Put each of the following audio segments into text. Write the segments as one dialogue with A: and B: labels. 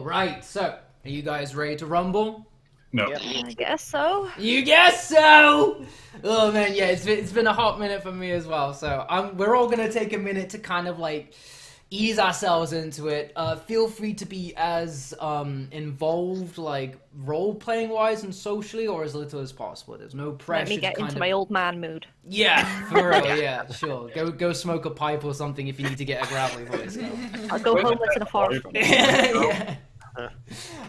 A: Right. So, are you guys ready to rumble?
B: No.
C: Yep.
D: I guess so.
A: You guess so! Oh man, yeah, it's been a hot minute for me as well. So we're all gonna take a minute to kind of like ease ourselves into it. Feel free to be as involved, like role playing wise and socially, or as little as possible. There's no pressure.
D: Let me get into my old man mood.
A: Yeah, for real. Yeah, sure. Go smoke a pipe or something if you need to get a gravelly voice.
D: I'll go homeless in a forest.
A: Yeah.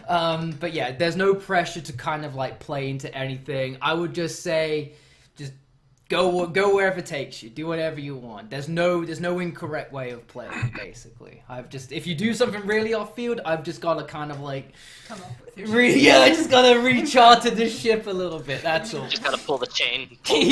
A: But yeah, there's no pressure to kind of like play into anything. I would just say, just go wherever it takes you. Do whatever you want. There's no incorrect way of playing. Basically, if you do something really off field, I've just got to kind of like
C: Come up with your shit.
A: I just gotta recharter the ship a little bit. That's all.
E: Just gotta pull the chain.
A: Pull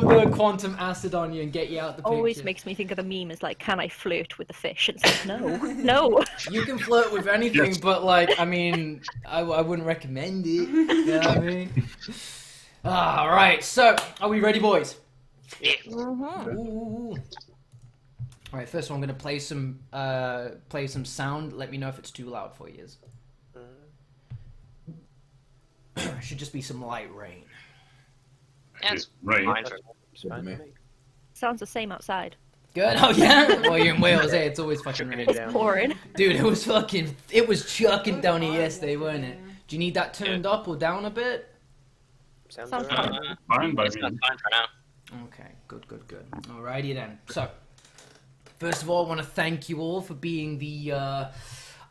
A: the quantum acid on you and get you out the picture.
D: Always makes me think of the meme as like, can I flirt with the fish? And it's like, no.
A: You can flirt with anything, but like, I mean, I wouldn't recommend it. You know what I mean? Alright, so, are we ready, boys?
E: Yeah.
D: Mm-hmm.
A: Ooh. Alright, first of all, I'm gonna play some sound. Let me know if it's too loud for you. Should just be some light rain.
E: Yeah, it's
B: Right.
E: fine.
C: It's fine with me.
D: Sounds the same outside.
A: Good? Oh yeah? Well, you're in Wales, it's always fucking raining.
D: It's pouring.
A: Dude, it was chucking down here yesterday, wasn't it? Do you need that turned up or down a bit?
C: Sounds
D: Sounds
C: alright.
D: fine.
B: Fine by
E: It's
B: me.
E: not fine for now.
A: Okay, good. Alrighty then. So, first of all, I want to thank you all for being the,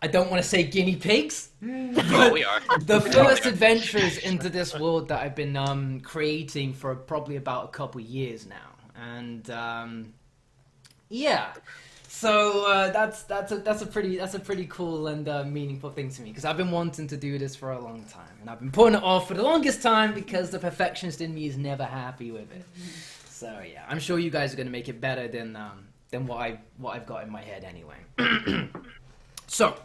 A: I don't want to say guinea pigs,
E: Oh, we are.
A: the first adventurers into this world that I've been creating for probably about a couple years now. And, yeah. So that's a pretty cool and meaningful thing to me because I've been wanting to do this for a long time and I've been putting it off for the longest time because the perfectionist in me is never happy with it. So yeah, I'm sure you guys are gonna make it better than what I've got in my head anyway. So,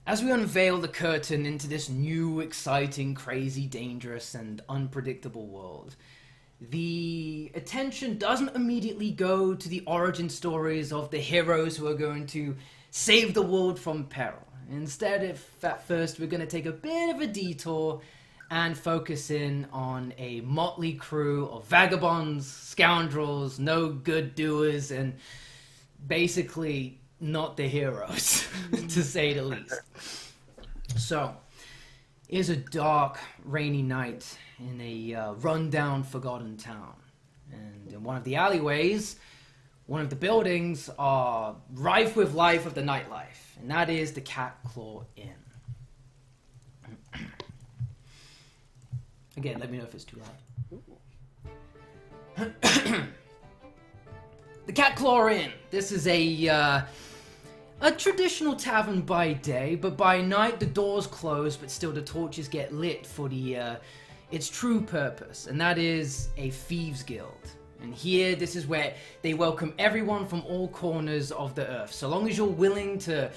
A: as we unveil the curtain into this new, exciting, crazy, dangerous, and unpredictable world, the attention doesn't immediately go to the origin stories of the heroes who are going to save the world from peril. Instead, at first we're going to take a bit of a detour and focus in on a motley crew of vagabonds, scoundrels, no good doers, and basically not the heroes, to say the least. So, it's a dark, rainy night in a run-down, forgotten town. And in one of the alleyways, one of the buildings are rife with life of the nightlife, and that is the Cat Claw Inn. Again, let me know if it's too loud. The Cat Claw Inn. This is a traditional tavern by day, but by night the doors close, but still the torches get lit for its true purpose, and that is a thieves' guild. And here, this is where they welcome everyone from all corners of the earth. So long as you're willing to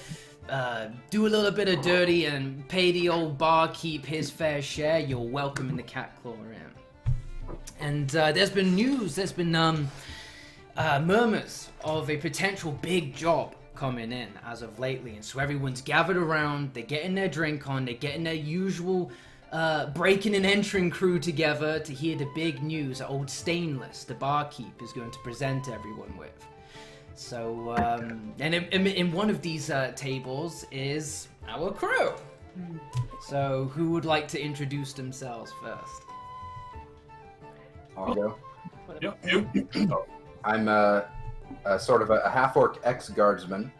A: do a little bit of dirty and pay the old barkeep his fair share, you're welcome in the Cat Claw Inn. And there's been news, there's been murmurs of a potential big job coming in as of lately, and so everyone's gathered around, they're getting their drink on, they're getting their usual breaking and entering crew together to hear the big news that old Stainless, the barkeep, is going to present everyone with. So, and in one of these tables is our crew. So, who would like to introduce themselves first?
F: I'll go.
B: Yep, you.
F: I'm sort of a half-orc ex-guardsman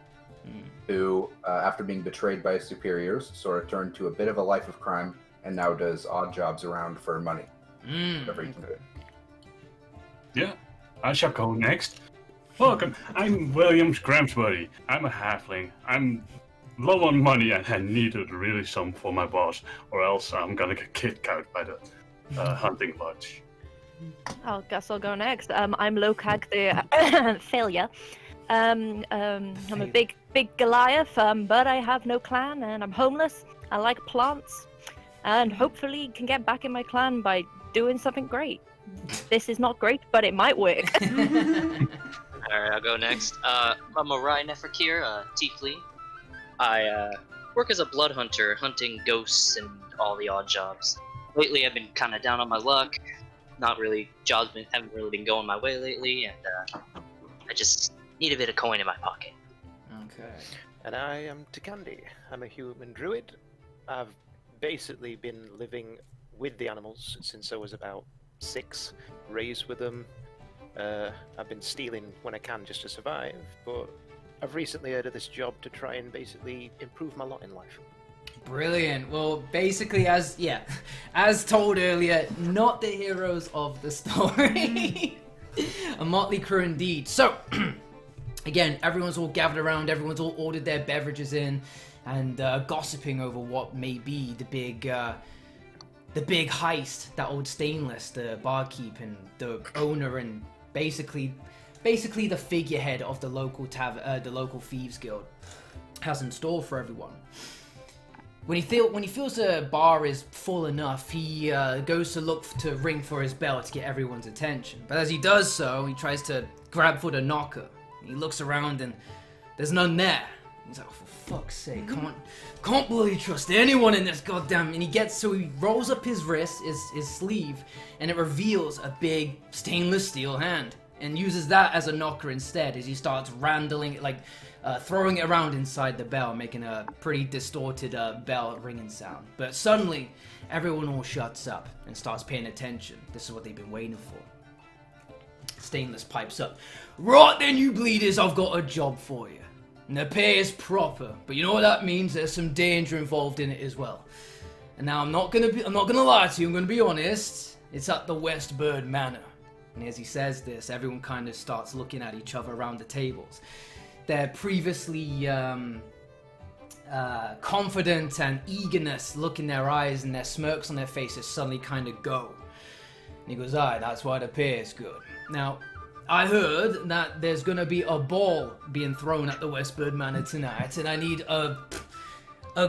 F: who, after being betrayed by his superiors, sort of turned to a bit of a life of crime and now does odd jobs around for money. Whatever he can do.
B: Yeah, I shall go next. Welcome, I'm Williams Gramsbury. I'm a halfling. I'm low on money and I needed really some for my boss, or else I'm gonna get kicked out by the hunting lodge.
D: I guess I'll go next. I'm Lokag, the failure. I'm a big Goliath, but I have no clan and I'm homeless. I like plants, and hopefully can get back in my clan by doing something great. This is not great, but it might work.
E: Alright, I'll go next. I'm Orion Neferkir, tiefling. I work as a blood hunter, hunting ghosts and all the odd jobs. Lately, I've been kind of down on my luck. Not really, haven't really been going my way lately, and I just need a bit of coin in my pocket.
A: Okay.
C: And I am Tikandi. I'm a human druid. I've basically been living with the animals since I was about 6, raised with them. I've been stealing when I can just to survive, but I've recently heard of this job to try and basically improve my lot in life.
A: Brilliant. Well, basically, as told earlier, not the heroes of the story. A motley crew indeed. So, again, everyone's all gathered around, everyone's all ordered their beverages in, and gossiping over what may be the big heist that old Stainless, the barkeep and the owner, and basically the figurehead of the local the local thieves guild has in store for everyone. When he feels the bar is full enough, he goes to look to ring for his bell to get everyone's attention. But as he does so, he tries to grab for the knocker. He looks around and there's none there. He's like, oh, for fuck's sake, can't bloody trust anyone in this goddamn. And he rolls up his wrist, his sleeve, and it reveals a big stainless steel hand, and uses that as a knocker instead as he starts randling it, throwing it around inside the bell, making a pretty distorted bell ringing sound. But suddenly, everyone all shuts up and starts paying attention. This is what they've been waiting for. Stainless pipes up. Right then, you bleeders, I've got a job for you. And the pay is proper, but you know what that means? There's some danger involved in it as well. And now I'm not gonna lie to you, I'm gonna be honest. It's at the West Bird Manor. And as he says this, everyone kind of starts looking at each other around the tables. Their previously confident and eagerness look in their eyes, and their smirks on their faces suddenly kind of go. And he goes, aye, that's why the pay is good. Now, I heard that there's going to be a ball being thrown at the Westbird Manor tonight, and I need a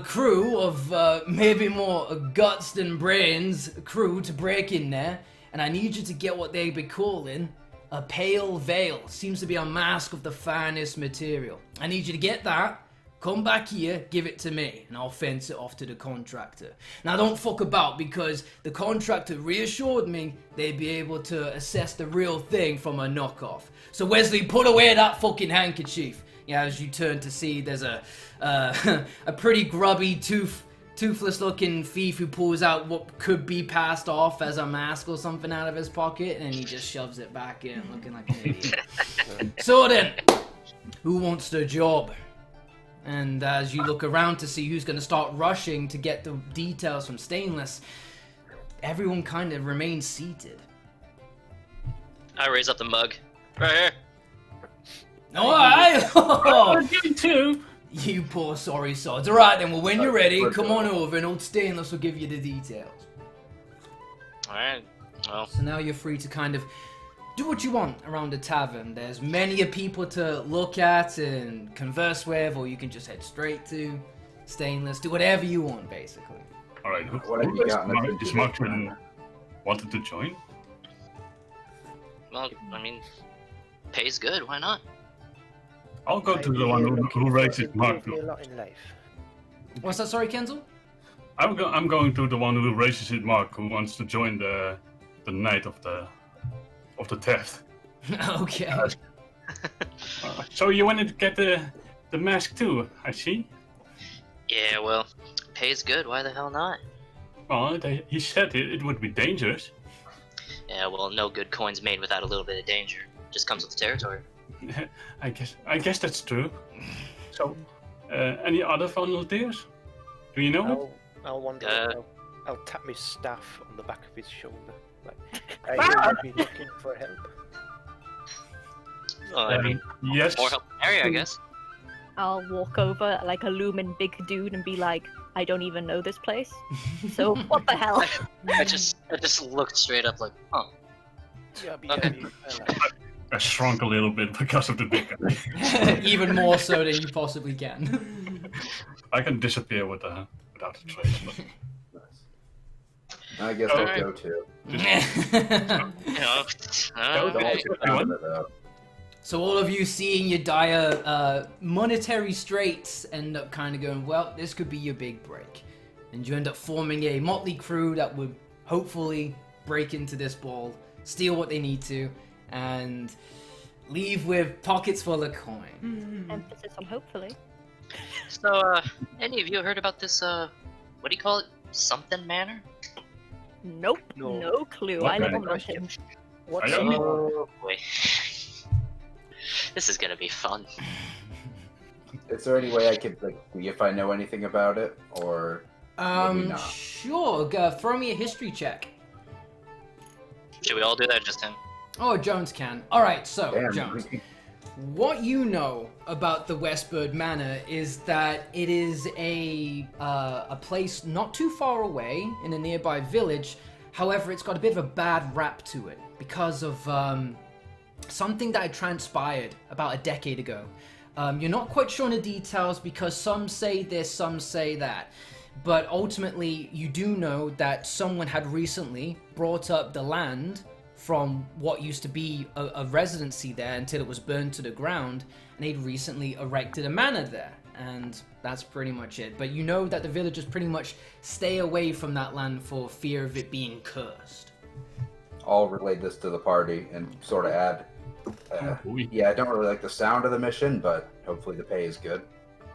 A: crew of maybe more guts than brains crew to break in there, and I need you to get what they be calling a pale veil. Seems to be a mask of the finest material. I need you to get that, come back here, give it to me, and I'll fence it off to the contractor. Now don't fuck about, because the contractor reassured me they'd be able to assess the real thing from a knockoff. So Wesley, put away that fucking handkerchief. Yeah, as you turn to see, there's a pretty grubby, toothless looking thief who pulls out what could be passed off as a mask or something out of his pocket, and he just shoves it back in, looking like an idiot. So then, who wants the job? And as you look around to see who's going to start rushing to get the details from Stainless, everyone kind of remains seated.
E: I raise up the mug. Right here.
A: Alright!
B: You too.
A: You poor sorry sods. Alright then, well when you're ready, come on over and old Stainless will give you the details.
E: Alright, well.
A: So now you're free to kind of do what you want around the tavern. There's many a people to look at and converse with, or you can just head straight to Stainless. Do whatever you want, basically.
B: Alright,
F: What have you got?
B: is Martin wanted to join?
E: Well, I mean, pays good, why not?
B: I'll go to the one who raises Mark.
C: Me a lot in life.
A: What's that, sorry, Kenzel?
B: I'm going to the one who raises his mark, who wants to join the night of the theft.
A: Okay.
B: So you wanted to get the mask too, I see.
E: Yeah, well, pays good, why the hell not?
B: Well, he said it would be dangerous.
E: Yeah, well, no good coin's made without a little bit of danger. Just comes with the territory.
B: I guess that's true. So, any other volunteers? Do you know?
C: I'll wander. I'll tap my staff on the back of his shoulder. Like, I would be looking for help.
E: Well, I mean,
B: yes.
E: more help in the area, I guess.
D: I'll walk over like a looming big dude and be like, I don't even know this place. So what the hell?
E: I just looked straight up like, huh.
C: Yeah,
E: Okay.
B: I shrunk a little bit because of the big guy.
A: Even more so than you possibly can.
B: I can disappear without a trace. But...
F: I guess
B: Alright.
F: I'll go too.
E: You know,
F: Don't
E: okay.
F: sit down in it, though.
A: So all of you seeing your dire monetary straits end up kind of going, well, this could be your big break. And you end up forming a motley crew that would hopefully break into this ball, steal what they need to, and leave with pockets full of coin.
D: Emphasis on hopefully.
E: So, any of you heard about this, what do you call it? Something Manor?
D: Nope.
C: No.
D: No clue.
B: What
D: I live
B: kind
D: on
B: of
D: mountain.
C: What's
B: I don't
C: up?
E: Oh boy. This is gonna be fun.
F: Is there any way I could like see if I know anything about it, or maybe not?
A: Sure. Throw me a history check.
E: Should we all do that, or just him?
A: Oh, Jones can. All right, so
F: Damn.
A: Jones, what you know about the Westbird Manor is that it is a place not too far away in a nearby village. However, it's got a bit of a bad rap to it because of something that had transpired about a decade ago. You're not quite sure on the details because some say this, some say that. But ultimately, you do know that someone had recently brought up the land from what used to be a residency there until it was burned to the ground, and they'd recently erected a manor there. And that's pretty much it. But you know that the villagers pretty much stay away from that land for fear of it being cursed.
F: I'll relay this to the party and sort of add. Yeah, I don't really like the sound of the mission, but hopefully the pay is good.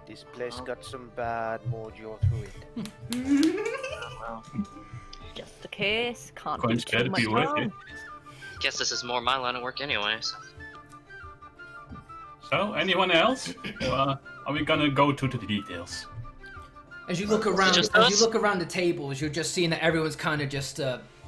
C: This place got some bad mojo through it.
E: Well,
D: Just the case. Can't
B: Coins
D: do
B: better
D: too much
B: be worth it.
D: harm.
E: guess this is more my line of work anyway.
B: So, anyone else? Or are we gonna go to the details?
A: As you look around,
E: just
A: as
E: us?
A: you look around the tables, you're just seeing that everyone's kind of just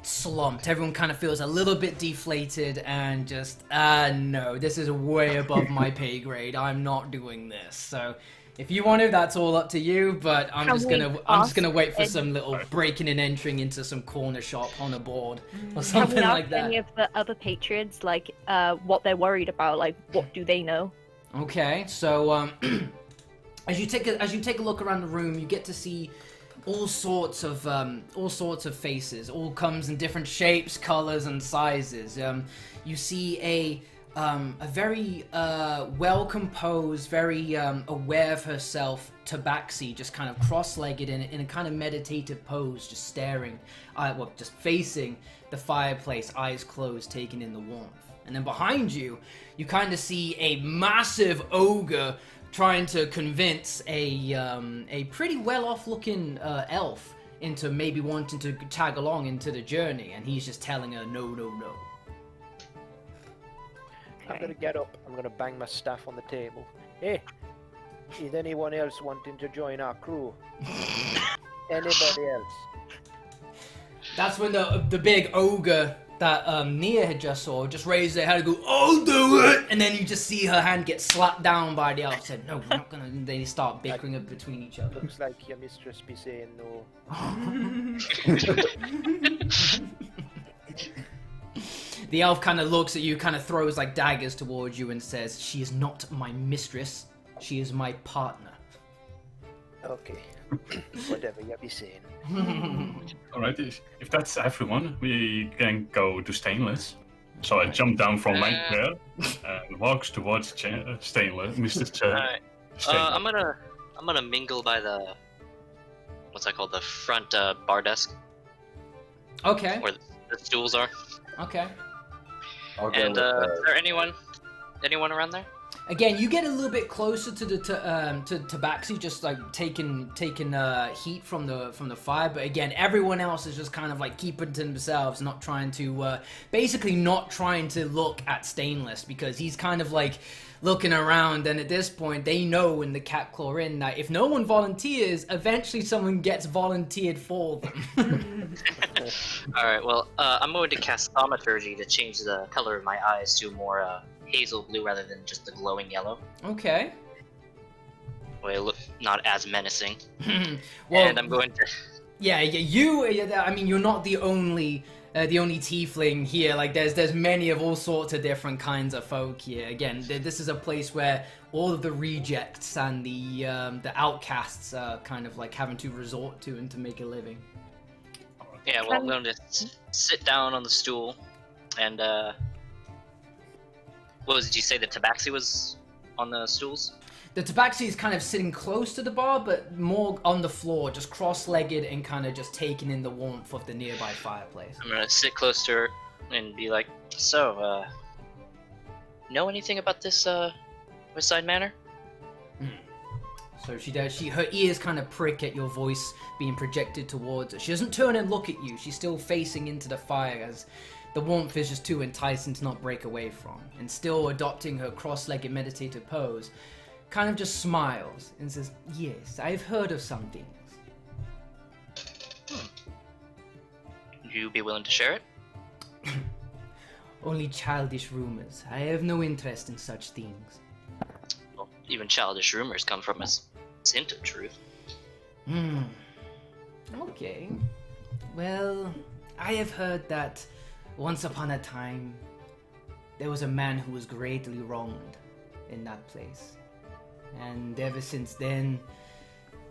A: slumped. Everyone kind of feels a little bit deflated and just, no, this is way above my pay grade. I'm not doing this. So, if you want to, that's all up to you. But I'm
D: Can
A: just
D: we
A: gonna wait for
D: ask
A: some little breaking and entering into some corner shop on a board or
D: Can we
A: something
D: ask
A: like that.
D: any of the other patrons, like, what they're worried about? Like, what do they know?
A: Okay, so as you take a look around the room, you get to see all sorts of faces. All comes in different shapes, colors, and sizes. You see a very well composed, very aware of herself Tabaxi, just kind of cross-legged in a kind of meditative pose, just staring, just facing the fireplace, eyes closed, taking in the warmth. And then behind you, you kind of see a massive ogre trying to convince a pretty well-off looking elf into maybe wanting to tag along into the journey, and he's just telling her no, no, no.
C: I'm gonna get up. I'm gonna bang my staff on the table. Hey, is anyone else wanting to join our crew? Anybody else?
A: That's when the big ogre that Nia had just saw just raised their head and go, "I'll do it!" And then you just see her hand get slapped down by the elf. Said, "No, we're not gonna." And they start bickering up between each other.
C: Looks like your mistress be saying no.
A: The elf kind of looks at you, kind of throws like daggers towards you, and says, "She is not my mistress. She is my partner."
C: Okay, whatever you be saying.
B: Alright, if that's everyone, we can go to Stainless. So I jump down from my chair and walks towards Stainless, Mr.
E: Alright.
B: Stainless.
E: I'm gonna mingle by the what's that called? The front bar desk
A: Okay.
E: where the stools are.
A: Okay.
F: I'll go
E: And
F: with,
E: is there anyone around there?
A: Again, you get a little bit closer to the to Tabaxi, just like taking heat from the fire. But again, everyone else is just kind of like keeping to themselves, not trying to basically not trying to look at Stainless, because he's kind of like looking around, and at this point they know in the Cat Claw Inn that if no one volunteers, eventually someone gets volunteered for them.
E: Alright, well, I'm going to cast Thaumaturgy to change the color of my eyes to more hazel blue rather than just the glowing yellow.
A: Okay.
E: Way look not as menacing.
A: Well,
E: And I'm going to
A: I mean, you're not the only tiefling here. Like, there's many of all sorts of different kinds of folk here. Again, this is a place where all of the rejects and the outcasts are kind of like having to resort to and to make a living.
E: yeah, well, I'm going to sit down on the stool and What did you say? The tabaxi was on the stools?
A: The tabaxi is kind of sitting close to the bar, but more on the floor, just cross-legged and kind of just taking in the warmth of the nearby fireplace.
E: I'm gonna sit close to her and be like, so, know anything about this, West Side Manor?
A: So she does. Her ears kind of prick at your voice being projected towards her. She doesn't turn and look at you. She's still facing into the fire as the warmth is just too enticing to not break away from. And still adopting her cross-legged meditative pose, kind of just smiles and says, "Yes, I've heard of some things."
E: Would you be willing to share it?
A: Only childish rumors. I have no interest in such things.
E: Well, even childish rumors come from a hint of truth.
A: Okay. Well, I have heard that once upon a time, there was a man who was greatly wronged in that place. And ever since then,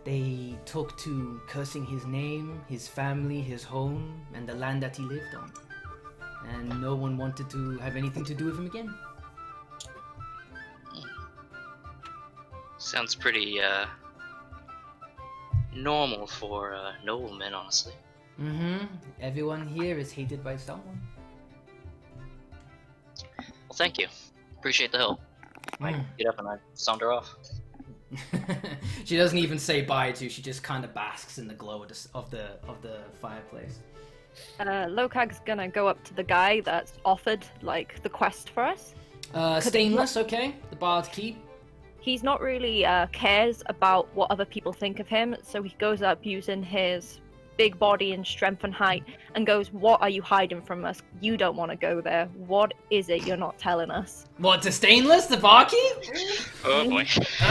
A: they took to cursing his name, his family, his home, and the land that he lived on. And no one wanted to have anything to do with him again.
E: Sounds pretty, normal for, noblemen, honestly.
A: Everyone here is hated by someone.
E: Well, thank you. Appreciate the help. I get up and I saunter off.
A: She doesn't even say bye to you. She just kind of basks in the glow of the fireplace.
D: Lokag's gonna go up to the guy that's offered, like, the quest for us.
A: Stainless, okay. The bard keep.
D: He's not really cares about what other people think of him, so he goes up using his big body and strength and height and goes, "What are you hiding from us? You don't want to go there. What is it you're not telling us?"
A: What, to Stainless, the barkeep?
E: Oh boy.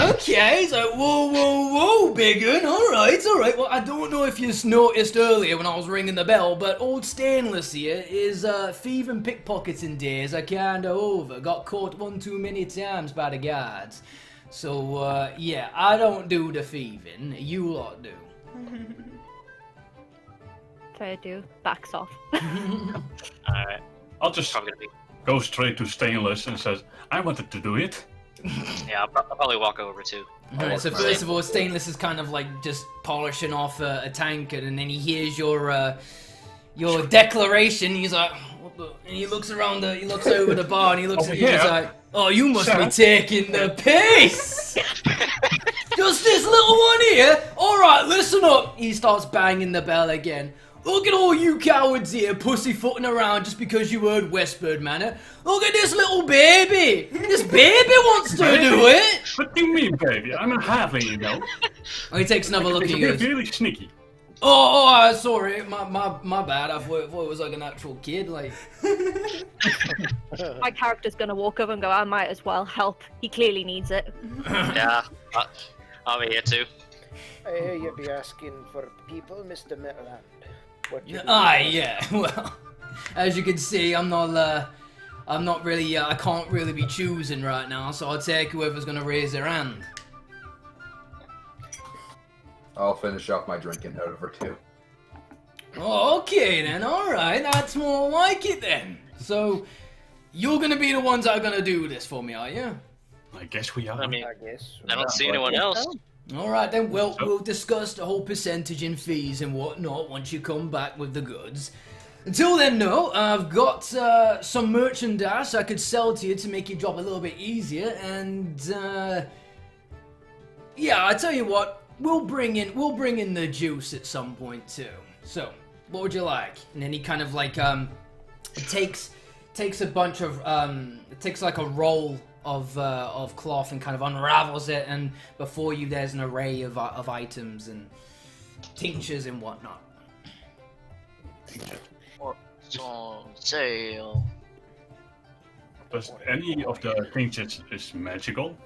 A: Okay, so whoa, big un. Alright. Well, I don't know if you noticed earlier when I was ringing the bell, but old Stainless here is thieving pickpocketing days are kinda over. Got caught one too many times by the guards. So, yeah, I don't do the thieving. You lot do.
D: Fair do. Backs off.
E: Alright.
B: I'll just
E: I'm gonna be.
B: go straight to Stainless and says, "I wanted to do it."
E: Yeah, I'll probably walk over too.
A: Alright, so first of all, Stainless is kind of like just polishing off a tankard, and then he hears your declaration. He's like, "What the?" And he looks around he looks over the bar, and he looks at you. He's like, "Oh, you must be taking the piss." Just this little one here? Alright, listen up. He starts banging the bell again. "Look at all you cowards here pussyfooting around just because you heard Westbird Manor. Look at this little baby. This baby wants to do it."
B: What do you mean, baby? I'm a halfling, you know.
A: Oh, he takes another look at you.
B: It's really sneaky.
A: Sorry, my bad. I thought it was like an actual kid, like.
D: My character's gonna walk over and go, "I might as well help. He clearly needs it."
E: Yeah, I'll be here too.
C: I hear you be asking for people, Mr. Metalland. What you
A: Yeah. Well, as you can see, I'm not really. I can't really be choosing right now, so I'll take whoever's gonna raise their hand.
F: I'll finish off my drinking out of her too.
A: Okay then, alright, that's more like it then. So, you're gonna be the ones that are gonna do this for me, are you?
B: I guess we are.
E: I mean,
C: I guess.
E: I don't see anyone else.
A: Alright then, we'll discuss the whole percentage and fees and whatnot once you come back with the goods. Until then, no, I've got some merchandise I could sell to you to make your job a little bit easier, and yeah, I tell you what, we'll bring in the juice at some point too. So, what would you like? And then he kind of like takes a bunch of takes like a roll of cloth and kind of unravels it, and before you there's an array of items and tinctures and whatnot.
E: What's on sale?
B: Does any of the tinctures is magical?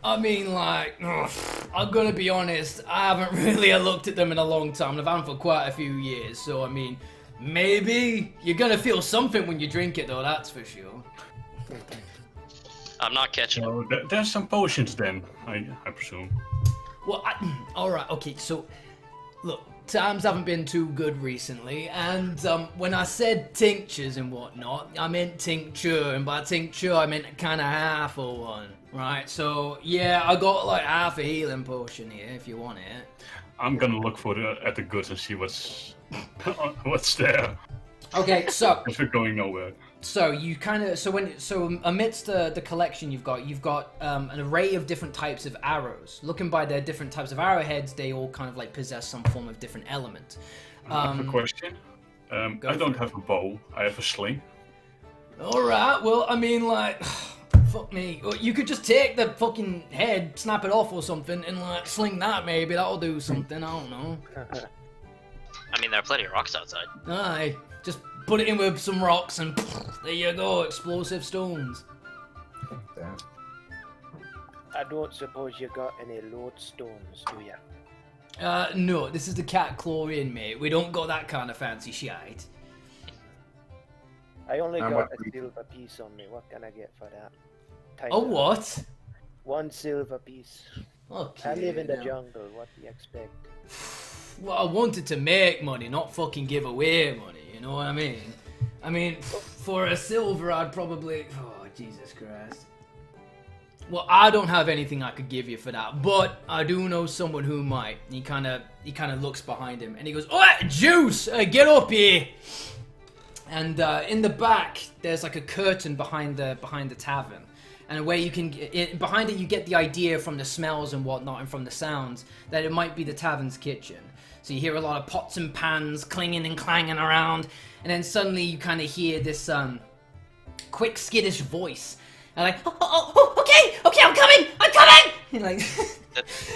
A: I mean, like, I'm gonna be honest, I haven't really looked at them in a long time. I've had them for quite a few years, so I mean, maybe you're gonna feel something when you drink it, though. That's for sure.
E: I'm not catching them.
B: So there's some potions then, I presume.
A: Well, all right, okay. So, look, times haven't been too good recently, and when I said tinctures and whatnot, I meant tincture, and by tincture I meant kind of half of one, right? So yeah, I got like half a healing potion here if you want it.
B: I'm gonna look at the goods and see what's there.
A: Okay, so
B: If we're going nowhere.
A: so you kind of amidst the collection you've got an array of different types of arrows. Looking by their different types of arrowheads, they all kind of like possess some form of different element.
B: I have a question. I don't have a bow. I have a sling.
A: All right, well, I mean, like, fuck me. You could just take the fucking head, snap it off or something, and like sling that. Maybe that'll do something. I don't know.
E: I mean, there are plenty of rocks outside.
A: Aye, just put it in with some rocks and there you go, explosive stones.
F: Damn.
C: I don't suppose you got any lodestones, do ya?
A: No, this is the cat claw inn, mate. We don't got that kind of fancy shite.
C: I only
F: How
C: got
F: much
C: a silver piece on me. What can I get for that?
A: Oh, what?
C: 1 silver piece.
A: Okay.
C: I live in the
A: now.
C: jungle. What do you expect?
A: Well, I wanted to make money, not fucking give away money, you know what I mean? I mean, for a silver, I'd probably... Oh, Jesus Christ. Well, I don't have anything I could give you for that, but I do know someone who might. He kind of looks behind him, and he goes, "Oh, Juice, get up here!" And in the back, there's like a curtain behind the tavern. And where you can, behind it, you get the idea from the smells and whatnot, and from the sounds, that it might be the tavern's kitchen. So you hear a lot of pots and pans clanging and clanging around, and then suddenly you kind of hear this quick, skittish voice, and like, okay, I'm coming. And like,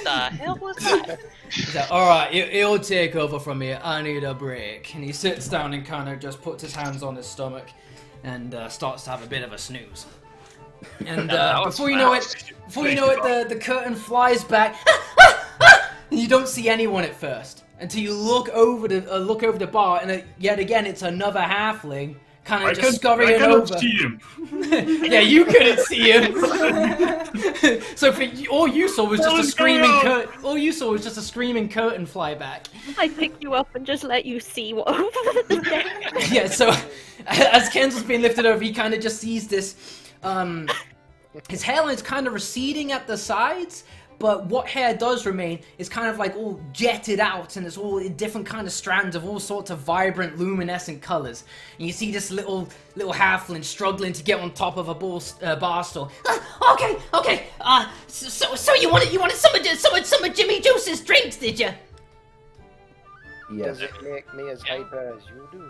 E: The hell was that?
A: he's like, all right, he'll take over from here. I need a break. And he sits down and kind of just puts his hands on his stomach, and starts to have a bit of a snooze. And before you know it, the curtain flies back. And you don't see anyone at first until you look over the bar, and yet again it's another halfling kind of just scurrying over.
B: I couldn't see him.
A: Yeah, you couldn't see him. So all you saw was just a screaming curtain. All you saw was just a screaming curtain fly back.
D: I pick you up and just let you see what over the deck.
A: Yeah. So as Kenzel's being lifted over, he kind of just sees this. His hairline's kind of receding at the sides, but what hair does remain is kind of like all jetted out, and it's all in different kind of strands of all sorts of vibrant, luminescent colors. And you see this little halfling struggling to get on top of a bar stool. Okay. So you wanted some of Jimmy Juice's drinks, did you?
F: Yes.
C: Does it make me as hyper as you do?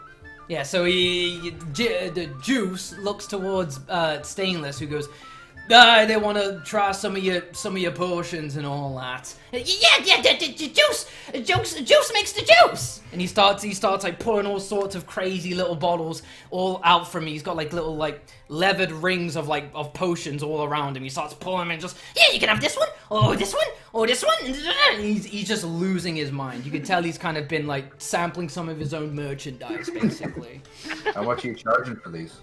A: Yeah, so the Juice looks towards Stainless, who goes, they want to try some of your potions and all that. Yeah, juice makes the juice. And he starts like pulling all sorts of crazy little bottles all out from me. He's got like little like leathered rings of potions all around him. He starts pulling them and just, yeah, you can have this one, or this one, or this one. And he's just losing his mind. You can tell he's kind of been like sampling some of his own merchandise, basically.
F: How much are you charging for these?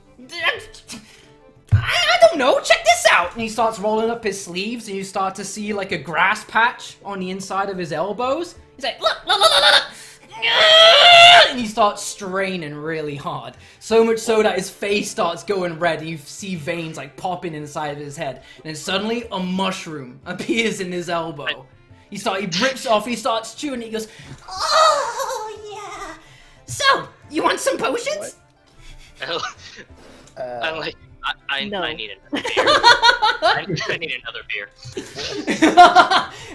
A: I don't know, check this out! And he starts rolling up his sleeves, and you start to see like a grass patch on the inside of his elbows. He's like, look! And he starts straining really hard. So much so that his face starts going red, and you see veins like popping inside of his head. And then suddenly a mushroom appears in his elbow. He rips off, he starts chewing, and he goes, oh yeah! So, you want some potions?
D: No.
E: I need another beer. I need another beer.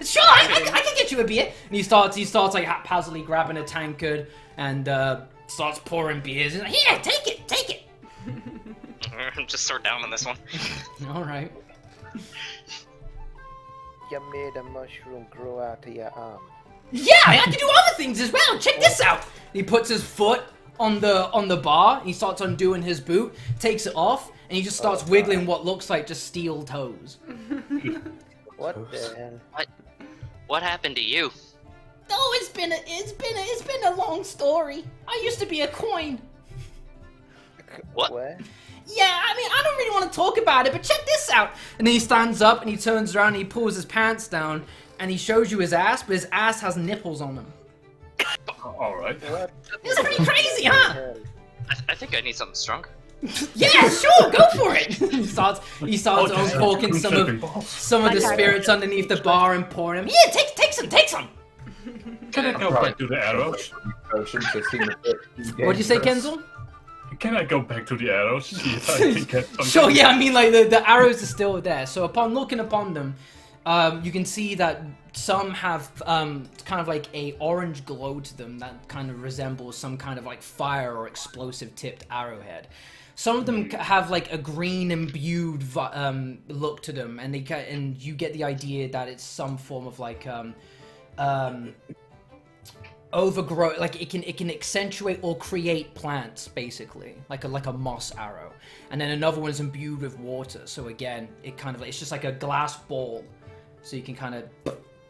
A: Sure, I can get you a beer. And he starts like haphazardly grabbing a tankard and starts pouring beers. He's like, here, take it.
E: Just start down on this one.
A: All right.
C: You made a mushroom grow out of your arm.
A: Yeah, I can do other things as well. Check this out. He puts his foot on the bar. He starts undoing his boot, takes it off, and he just starts wiggling what looks like just steel toes.
C: What the hell?
E: What happened to you?
A: Oh, it's been a long story. I used to be a coin.
E: What?
A: Yeah, I mean, I don't really want to talk about it, but check this out. And then he stands up and he turns around and he pulls his pants down and he shows you his ass, but his ass has nipples on them.
B: All right.
C: What?
A: It's pretty crazy, huh?
E: I think I need something stronger.
A: Yeah, sure, go for it. He starts
B: just
A: uncorking some of the
D: Okay.
A: spirits underneath the bar and pouring them. Yeah, take some.
B: Can I go back to the arrows?
F: Potion to see if it's
A: What'd you say,
F: dangerous.
A: Kenzel?
B: Can I go back to the arrows? See if I can get something?
A: Sure, yeah, I mean, like, the arrows are still there. So upon looking upon them, you can see that some have kind of like a orange glow to them that kind of resembles some kind of like fire or explosive tipped arrowhead. Some of them have like a green imbued look to them, and and you get the idea that it's some form of like overgrow, like it can accentuate or create plants, basically, like a moss arrow. And then another one is imbued with water, so again it kind of it's just like a glass ball, so you can kind of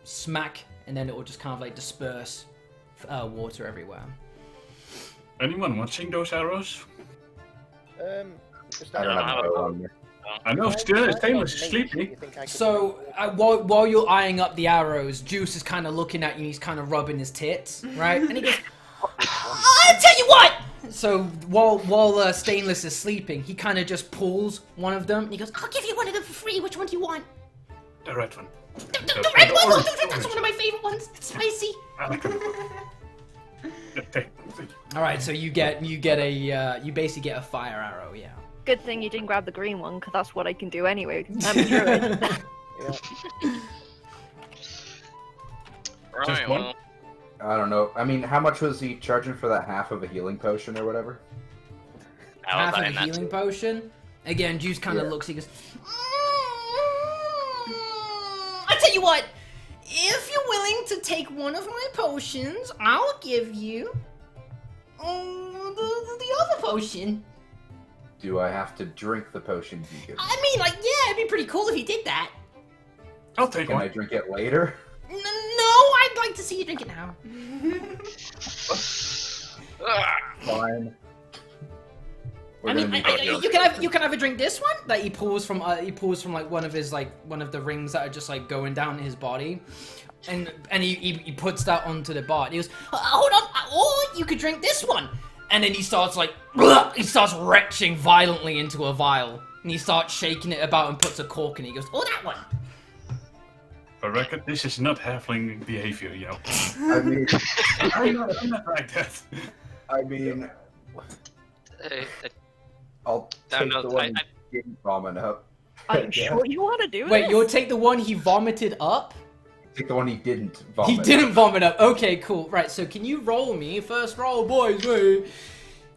A: smack and then it will just kind of like disperse water everywhere.
B: Anyone watching those arrows?
C: Just
F: I don't have a bow on me.
B: I know Stainless is sleeping.
A: So while you're eyeing up the arrows, Juice is kind of looking at you, he's kind of rubbing his tits, right? And he goes, I'll tell you what! So while Stainless is sleeping, he kind of just pulls one of them and he goes, I'll give you one of them for free. Which one do you want?
B: The red one.
A: The red one? Oh, that's one of my favorite ones. It's spicy.
B: I like them.
A: All right, so you basically get a fire arrow, yeah.
D: Good thing you didn't grab the green one, because that's what I can do anyway. I'm a druid.
E: Right,
B: Just one?
E: well,
F: I don't know. I mean, how much was he charging for that half of a healing potion or whatever?
E: I'll
A: Half
E: buy
A: of a
E: that
A: healing
E: too.
A: potion. Again, Juice kind of
F: Yeah.
A: looks, he goes, I tell you what, if you're willing to take one of my potions, I'll give you the other potion.
F: Do I have to drink the potion you give me?
A: I mean, like, yeah, it'd be pretty cool if you did that.
B: I'll take
F: Can I
B: one.
F: drink it later?
A: No, I'd like to see you drink it now.
F: Fine. We're
A: I mean,
F: gonna need
A: you can have a drink this one that he pulls from like one of the rings that are just like going down his body, and he puts that onto the bar. And he goes, hold on, or you could drink this one, and then he starts like he starts retching violently into a vial, and he starts shaking it about and puts a cork in. He goes, oh, that one.
B: For record, this is not halfling behavior, you know.
F: I mean,
B: I'm not like that.
F: I mean, I'll
E: I
F: take
E: don't
F: the
E: know,
F: one you didn't vomit up.
D: Are you
F: Yeah.
D: sure you want to do
A: Wait,
D: this?
A: you'll take the one he vomited up?
F: Take the one he didn't vomit.
A: He didn't vomit up. Okay, cool. Right, so can you roll me? First roll, boys. Wait.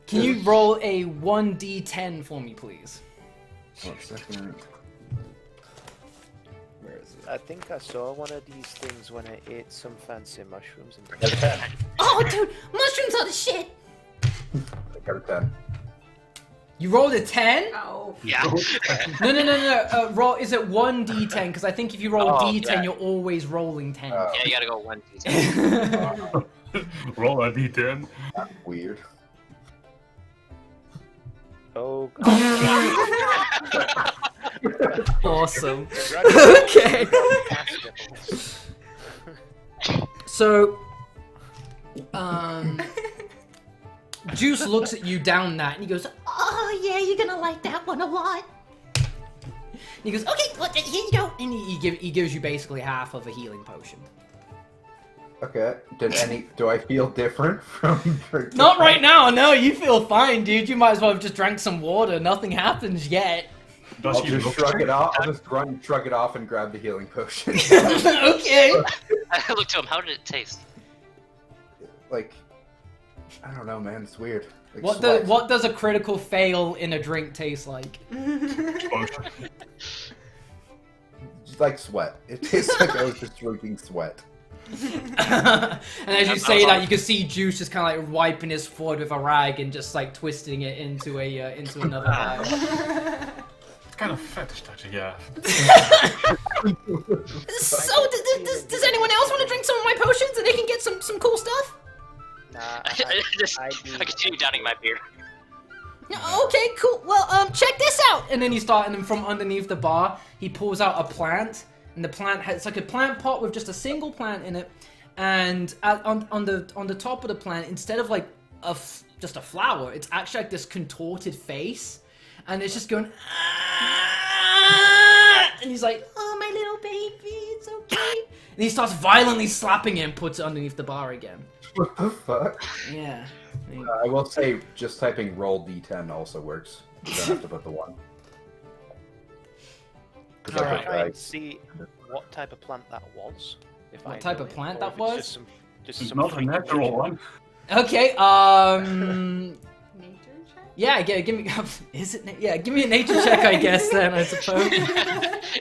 A: Can you roll a 1d10 for me, please?
F: 1 second. Where is it?
C: I think I saw one of these things when I ate some fancy mushrooms and
A: Oh, dude, mushrooms are the shit.
F: I got a 10.
A: You rolled a 10?
G: Oh.
E: Yeah.
A: No. Roll. Is it 1d10? Because I think if you roll
E: Oh,
A: d10,
E: yeah.
A: you're always rolling 10.
E: Yeah, you gotta go 1 d10.
B: Roll a d10.
F: That's weird.
C: oh god.
A: Awesome.
C: Right.
A: Okay. So, Juice looks at you down that, and he goes, "Oh yeah, you're gonna like that one a lot." He goes, "Okay, well, here you go," and he gives you basically half of a healing potion.
F: Okay. Do I feel different from drinking?
A: Not right now, no. You feel fine, dude. You might as well have just drank some water. Nothing happens yet.
B: Does
F: I'll
B: he
F: just
B: look
F: shrug it off. I'll just shrug it off and grab the healing potion.
A: Okay.
E: I looked to him, how did it taste?
F: Like, I don't know, man. It's weird. Like
A: What does a critical fail in a drink taste like?
B: Explosion.
F: Just like sweat. It tastes like I was just drinking sweat.
A: And as you say that, you can see Juice just kind of like wiping his forehead with a rag and just like twisting it into another vial.
B: What kind of fetish does he have?
A: So, does anyone else want to drink some of my potions so they can get some cool stuff?
C: Nah,
E: I continue downing my beer.
A: Okay, cool. Well, check this out. And then and from underneath the bar, he pulls out a plant, and the plant it's like a plant pot with just a single plant in it, and on the top of the plant, instead of like just a flower, it's actually like this contorted face, and it's just going. And he's like, "Oh, my little baby, it's okay." And he starts violently slapping it and puts it underneath the bar again.
F: What the fuck?
A: Yeah.
F: I will say, just typing roll d10 also works. You don't have to put the 1.
A: All right.
C: Try and see what type of plant that was.
A: What type of plant that was?
C: Just
B: It's
C: some
B: not a
C: freak
B: natural
C: creature.
B: one.
A: Okay.
G: Nature check?
A: Yeah. Give me. Is it? Yeah. Give me a nature check, I guess. Then I suppose.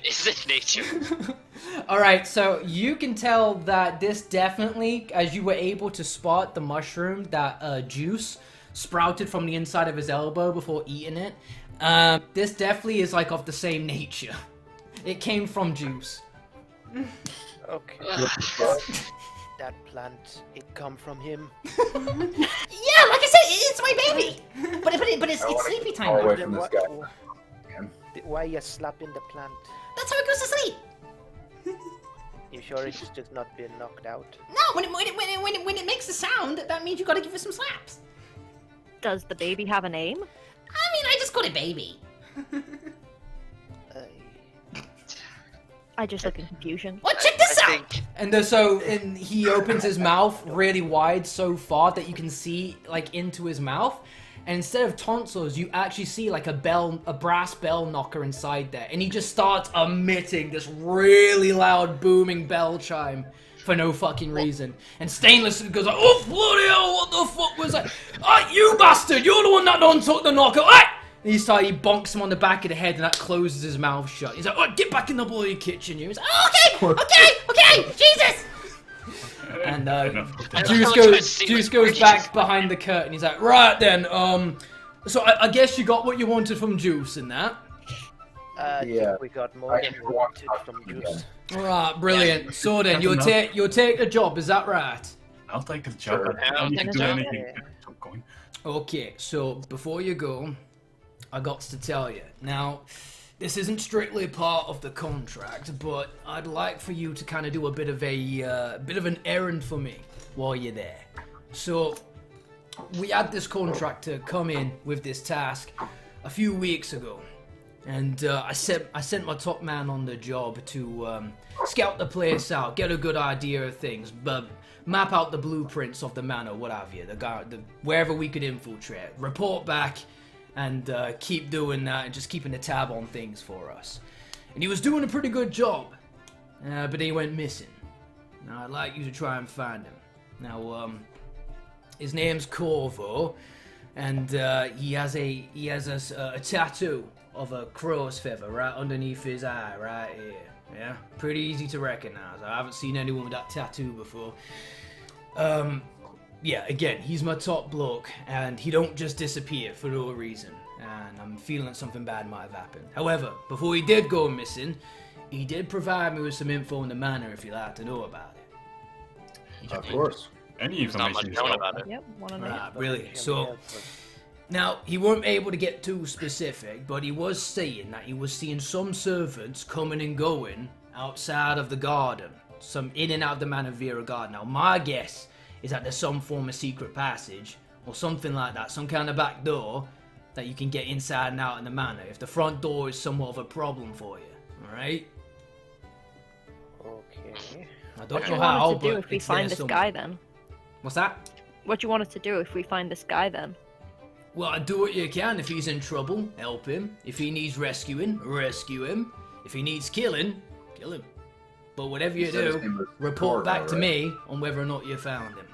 E: Is it nature?
A: All right. So you can tell that this definitely, as you were able to spot the mushroom that juice sprouted from the inside of his elbow before eating it. This definitely is like of the same nature. It came from juice.
C: Okay. That plant, it come from him.
A: Yeah, like I said, it's my baby. But it's sleepy time.
F: Far
A: now.
F: away
C: Then
F: from this
C: what-
F: guy.
C: Why you slapping the plant?
A: That's how it goes to sleep.
C: You sure it's just not been knocked out?
A: No, when it makes a sound, that means you gotta give it some slaps.
D: Does the baby have a name?
A: I mean, I just call it baby.
D: I just look in confusion.
A: Well, check this
E: I
A: out.
E: think
A: And he opens his mouth really wide, so far that you can see like into his mouth. And instead of tonsils, you actually see like a brass bell knocker inside there. And he just starts emitting this really loud booming bell chime for no fucking reason. And Stainless goes like, "Oh bloody hell! What the fuck was that? Ah, you bastard! You're the one that done took the knocker!" Ah! And he bonks him on the back of the head, and that closes his mouth shut. He's like, "Oh, get back in the bloody kitchen!" He's like, "Oh, okay, Jesus!" And Juice goes back behind the curtain. He's like, "Right then, so I guess you got what you wanted from Juice in that."
C: I
F: Yeah.
C: think we got more
F: I
C: than
F: can
C: we
F: walk
C: wanted
F: out
C: from
F: again.
C: Juice.
A: Alright, brilliant. So then, you'll
B: Enough.
A: take the job, is that right?
B: I'll take the job.
F: Sure.
B: I don't need to do
D: Yeah.
B: anything.
C: Yeah.
B: I'm going.
A: Okay, so before you go, I got to tell you. Now, this isn't strictly part of the contract, but I'd like for you to kind of do a bit of an errand for me while you're there. So, we had this contractor come in with this task a few weeks ago, and I sent my top man on the job to scout the place out, get a good idea of things, but map out the blueprints of the manor, what have you, wherever we could infiltrate, report back, and keep doing that, and just keeping a tab on things for us. And he was doing a pretty good job, but he went missing. Now I'd like you to try and find him. Now, his name's Corvo, and he has a tattoo of a crow's feather right underneath his eye, right here. Yeah, pretty easy to recognize. I haven't seen anyone with that tattoo before. Yeah, again, he's my top bloke, and he don't just disappear for no reason. And I'm feeling that something bad might have happened. However, before he did go missing, he did provide me with some info in the manor if you'd like to know about it.
F: Of course.
B: Any
E: there's not much
B: information is
E: known
B: welcome.
E: about it.
D: Yep, wanna know.
A: Right, brilliant. So, now, he weren't able to get too specific, but he was saying that he was seeing some servants coming and going outside of the garden. Some in and out of the manor via a garden. Now, my guess is that there's some form of secret passage, or something like that, some kind of back door that you can get inside and out in the manor, if the front door is somewhat of a problem for you, alright?
C: Okay.
A: I don't
D: What do
A: know
D: you want
A: how,
D: us to do
A: but
D: if we
A: it's
D: find
A: there
D: this
A: somewhere.
D: guy then?
A: What's that?
D: What do you want us to do if we find this guy then?
A: Well, do what you can. If he's in trouble, help him. If he needs rescuing, rescue him. If he needs killing, kill him. But whatever you
F: said his
A: do,
F: name was
A: report
F: Corvo,
A: back to
F: right?
A: me on whether or not you found him.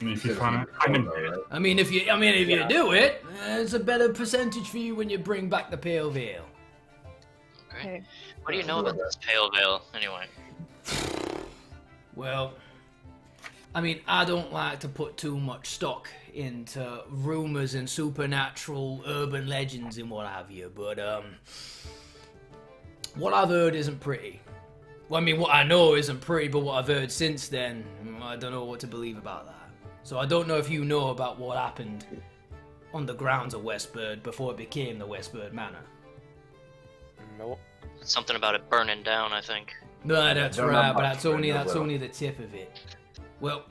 B: And if you
F: Says
B: find him
F: Corvo,
B: dead,
F: right?
A: I mean, if you do it, it's a better percentage for you when you bring back the Pale Veil.
E: Okay. What do you know about this Pale Veil, anyway?
A: Well, I mean, I don't like to put too much stock into rumors and supernatural urban legends and what have you, but what I've heard isn't pretty. Well, I mean, what I know isn't pretty, but what I've heard since then, I don't know what to believe about that. So I don't know if you know about what happened on the grounds of Westbird before it became the Westbird Manor.
C: Nope.
E: Something about it burning down, I think.
A: No, that's
F: Don't know
A: right, but
F: much,
A: that's
F: but I
A: only
F: know
A: that's
F: little.
A: only the tip of it. Well,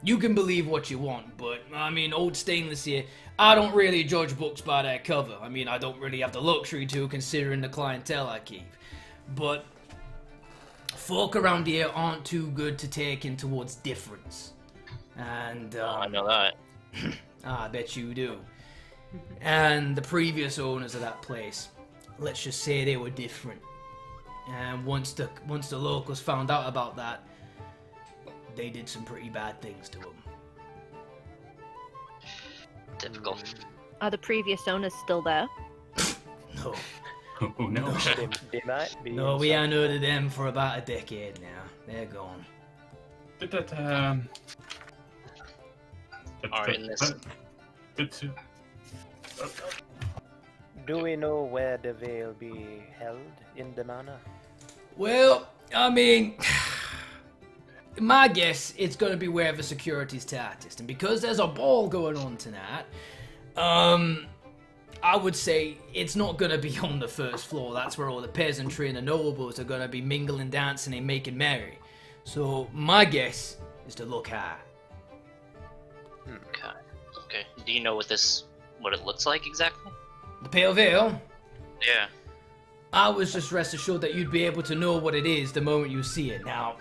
A: you can believe what you want, but I mean, old Stainless here, I don't really judge books by their cover. I mean, I don't really have the luxury to, considering the clientele I keep. But folk around here aren't too good to taking towards difference. And
E: I know that.
A: I bet you do. And the previous owners of that place, let's just say they were different. And once the locals found out about that, they did some pretty bad things to them.
E: Typical.
D: Are the previous owners still there?
A: No,
B: Who knows?
C: They might be.
A: no, we ain't heard of them for about a decade now. They're gone.
B: Did that,
E: Alright, in this.
C: Do we know where the Vale be held in the manor?
A: Well, I mean, my guess it's gonna be wherever security's tightest, and because there's a ball going on tonight, I would say it's not gonna be on the first floor. That's where all the peasantry and the nobles are gonna be mingling, dancing, and making merry. So my guess is to look high.
E: Okay. Okay. Do you know what it looks like exactly?
A: The Pale Veil.
E: Yeah.
A: I was just rest assured that you'd be able to know what it is the moment you see it. Now,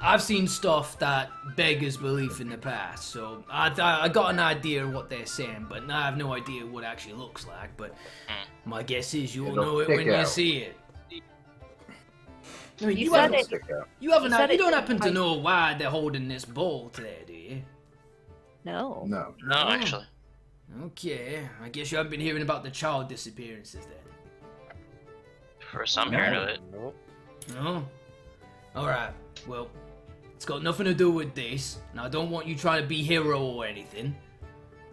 A: I've seen stuff that beggars belief in the past, so I got an idea of what they're saying, but I have no idea what it actually looks like. But my guess is you'll
F: It'll
A: know it
F: stick
A: when you
F: out.
A: see it. I mean,
D: You
A: you
D: said
A: haven't,
D: it-
F: Stick out.
A: you haven't,
D: you said
A: you
D: it
A: don't
D: didn't
A: happen to
D: quite-
A: know why they're holding this ball today, do you?
D: No.
F: No.
E: No, actually.
A: Okay, I guess you haven't been hearing about the child disappearances then.
E: First I'm hearing of it.
C: Nope.
A: No? Alright, well, it's got nothing to do with this, and I don't want you trying to be hero or anything,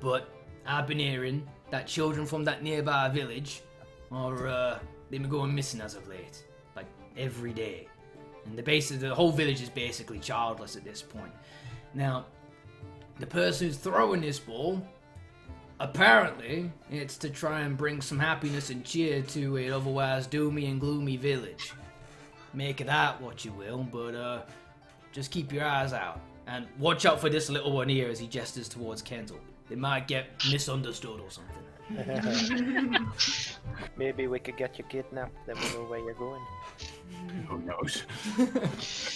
A: but I've been hearing that children from that nearby village are, they've been going missing as of late. Like, every day. And the whole village is basically childless at this point. Now, the person who's throwing this ball, apparently, it's to try and bring some happiness and cheer to an otherwise doomy and gloomy village. Make of that what you will, but just keep your eyes out. And watch out for this little one here as he gestures towards Kendall. They might get misunderstood or something.
C: Maybe we could get you kidnapped, then we know where you're going.
B: Who knows?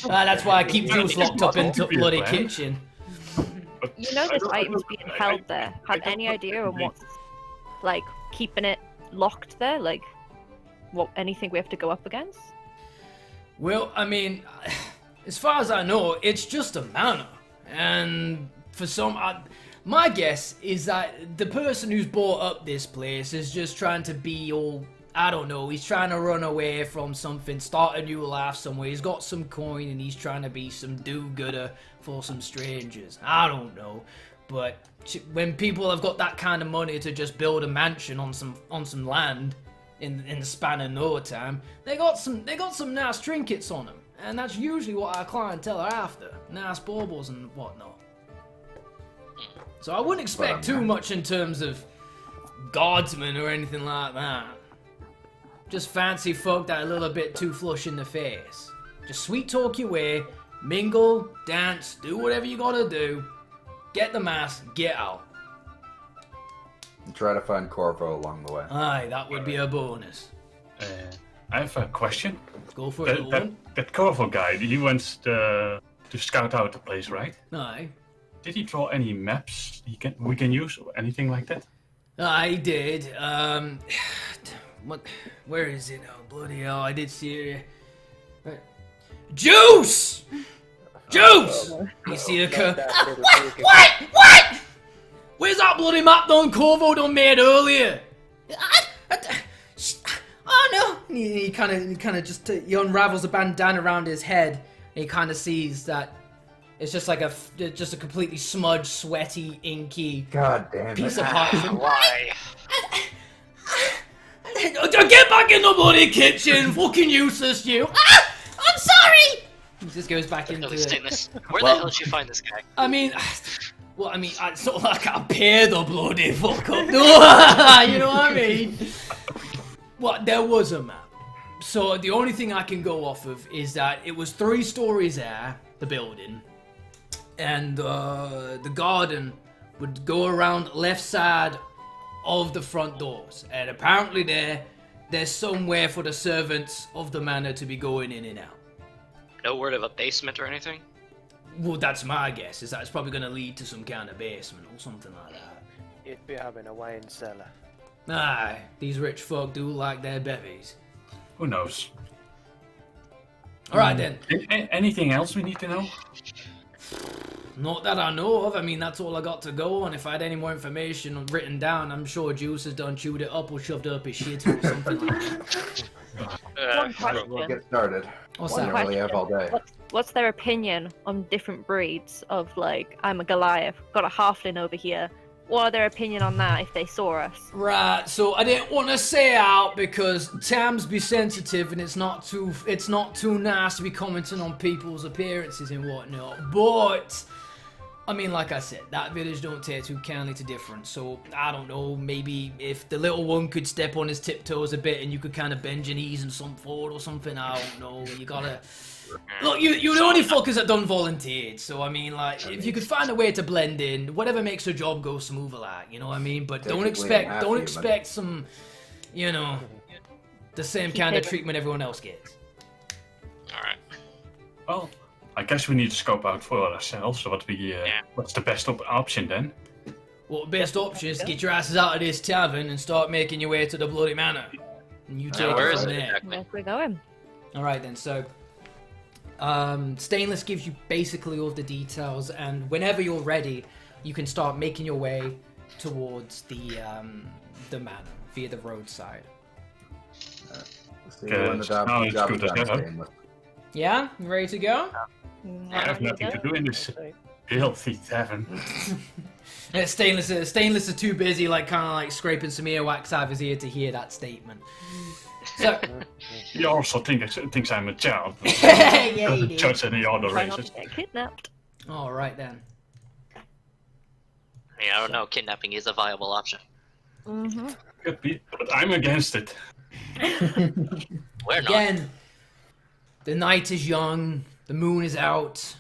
A: That's why I keep
B: Yeah,
A: Jules
B: it's
A: locked up
B: possible
A: into
B: to be a
A: bloody
B: plan.
A: kitchen.
B: But
D: You know
B: I
D: this
B: don't- I
D: item's
B: don't-
D: being
B: I-
D: held
B: I-
D: there.
B: I
D: Have
B: don't
D: any
B: know
D: idea on
B: the-
D: what's, like, keeping it locked there? Like, what, anything we have to go up against?
A: Well, I mean, as far as I know, it's just a manor. And for some, my guess is that the person who's bought up this place is just trying to be all, I don't know, he's trying to run away from something, start a new life somewhere. He's got some coin and he's trying to be some do-gooder for some strangers. I don't know. But when people have got that kind of money to just build a mansion on some land in the span of no time, they got some nice trinkets on them, and that's usually what our clientele are after, nice baubles and whatnot. So I wouldn't expect too much in terms of guardsmen or anything like that. Just fancy folk that are a little bit too flush in the face. Just sweet talk your way, mingle, dance, do whatever you gotta do. Get the mask, get out.
F: And try to find Corvo along the way.
A: Aye, that would be a bonus.
B: I have a question.
A: Go for it, one.
B: That Corvo guy, he went to scout out the place, right?
A: Aye.
B: Did he draw any maps we can use or anything like that?
A: I did. Where is it? Oh, bloody hell! I did see it. Juice! Juice! You see a What? Where's that bloody map done Corvo done made earlier? Oh no! He kind of just he unravels a bandana around his head. And he kind of sees that it's just like a completely smudged, sweaty, inky
F: God damn
A: piece
F: it.
A: of parchment.
E: Why?
A: Get back in the bloody kitchen! Fucking useless, you! I'm sorry! He just goes back into
E: At least
A: it.
E: in this. Where
A: Well-
E: the hell did you find this guy?
A: I mean, I sort of like I pay the bloody fuck up. You know what I mean? What? There was a map. So the only thing I can go off of is that it was 3 stories there, the building, and the garden would go around left side of the front doors, and apparently there's somewhere for the servants of the manor to be going in and out.
E: No word of a basement or anything?
A: Well, that's my guess, is that it's probably going to lead to some kind of basement or something like that.
C: It'd be having a wine cellar.
A: Aye, these rich folk do like their bevies.
B: Who knows?
A: Alright then.
B: Anything else we need to know?
A: Not that I know of. I mean, that's all I got to go on. If I had any more information written down, I'm sure Juice has done chewed it up or shoved it up his shit or something like that.
D: One question.
F: We'll get started.
A: What's
F: We
A: that?
F: only have all day.
D: What's their opinion on different breeds of, like, I'm a Goliath, got a halfling over here. What are their opinion on that if they saw us?
A: Right, so I didn't want to say out because Tams be sensitive and it's not too nice to be commenting on people's appearances and whatnot. But I mean, like I said, that village don't take too kindly to difference. So I don't know, maybe if the little one could step on his tiptoes a bit and you could kind of bend your knees and some forward or something. I don't know. You gotta. Look, you're the only fuckers that done volunteered, so I mean, like, if you could find a way to blend in, whatever makes your job go smoother, like, you know what I mean? But don't expect some, you know, the same kind of treatment everyone else gets.
E: Alright.
B: Well, I guess we need to scope out for ourselves. So what's the best option then?
A: Well, the best option is to get your asses out of this tavern and start making your way to the Bloody Manor. And you take
E: where
A: it
E: is
A: from
E: it
A: there.
E: exactly?
D: Where we're going.
A: Alright then, so Stainless gives you basically all the details, and whenever you're ready, you can start making your way towards the manor via the roadside.
F: See you when the job is done, Stainless.
A: Yeah? You ready to go?
B: I have nothing to do in this filthy tavern.
A: Stainless is too busy, like, kind of like scraping some earwax out of his ear to hear that statement. So,
B: He also thinks I'm a child.
A: yeah, he did.
B: Judge any other
D: Try not
B: races.
D: to get kidnapped.
A: All right then.
E: I don't know, kidnapping is a viable option.
D: Mm-hmm.
B: Could be, but I'm against it.
E: We're not.
A: Again, the night is young, the moon is out,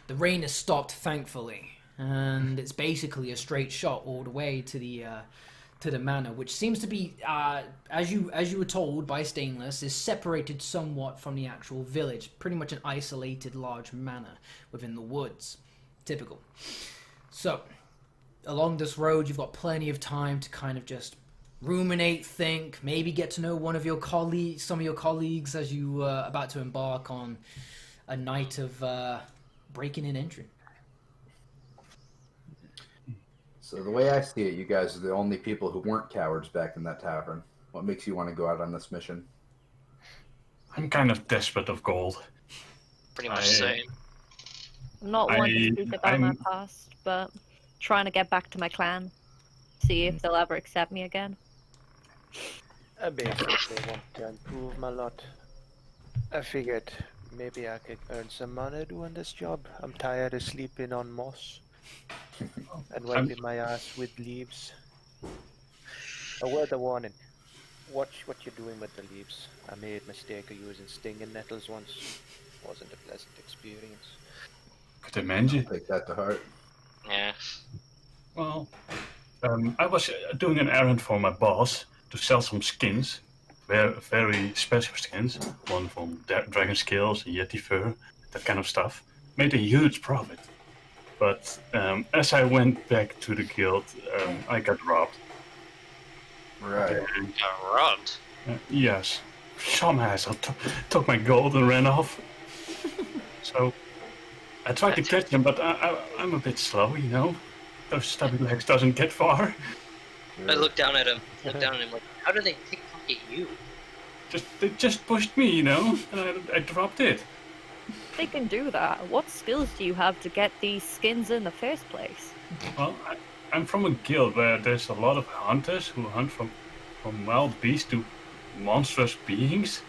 A: the rain has stopped, thankfully, and it's basically a straight shot all the way to the manor, which seems to be, as you were told by Stainless, is separated somewhat from the actual village. Pretty much an isolated large manor within the woods. Typical. So, along this road, you've got plenty of time to kind of just ruminate, think, maybe get to know some of your colleagues as you about to embark on a night of breaking and entering.
F: So the way I see it, you guys are the only people who weren't cowards back in that tavern. What makes you want to go out on this mission?
B: I'm kind of desperate of gold.
E: Pretty much the same.
D: I'm not one to speak about my past, but trying to get back to my clan. See if they'll ever accept me again.
C: I basically want to improve my lot. I figured maybe I could earn some money doing this job. I'm tired of sleeping on moss and wiping my ass with leaves. A word of warning. Watch what you're doing with the leaves. I made a mistake of using stinging nettles once. Wasn't a pleasant experience.
B: Could imagine.
F: Take that to heart.
E: Yeah.
B: Well, I was doing an errand for my boss to sell some skins, very special skins, one from dragon scales, yeti fur, that kind of stuff. Made a huge profit. But as I went back to the guild, I got robbed.
F: Right.
E: Got robbed.
B: Yes, some asshole took my gold and ran off. So I tried to catch him, but I'm a bit slow, you know. Those stubby legs doesn't get far.
E: I look down at him like, how do they pickpocket you?
B: They just pushed me, you know, and I dropped it.
D: They can do that. What skills do you have to get these skins in the first place?
B: Well, I'm from a guild where there's a lot of hunters who hunt from wild beasts to monstrous beings,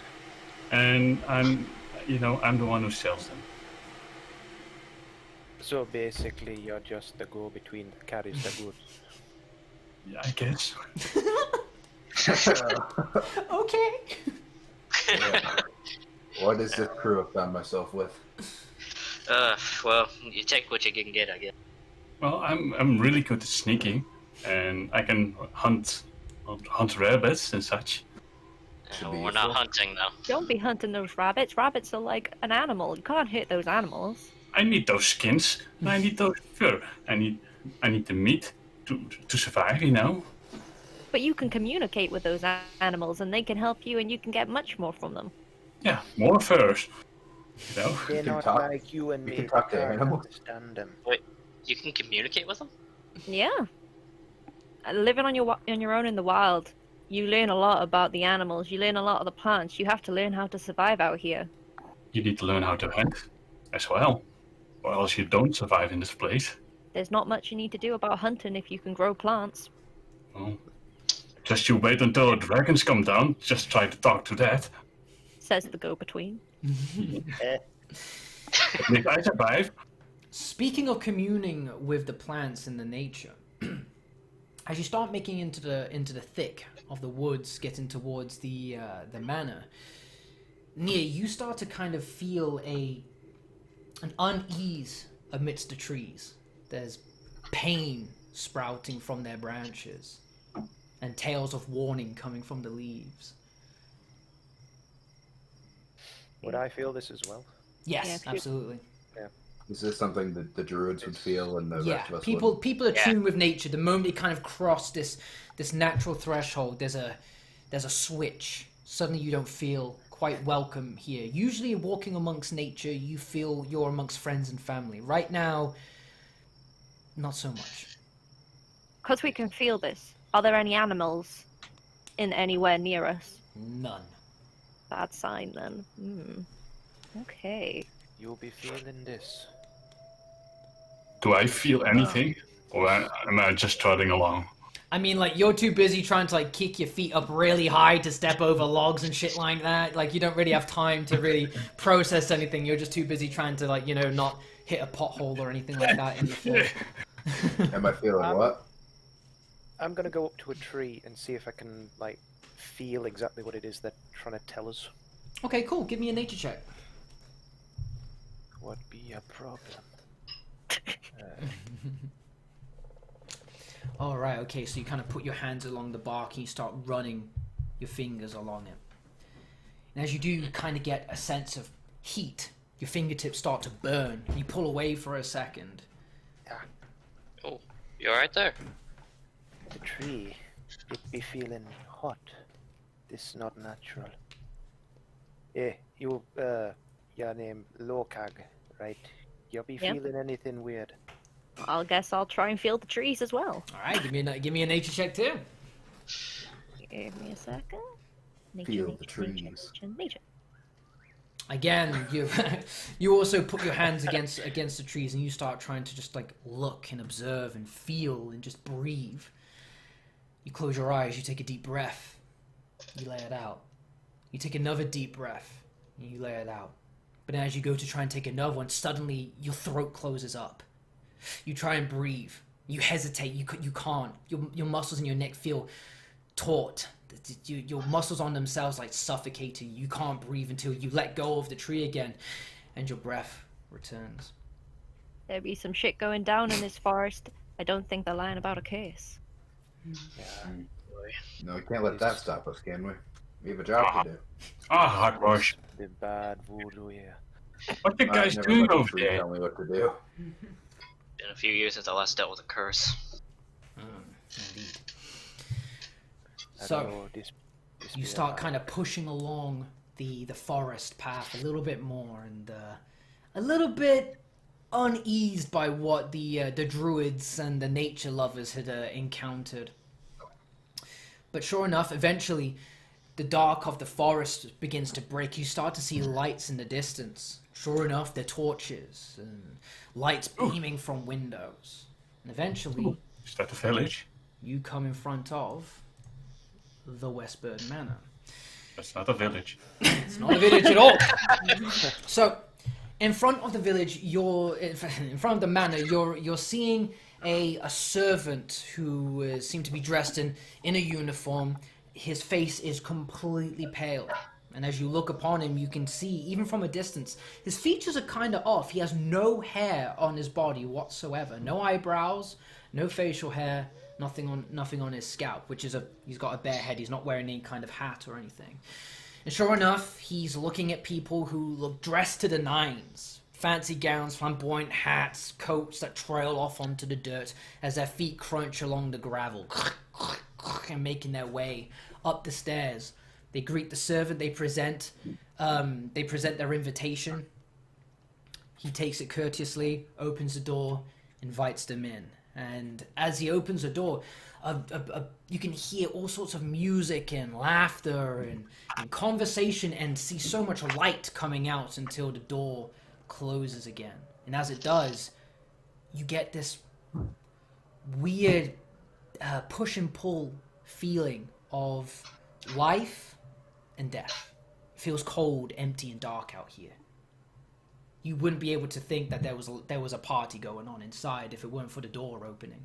B: and I'm the one who sells them.
C: So basically, you're just the go-between that carries the goods.
B: Yeah, I guess.
A: Okay.
F: Yeah. What is this crew I've found myself with?
E: Well, you take what you can get, I guess.
B: Well, I'm really good at sneaking, and I can hunt rabbits and such.
F: Should be
E: We're not
F: useful.
E: hunting though.
D: Don't be hunting those rabbits. Rabbits are like an animal. You can't hurt those animals.
B: I need those skins. And I need those fur. I need the meat to survive. You know.
D: But you can communicate with those animals, and they can help you, and you can get much more from them.
B: Yeah, more furs. You know.
C: They're
F: can
C: not
F: talk-
C: like you and
F: you
C: me.
F: can talk to
C: I can't
F: animals?
C: understand them.
E: You can communicate with them?
D: Yeah. Living on your own in the wild, you learn a lot about the animals. You learn a lot of the plants. You have to learn how to survive out here.
B: You need to learn how to hunt as well, or else you don't survive in this place.
D: There's not much you need to do about hunting if you can grow plants.
B: Well, just you wait until the dragons come down. Just try to talk to that.
D: Says the go-between.
B: If I survive,
A: Speaking of communing with the plants and the nature, as you start making into the thick of the woods, getting towards the manor, Nia, you start to kind of feel an unease amidst the trees. There's pain sprouting from their branches, and tales of warning coming from the leaves.
C: Would I feel this as well?
A: Yes,
D: Yeah,
A: absolutely.
F: Is this something that the druids would feel and the
A: Yeah,
F: rest of us
A: people
F: wouldn't?
A: people attune with nature. The moment they kind of cross this natural threshold, there's a switch. Suddenly you don't feel quite welcome here. Usually walking amongst nature, you feel you're amongst friends and family. Right now, not so much.
D: Because we can feel this. Are there any animals in anywhere near us?
A: None.
D: Bad sign then. Okay.
C: You'll be feeling this.
B: do I feel anything, or am I just trotting along?
A: I mean, like, you're too busy trying to, like, kick your feet up really high to step over logs and shit like that. Like, you don't really have time to really process anything. You're just too busy trying to, like, not hit a pothole or anything like that in your foot.
F: Am I feeling what?
C: I'm gonna go up to a tree and see if I can, like, feel exactly what it is they're trying to tell us.
A: Okay, cool. Give me a nature check.
C: What be a problem?
A: All right, okay, so you kind of put your hands along the bark and you start running your fingers along it. And as you do, you kind of get a sense of heat. Your fingertips start to burn. You pull away for a second.
E: Oh, you alright there?
C: The tree, it be feeling hot. This not natural. You, your name Lokag, right? You be
D: Yeah.
C: feeling anything weird?
D: I'll guess I'll try and feel the trees as well.
A: All right, give me a nature check too.
D: Give me a second.
F: Feel the trees.
D: Nature.
A: Again, you also put your hands against the trees and you start trying to just like look and observe and feel and just breathe. You close your eyes, you take a deep breath, you lay it out. You take another deep breath, and you lay it out. But as you go to try and take another one, suddenly your throat closes up. You try and breathe. You hesitate. You can't. Your muscles in your neck feel taut. Your muscles on themselves like suffocating. You can't breathe until you let go of the tree again, and your breath returns.
D: There be some shit going down in this forest. I don't think they're lying about a case.
F: No, we can't let that stop us, can we? We have a job to do.
B: Hogwash.
C: The bad voodoo here.
B: What you guys
F: Never
B: doing
F: let the
B: over
F: tree
B: there?
F: Tell me what to do.
E: Been a few years since I last dealt with a curse.
A: Indeed.
C: I
A: So,
C: don't know, this
A: you
C: be
A: start
C: a-
A: kind of pushing along the forest path a little bit more, and a little bit uneased by what the druids and the nature lovers had encountered. But sure enough, eventually, the dark of the forest begins to break. You start to see lights in the distance. Sure enough, they're torches and lights beaming from windows. And eventually,
B: Is that the village?
A: you come in front of the Westburn Manor.
B: That's not a village.
A: It's not a village at all. So, in front of the village, in front of the manor, you're seeing a servant who seemed to be dressed in a uniform. His face is completely pale. And as you look upon him, you can see, even from a distance, his features are kind of off. He has no hair on his body whatsoever. No eyebrows, no facial hair, nothing on his scalp, he's got a bare head. He's not wearing any kind of hat or anything. And sure enough, he's looking at people who look dressed to the nines. Fancy gowns, flamboyant hats, coats that trail off onto the dirt as their feet crunch along the gravel and making their way up the stairs. They greet the servant, they present their invitation. He takes it courteously, opens the door, invites them in. And as he opens the door, you can hear all sorts of music and laughter and conversation, and see so much light coming out until the door closes again. And as it does, you get this weird push and pull feeling of life and death. It feels cold, empty, and dark out here. You wouldn't be able to think that there was a party going on inside if it weren't for the door opening.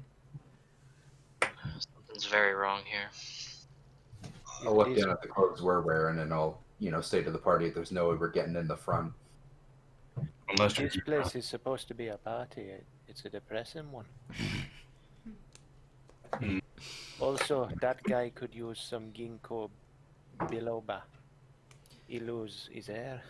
E: Something's very wrong here.
F: I'll look down at the clothes we're wearing, and I'll, say to the party, there's no way we're getting in the front.
B: Unless
C: This place is supposed to be a party. It's a depressing one. Also, that guy could use some ginkgo biloba. He lose his hair.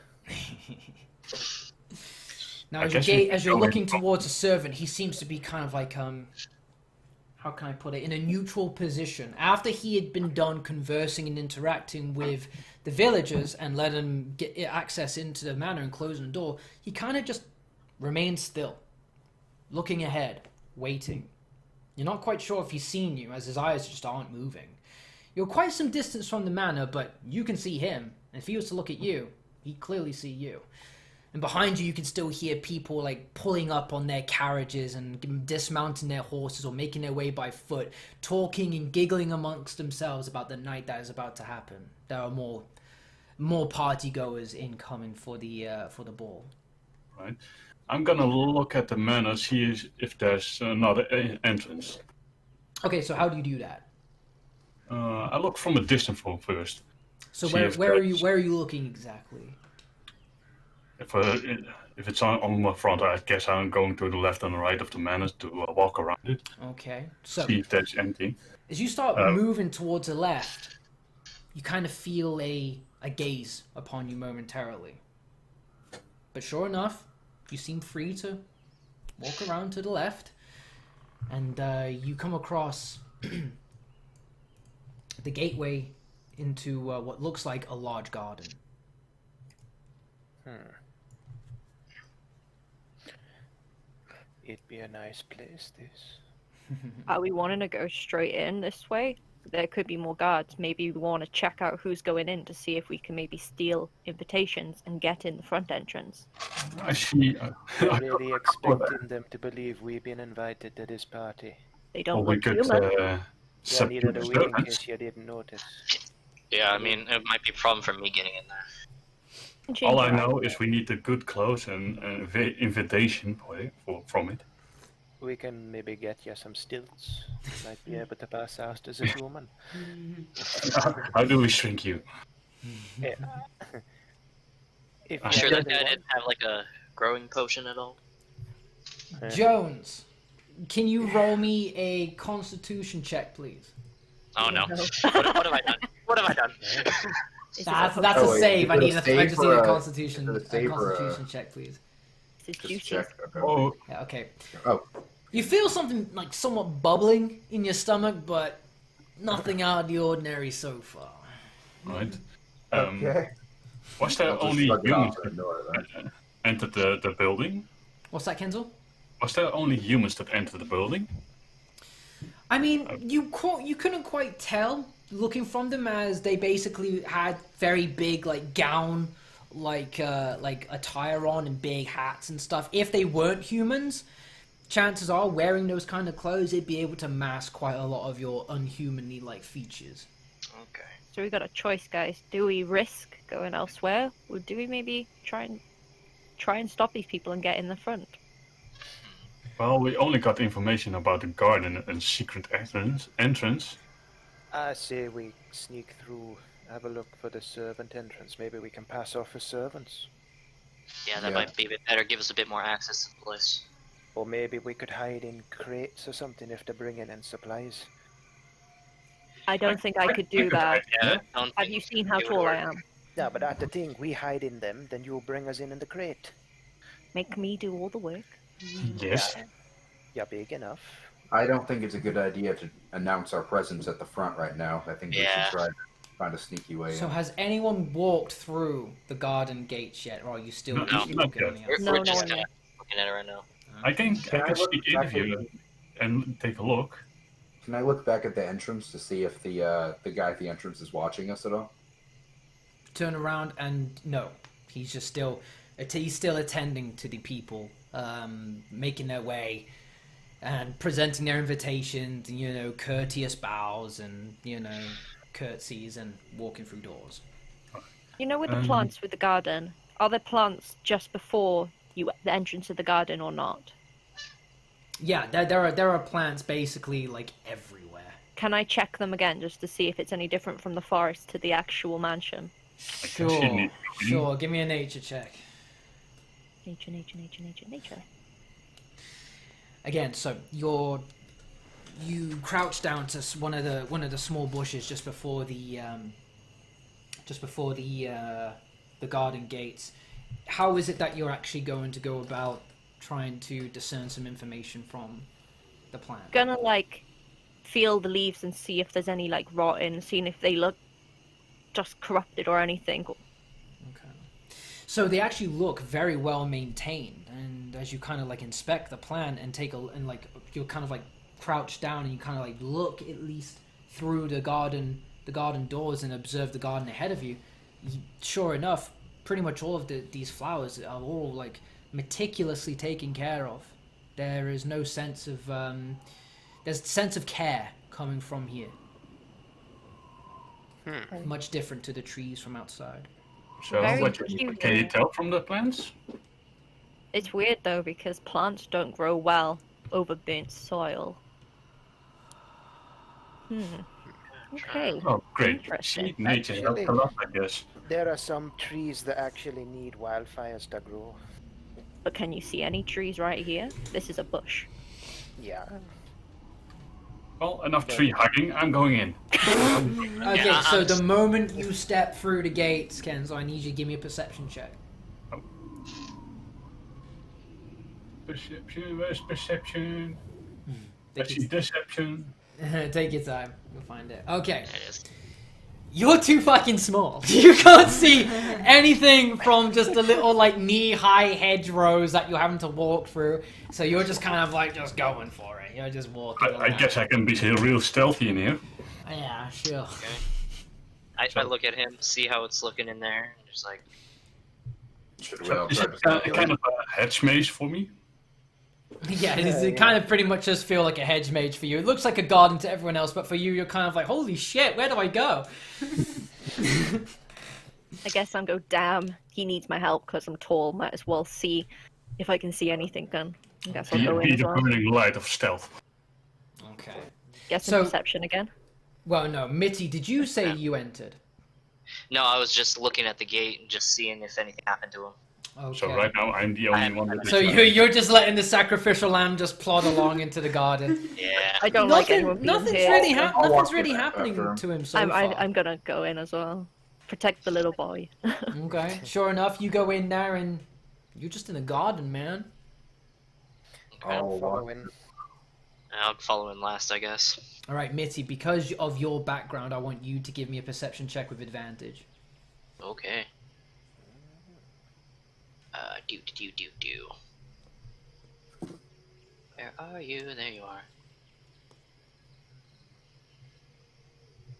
A: Now, as you're looking towards a servant, he seems to be kind of like, how can I put it, in a neutral position. After he had been done conversing and interacting with the villagers and let them get access into the manor and closing the door, he kind of just remains still, looking ahead, waiting. You're not quite sure if he's seen you, as his eyes just aren't moving. You're quite some distance from the manor, but you can see him. And if he was to look at you, he'd clearly see you. And behind you, you can still hear people like pulling up on their carriages and dismounting their horses or making their way by foot, talking and giggling amongst themselves about the night that is about to happen. There are more partygoers incoming for the ball.
B: Right. I'm gonna look at the manor, see if there's another entrance.
A: Okay, so how do you do that?
B: I look from a distance from first.
A: So where are you looking exactly?
B: If it's on my front, I guess I'm going to the left and the right of the manor to walk around it.
A: Okay, so
B: See if that's empty.
A: as you start moving towards the left, you kind of feel a gaze upon you momentarily. But sure enough, you seem free to walk around to the left, and you come across the gateway into what looks like a large garden.
C: It'd be a nice place, this.
D: Are we wanting to go straight in this way? There could be more guards. Maybe we want to check out who's going in to see if we can maybe steal invitations and get in the front entrance.
B: I see.
C: I'm really expecting them to believe we've been invited to this party.
D: They don't
B: we
D: look
B: could
D: human.
C: Yeah,
B: set
C: neither
B: the
C: do we, in
B: servants.
C: case you didn't notice.
E: Yeah, I mean, it might be a problem for me getting in there.
B: All I know is we need the good clothes and invitation from it.
C: We can maybe get you some stilts. You might be able to pass out as a human.
B: How do we shrink you?
C: Yeah. If
E: I'm
C: you
E: sure
C: really
E: that guy
C: want-
E: didn't have like a growing potion at all.
A: Jones, can you roll me a Constitution check, please?
E: Oh no. What have I done? What have I done?
A: That's
F: Oh,
A: a
F: wait,
A: save. I
F: is it a
A: just
F: save
A: need
F: or
A: a
F: a-
A: Constitution,
F: is it a save or a-
A: Constitution check, please.
D: This is
F: Just
D: juicy.
F: check. Okay.
B: Oh,
A: Yeah, okay.
F: Oh,
A: You feel something like somewhat bubbling in your stomach, but nothing out of the ordinary so far.
B: right.
F: okay.
B: Was there
F: I'll just
B: only
F: shrug it off
B: humans
F: and ignore that.
B: entered the building?
A: What's that, Kenzel?
B: Was there only humans that entered the building?
A: I mean, you couldn't quite tell looking from them, as they basically had very big like gown like attire on and big hats and stuff. If they weren't humans, chances are wearing those kind of clothes, they'd be able to mask quite a lot of your unhumanly like features.
E: Okay.
D: So we got a choice, guys. Do we risk going elsewhere, or do we maybe try and stop these people and get in the front?
B: Well, we only got information about the garden and secret entrance.
C: I say we sneak through have a look for the servant entrance. Maybe we can pass off as servants.
E: Yeah, that
F: Yeah.
E: might be a bit better. Give us a bit more access to the place.
C: Or maybe we could hide in crates or something if they're bringing in supplies.
D: I don't think I could do that.
E: Yeah, I don't
D: Have
E: think
D: you seen how
E: it would
D: tall I
E: work.
D: am?
C: Yeah, but that's the thing. We hide in them, then you'll bring us in the crate.
D: Make me do all the work.
B: Yes.
C: You're big enough.
F: I don't think it's a good idea to announce our presence at the front right now. I think we
E: Yeah.
F: should try to find a sneaky way
A: So
F: in.
A: has anyone walked through the garden gates yet, or are you still
B: No,
A: just
B: not
A: looking
B: yet.
A: on the
E: We're,
A: outside?
D: No,
E: we're
D: no
E: just
D: one
E: kind
D: yet.
E: of looking at it right now.
B: I think
F: Can
B: I
F: I
B: can
F: look
B: sneak in
F: back
B: here and take a look.
F: Can I look back at the entrance to see if the guy at the entrance is watching us at all?
A: Turn around and no, he's just still attending to the people, making their way and presenting their invitations, and, you know, courteous bows and, you know, curtsies and walking through doors.
D: You know, with the plants with the garden, are there plants just before the entrance of the garden or not?
A: Yeah, there are plants basically like everywhere.
D: Can I check them again just to see if it's any different from the forest to the actual mansion?
B: I can see
A: Sure,
B: it.
A: sure. Give me a nature check.
D: Nature, nature, nature, nature, nature.
A: Again, so you crouch down to one of the small bushes just before the garden gates. How is it that you're actually going to go about trying to discern some information from the plant?
D: Gonna like feel the leaves and see if there's any like rotten, seeing if they look just corrupted or anything.
A: Okay. So they actually look very well maintained, and as you kind of like inspect the plant and you're kind of like crouch down and you kind of like look at least through the garden doors and observe the garden ahead of you, sure enough, pretty much all of these flowers are all like meticulously taken care of. There is no sense of there's a sense of care coming from here. Much different to the trees from outside.
B: So
D: Very
B: what
D: cute.
B: can you tell from the plants?
D: It's weird though because plants don't grow well over burnt soil. Okay.
B: Oh, great.
D: Interesting.
B: See, nature helps a lot, I guess.
C: There are some trees that actually need wildfires to grow.
D: But can you see any trees right here? This is a bush.
C: Yeah.
B: Well, enough tree hugging. I'm going in.
A: Okay,
E: Yeah,
A: so
E: I'm
A: the moment you step through the gates, Kenzo, I need you to give me a perception check.
B: Perception, where's perception?
A: Take
B: Let's see, deception.
A: Take your time. You'll find it. Okay.
E: There it is.
A: You're too fucking small. You can't see anything from just the little like knee-high hedgerows that you're having to walk through. So you're just kind of like just going for it. You're just walking.
B: I guess I can be real stealthy in here.
A: Yeah, sure.
E: Okay. I look at him, see how it's looking in there, and just like,
F: Should we
B: So
F: all
B: is
F: try
B: it
F: to steal
B: kind of a hedge maze for me?
A: Yeah, it kind of pretty much just feel like a hedge mage for you. It looks like a garden to everyone else, but for you, you're kind of like, holy shit, where do I go?
D: I guess I'm go, damn, he needs my help because I'm tall. Might as well see if I can see anything then. I guess I'll go in
B: Be
D: as
B: the
D: well.
B: burning light of stealth.
A: Okay.
D: Guess
A: So-
D: in perception again.
A: Well, no, Mitty, did you say you entered?
E: no, I was just looking at the gate and just seeing if anything happened to him.
A: Okay.
B: So right now I'm the only one that
A: So
B: is
A: you're just letting the sacrificial lamb just plod along into the garden.
E: Yeah.
D: I don't like anyone being
A: Nothing's
D: here.
A: really,
F: I'll
A: nothing's
F: walk
A: really
F: in
A: happening
F: after him.
A: to him so
D: I'm
A: far.
D: I'm gonna go in as well. Protect the little boy.
A: Okay, sure enough, you go in there and you're just in the garden, man.
E: Okay.
F: Oh,
C: Following.
E: I'll follow in last, I guess.
A: All right, Mitty, because of your background, I want you to give me a perception check with advantage.
E: Okay. Do. Where are you? There you are.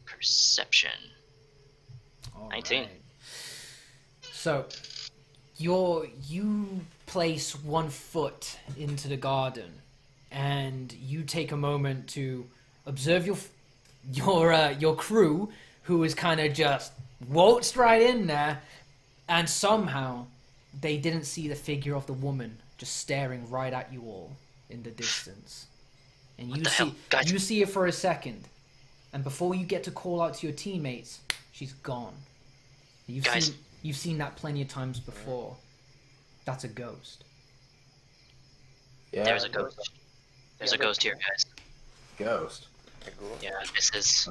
E: Perception.
A: All
E: 19.
A: right. So, you place one foot into the garden, and you take a moment to observe your crew, who is kind of just waltzed right in there, and somehow they didn't see the figure of the woman just staring right at you all in the distance. And
E: What
A: you
E: the hell,
A: see
E: guys?
A: you see it for a second, and before you get to call out to your teammates, She's gone.
E: Guys.
A: You've seen that plenty of times before. That's a ghost.
F: Yeah.
E: There's a ghost. There's a ghost here, guys.
F: Ghost.
E: Yeah, this is.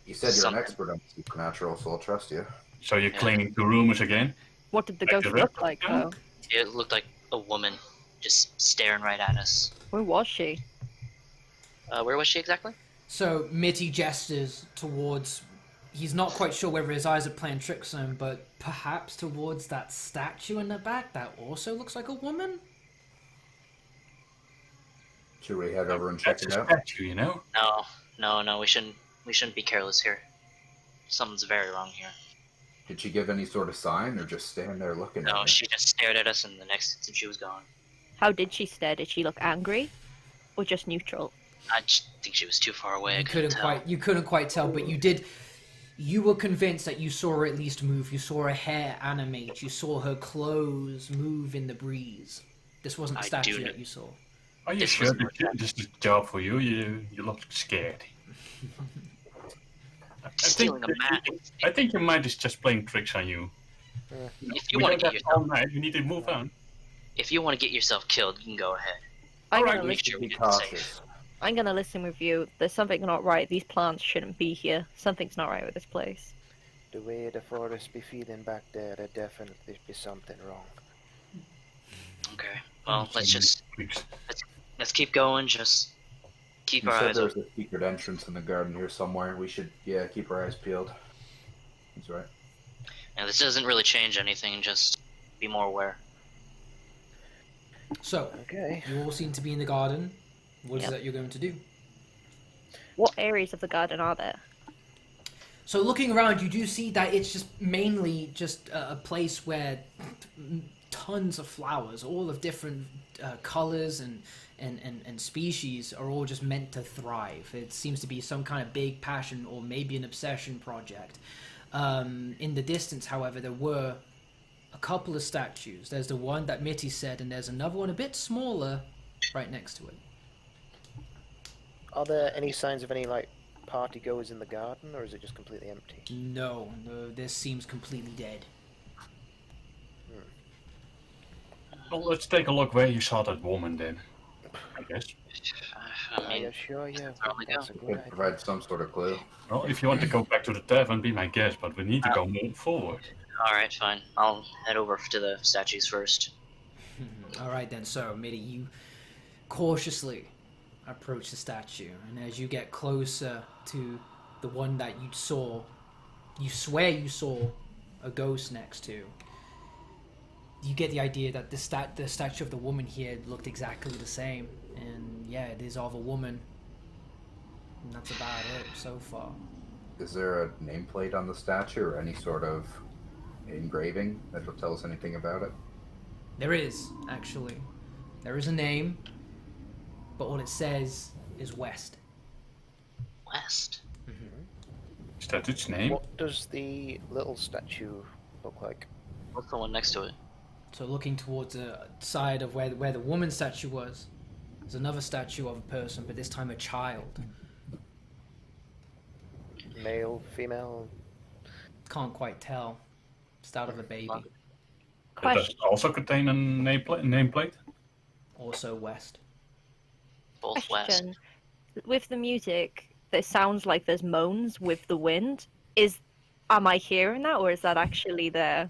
F: You said you're an
E: Something.
F: expert on supernatural, so I'll trust you.
B: So you're
E: Yeah.
B: clinging to rumors again?
D: What did the
B: Like
D: ghost
B: the
D: look
B: replica?
D: like, though?
E: It looked like a woman just staring right at us.
D: Where was she?
E: Where was she exactly?
A: So Mitty gestures towards. He's not quite sure whether his eyes are playing tricks on him, but perhaps towards that statue in the back that also looks like a woman.
F: Should we head over and check
B: That's
F: it
B: a
F: out?
B: statue, you know?
E: No, we shouldn't be careless here. Something's very wrong here.
F: Did she give any sort of sign, or just stand there looking at
E: No,
F: me?
E: she just stared at us, and the next instant she was gone.
D: How did she stare? Did she look angry? Or just neutral?
E: I just think she was too far away. I
A: You couldn't quite tell, but you did. You were convinced that you saw her at least move. You saw her hair animate. You saw her clothes move in the breeze. This wasn't the
E: I
A: statue
E: do
A: that you saw.
B: Are you
E: This
B: sure
E: was-
B: this is a job for you? You look scared.
E: Stealing a mat.
B: I think your mind is just playing tricks on you.
E: If you
B: We
E: want to
B: don't
E: get
B: have all
E: yourself,
B: night. You need to move on.
E: if you want to get yourself killed, you can go ahead.
D: I'm
B: Alright,
D: gonna
E: Make
D: listen.
E: sure we
F: Be
E: get safe.
F: cautious.
D: I'm gonna listen with you. There's something not right. These plants shouldn't be here. Something's not right with this place.
C: The way the forest be feeling back there, there definitely be something wrong.
E: Okay. Well, let's just
B: Creeps.
E: let's keep going. Just keep
F: You
E: our
F: said
E: eyes
F: there's
E: open.
F: a secret entrance in the garden here somewhere. We should, keep our eyes peeled. That's right.
E: Now, this doesn't really change anything. Just be more aware.
A: So
C: Okay.
A: you all seem to be in the garden. What is
D: Yep.
A: that you're going to do?
D: What areas of the garden are there?
A: So looking around, you do see that it's just mainly just a place where tons of flowers, all of different colors and species, are all just meant to thrive. It seems to be some kind of big passion or maybe an obsession project. In the distance, however, there were a couple of statues. There's the one that Mitty said, and there's another one a bit smaller right next to it.
C: Are there any signs of any like party goers in the garden, or is it just completely empty?
A: No, this seems completely dead.
B: Well, let's take a look where you saw that woman then. I guess.
E: I
C: Are
E: mean,
C: you sure? Yeah,
E: probably
C: that's a
F: Could
C: good idea.
F: provide some sort of clue.
B: Well, if you want to go back to the tavern, be my guest, but we need to go move forward.
E: all right, fine. I'll head over to the statues first.
A: All right then. So, Mitty, you cautiously approach the statue, and as you get closer to the one that you saw, you swear you saw a ghost next to. You get the idea that the statue of the woman here looked exactly the same, and yeah, it is of a woman. And that's about it so far.
F: Is there a nameplate on the statue or any sort of engraving that will tell us anything about it?
A: There is, actually. There is a name, but all it says is West.
E: West.
B: Is that its name?
C: What does the little statue look like?
E: What's the one next to it?
A: So looking towards the side of where the woman statue was, there's another statue of a person, but this time a child.
C: Male, female?
A: Can't quite tell. Just out of a baby.
B: Does
D: Question.
B: it also contain a nameplate?
A: Also West.
E: Both west.
D: Question. With the music, it sounds like there's moans with the wind. Am I hearing that, or is that actually there?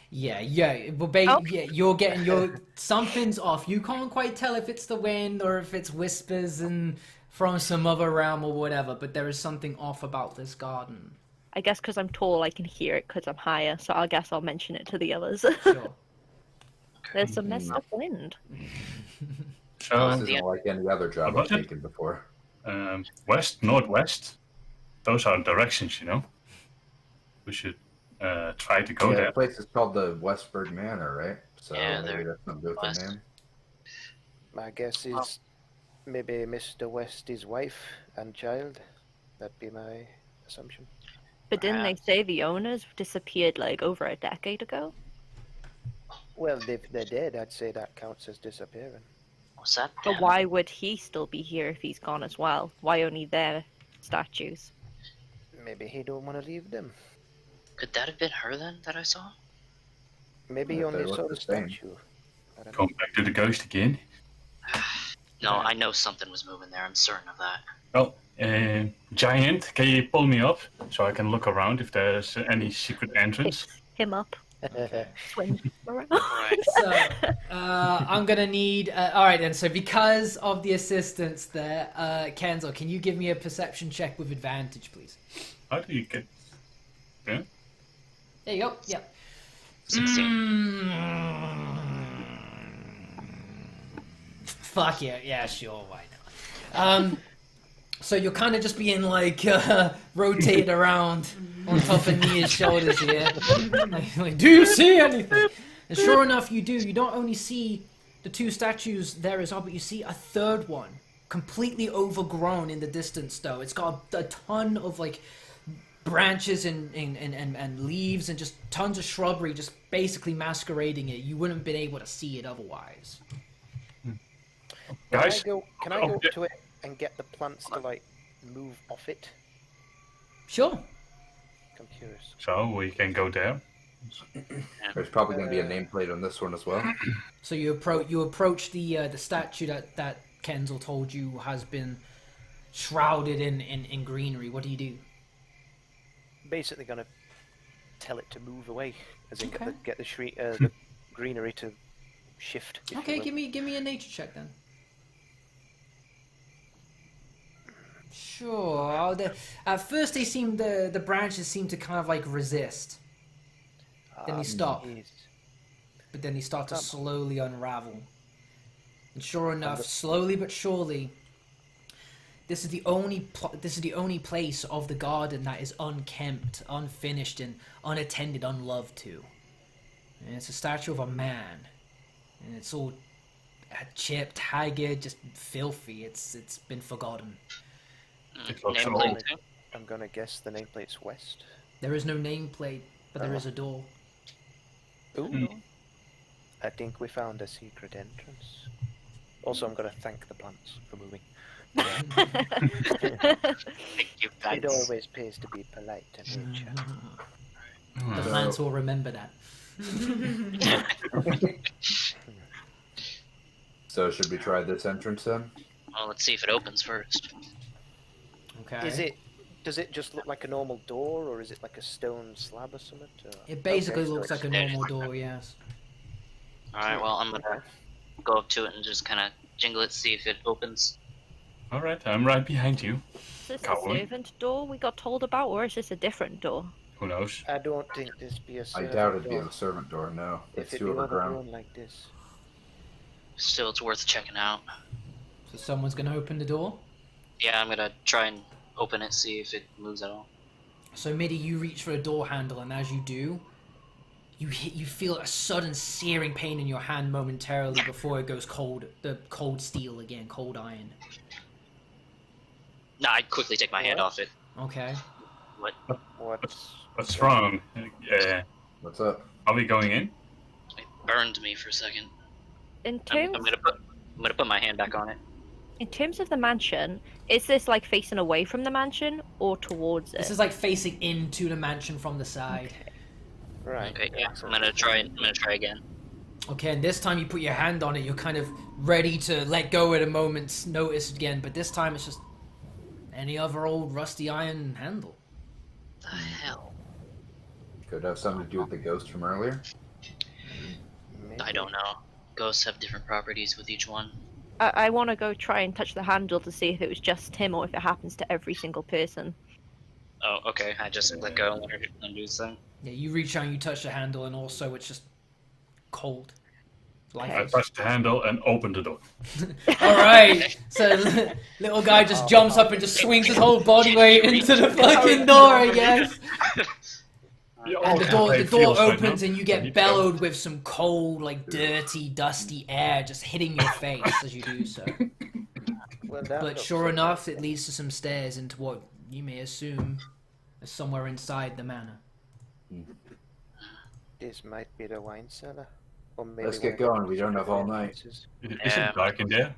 A: Yeah, but
D: Okay.
A: yeah, you're getting something's off. You can't quite tell if it's the wind or if it's whispers and from some other realm or whatever, but there is something off about this garden.
D: I guess because I'm tall, I can hear it because I'm higher. So I guess I'll mention it to the others.
A: Sure.
D: There's some messed up wind.
B: So,
F: This isn't like any other job
B: What
F: I've
B: was it?
F: taken before.
B: west, northwest. Those are directions, you know. We should try to go
F: Yeah, the
B: there.
F: place is called the Westburg Manor, right? So
E: Yeah,
F: maybe
E: they're
F: that's not good with
E: west.
F: the name.
C: My guess is maybe Mr. West's wife and child. That'd be my assumption.
D: But didn't they
E: Perhaps.
D: say the owners disappeared like over a decade ago?
C: Well, if they're dead, I'd say that counts as disappearing.
E: What's that?
D: But
E: Damn.
D: why would he still be here if he's gone as well? Why only their statues?
C: Maybe he don't want to leave them.
E: Could that have been her then that I saw?
C: Maybe
F: Yeah,
C: you only
F: they
C: saw
F: look
C: the
F: the same.
C: statue. I don't know.
B: Come back to the ghost again.
E: No, I know something was moving there. I'm certain of that.
B: Well, Giant, can you pull me up so I can look around if there's any secret entrance?
D: Picks him up, swings around.
E: Right.
A: So, I'm gonna need. All right, then. So, because of the assistance there, Kenzo, can you give me a perception check with advantage, please?
B: How do you get? Yeah.
A: There you go. Yep.
E: 16.
A: Fuck yeah. Yeah, sure. Why not? So you're kind of just being like rotated around on top of Nia's shoulders here. Like, do you see anything? And sure enough, you do. You don't only see the two statues there as well, but you see a third one, completely overgrown in the distance. Though it's got a ton of like branches and leaves and just tons of shrubbery, just basically masquerading it. You wouldn't have been able to see it otherwise.
B: Guys,
C: Can I go to it and get the plants to like move off it?
A: Sure.
C: I'm curious.
B: so we can go there.
F: There's probably going to be a nameplate on this one as well.
A: So you approach the statue that Kenzel told you has been shrouded in greenery. What do you do?
C: Basically, gonna tell it to move away, as in
A: Okay.
C: get the greenery to shift. if
A: Okay,
C: you will.
A: give me a nature check then. Sure. At first, the branches seem to kind of like resist, then they stop.
C: Jeez.
A: but then they start to
C: Come.
A: slowly unravel. And sure enough, slowly but surely, this is the only place of the garden that is unkempt, unfinished, and unattended, unloved to. And it's a statue of a man, and it's all chipped, haggard, just filthy. It's been forgotten.
B: It looks
E: Nameplate
B: old.
E: too?
C: I'm gonna guess the nameplate's west.
A: There is no nameplate, but there is a door.
C: Ooh. I think we found a secret entrance. Also, I'm gonna thank the plants for moving.
E: Thank you,
C: It
E: guys.
C: always pays to be polite to nature.
A: The plants will remember that.
F: So should we try this entrance then?
E: Well, let's see if it opens first.
A: Okay.
C: Does it just look like a normal door, or is it like a stone slab or something?
A: It basically
C: Okay, so
A: looks like a
C: it's-
A: normal door, yes.
E: Alright, well, I'm gonna go up to it and just kind of jingle it, see if it opens.
B: All right, I'm right behind you.
D: Is this the
B: Cowboy.
D: servant door we got told about, or is this a different door?
B: Who knows?
C: I don't think this be a
F: I
C: servant
F: doubt it'd be
C: door.
F: a servant door, no.
C: If
F: It's
C: it
F: too
C: be
F: overgrown.
C: overgrown like this.
E: Still, it's worth checking out.
A: So someone's gonna open the door.
E: Yeah, I'm gonna try and open it, see if it moves at all.
A: So Midi, you reach for a door handle, and as you do, you feel a sudden searing pain in your hand momentarily before it goes cold. The cold steel again, cold iron.
E: Nah, I quickly take my hand
C: What?
E: off it.
A: Okay.
E: What?
B: What's wrong?
F: What's up?
B: Are we going in?
E: It burned me for a second.
D: In
E: I'm
D: terms,
E: gonna put my hand back on it.
D: in terms of the mansion, is this like facing away from the mansion or towards it?
A: This is like facing into the mansion from the side.
C: Right.
E: Okay, yeah, I'm
C: excellent.
E: gonna try again.
A: Okay, and this time you put your hand on it, you're kind of ready to let go at a moment's notice again, but this time it's just any other old rusty iron handle.
E: The hell?
F: Could have something to do with the ghost from earlier.
E: I don't know. Ghosts have different properties with each one.
D: I want to go try and touch the handle to see if it was just him or if it happens to every single person.
E: Oh, okay. I just let go and let her undo this thing.
A: Yeah, you reach out and you touch the handle, and also it's just cold.
B: I
A: Lifeless.
B: touched the handle and opened the door.
A: Alright, so little guy just jumps up and just swings his whole body weight into the fucking door, I guess. And the door opens and you get bellowed with some cold, like dirty, dusty air just hitting your face as you do so.
C: Well, that
A: But
C: looks
A: sure
C: like
A: enough, it leads to some stairs into what you may assume is somewhere inside the manor.
C: This might be the wine cellar. Or maybe
F: Let's
C: one
F: get
C: of the
F: going, we don't have all night.
C: entrances.
B: Is it dark in there?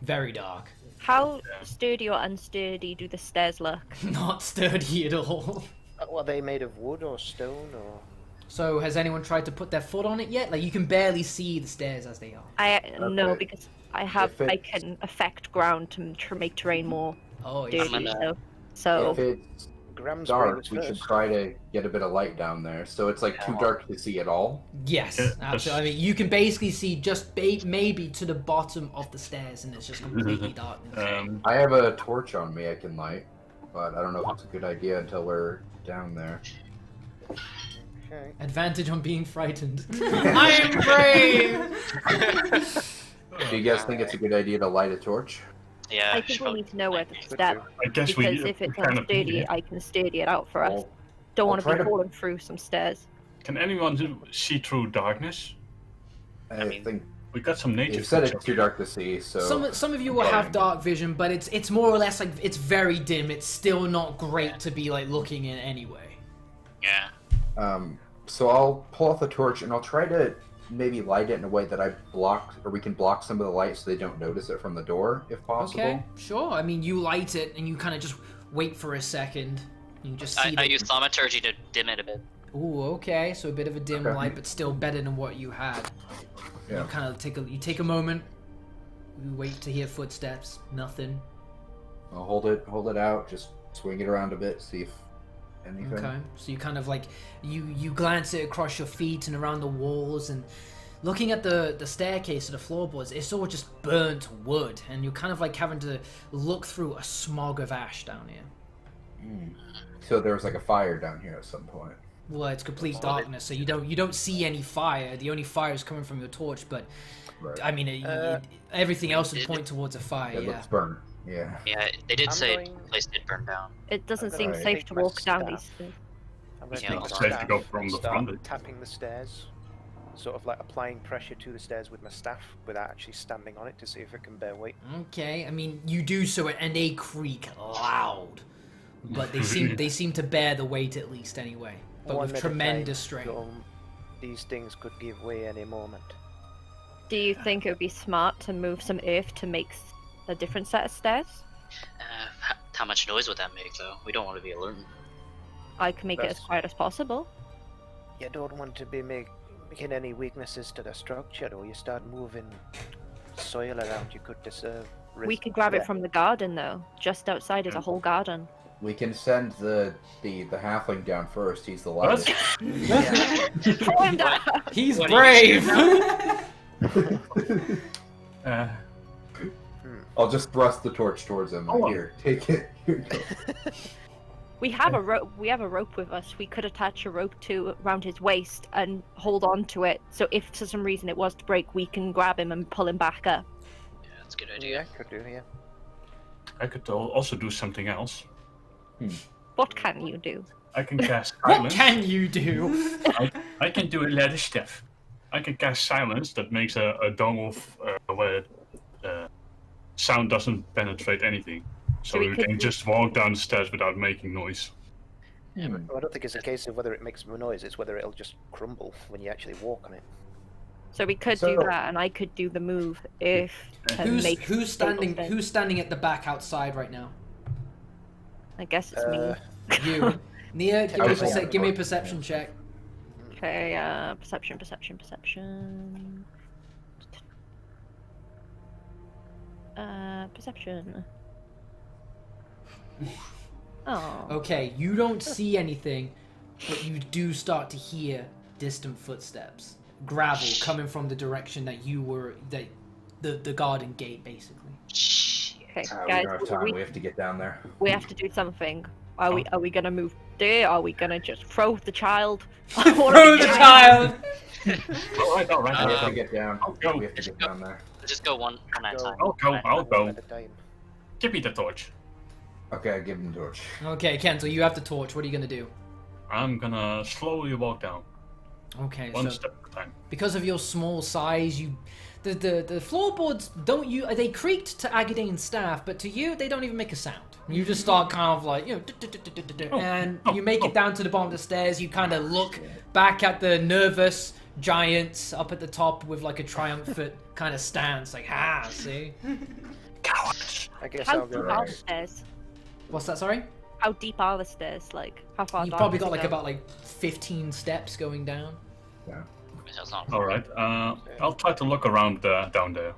A: Very dark.
D: How sturdy or unsturdy do the stairs look?
A: Not sturdy at all.
C: Are they made of wood or stone or?
A: So has anyone tried to put their foot on it yet? Like you can barely see the stairs as they are.
D: No,
F: Okay.
D: because I can affect ground to make terrain more
A: Oh,
D: dirty.
E: gonna-
D: So
F: If it's
C: Graham's
F: dark,
C: was
F: we should
C: first.
F: try to get a bit of light down there. So it's like too dark to see at all.
A: yes,
B: Yeah,
A: absolutely. I mean, you can basically see just maybe to the bottom of the stairs, and it's just completely darkness.
F: I have a torch on me I can light, but I don't know if it's a good idea until we're down there.
C: Okay.
A: Advantage on being frightened. I am brave.
F: Do you guys think it's a good idea to light a torch?
E: Yeah.
D: I think we need to know where to step.
B: I guess
D: Because
B: we
D: if it's
B: kind of
D: unsteady, I can steady it out for us.
F: Well,
D: Don't
F: I'll
D: want to
F: try
D: be
F: to-
D: falling through some stairs.
B: Can anyone see through darkness?
F: I
E: mean,
F: think
B: We got some nature.
F: you said
B: feature.
F: it's too dark to see, so
A: Some of you will have dark vision, but it's more or less like it's very dim. It's still not great to be like looking in anyway.
E: Yeah.
F: So I'll pull off the torch and I'll try to maybe light it in a way that we can block some of the light so they don't notice it from the door, if possible.
A: Okay, sure. I mean, you light it and you kind of just wait for a second. You just see.
E: I use thaumaturgy to dim it a bit.
A: Ooh, okay. So a bit of a dim
F: Okay.
A: light, but still better than what you had.
F: Yeah.
A: You kind of take a moment. You wait to hear footsteps. Nothing.
F: I'll hold it out, just swing it around a bit, see if anything.
A: Okay. So you kind of like you glance it across your feet and around the walls, and looking at the staircase or the floorboards, it's all just burnt wood, and you're kind of like having to look through a smog of ash down here.
F: So there was like a fire down here at some point.
A: Well, it's complete darkness, so you don't see any fire. The only fire is coming from your torch, but
F: Right.
A: I mean, everything else would point towards a fire.
F: It
A: Yeah.
F: looks burnt. Yeah.
E: Yeah, they did
C: I'm
E: say
C: going-
E: the place did burn down.
D: It doesn't
C: I'm
D: seem
F: gonna
D: safe
C: take
D: to
C: my
D: walk down
C: staff.
D: these stairs.
C: I'm going to
E: Yeah,
C: take
E: it's
C: the
B: safe to
C: staff
B: go from
C: and
B: the
C: start
B: front.
C: tapping the stairs, sort of like applying pressure to the stairs with my staff without actually standing on it to see if it can bear weight.
A: Okay. I mean, you do so, and they creak loud, but they seem to bear the weight at least anyway, but
C: One
A: with
C: at a time,
A: tremendous strength.
C: so these things could give way any moment.
D: Do you think it would be smart to move some earth to make a different set of stairs?
E: How much noise would that make, though? We don't want to be alerting.
D: I can make it as
C: That's-
D: quiet as possible.
C: You don't want to be making any weaknesses to the structure, or you start moving soil around. You could deserve.
D: We could grab it from the garden though. Just outside is a whole garden.
F: We can send the halfling down first. He's the
B: What?
F: lightest.
D: Throw him down.
A: He's
E: What do you
A: brave.
F: I'll just thrust the torch towards him.
B: Oh.
F: Here, take it. Here you go.
D: We have a rope. We have a rope with us. We could attach a rope to around his waist and hold on to it. So if for some reason it was to break, we can grab him and pull him back up.
E: Yeah, that's a good
C: Yeah,
E: idea.
C: could do. Yeah.
B: I could also do something else.
D: What can you do?
B: I can cast
A: What
B: silence.
A: can you do?
B: I can do a lot of stuff. I can cast silence that makes a dome of where sound doesn't penetrate anything. So
D: So we
B: you
D: could
B: can
D: do-
B: just walk down the stairs without making noise.
C: Well, I don't think it's a case of whether it makes a noise. It's whether it'll just crumble when you actually walk on it.
D: So we could do that, and I could do the move if
A: Who's standing at the back outside right now?
D: I guess it's me.
A: You. Nia, give
F: I
A: me,
F: was on the
A: give me a
F: door.
A: perception check.
D: Okay, perception. Perception. Oh.
A: Okay, you don't see anything, but you do start to hear distant footsteps. Gravel coming from the direction that you were, the garden gate, basically.
D: Okay,
F: We
D: guys,
F: don't have time. We have to get down there.
D: we have to do something. Are we gonna move there? Are we gonna just throw the child? What are
A: Throw
D: we
A: the
D: doing?
A: child!
B: All right.
F: We have
E: Um,
F: to get down.
B: I'll go.
F: We have to get down there.
E: Just go one at a time.
B: I'll go. I'll
C: One
B: go.
C: at a time.
B: Give me the torch.
F: Okay, I give him the torch.
A: Okay, Kenzel, you have the torch. What are you gonna do?
B: I'm gonna slowly walk down,
A: Okay,
B: one
A: so
B: step at a time.
A: because of your small size, the floorboards they creaked to Agadene's staff, but to you they don't even make a sound. You just start kind of like and you make it down to the bottom of the stairs. You kind of look back at the nervous giants up at the top with like a triumphant kind of stance, like see.
B: Cowards.
C: I guess
D: How
C: I'll go
D: deep
F: Right.
D: are the stairs?
A: What's that? Sorry.
D: How deep are the stairs? Like, how far
A: You've
D: down
A: probably
D: does
A: got
D: it
A: like
D: go?
A: about like 15 steps going down.
E: That's not
B: All right. I'll try to look around down there.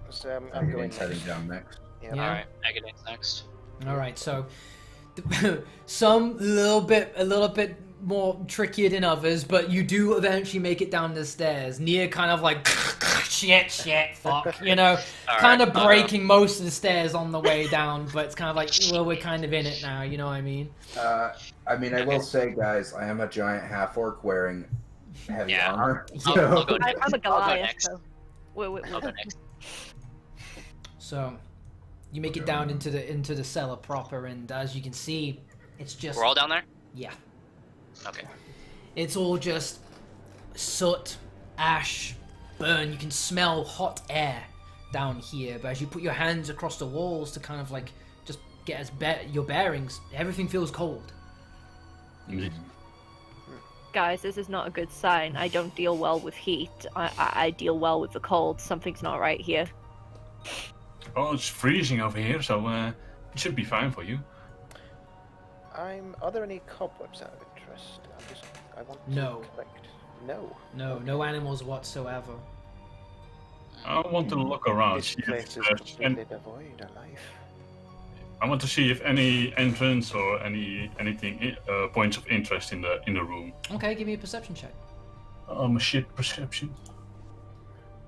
C: So I'm going
F: heading
C: next.
F: down next.
C: Yeah.
A: Yeah.
E: Alright, Megadeth's next.
A: All right, so some a little bit more trickier than others, but you do eventually make it down the stairs. Nia kind of like shit, fuck, you know, kind of breaking most of the stairs on the way down, but it's kind of like, well, we're kind of in it now, you know what I mean?
F: I mean, I will say, guys, I am a giant half orc wearing heavy
E: Yeah.
F: armor.
E: I'll go
D: I'm a
E: I'll go
D: Goliath,
E: next.
D: so we're
E: I'll go next.
A: So you make it down into the cellar proper, and as you can see, it's just
E: We're all down there?
A: yeah,
E: Okay.
A: it's all just soot, ash, burn. You can smell hot air down here, but as you put your hands across the walls to kind of like just get your bearings, everything feels cold.
D: guys, this is not a good sign. I don't deal well with heat. I deal well with the cold. Something's not right here.
B: Oh, it's freezing over here, so it should be fine for you.
C: Are there any cobwebs out of interest? I want
A: No.
C: to collect. No.
A: No animals whatsoever.
B: I want to look around.
C: This
B: See if
C: place is
B: there's
C: completely devoid of life.
B: I want to see if any entrance or anything points of interest in the room.
A: Okay, give me a perception check.
B: Shit perception.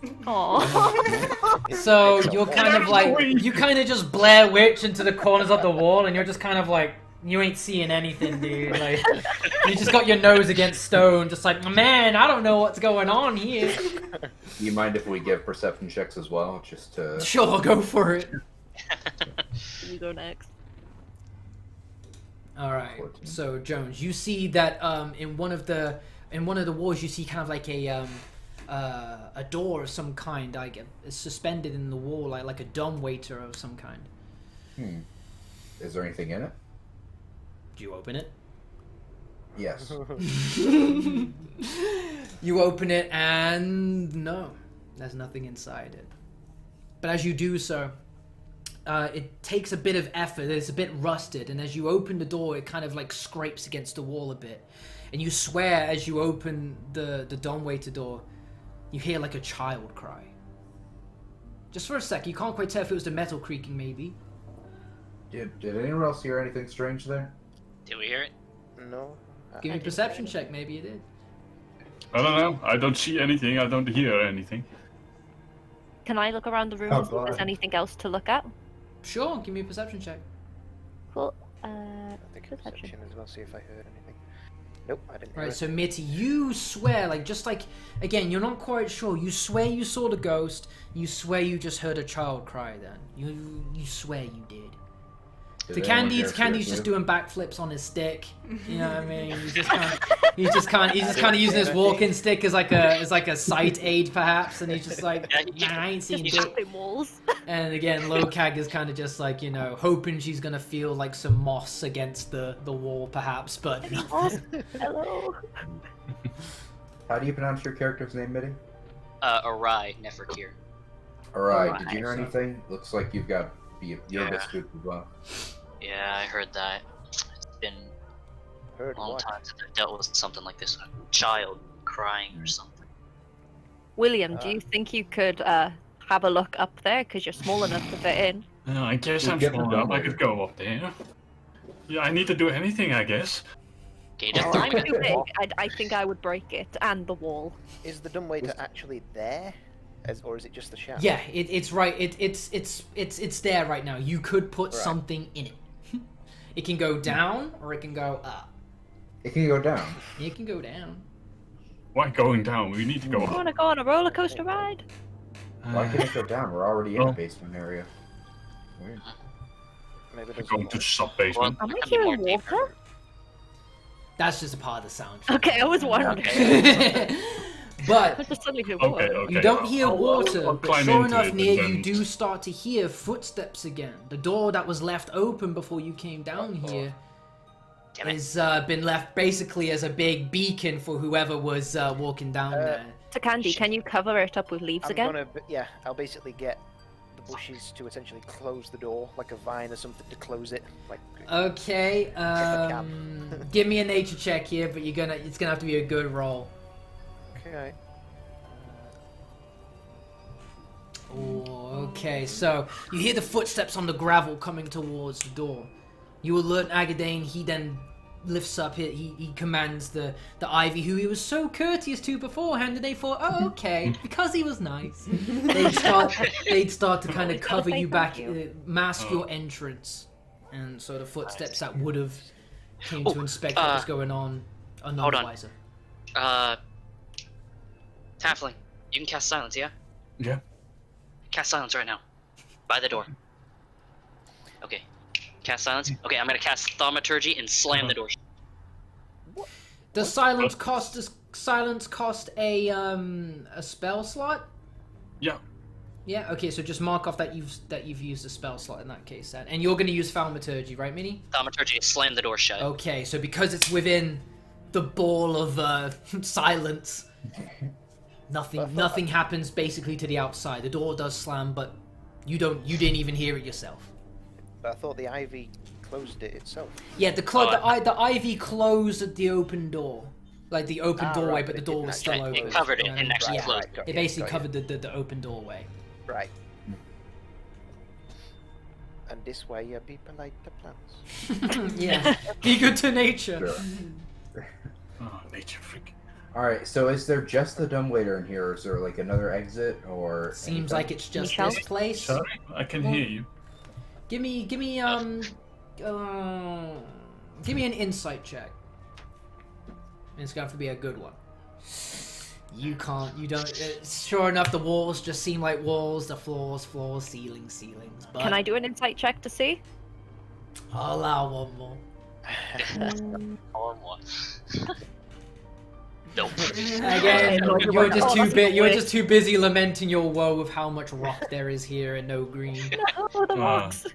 D: Aww.
A: So you're kind of like, you kind of just Blair Witch into the corners of the wall, and you're just kind of like, you ain't seeing anything, dude. Like, you just got your nose against stone, just like, man, I don't know what's going on here.
F: Do you mind if we give perception checks as well, just to?
A: Sure, go for it.
D: You go next.
A: All right.
F: 14.
A: So Jones, you see that in one of the walls, you see kind of like a door of some kind, like suspended in the wall, like a dumbwaiter of some kind.
F: Is there anything in it?
A: Do you open it?
F: Yes.
A: You open it, and no, there's nothing inside it. But as you do so, it takes a bit of effort. It's a bit rusted, and as you open the door, it kind of like scrapes against the wall a bit. And you swear, as you open the dumbwaiter door, you hear like a child cry. Just for a sec, you can't quite tell if it was the metal creaking, maybe.
F: Did anyone else hear anything strange there?
E: Did we hear it?
C: No.
A: Give me a perception check, maybe you did.
B: I don't know. I don't see anything. I don't hear anything.
D: Can I look around the room
F: Oh,
D: and see if there's
F: God.
D: anything else to look at?
A: Sure, give me a perception check.
D: Cool.
C: I think perception as well. See if I heard anything. Nope, I didn't. hear
A: Right,
C: it.
A: so Mitty, you swear, like, just like, again, you're not quite sure. You swear you saw the ghost. You swear you just heard a child cry then. You swear you did.
F: Did
A: The
F: anyone hear
A: Candy's
F: fear
A: just
F: too?
A: doing backflips on his stick. You know what I mean? He's just kind of using his walking stick as like a sight aid perhaps, and he's just like,
E: Yeah,
A: nah, I ain't seen
D: Just
A: dick.
D: tapping walls.
A: And again, Lokag is kind of just like, you know, hoping she's gonna feel like some moss against the wall perhaps, but
D: Oh, hello.
F: How do you pronounce your character's name, Mitty?
E: Arai, Neferkir.
F: Alright, did you hear
A: Alright.
F: anything? Looks like you've got you're a bit
E: Yeah.
F: spooked as well.
E: Yeah, I heard that. It's been
C: Heard
E: a long
C: what?
E: time since I've dealt with something like this. A child crying or something.
D: William, do you think you could have a look up there? Because you're small enough to fit in.
B: I guess
F: We'll
B: I'm
F: get the
B: small enough. I
F: dumbwaiter.
B: could go up there. Yeah, I need to do anything, I guess.
E: Can you just
D: Oh,
E: throw
D: I'm
E: me
D: too big. I think I would break it and the wall.
C: Is the dumbwaiter actually there, or is it just the shaft?
A: yeah, it's right. It's there right now. You could put
C: Right.
A: something in it. It can go down or it can go up.
F: It can go down.
A: It can go down.
B: Why going down? We need to go
D: You
B: up.
D: want to go on a roller coaster ride?
F: Why can it go down? We're already in
B: Oh.
F: the basement area. Weird.
C: Maybe there's
B: Going to
C: more.
B: sub basement.
D: Am I
E: Could be more
D: hearing
E: deeper.
D: water?
A: That's just a part of the sound.
D: Okay, I was wondering. I
A: But
D: just suddenly hear
B: Okay,
D: water.
B: okay.
A: you don't hear
B: I'll
A: water, but
B: climb
A: sure
B: into
A: enough,
B: it
A: near
B: and
A: you
B: then-
A: do start to hear footsteps again. The door that was left open before you came down here
E: Damn it.
A: has been left basically as a big beacon for whoever was walking down there.
D: So Candy, can you cover it up with leaves
C: I'm
D: again?
C: gonna, yeah, I'll basically get the bushes to essentially close the door, like a vine or something to close it. Like.
A: Okay.
C: I can.
A: Give me a nature check here, but it's gonna have to be a good roll.
C: Okay.
A: Oh, okay. So you hear the footsteps on the gravel coming towards the door. You alert Agadane. He then lifts up. He commands the Ivy, who he was so courteous to beforehand, and they thought, oh, okay, because he was nice. They'd start to kind of cover you back, mask your entrance, and so the footsteps that would have came to inspect what was going on are none the wiser.
E: Halfling, you can cast silence, yeah?
B: Yeah.
E: Cast silence right now. By the door. Okay. Cast silence. Okay, I'm gonna cast thaumaturgy and slam the door.
A: Does silence cost a spell slot?
B: Yeah.
A: Yeah. Okay. So just mark off that you've used a spell slot in that case, then. And you're gonna use thaumaturgy, right, Minnie?
E: Thaumaturgy is slam the door shut.
A: Okay. So because it's within the ball of silence, nothing happens basically to the outside. The door does slam, but you didn't even hear it yourself.
C: But I thought the ivy closed it itself.
A: Yeah, the ivy closed at the open door, like the open doorway,
C: right,
A: but the
C: it
A: door
C: didn't
A: was still
C: actually-
A: open.
E: It covered it
A: Yeah,
E: and actually
A: yeah.
E: closed.
A: It basically covered the open doorway.
C: Right. And this way, be polite to plants.
A: Yeah, be good to nature.
F: Sure.
B: Oh, nature freak.
F: All right. So is there just the dumbwaiter in here, or is there like another exit, or?
A: Seems
F: anything?
A: like it's just
D: Michelle?
A: this place.
B: Sorry, I can hear you.
A: Give me an insight check. And it's gonna have to be a good one. You don't. Sure enough, the walls just seem like walls. The floors, ceilings. But
D: Can I do an insight check to see?
A: I'll allow one more.
E: Or one. Nope.
A: Again, you're just too busy lamenting your woe of how much rock there is here and no green.
D: Oh, the rocks.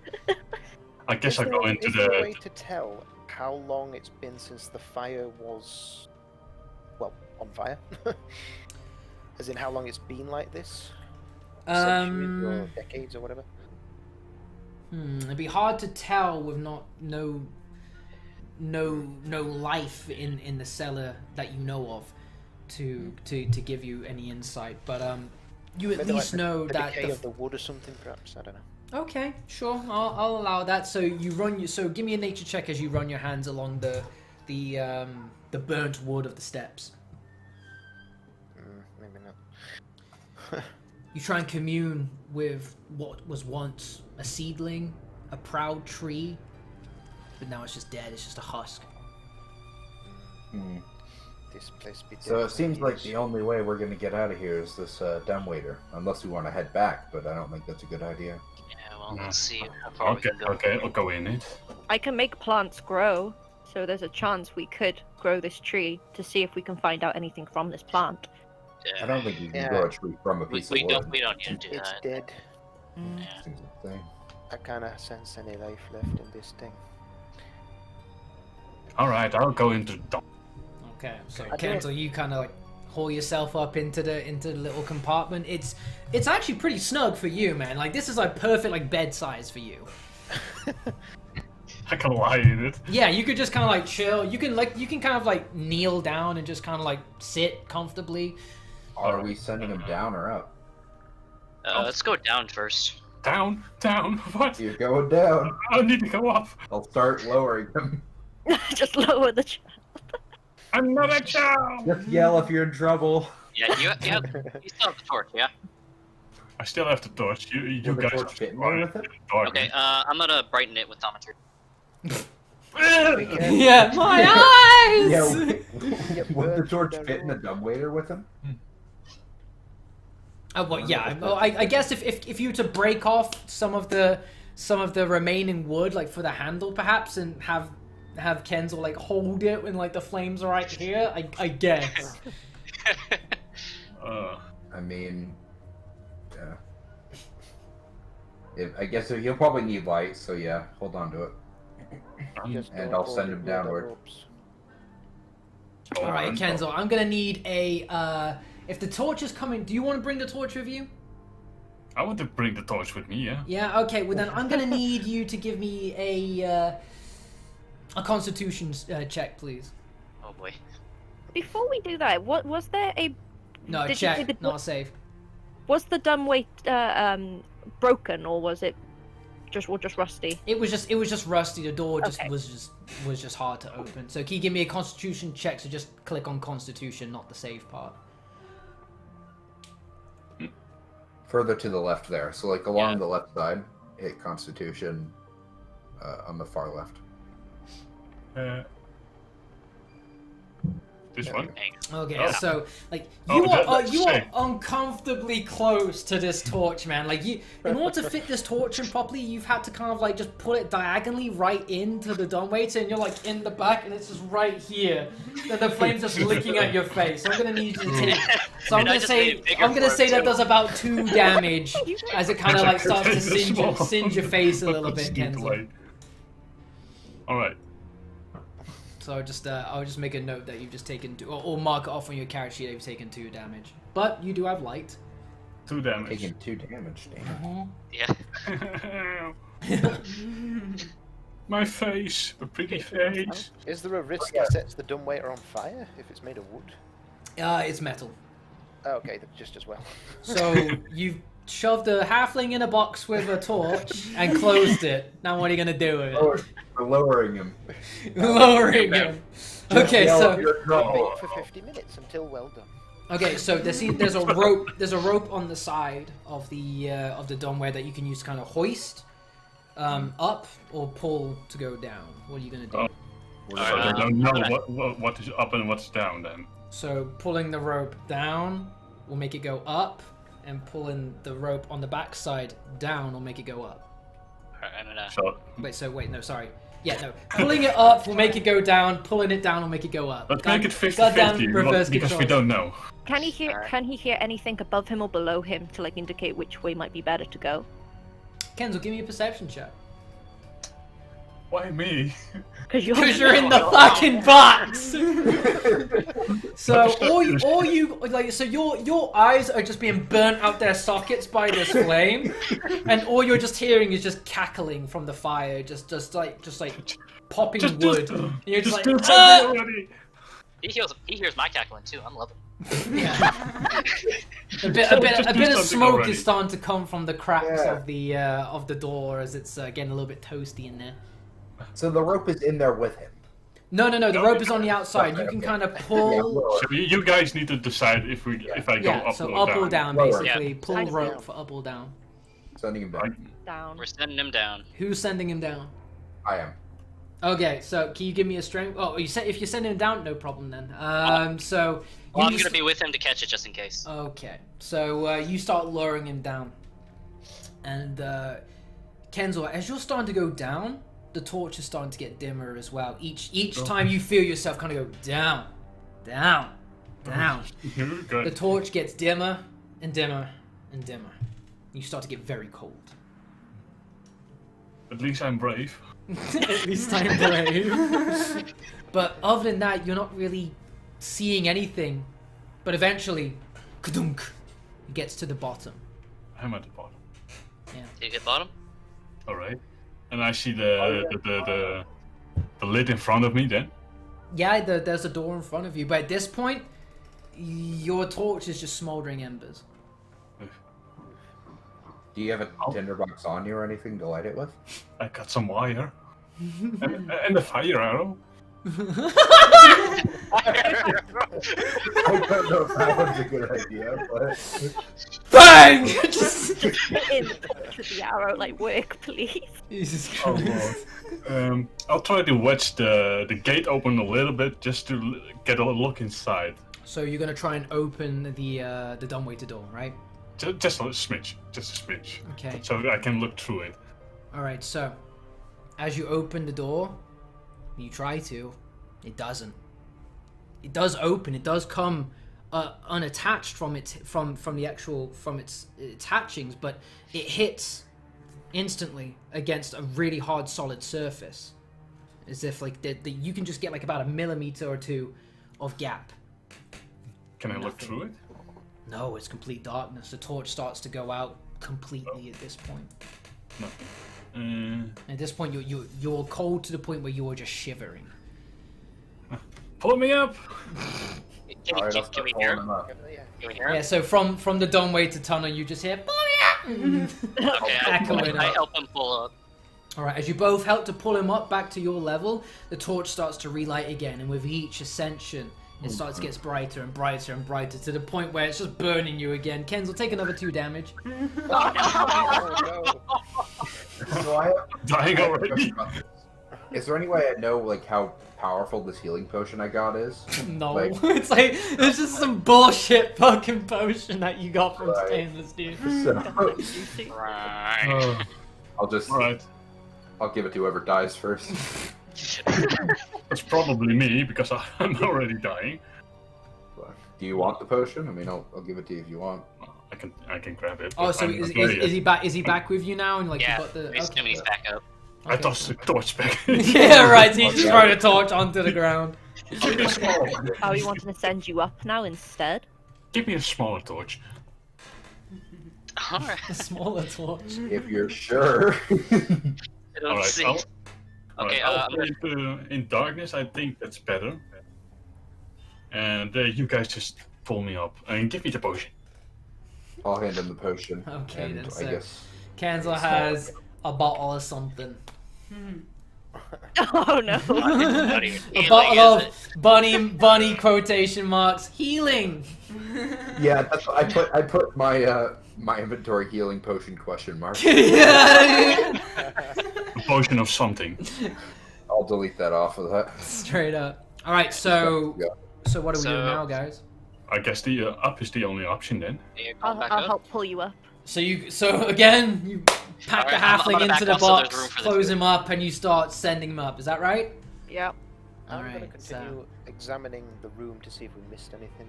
B: I guess I'll go into
C: Is there a way
B: the.
C: to tell how long it's been since the fire was, well, on fire? As in how long it's been like this? Centuries or decades or whatever?
A: It'd be hard to tell with no life in the cellar that you know of to give you any insight, but you at
C: Maybe
A: least
C: like
A: know
C: the
A: that
C: decay of the wood or something, perhaps. I don't know.
A: Okay, sure, I'll allow that. So give me a nature check as you run your hands along the burnt wood of the steps.
C: Maybe not.
A: You try and commune with what was once a seedling, a proud tree, but now it's just dead. It's just a husk.
C: This place be
F: So
C: dead
F: it seems like
C: years.
F: the only way we're gonna get out of here is this dumbwaiter, unless we want to head back. But I don't think that's a good idea.
E: Yeah, well, let's see how far we
B: Okay,
E: can go.
B: okay, I'll go in it.
D: I can make plants grow, so there's a chance we could grow this tree to see if we can find out anything from this plant.
F: I don't think you can
C: Yeah.
F: grow a tree from a piece
E: We
F: of wood.
E: don't need to do
C: It's
E: that.
C: dead.
E: Yeah.
F: Seems insane.
C: I can't sense any life left in this thing.
B: All right, I'll go into the.
A: Okay, so
C: I don't-
A: Kenzel, you kind of like haul yourself up into the little compartment. It's actually pretty snug for you, man. Like this is like perfect like bed size for you.
B: I can lie in it.
A: Yeah, you could just kind of like chill. You can kind of like kneel down and just kind of like sit comfortably.
F: Are we sending him down or up?
E: Let's go down first.
B: Down. What?
F: You're going down.
B: I need to go up.
F: I'll start lowering him.
D: Just lower the child.
B: I'm not a child.
F: Just yell if you're in trouble.
E: Yeah, you still have the torch, yeah?
B: I still have the torch. You
F: Will the
B: guys
F: torch
B: have
F: fit in
B: to
F: there with it?
E: Okay, I'm gonna brighten it with thaumaturgy.
A: Yeah, my eyes.
F: Yeah, would the torch fit in the dumbwaiter with him?
A: Well, yeah. I guess if you were to break off some of the remaining wood, like for the handle, perhaps, and have Kenzel like hold it when like the flames are right here, I guess.
F: I mean, yeah. I guess he'll probably need light, so yeah, hold on to it.
C: Just
F: And
C: don't
F: I'll
C: hold
F: send
C: it
F: him
C: with the
F: downward.
C: ropes.
A: All right, Kenzel, I'm gonna need a. If the torch is coming, do you want to bring the torch with you?
B: I want to bring the torch with me, yeah.
A: Yeah, okay, well then I'm gonna need you to give me a Constitution check, please.
E: Oh boy.
D: Before we do that, what was there a?
A: No,
D: Did you say
A: check,
D: the-
A: not save.
D: Was the dumbwaiter broken, or was it just rusty?
A: It was just rusty. The door
D: Okay.
A: was just hard to open. So can you give me a Constitution check? So just click on Constitution, not the save part.
F: Further to the left there. So like along
E: Yeah.
F: the left side, hit Constitution on the far left.
B: This one?
E: Thanks.
A: Okay,
B: Oh.
A: so like
B: Oh, that's
A: you are
B: safe.
A: uncomfortably close to this torch, man. Like you, in order to fit this torch in properly, you've had to kind of like just put it diagonally right into the dumbwaiter, and you're like in the back, and it's just right here. Then the flame's just licking at your face. So I'm gonna need you to take. So I'm
E: And I
A: gonna
E: just
A: say
E: made it bigger for
A: that
E: him, too.
A: does about 2 damage as it kind of like starts to
B: It's small.
A: singe your face a little bit,
B: Sneak
A: Kenzo.
B: away. Alright.
A: So I'll just make a note that you've just taken 2, or mark it off on your character sheet that you've taken 2 damage. But you do have light.
B: 2 damage.
F: Taking 2 damage, damn.
E: Yeah.
B: My face, a pretty face.
C: Is there a risk it sets the dumbwaiter on fire if it's made of wood?
A: It's metal.
C: Oh, okay, then just as well.
A: So you've shoved a halfling in a box with a torch and closed it. Now what are you gonna do with it?
F: We're lowering him.
A: Lowering him. Okay,
F: Yell
A: so
F: at your
C: Wait
F: troll.
C: for 50 minutes until well done.
A: okay, so there's a rope. There's a rope on the side of the dumbware that you can use to kind of hoist up or pull to go down. What are you gonna do?
B: Oh. So I don't know what is up and what's down then.
A: So pulling the rope down will make it go up, and pulling the rope on the back side down will make it go up.
E: Alright, I'm gonna.
B: So
A: Wait, no, sorry. Yeah, no. Pulling it up will make it go down. Pulling it down will make it go up.
B: let's
A: God-
B: make it
A: goddamn
B: 50-50
A: reverse
B: because we
A: controls.
B: don't know.
D: Can he hear?
E: Alright.
D: Can he hear anything above him or below him to like indicate which way might be better to go?
A: Kenzo, give me a perception check.
B: Why me?
D: Because
A: You're in the fucking box. So your eyes are just being burnt out their sockets by this flame, and all you're just hearing is just cackling from the fire, just like popping wood. And you're just
B: do
A: like,
B: something
A: "Ah!"
B: already.
E: He hears my cackling too. I'm loving it.
A: Yeah. a bit
B: Just
A: of
B: do something
A: smoke
B: already.
A: is starting to come from the cracks
F: Yeah.
A: of the door as it's getting a little bit toasty in there.
F: So the rope is in there with him.
A: No, the rope is on the outside. You can kind of
F: Yeah,
A: pull.
F: lower.
B: So you guys need to decide if I go
A: Yeah,
B: up
A: so
B: or
A: up
B: down.
A: or down,
F: Lower.
A: basically.
E: Yeah.
A: Pull
C: Sending
A: rope
C: down.
A: for up or down.
F: Sending him back.
D: down.
E: We're sending him down.
A: Who's sending him down?
F: I am.
A: Okay, so can you give me a strength? Oh, you said if you're sending him down, no problem then. So
E: Well, I'm
A: you
E: gonna be with him to catch it just in case.
A: Okay, so you start lowering him down, and Kenzo, as you're starting to go down, the torch is starting to get dimmer as well. Each time you feel yourself kind of go down, down, down, the
B: Good.
A: torch gets dimmer and dimmer and dimmer. You start to get very cold.
B: At least I'm brave.
A: At least I'm brave. But other than that, you're not really seeing anything. But eventually, kadunk, it gets to the bottom.
B: I'm at the bottom.
E: Did you get bottom?
B: All right. And I see the lid in front of me then.
A: Yeah, there's a door in front of you, but at this point, your torch is just smoldering embers.
F: Do you have a tinderbox on you or anything to light it with?
B: I got some wire. and a fire arrow.
F: I don't know if that was a good idea, but
A: BANG!
D: Just hit in with the arrow, like work, please.
A: Jesus
B: Oh,
A: Christ.
B: Lord. I'll try to wedge the gate open a little bit just to get a look inside.
A: So you're gonna try and open the dumbwaiter door, right?
B: Just a smidge. Just a smidge.
A: Okay.
B: So I can look through it.
A: Alright, so as you open the door, you try to, it doesn't. It does open, it does come unattached from its hatchings, but it hits instantly against a really hard solid surface. As if like you can just get like about a millimeter or two of gap.
B: Can I look
A: Nothing.
B: through it?
A: No, it's complete darkness. The torch starts to go out completely at this point.
B: Nothing.
A: At this point, you're cold to the point where you're just shivering.
B: Pull me up!
F: All right, I'll
E: Can
F: start
E: we
F: pulling
E: hear?
F: them up.
E: Can we hear?
A: Yeah, so from the dumbway to tunnel, you just hear, "Pull me up!"
E: Okay,
A: Echoing
E: I
A: up.
E: help him pull up.
A: Alright, as you both help to pull him up back to your level, the torch starts to relight again, and with each ascension, it starts to get brighter and brighter and brighter to the point where it's just burning you again. Ken's will take another 2 damage.
C: Oh,
F: So I
B: Dying
F: have a
B: already.
F: question about this. Is there any way I know like how powerful this healing potion I got is?
A: No,
F: Like-
A: it's just some bullshit fucking potion that you got from
F: Right.
A: Stainless, dude.
F: So
E: Right.
F: I'll just
B: Alright.
F: I'll give it to whoever dies first.
B: That's probably me, because I'm already dying.
F: Do you want the potion? I mean, I'll give it to you if you want.
B: I can grab it.
A: Oh,
B: but
A: so
B: I'm
A: is
B: not there yet.
A: he back? Is he back with you now? And like
E: Yeah,
A: you got the.
E: he's
A: Okay.
E: back up.
B: I tossed the torch back.
A: Yeah, right. He's just throwing a torch onto the ground.
B: Give me a smaller.
D: Are we wanting to send you up now instead?
B: Give me a smaller torch.
E: Alright.
A: A smaller torch.
F: If you're sure.
E: I don't
B: Alright,
E: see.
B: okay,
E: Okay,
B: I'll play in darkness. I think that's better. And you guys just pull me up and give me the potion.
F: I'll hand him the potion.
A: Okay,
F: and
A: then,
F: I
A: so-
F: guess
A: Kenzel has a bottle of something.
D: Oh no.
E: Not even
A: A
E: healing,
A: bottle
E: is
A: of
E: it?
A: bunny quotation marks healing.
F: yeah. That's what I put my my inventory healing potion question mark.
A: Yeah.
B: A potion of something.
F: I'll delete that off of that.
A: Straight up. All right, so
F: Yeah.
A: so what are we doing
E: So-
A: now, guys?
B: I guess the up is the only option then.
E: Yeah, come
D: I'll,
E: back
D: I'll
E: up.
D: help pull you up.
A: So again, you pack the
E: Alright, I'm
A: halfling
E: gonna
A: into
E: back
A: the
E: up so there's
A: box,
E: room for the
A: close
E: two.
A: him up, and you start sending him up. Is that right?
D: Yep.
C: I'm going to
A: Alright, so-
C: continue examining the room to see if we missed anything.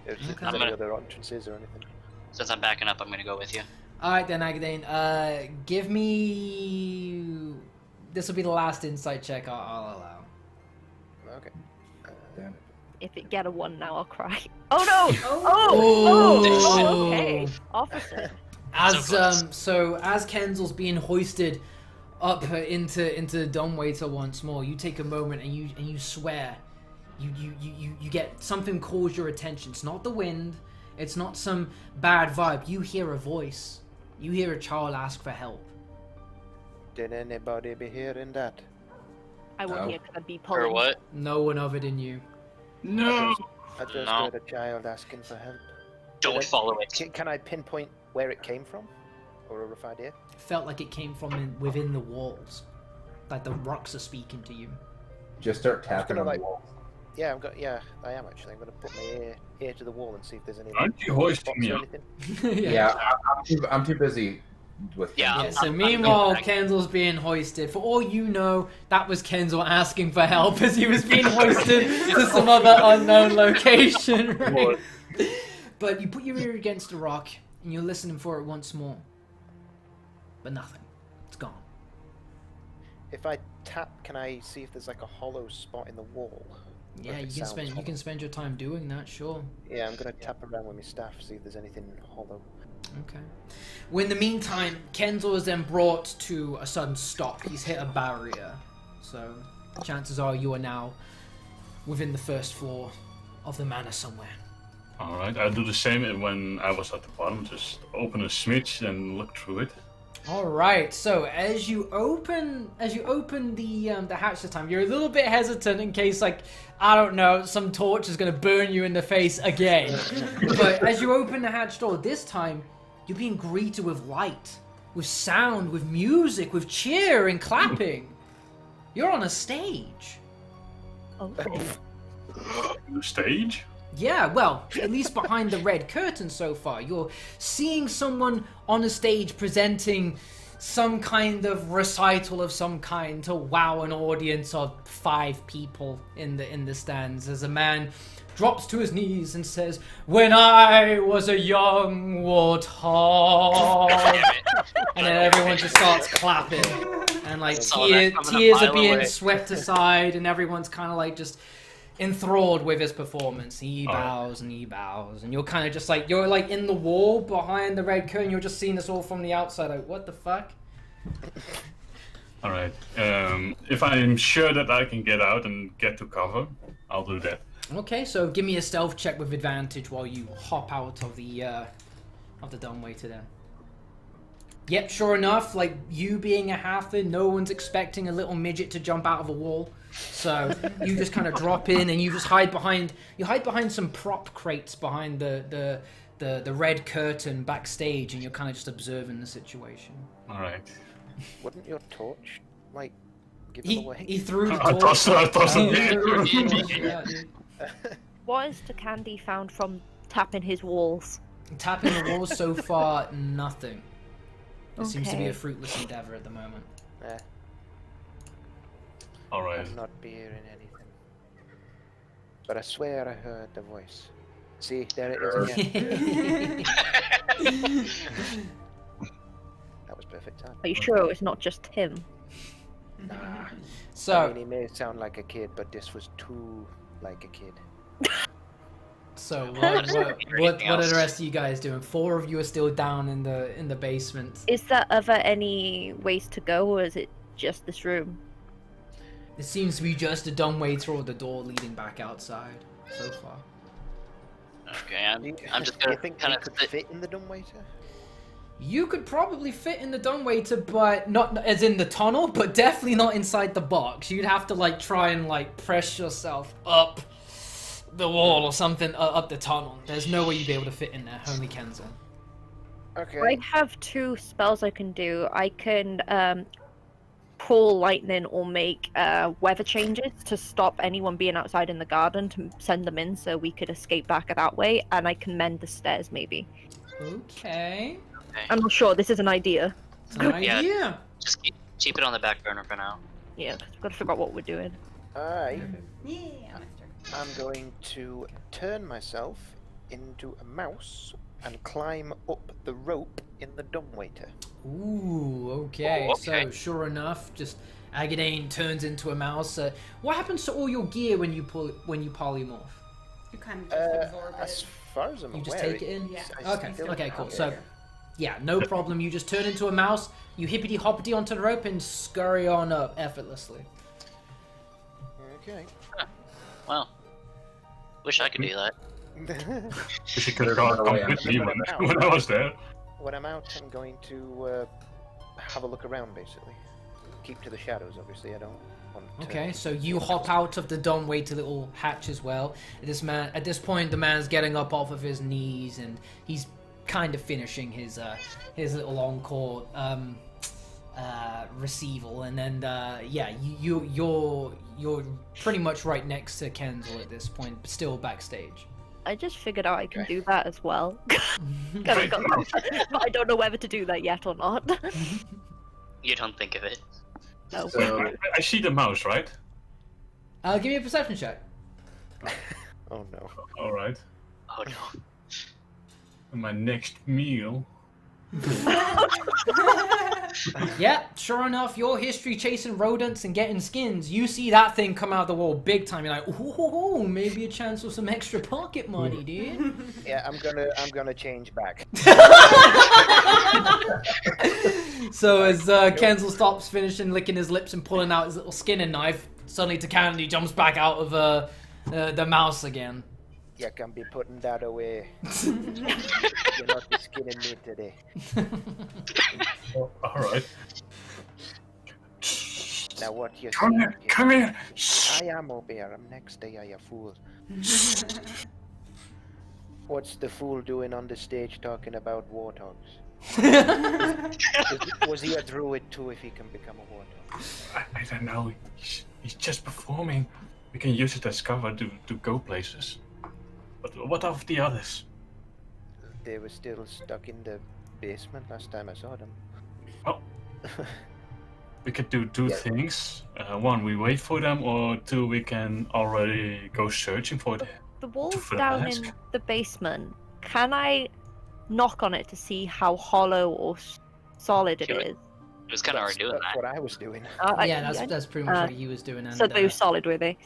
C: If
A: Okay.
C: there's
E: I'm
C: any
E: gonna-
C: other entrances or anything.
E: Since I'm backing up, I'm gonna go with you.
A: All right then, Agadane. Give me. This will be the last insight check I'll allow.
C: Okay.
F: Damn it.
D: If it get a 1 now, I'll cry. Oh no!
A: Oh.
D: Okay. Officer.
A: As
E: So close.
A: so as Kenzel's being hoisted up into the dumbwaiter once more, you take a moment and you swear, you get something calls your attention. It's not the wind, it's not some bad vibe. You hear a voice. You hear a child ask for help.
C: Did anybody be hearing that?
D: I won't
F: No.
D: hear because I'd be pulling.
E: Or what?
A: No one other than you.
B: No.
C: I just
E: No.
C: heard a child asking for help.
E: Don't follow it.
C: Can I pinpoint where it came from? Or a rough idea?
A: It felt like it came from within the walls, like the rocks are speaking to you.
F: Just start tapping
C: gonna,
F: on the
C: like-
F: wall.
C: Yeah, I am actually. I'm going to put my ear to the wall and see if there's any.
B: Aren't you
C: like,
B: hoisting
C: spots
B: me
C: or
B: up?
C: anything.
F: Yeah, I'm too busy with.
E: Yeah,
A: Yeah, so
E: I'm
A: meanwhile,
E: going back.
A: Kenzel's being hoisted. For all you know, that was Kenzel asking for help as he was being hoisted to some other unknown location, right? But you put your ear against a rock and you're listening for it once more. But nothing. It's gone.
C: If I tap, can I see if there's like a hollow spot in the wall? Or
A: Yeah,
C: if it
A: you can
C: sounds
A: spend
C: hollow?
A: spend your time doing that, sure.
C: Yeah, I'm going to tap around with my staff, see if there's anything hollow.
A: Okay. Well, in the meantime, Kenzel is then brought to a sudden stop. He's hit a barrier. So, chances are you are now within the first floor of the manor somewhere.
B: Alright, I'll do the same when I was at the bottom. Just open a switch and look through it.
A: All right. So as you open the hatch this time, you're a little bit hesitant in case, like, I don't know, some torch is gonna burn you in the face again. But as you open the hatch door this time, you're being greeted with light, with sound, with music, with cheer and clapping. You're on a stage.
D: Oh.
B: The stage?
A: Yeah, well, at least behind the red curtain so far, you're seeing someone on a stage presenting some kind of recital of some kind to wow an audience of 5 people in the stands as a man drops to his knees and says, "When I was a young warthog," and then everyone just starts clapping, and like
E: Saw that coming a
A: tears are
E: mile
A: being
E: away.
A: swept aside, and everyone's kind of like just enthralled with his performance. He bows and he bows, and you're kind of just like, you're like in the wall behind the red curtain. You're just seeing this all from the outside. Like, what the fuck?
B: All right. If I'm sure that I can get out and get to cover, I'll do that.
A: Okay, so give me a stealth check with advantage while you hop out of the dumbwaiter then. Yep, sure enough, like you being a halfling, no one's expecting a little midget to jump out of a wall. So you just kind of drop in and you just hide behind some prop crates behind the red curtain backstage, and you're kind of just observing the situation.
B: All right.
C: Wouldn't your torch, like, give it away?
A: He threw the
B: I
A: torch.
B: tossed it.
A: Yeah, dude.
D: What has Candy found from tapping his walls?
A: Tapping the walls so far, nothing. It seems to be
D: Okay.
A: a fruitless endeavor at the moment.
B: All right.
C: I'm not hearing anything. But I swear I heard the voice. See, there it is again. That was perfect time.
D: Are you sure it's not just him?
C: Nah. I
A: So,
C: mean, he may sound like a kid, but this was too like a kid.
A: what are the rest of you guys doing? 4 of you are still down in the basement.
D: Is there ever any ways to go, or is it just this room?
A: It seems to be just a dumbwaiter or the door leading back outside so far.
E: Okay, I'm just
C: Do
E: gonna
C: you think
E: kind
C: we
E: of
C: could
E: sit.
C: fit in the dumbwaiter?
A: You could probably fit in the dumbwaiter, but not as in the tunnel, but definitely not inside the box. You'd have to like try and like press yourself up the wall or something, up the tunnel. There's no way you'd be able to fit in there. Only Kenzel.
C: Okay.
D: I have 2 spells I can do. I can pull lightning or make weather changes to stop anyone being outside in the garden, to send them in so we could escape back that way, and I can mend the stairs maybe.
A: Okay.
D: I'm not sure, this is an idea.
A: It's an idea.
E: Just keep it on the back burner for now.
D: Yeah, we've got to figure out what we're doing.
C: I'm going to turn myself into a mouse and climb up the rope in the dumbwaiter.
A: Ooh, okay.
E: Oh, okay.
A: So sure enough, just Agadane turns into a mouse. What happens to all your gear when you polymorph?
G: You kind of just absorb
C: As
G: it.
C: far as I'm
A: You
C: aware,
A: just take it in?
G: Yeah.
C: I
A: Okay,
C: still
A: okay,
C: have
A: cool.
C: it.
A: So, yeah, no problem. You just turn into a mouse, you hippity-hoppity onto the rope and scurry on up effortlessly.
C: Okay.
E: Well, wish I could do that.
B: Wish you could have come with me when I was there.
C: When I'm out, I'm going to have a look around, basically. Keep to the shadows, obviously. I don't want to...
A: Okay, so you hop out of the dumbwaiter little hatch as well. At this point, the man's getting up off of his knees and he's kind of finishing his little encore receival, and then yeah, you're pretty much right next to Kenzel at this point, still backstage.
D: I just figured out I can do that as well. But I don't know whether to do that yet or not.
E: You don't think of it.
D: No.
F: So,
B: I see the mouse, right?
A: Give me a perception check.
C: Oh no.
B: All right.
E: Oh no.
B: And my next meal.
A: Yeah, sure enough, your history chasing rodents and getting skins, you see that thing come out of the wall big time. You're like, ooh, maybe a chance for some extra pocket money, dude.
C: Yeah, I'm gonna change back.
A: So as Kenzel stops finishing licking his lips and pulling out his little skinning knife, suddenly Takandi jumps back out of the mouse again.
C: You can be putting that away. You're not be skinning me today.
B: All right.
C: Now what you
B: Come
C: say?
B: here. Come here.
C: I am over here. I'm next to you, you fool. What's the fool doing on the stage talking about warthogs? Was he a druid too if he can become a warthog?
B: I don't know. He's just performing. We can use it as cover to go places. But what of the others?
C: They were still stuck in the basement last time I saw them.
B: Oh. We could do two
F: Yeah.
B: things. One, we wait for them, or two, we can already go searching for them.
D: The walls
B: For
D: down
B: ask.
D: in the basement, can I knock on it to see how hollow or solid it
E: Sure.
D: is?
E: It was kind of already doing
C: That's
E: that.
C: what I was doing.
A: Yeah, that's pretty much what he was doing. And,
D: So they were solid, were they?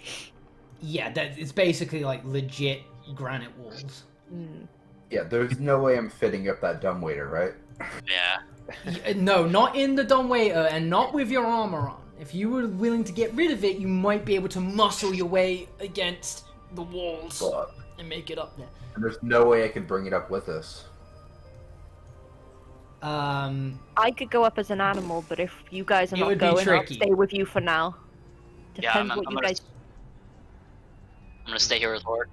A: Yeah, it's basically like legit granite walls.
F: Yeah, there's no way I'm fitting up that dumbwaiter, right?
E: Yeah.
A: No, not in the dumbwaiter and not with your armor on. If you were willing to get rid of it, you might be able to muscle your way against the walls
F: But
A: and make it up there.
F: there's no way I could bring it up with us.
D: I could go up as an animal, but if you guys are
A: It
D: not
A: would be
D: going,
A: tricky.
D: I'll stay with you for now.
E: Yeah,
D: Depends
E: I'm
D: what you
E: gonna,
D: guys.
E: I'm gonna stay here with Lord.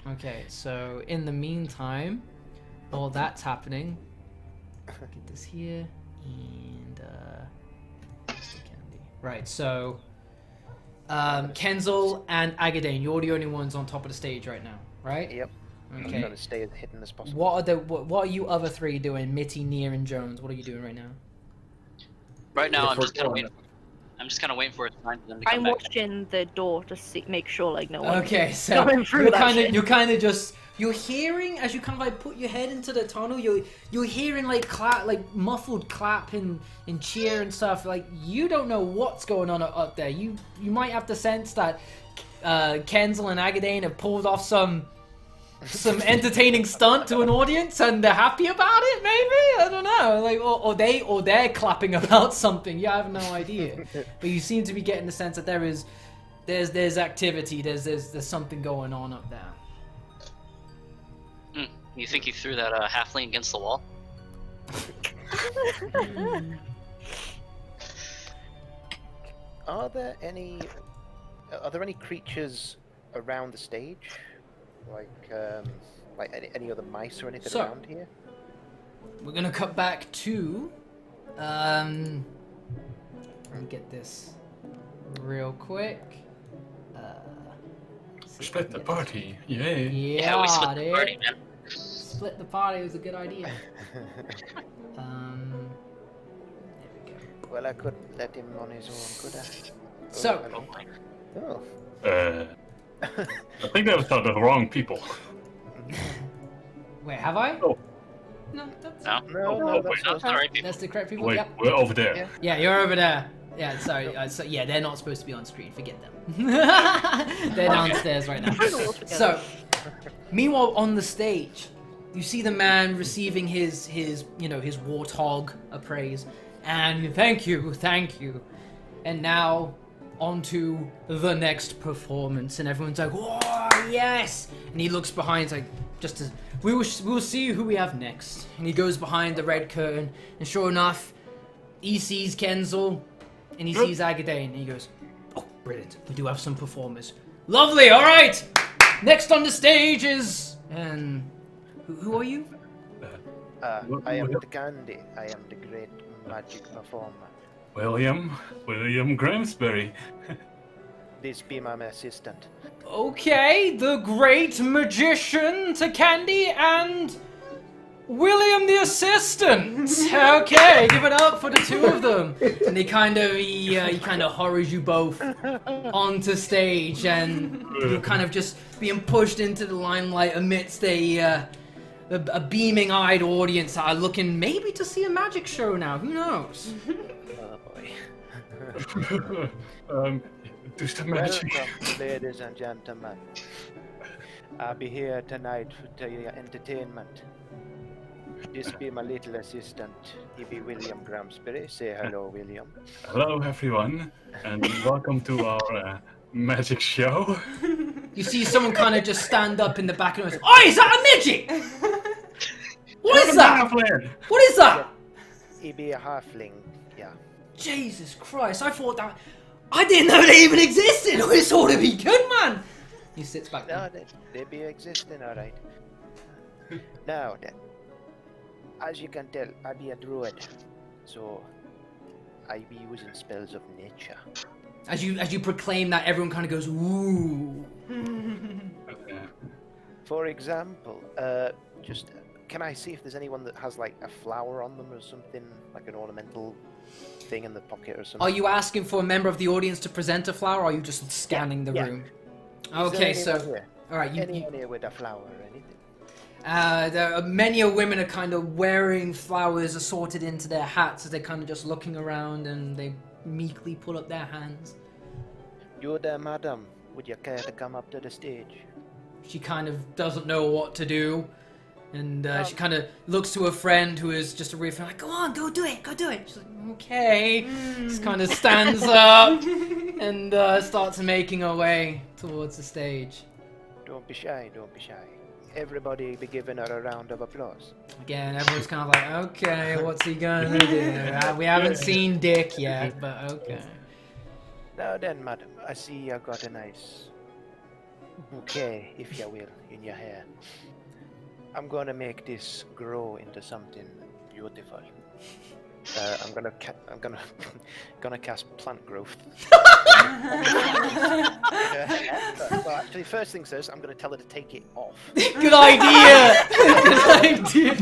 A: Okay, so in the meantime, while that's happening, get this here and Mr. Candy. Right, so Kenzel and Agadane, you're the only ones on top of the stage right now, right?
C: Yep. I'm
A: Okay.
C: trying to stay as hidden as possible.
A: What are you other three doing? Mitty, Nier, and Jones. What are you doing right now?
E: Right now,
F: If
E: I'm
F: we're
E: just kind of
F: going-
E: waiting. I'm just kind of waiting for it time for them to come
D: I'm
E: back.
D: watching the door to make sure like no one.
A: Okay, so
D: Going through
A: you're
D: that
A: kind of
D: shit.
A: you're kind of just you're hearing as you kind of like put your head into the tunnel. You're hearing like muffled clap and cheer and stuff. Like you don't know what's going on up there. You might have the sense that Kenzel and Agadane have pulled off some entertaining stunt to an audience and they're happy about it. Maybe I don't know. Like or they're clapping about something. You have no idea. But you seem to be getting the sense that there's activity. There's something going on up there.
E: You think you threw that halfling against the wall?
C: Are there any creatures around the stage, like any other mice or anything
A: So-
C: around here?
A: We're gonna cut back to let me get this real quick. See if I
B: Split
A: can
B: the
A: get this.
B: party. Yay.
A: Yeah,
E: we split
A: dude.
E: the party, man.
A: Split the party was a good idea. There we go.
C: Well, I couldn't let him on his own, could I?
A: So-
C: hello. Oh.
B: I think that was the wrong people.
A: Wait, have I?
B: Oh.
A: No, that's
E: No?
C: No,
B: wait,
C: that's
E: That's
C: not.
E: alright, people.
A: that's the correct people.
B: Wait,
A: Yep.
B: we're over there.
C: Yeah.
A: Yeah, you're over there. Yeah, sorry. So yeah, they're not supposed to be on screen. Forget them. They're downstairs right now. So, meanwhile, on the stage, you see the man receiving his warthog appraise, and thank you, and now onto the next performance, and everyone's like, "Whoa, yes!" And he looks behind, like, just as we will see who we have next, and he goes behind the red curtain, and sure enough, he sees Kenzel, and he sees Agadane, and he goes, "Oh, brilliant! We do have some performers. Lovely. All right. Next on the stage is and who are you?
C: I am the Gandhi. I am the great magic performer.
B: William Gramsbury.
C: This be my assistant.
A: Okay, the great magician to Candy and William the assistant. Okay, give it up for the two of them. And he kind of hurries you both onto stage, and you're kind of just being pushed into the limelight amidst a beaming-eyed audience that are looking maybe to see a magic show now. Who knows?
C: Oh boy.
B: Do some magic.
C: Welcome, ladies and gentlemen. I'll be here tonight for your entertainment. This be my little assistant. He be William Gramsbury. Say hello, William.
B: Hello, everyone, and welcome to our magic show.
A: You see someone kind of just stand up in the back and goes, "Oh, is that a midget? What is that? What is that?"
C: He be a halfling. Yeah.
A: Jesus Christ, I didn't know they even existed. This ought to be good, man. He sits back
C: No,
A: down.
C: they be existing, alright. Now then, as you can tell, I be a druid, so I be using spells of nature.
A: As you proclaim that, everyone kind of goes, "Ooh."
C: For example, can I see if there's anyone that has like a flower on them or something, like an ornamental thing in the pocket or something?
A: Are you asking for a member of the audience to present a flower, or are you just scanning the
C: Yeah.
A: room?
C: Is there
A: Okay,
C: anyone
A: so
C: here?
A: all right,
C: Anyone here with a flower or anything?
A: there are many women are kind of wearing flowers assorted into their hats as they're kind of just looking around, and they meekly pull up their hands.
C: You there, madam. Would you care to come up to the stage?
A: She kind of doesn't know what to do, and she kind of looks to her friend who is just a real friend, like, go on, go do it, go do it. She's like, okay. Just kind of stands up and starts making her way towards the stage.
C: Don't be shy, don't be shy. Everybody be giving her a round of applause.
A: Again, everyone's kind of like, okay, what's he gonna do? We haven't seen Dick yet, but okay.
C: Now then, madam, I see you got a nice bouquet, if you will, in your hair. I'm gonna make this grow into something beautiful. I'm gonna cast plant growth. Well, actually, first thing says, I'm gonna tell her to take it off.
A: Good idea. Good idea.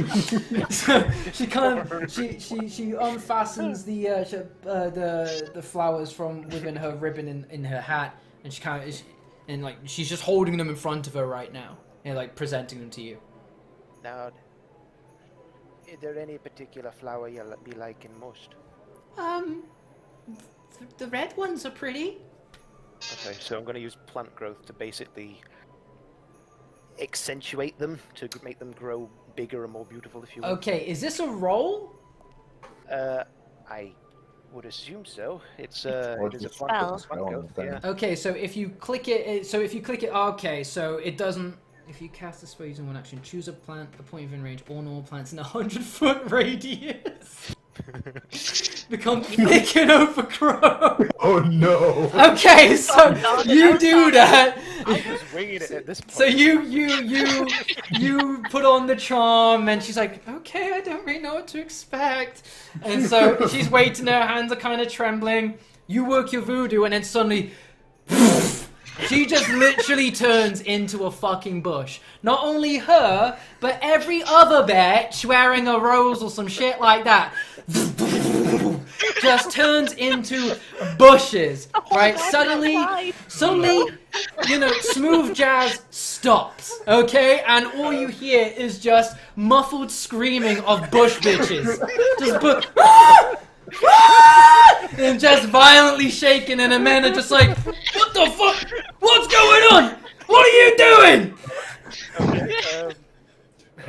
A: So she kind of she unfastens the flowers from within her ribbon in her hat, and she kind of and like she's just holding them in front of her right now and like presenting them to you.
C: Now, is there any particular flower you'll be liking most?
A: The red ones are pretty.
C: Okay, so I'm going to use plant growth to basically accentuate them, to make them grow bigger and more beautiful, if you will.
A: Okay, is this a roll?
C: I would assume so. It's
F: Or
C: it is a
F: just
C: plant
F: spell
C: growth,
F: thing.
C: yeah.
A: Okay, so if you click it, okay, so it doesn't. If you cast a spell using one action, choose a plant, a point within range, all normal plants in a 100-foot radius. Become thick and overgrown.
F: Oh no!
A: Okay, so you do that.
C: I'm just winging it at this point.
A: So you put on the charm, and she's like, okay, I don't really know what to expect. And so she's waiting, her hands are kind of trembling. You work your voodoo, and then suddenly, she just literally turns into a fucking bush. Not only her, but every other bitch wearing a rose or some shit like that just turns into bushes. Right? Suddenly, you know, smooth jazz stops. Okay? And all you hear is just muffled screaming of bush bitches. Just and just violently shaking, and the men are just like, what the fuck? What's going on? What are you doing?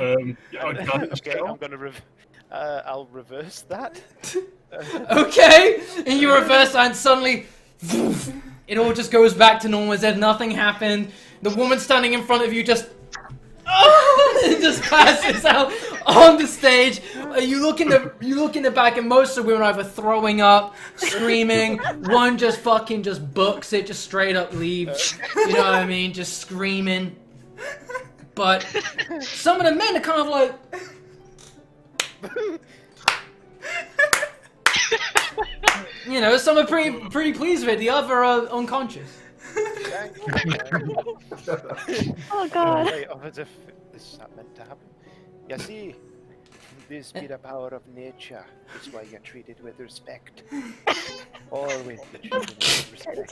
C: Okay,
B: Okay,
C: I'm gonna I'll reverse that.
A: Okay, and you reverse that, and suddenly it all just goes back to normal as if nothing happened. The woman standing in front of you just it just passes out on the stage. You look in the back, and most of the women are either throwing up, screaming. One just fucking just books it, just straight up leaves. You know what I mean? Just screaming. But some of the men are kind of like. You know, some are pretty pleased with it. The other are unconscious.
D: Oh god.
C: Right, as if this is not meant to happen. You see, this be the power of nature. It's why you're treated with respect. Always be treated with respect.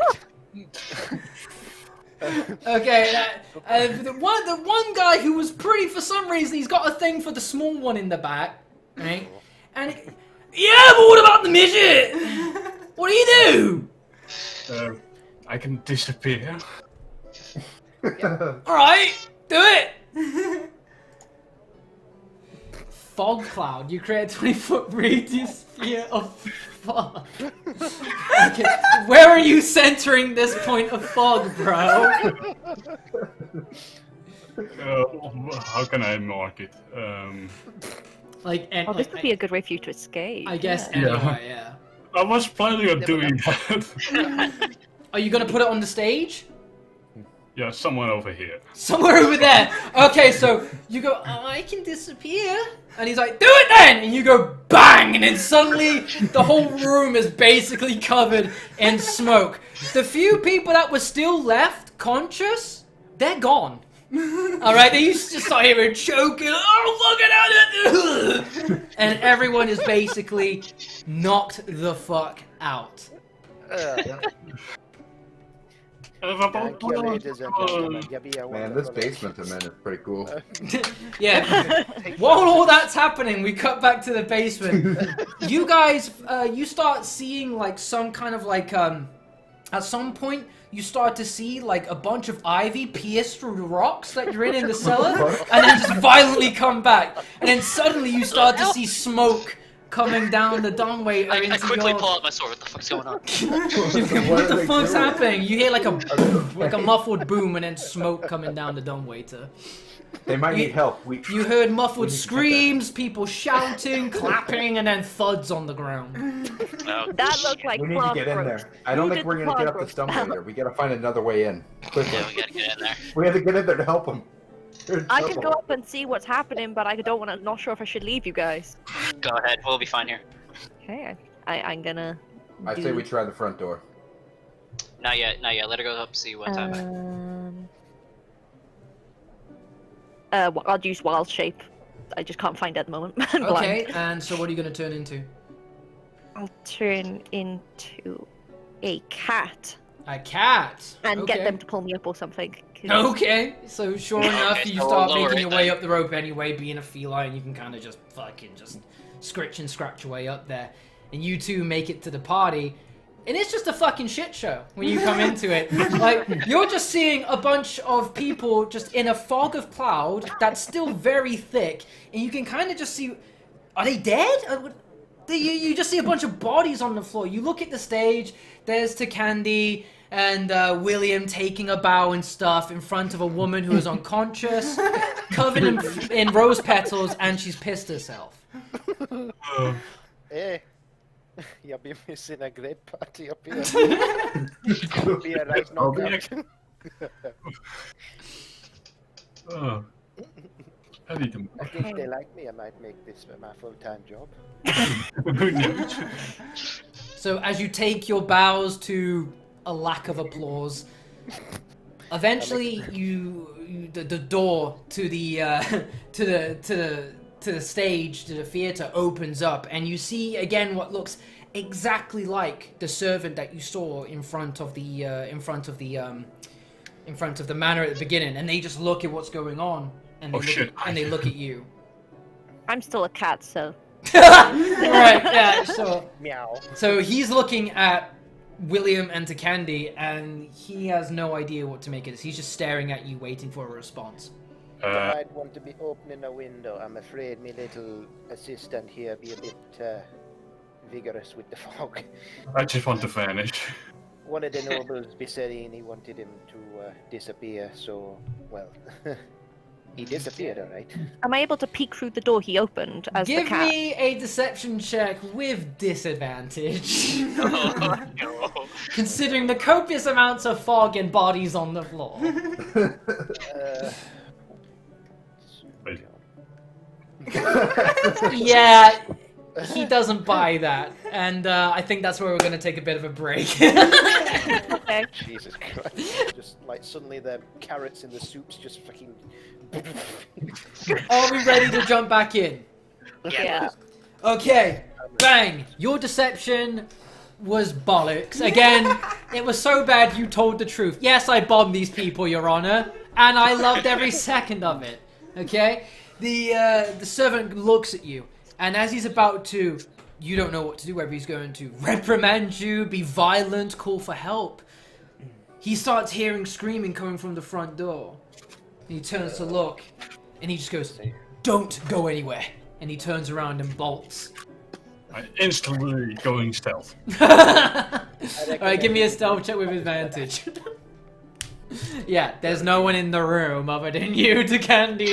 A: Okay, the one guy who was pretty, for some reason, he's got a thing for the small one in the back, right? And yeah, but what about the midget? What do you do?
B: I can disappear.
A: All right, do it. Fog cloud. You create a 20-foot radius sphere of fog. Okay, where are you centering this point of fog, bro?
B: How can I mark it?
A: Like, and,
D: Oh, this would be a good way for you to escape.
A: I guess
D: Yeah.
A: anyway, yeah.
B: I was planning on doing that.
A: Are you gonna put it on the stage?
B: Yeah, someone over here.
A: Somewhere over there. Okay, so you go, I can disappear. And he's like, do it then! And you go, bang! And then suddenly the whole room is basically covered in smoke. The few people that were still left conscious, they're gone. Alright, they used to just start hearing choking. Oh, look at it! And everyone is basically knocked the fuck out.
C: Thank you, ladies and gentlemen. You be a
F: Man, this
C: wonderful
F: basement I'm in is pretty cool.
A: Yeah. While all that's happening, we cut back to the basement. You guys, you start seeing like some kind of like, at some point, you start to see like a bunch of ivy pierce through the rocks that you're in the cellar, and then just violently come back. And then suddenly you start to see smoke coming down the downway.
E: I quickly pull out my sword. What the fuck's going on?
A: What the fuck's happening? You hear like a muffled boom and then smoke coming down the dumbwaiter.
F: They might need help.
A: You heard muffled screams, people shouting, clapping, and then thuds on the ground.
E: Oh,
D: That looked like
F: We need to get in
D: Plant
F: there. I don't
D: Who
F: think
D: did
F: we're gonna get up
D: Plant
F: this dumbwaiter. We gotta find another way in. Quickly.
E: yeah, we gotta get in there.
F: We have to get in there to help them.
D: I can go up and see what's happening, but I don't want to. Not sure if I should leave you guys.
E: Go ahead. We'll be fine here.
D: Okay, I'm gonna.
F: I say we try the front door.
E: Not yet. Not yet. Let her go up. See what's happening.
D: I'll use wild shape. I just can't find it at the moment. I'm
A: Okay,
D: blind.
A: and so what are you going to turn into?
D: I'll turn into a cat
A: A cat.
D: and
A: okay.
D: get them to pull me up or something. 'cause-
A: Okay, so sure enough,
E: Okay,
A: you
E: so
A: start
E: we'll lower
A: making
E: it
A: your way
E: then.
A: up the rope anyway. Being a feline, you can kind of just fucking just scritch and scratch your way up there. And you two make it to the party. And it's just a fucking shit show when you come into it. Like, you're just seeing a bunch of people just in a fog of cloud that's still very thick. And you can kind of just see, are they dead? You just see a bunch of bodies on the floor. You look at the stage, there's Takandi and William taking a bow and stuff in front of a woman who is unconscious, covered in rose petals, and she's pissed herself.
C: Hey, you'll be missing a great party up here. Be a right
B: I'll be
C: knockout.
B: Oh. I need to...
C: I think they like me. I might make this my full-time job.
B: Who knows?
A: So as you take your bows to a lack of applause, eventually the door to the to the stage, to the theater opens up, and you see again what looks exactly like the servant that you saw in front of the manor at the beginning, and they just look at what's going on, and they look at you.
D: I'm still a cat, so.
A: Right, yeah, so
C: Meow.
A: So he's looking at William and Takandi, and he has no idea what to make of this. He's just staring at you, waiting for a response.
C: I might want to be opening a window. I'm afraid my little assistant here be a bit vigorous with the fog.
B: I just want to vanish.
C: One of the nobles be saying he wanted him to disappear, so, well, he disappeared, alright.
D: Am I able to peek through the door he opened as the
A: Give
D: cat?
A: me a deception check with disadvantage,
E: Oh, no.
A: considering the copious amounts of fog and bodies on the floor.
B: Wait.
A: Yeah, he doesn't buy that, and I think that's where we're going to take a bit of a break.
D: Okay.
C: Jesus Christ. Just, like, suddenly the carrots in the soup's just fucking...
A: Are we ready to jump back in?
D: Yeah.
A: Okay, bang! Your deception was bollocks. Again, it was so bad you told the truth. Yes, I bombed these people, Your Honor, and I loved every second of it. Okay? The servant looks at you, and as he's about to, you don't know what to do, whether he's going to reprimand you, be violent, call for help. He starts hearing screaming coming from the front door. And he turns to look, and he just goes, "Don't go anywhere." And he turns around and bolts.
B: I instantly going stealth.
A: Alright, give me a stealth check with advantage. Yeah, there's no one in the room other than you, Takandi,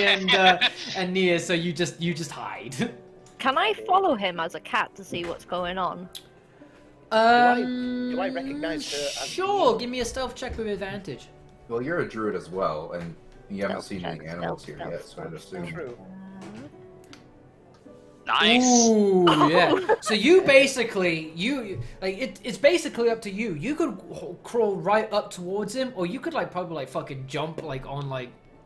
A: and Nia, so you just hide.
D: Can I follow him as a cat to see what's going on?
C: Do I recognize her as
A: Sure,
C: Nia?
A: give me a stealth check with advantage.
F: Well, you're a druid as well, and you haven't
D: Stealth
F: seen any
D: check,
F: animals
D: stealth,
F: here yet,
D: stealth,
F: so I'd assume.
C: True.
E: Nice.
A: Ooh, yeah. So you basically, it's basically up to you. You could crawl right up towards him, or you could probably fucking jump on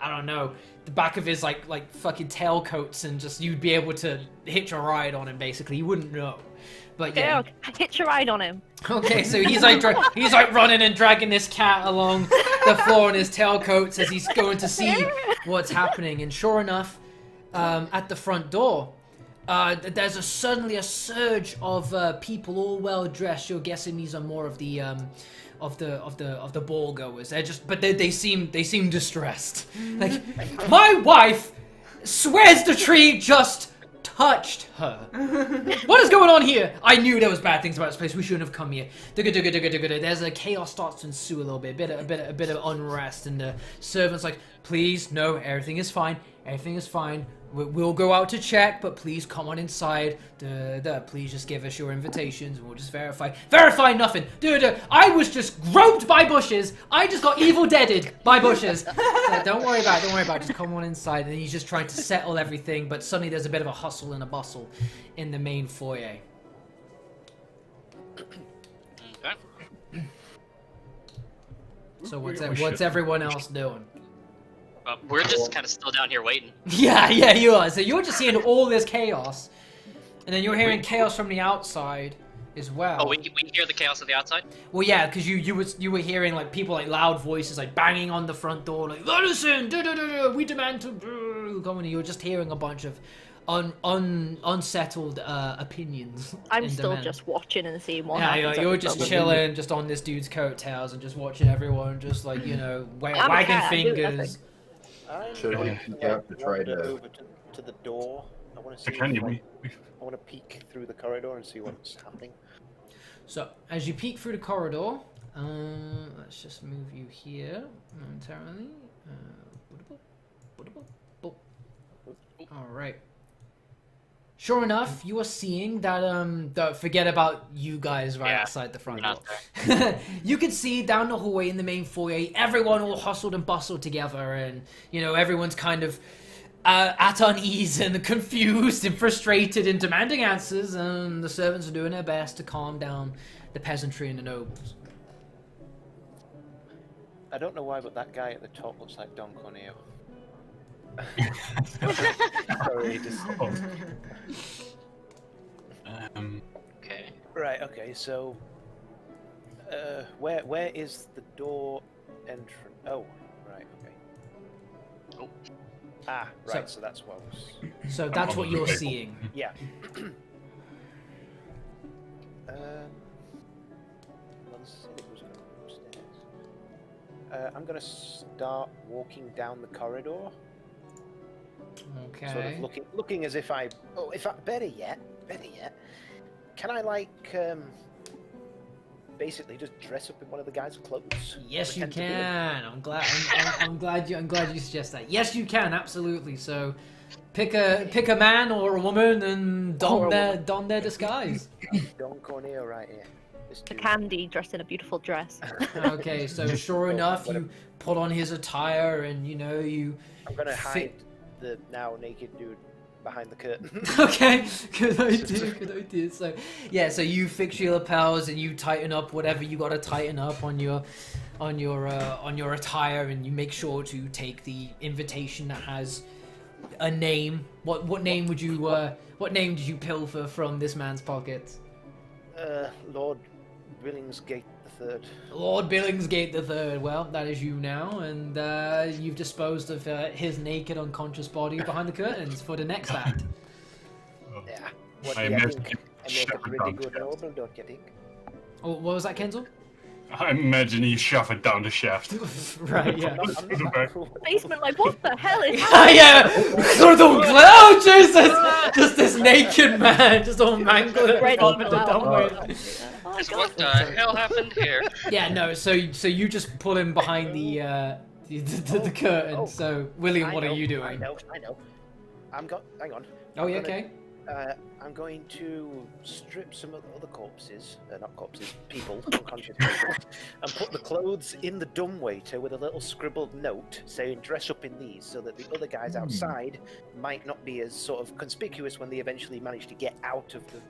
A: I don't know, the back of his like fucking tailcoats, and just you'd be able to hitch a ride on him. Basically, you wouldn't know. But yeah.
D: Okay, hitch a ride on him.
A: Okay, so he's like running and dragging this cat along the floor in his tailcoats as he's going to see what's happening. And sure enough, at the front door, there's suddenly a surge of people all well dressed. You're guessing these are more of the ball goers. They seem distressed. Like, my wife swears the tree just touched her. What is going on here? I knew there was bad things about this place. We shouldn't have come here. There's a chaos starts to ensue a little bit, a bit of unrest, and the servant's like, please, no, everything is fine. Everything is fine. We'll go out to check, but please come on inside. Please just give us your invitations and we'll just verify. Verify nothing. I was just groped by bushes. I just got evil deaded by bushes. So don't worry about it. Just come on inside. And he's just trying to settle everything, but suddenly there's a bit of a hustle and a bustle in the main foyer.
E: Okay.
A: So what's everyone else doing?
E: We're just kind of still down here waiting.
A: Yeah, you are. So you're just seeing all this chaos, and then you're hearing chaos from the outside as well.
E: Oh, we hear the chaos on the outside?
A: Well, yeah, because you were hearing like people like loud voices like banging on the front door, like listen, we demand to come in. You're just hearing a bunch of unsettled opinions.
D: I'm still just watching and seeing what happens.
A: Yeah, you're just chilling, just on this dude's coattails and just watching everyone, just like wagging fingers.
F: Should we peek out to try to
C: over to the door? I want to see.
B: I
C: want to peek through the corridor and see what's happening.
A: So as you peek through the corridor, let's just move you here momentarily. All right. Sure enough, you are seeing that. Forget about you guys outside the front door. You can see down the hallway in the main foyer, everyone all hustled and bustled together, and everyone's kind of at unease and confused and frustrated and demanding answers. And the servants are doing their best to calm down the peasantry and the nobles.
C: I don't know why, but that guy at the top looks like Don Corneo. Sorry, just...
E: Okay.
C: Right. Okay. So, where is the door entrance? Oh, right. Okay.
E: Oh.
C: Ah, right. So that's what I was.
A: So that's what you're seeing.
C: Yeah. Let's see who's going upstairs. I'm gonna start walking down the corridor.
A: Okay.
C: Sort of looking as if better yet, can I basically just dress up in one of the guys' clothes?
A: Yes, you can. I'm glad you suggest that. Yes, you can, absolutely. So, pick a man or a woman and don their disguise.
C: Don Corneo right here.
D: The Candy dressed in a beautiful dress.
A: Okay, so sure enough, you put on his attire and you.
C: I'm gonna hide the now naked dude behind the curtain.
A: Okay, good idea. So you fix your lapels and you tighten up whatever you gotta tighten up on your attire, and you make sure to take the invitation that has a name. What name did you pilfer from this man's pocket?
C: Lord Billingsgate III.
A: Lord Billingsgate III. Well, that is you now, and you've disposed of his naked, unconscious body behind the curtains for the next act.
C: Yeah. What
B: I
C: do you
B: imagine
C: think? I make it really good noble, don't you think?
A: Oh, what was that, Kenzel?
B: I imagine he shoved it down the shaft.
A: Right, yeah.
C: I'm not cool.
D: Basement, like, what the hell is happening?
A: Oh, Jesus! Just this naked man, just all mangled at the top of the dumbway.
E: Just what the hell happened here?
A: Yeah, no. So you just pull him behind the curtain.
C: Oh.
A: So William, what are you doing?
C: I know. Hang on.
A: Oh, yeah, okay.
C: I'm going to strip some of the other corpses, not corpses, people, unconscious people, and put the clothes in the dumbwaiter with a little scribbled note saying "dress up in these," so that the other guys outside might not be as sort of conspicuous when they eventually manage to get out of the.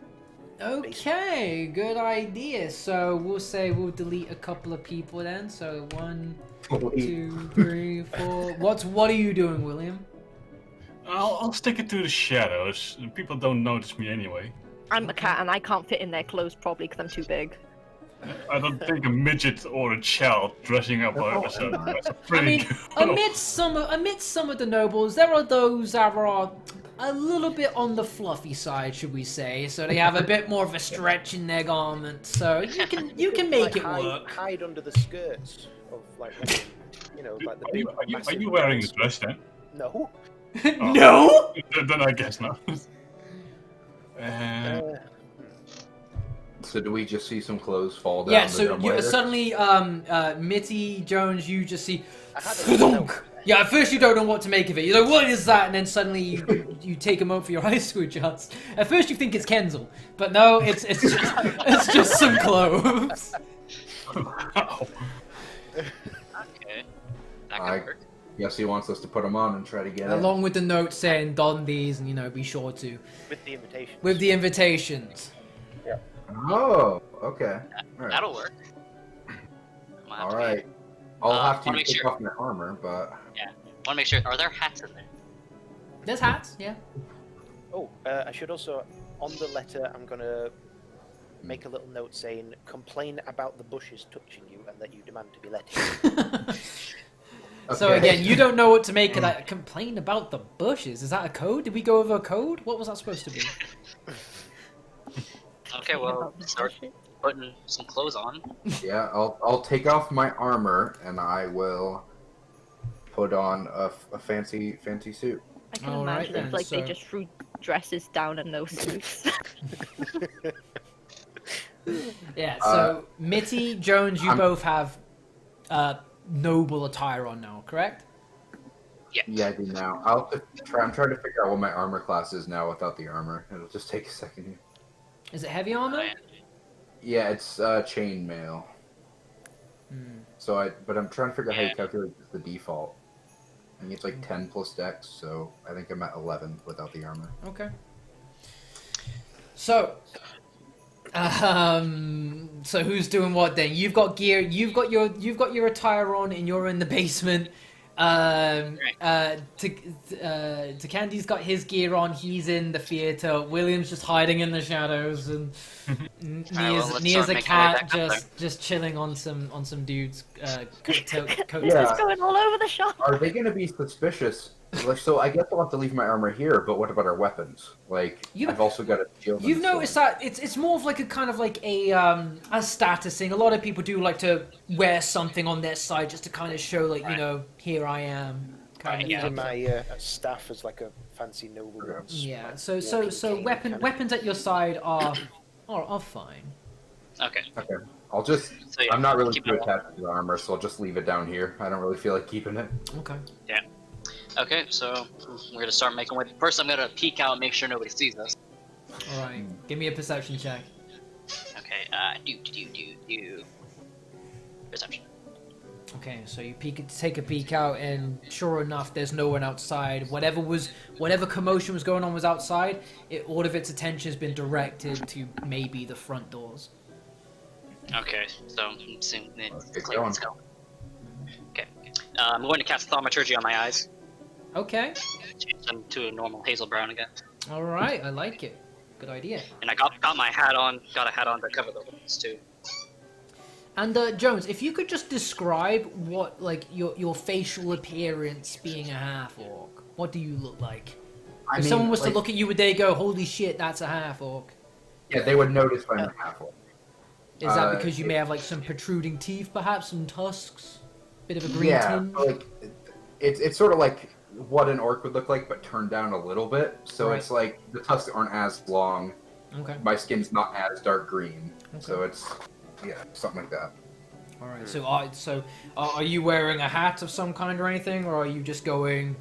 A: Okay, good idea. So we'll delete a couple of people then. So 1, 2, 3, 4. What are you doing, William?
B: I'll stick it to the shadows. People don't notice me anyway.
D: I'm a cat and I can't fit in their clothes probably because I'm too big.
B: I don't think a midget or a child dressing up as a pretty
A: amidst some of the nobles, there are those that are a little bit on the fluffy side, should we say? So they have a bit more of a stretch in their garment. So you can make it work.
C: Hide under the skirts of like, you know, like the big.
B: Are you wearing a dress then?
C: No.
A: No.
B: Then I guess not.
F: So do we just see some clothes fall down?
A: Yeah.
F: the
A: So
F: dumbwaiter?
A: suddenly, Mitty Jones, you just see.
C: I had a note.
A: Yeah, at first you don't know what to make of it. You're like, what is that? And then suddenly you take a moment for your high school adjust. At first you think it's Kenzel, but no, it's just some clothes.
B: Wow.
E: Okay. That could
F: I
E: work.
F: guess he wants us to put them on and try to get in.
A: Along with the note saying don these and be sure to.
C: With the invitation.
A: With the invitations.
F: Oh, okay. All right.
E: That'll work.
F: All right. I'll have to
E: wanna make
F: take
E: sure.
F: off my armor, but
E: Want to make sure. Are there hats in there?
A: There's hats, yeah.
C: Oh, I should also, on the letter, I'm gonna make a little note saying, "Complain about the bushes touching you, and that you demand to be let in."
A: So
F: Okay.
A: again, you don't know what to make of that. Complain about the bushes. Is that a code? Did we go over a code? What was that supposed to be?
E: Okay, well, start putting some clothes on.
F: Yeah, I'll take off my armor and I will put on a fancy suit.
D: I can
A: All right
D: imagine
A: then,
D: if like they
A: so-
D: just threw dresses down and no suits.
A: Yeah. So Mitty, Jones, you both have noble attire on now, correct?
F: Yeah, I do now. I'm trying to figure out what my armor class is now without the armor. It'll just take a second here.
A: Is it heavy armor?
F: Yeah, it's chainmail. But I'm trying to figure out how you calculate the default. I think it's like 10 plus dex, so I think I'm at 11 without the armor.
A: Okay. So, so who's doing what then? You've got gear. You've got your attire on, and you're in the basement. Candy's got his gear on. He's in the theater. William's just hiding in the shadows, and
E: let's
A: Nia's
E: start
A: a
E: making our way
A: cat
E: back up
A: just chilling on some dudes. Coat
F: Yeah.
D: It's going all over the shop.
F: Are they going to be suspicious? Like, so I guess I'll have to leave my armor here, but what about our weapons? Like, I've also got a shield.
A: You've
F: and sword.
A: noticed that it's more of like a kind of like a status thing. A lot of people do like to wear something on their side just to kind of show like here I am. Kind of
C: Using
A: thing.
C: my staff as like a fancy noble.
A: Yeah. So
C: walking cane kind of-
A: weapons at your side are fine.
E: Okay.
F: Okay. I'll just.
E: So, yeah,
F: I'm not really
E: keep
F: too
E: it on.
F: attached to the armor, so I'll just leave it down here. I don't really feel like keeping it.
A: Okay.
E: Okay, so we're gonna start making way. First, I'm gonna peek out, make sure nobody sees us.
A: All right. Give me a perception check.
E: Okay. Perception.
A: Okay, so you take a peek out, and sure enough, there's no one outside. Whatever commotion was going on was outside. All of its attention has been directed to maybe the front doors.
E: Okay, so it's
F: Get
E: clear.
F: going.
E: Let's go. Okay. I'm going to cast thaumaturgy on my eyes.
A: Okay.
E: Change them to a normal hazel brown again.
A: All right, I like it. Good idea.
E: And I got my hat on. Got a hat on to cover the holes too.
A: And Jones, if you could just describe what like your facial appearance being a half orc, what do you look like? If someone was to look at you, would they go, "Holy shit, that's a half orc"?
F: Yeah, they would notice I'm a half orc.
A: Is that because you may have like some protruding teeth, perhaps some tusks, bit of a green tinge?
F: like it's sort of like what an orc would look like, but turned down a little bit. So
A: Right.
F: it's like the tusks aren't as long.
A: Okay.
F: My skin's not as dark green,
A: Okay.
F: so it's something like that.
A: All right. So are you wearing a hat of some kind or anything, or are you just going?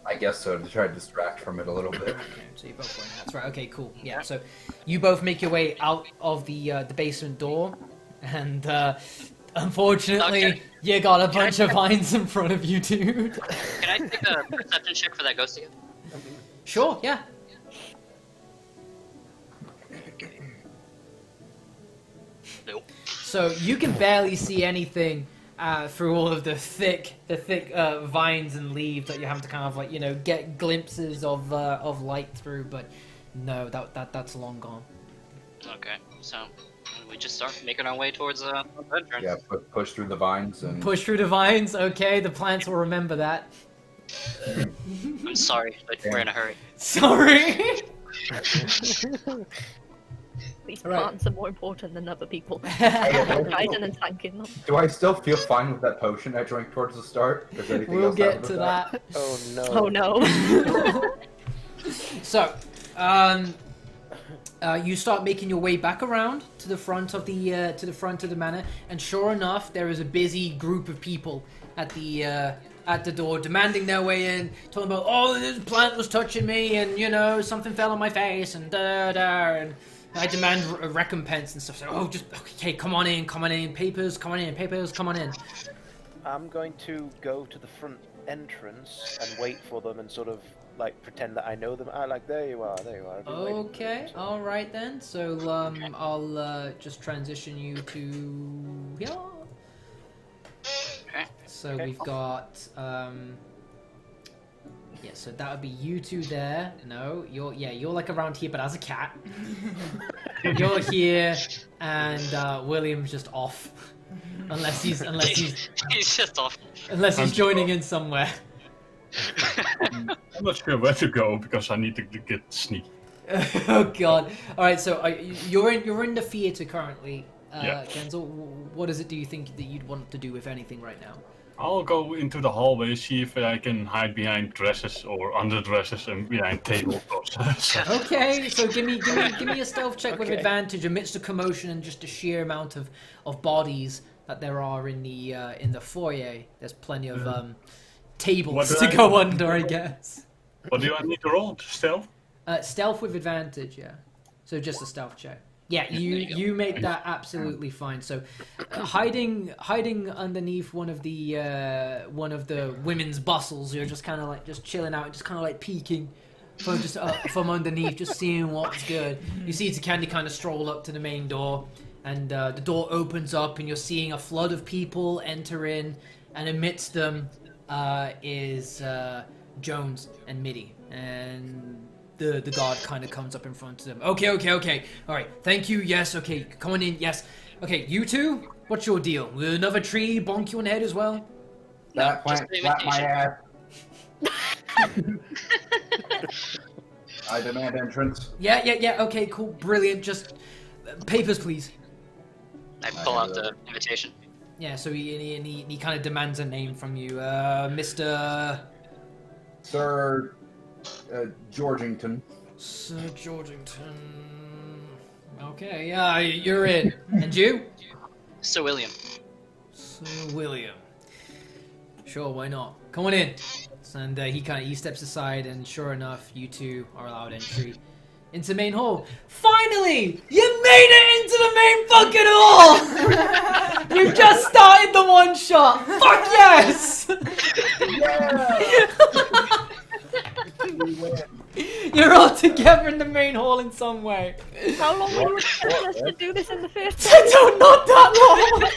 F: I guess so, to try to distract from it a little bit.
A: Okay, so you're both wearing hats, right? Okay, cool. Yeah. So you both make your way out of the basement door, and unfortunately,
E: Okay.
A: you got a bunch of vines in front of you, dude.
E: Can I take a perception check for that ghost again?
A: Sure. Yeah.
E: Nope.
A: So you can barely see anything through all of the thick vines and leaves that you have to kind of like get glimpses of light through. But no, that's long gone.
E: Okay, so we just start making our way towards the entrance.
F: Yeah, push through the vines and
A: Push through the vines. Okay, the plants will remember that.
E: I'm Sorry, but we're in a hurry.
A: Sorry.
D: These
A: Right.
D: plants are more important than other people. Raiden and thanking them.
F: Do I still feel fine with that potion I drank towards the start? Is anything
A: We'll
F: else
A: get
F: happened
A: to
F: with
A: that.
C: Oh no.
D: Oh no.
A: So, you start making your way back around to the front of the manor, and sure enough, there is a busy group of people at the door, demanding their way in, talking about, oh, this plant was touching me, and you know, something fell on my face, and and I demand a recompense and stuff. So, oh, just okay, come on in, papers, come on in.
C: I'm going to go to the front entrance and wait for them and sort of like pretend that I know them. Like, there you are. I've been waiting for
A: Okay,
C: you, so-
A: all right then. So I'll just transition you to here.
E: Okay.
A: So we've got yeah. So that would be you two there. No, you're like around here, but as a cat. You're here, and William's just off, unless he's
E: He's just off.
A: joining in somewhere.
B: I'm not sure where to go because I need to get sneaky.
A: Oh god! All right, so you're in the theater currently,
B: Yeah.
A: Kenzel. What is it? Do you think that you'd want to do, if anything, right now?
B: I'll go into the hallway, see if I can hide behind dresses or underdresses and behind tables.
A: Okay, so give me a stealth check with
C: Okay.
A: advantage amidst the commotion and just the sheer amount of bodies that there are in the foyer. There's plenty of tables
B: What do
A: to
B: I-
A: go under, I guess.
B: What do I need to roll? Stealth?
A: Stealth with advantage, yeah. So just a stealth check. Yeah,
E: there you go.
A: you make that absolutely fine. So, hiding underneath one of the women's bustles, you're just kind of like just chilling out, just kind of like peeking from underneath, just seeing what's good. You see Candy kind of stroll up to the main door, and the door opens up, and you're seeing a flood of people enter in, and amidst them is Jones and Mitty, and the guard kind of comes up in front of them. Okay. All right, thank you. Yes, okay, come on in. Yes. Okay, you two, what's your deal? Will another tree bonk you on the head as well?
F: That
E: just
F: plant
E: an
F: slapped my
E: invitation.
F: ass. I demand entrance.
A: Yeah. Okay, cool, brilliant. Just papers, please.
E: I pull out the invitation.
A: Yeah. So he kind of demands a name from you, Mr.
F: Sir Georgington.
A: Sir Georgington. Okay, yeah, you're in. And you?
E: Sir William.
A: Sir William. Sure, why not? Come on in. And he steps aside, and sure enough, you two are allowed entry into the main hall. Finally, you made it into the main fucking hall. You've just started the one shot. Fuck yes. You're all together in the main hall in some way.
D: How long were you expecting us to do this in the first place?
A: I don't know that long.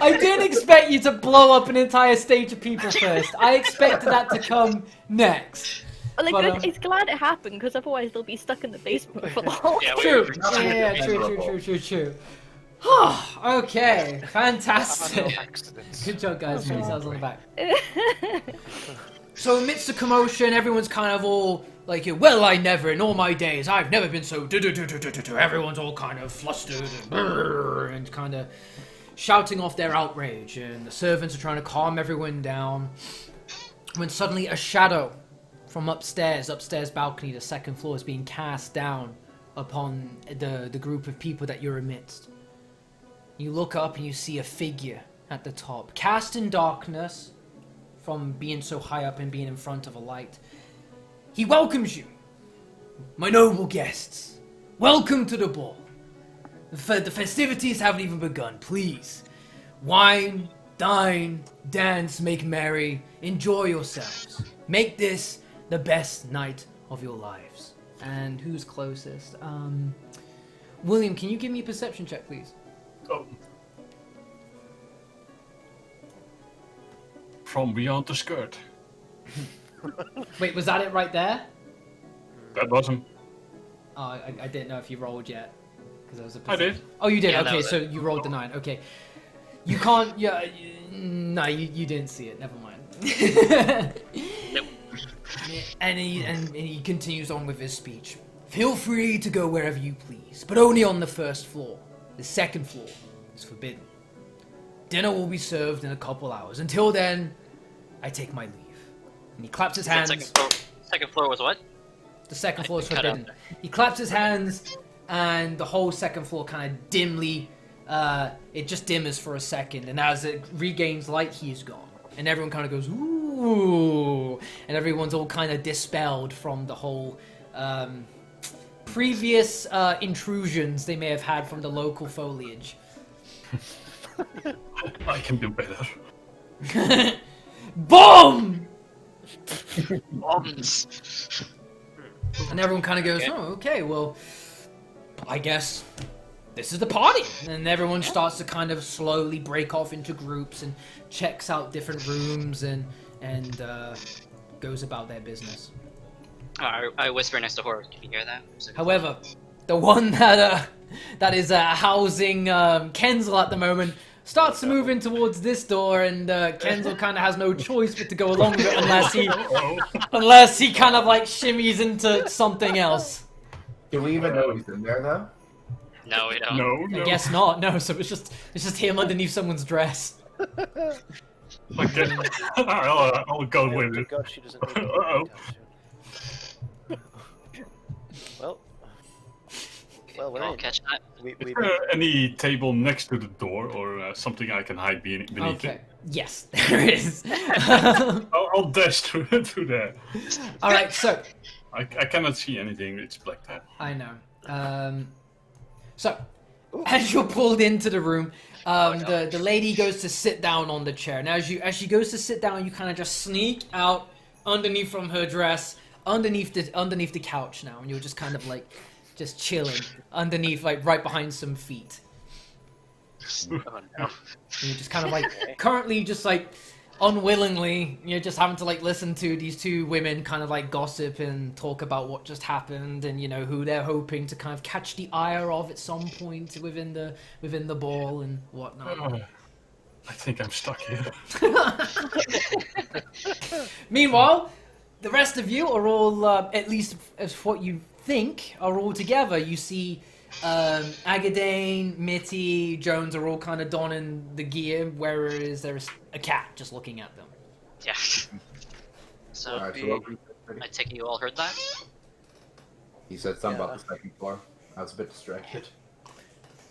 A: I didn't expect you to blow up an entire stage of people first. I expected that to come next.
D: Well, like,
A: But,
D: it's glad it happened, because otherwise they'll be stuck in the basement for the whole
E: Yeah,
A: True.
F: Nothing
A: Yeah,
F: is
A: true. Okay, fantastic.
C: Accidents.
A: Good job, guys. Yourselves on the back. So amidst the commotion, everyone's kind of all like, well, I never, in all my days, I've never been so do-do-do-do-do-do. Everyone's all kind of flustered and kind of shouting off their outrage, and the servants are trying to calm everyone down. When suddenly a shadow from upstairs balcony, the second floor, is being cast down upon the group of people that you're amidst. You look up and you see a figure at the top, cast in darkness from being so high up and being in front of a light. He welcomes you, my noble guests. Welcome to the ball. The festivities haven't even begun. Please, wine, dine, dance, make merry, enjoy yourselves. Make this the best night of your lives. And who's closest? William, can you give me a perception check, please?
B: Oh. From beyond the skirt.
A: Wait, was that it right there?
B: That wasn't.
A: Oh, I didn't know if you rolled yet. Because there was a
B: I did.
A: Oh, you did?
E: Yeah, that
A: Okay,
E: was
A: so
E: it.
A: you rolled the 9. Okay. You can't... Yeah, no, you didn't see it. Never mind.
E: Nope.
A: And he continues on with his speech. Feel free to go wherever you please, but only on the first floor. The second floor is forbidden. Dinner will be served in a couple hours. Until then, I take my leave. And he claps his hands.
E: Second floor was what?
A: The second floor is
E: Cut out
A: forbidden. He claps his hands, and the whole second floor kind of dimly, it just dimmers for a second, and as it regains light, he's gone. And everyone kind of goes, ooh, and everyone's all kind of dispelled from the whole previous intrusions they may have had from the local foliage.
B: I can do better.
A: Boom!
E: Bombs.
A: And everyone kind of goes, oh, okay, well, I guess this is the party. And everyone starts to kind of slowly break off into groups and checks out different rooms and goes about their business.
E: I whisper next to Horror. Can you hear that?
A: However, the one that is housing Kenzel at the moment starts to move in towards this door, and Kenzel kind of has no choice but to go along with it unless he kind of like shimmies into something else.
F: Do we even know he's in there though?
E: No, we don't.
B: No.
A: I guess not. No, so it's just him underneath someone's dress.
B: Okay. I'll go with it.
C: God, she doesn't need
B: Uh-oh.
C: Well, we're
E: I'll
C: in.
E: catch that.
C: We
B: Is there any table next to the door, or something I can hide beneath
A: Okay.
B: it?
A: Yes, there is.
B: I'll dash through there.
A: All right, so
B: I cannot see anything. It's black there.
A: I know. So, as you're pulled into the room, the lady goes to sit down on the chair. Now, as she goes to sit down, you kind of just sneak out underneath from her dress, underneath the couch now, and you're just kind of like just chilling underneath, like right behind some feet.
E: Oh no.
A: And you're just kind of like currently just like unwillingly, you're just having to like listen to these two women kind of like gossip and talk about what just happened, and you know who they're hoping to kind of catch the ire of at some point within the ball and whatnot.
B: Oh, I think I'm stuck here.
A: Meanwhile, the rest of you are all, at least as what you think, are all together. You see Agadane, Mitty, Jones are all kind of donning the gear, whereas there's a cat just looking at them.
E: Yeah. So,
F: Alright, so what we-
E: I take it you all heard that?
F: He said something about the second floor. I was a bit distracted.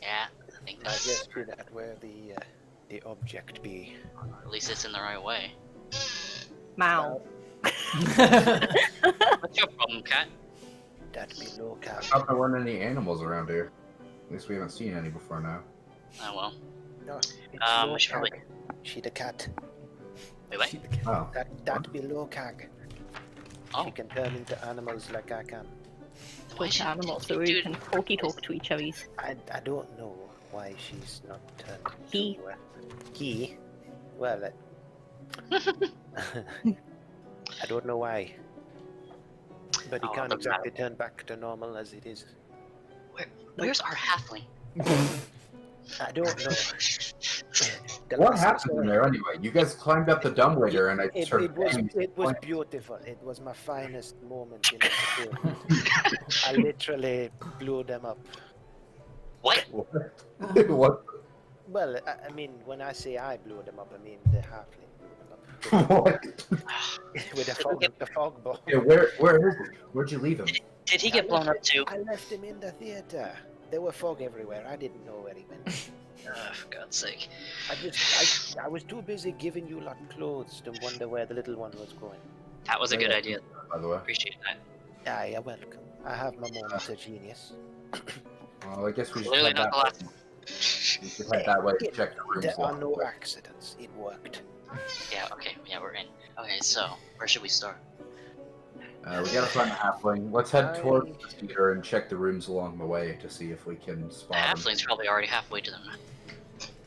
E: Yeah, I think
C: I
E: that's...
C: guess we're at where the object be.
E: Or at least it's in the right way.
D: Mow.
E: What's your problem, cat?
C: That be low
F: I
C: cap.
F: thought there weren't any animals around here. At least we haven't seen any before now.
E: Oh well.
C: No, it's
E: We should probably...
C: She the cat.
E: Wait.
F: Oh.
C: That be low cag.
E: Oh.
C: She can turn into animals like I can.
E: Why
D: Talk
E: should-
D: to animals so we
E: dude,
D: can talky talk to each other.
C: I don't know why she's not turned into
D: He.
C: He? Well, I don't know why. But he
E: Oh,
C: can't
E: doesn't
C: exactly turn back to normal as it is.
E: Where's our halfling?
C: I don't know. The
F: What
C: last
F: happened in there anyway? You guys climbed up the dumbwaiter and I turned
C: it was beautiful. It was my finest moment in the film. I literally blew them up.
E: What?
F: What?
C: Well, I mean, when I say I blew them up, I mean the halfling blew them up.
F: What?
C: With the fog ball.
F: Yeah, where is he? Where'd you leave him?
E: Did he get blown up too?
C: I left him in the theater. There were fog everywhere. I didn't know where he went.
E: For God's sake.
C: I was too busy giving you lot clothes to wonder where the little one was going.
E: That was a good idea.
F: By the way.
E: Appreciate that.
C: Ah, you're welcome. I have my moments of genius.
F: Well, I guess we should
E: Clearly
F: head
E: not
F: that
E: the
F: way.
E: last.
F: We should head that way to check the rooms.
C: There are
F: along
C: no
F: the way.
C: accidents. It worked.
E: Yeah, okay. Yeah, we're in. Okay, so, where should we start?
F: We gotta find the halfling. Let's head towards the theater and check the rooms along the way to see if we can
E: The
F: spot him.
E: halfling's probably already halfway to them.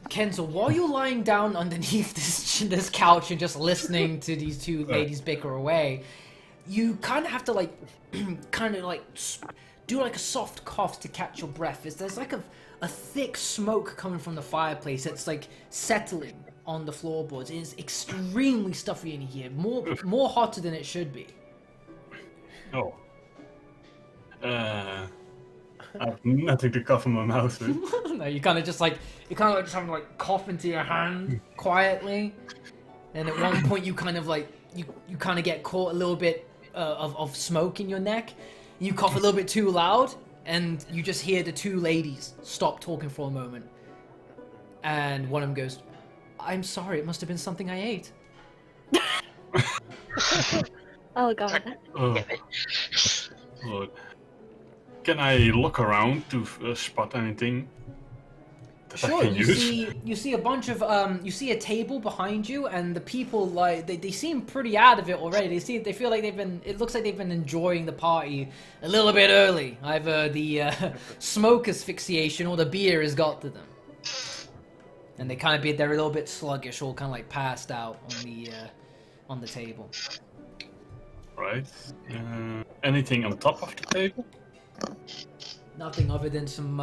A: Kenzel, while you're lying down underneath this couch and just listening to these two ladies bicker away, you kind of have to like, do like a soft cough to catch your breath. There's like a thick smoke coming from the fireplace that's like settling on the floorboards. It is extremely stuffy in here, more hotter than it should be.
B: Oh. I have nothing to cover my mouth with.
A: No, you kind of just like just having to like cough into your hand quietly, and at one point you kind of like you kind of get caught a little bit of smoke in your neck. You cough a little bit too loud, and you just hear the two ladies stop talking for a moment, and one of them goes, "I'm sorry, it must have been something I ate."
D: Oh god.
B: Oh,
E: Damn it.
B: Lord. Can I look around to spot anything that I
A: Sure,
B: can
A: you
B: use?
A: see a bunch of you see a table behind you, and the people like they seem pretty out of it already. They feel like it looks like they've been enjoying the party a little bit early. Either the smoke asphyxiation or the beer has got to them, and they're a little bit sluggish, all kind of like passed out on the table.
B: Right. Anything on top of the table?
A: Nothing other than some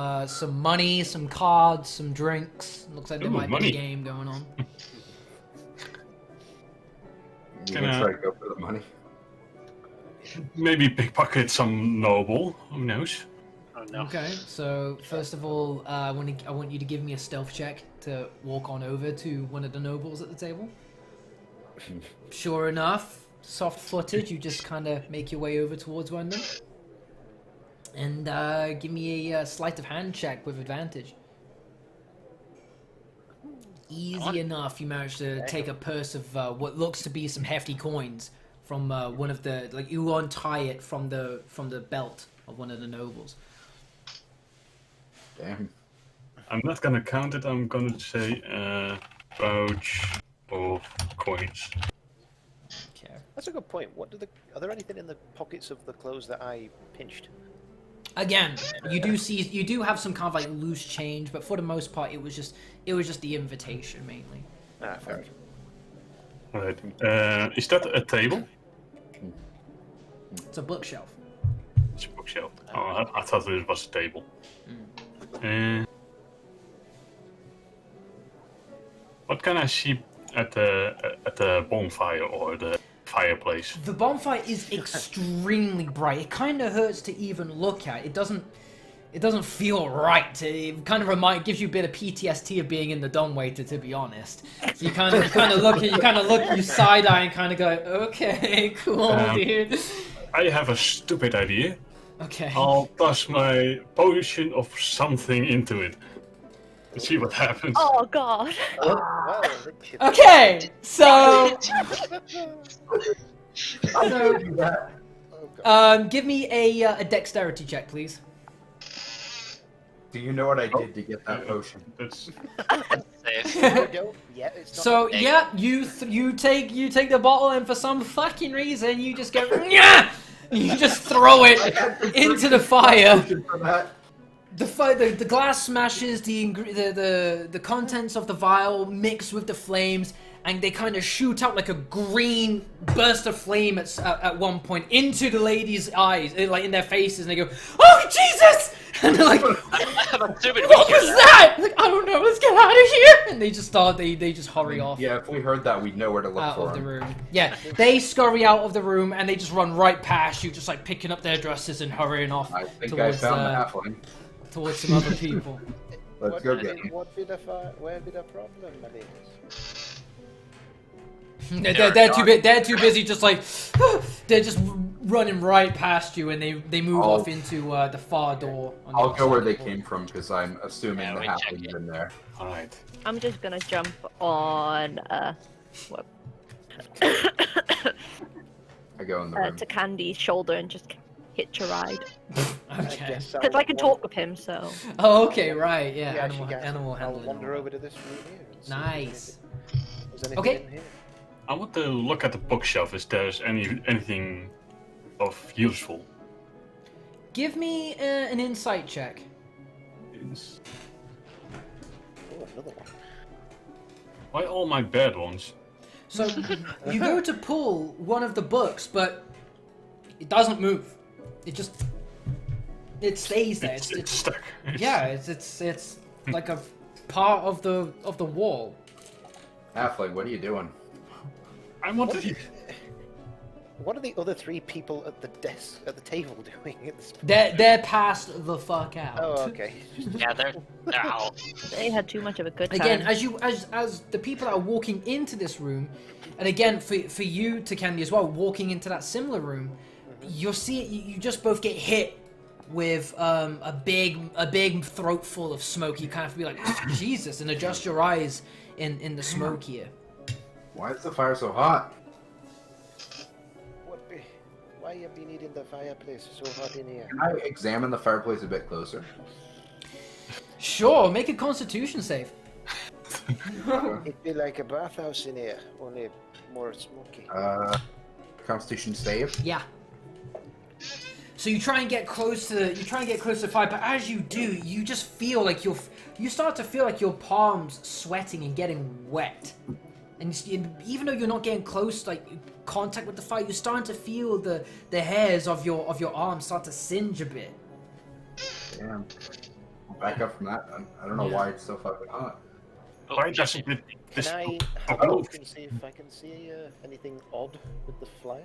A: money, some cards, some drinks. Looks like there
B: Ooh,
A: might
B: money.
A: be a game going on.
F: You
B: Can
F: can
B: I-
F: try to go for the money.
B: Maybe pickpocket some noble. Who knows?
C: Oh no.
A: Okay, so first of all, I want you to give me a stealth check to walk on over to one of the nobles at the table. Sure enough, soft-footed, you just kind of make your way over towards one of them. And give me a sleight of hand check with advantage. Easy enough, you manage to take a purse of what looks to be some hefty coins from one of the, like, you untie it from the belt of one of the nobles.
F: Damn.
B: I'm not gonna count it. I'm gonna say pouch of coins.
A: Okay.
C: That's a good point. Are there anything in the pockets of the clothes that I pinched?
A: Again, you do have some kind of like loose change, but for the most part, it was just the invitation mainly.
C: Ah, fair enough.
B: Right. Is that a table?
A: It's a bookshelf.
B: It's a bookshelf. Oh, I thought it was a table. What can I see at the bonfire or the fireplace?
A: The bonfire is extremely bright. It kind of hurts to even look at. It doesn't feel right. It kind of gives you a bit of PTSD of being in the dumbwaiter, to be honest. So you kind of look, you side eye and kind of go, okay, cool, dude.
B: I have a stupid idea.
A: Okay.
B: I'll toss my potion of something into it. Let's see what happens.
D: Oh god.
C: Well,
A: Okay, so
F: That.
C: Oh, God.
A: give me a dexterity check, please.
F: Do you know what I did to get that potion?
B: That's
E: Safe.
C: There we go. Yeah, it's not.
A: So
E: Dang.
A: yeah, you take the bottle, and for some fucking reason you just go, yeah, you just throw it into the fire.
F: For that.
A: The glass smashes, the contents of the vial mix with the flames, and they kind of shoot out like a green burst of flame at one point into the ladies' eyes, like in their faces, and they go, "Oh Jesus!" And they're like,
E: I have a stupid
A: "What
E: week
A: was that?" Like, I don't know. Let's get out of here. And they just they just hurry off.
F: Yeah, if we heard that, we'd know where to look
A: Out
F: for
A: of the
F: him.
A: room. Yeah, they scurry out of the room and they just run right past you, just like picking up their dresses and hurrying off
F: I think I
A: towards
F: found the halfling.
A: towards some other people.
F: Let's go get him.
C: Where be the problem, my ladies?
A: They're too busy, just like they're just running right past you, and they move
F: I'll-
A: off into the far door. On the
F: I'll
A: other
F: go
A: side
F: where
A: of the
F: they
A: hall.
F: came from because I'm assuming
E: Yeah,
F: the
E: we check
F: halfling's
E: it.
F: in there.
B: alright.
D: I'm just gonna jump on what?
F: I go in the room.
D: to Candy's shoulder and just hitch a ride.
A: Okay.
C: guess
D: Because I can talk with him, so.
A: Oh, okay, right. Yeah,
C: Yeah,
A: animal
C: I'll
A: handling.
C: wander over to this room here. And see
A: Nice.
C: if there's anything
A: Okay.
C: in here.
B: I want to look at the bookshelf. Is there's anything of useful?
A: Give me an insight check.
B: It's-
C: Oh, another one.
B: Why all my bad ones?
A: So you go to pull one of the books, but it doesn't move. It stays there.
B: It's stuck.
A: Yeah, it's like a part of the wall.
F: Halfling, what are you doing?
B: I wanted to.
C: What are the other 3 people at the table doing at this point?
A: They're passed the fuck out.
C: Oh, okay.
E: Yeah, they're out.
D: They had too much of a good time.
A: Again, as the people that are walking into this room, and again for you to Candy as well, walking into that similar room, you'll see you just both get hit with a big throat full of smoke. You kind of be like, Jesus, and adjust your eyes in the smoke here.
F: Why is the fire so hot?
C: Why have you needing the fireplace so hot in here?
F: Can I examine the fireplace a bit closer?
A: Sure, make a Constitution save.
C: It'd be like a bathhouse in here, only more smoky.
F: Constitution save.
A: Yeah. So you try and get close to the fire, but as you do, you just feel like you start to feel like your palms sweating and getting wet. And even though you're not getting close, like contact with the fire, you're starting to feel the hairs of your arms start to singe a bit.
F: Damn. Back up from that. I don't know why it's so fucking hot.
B: Why does it?
C: Can I have a look and see if I can see anything odd with the flame?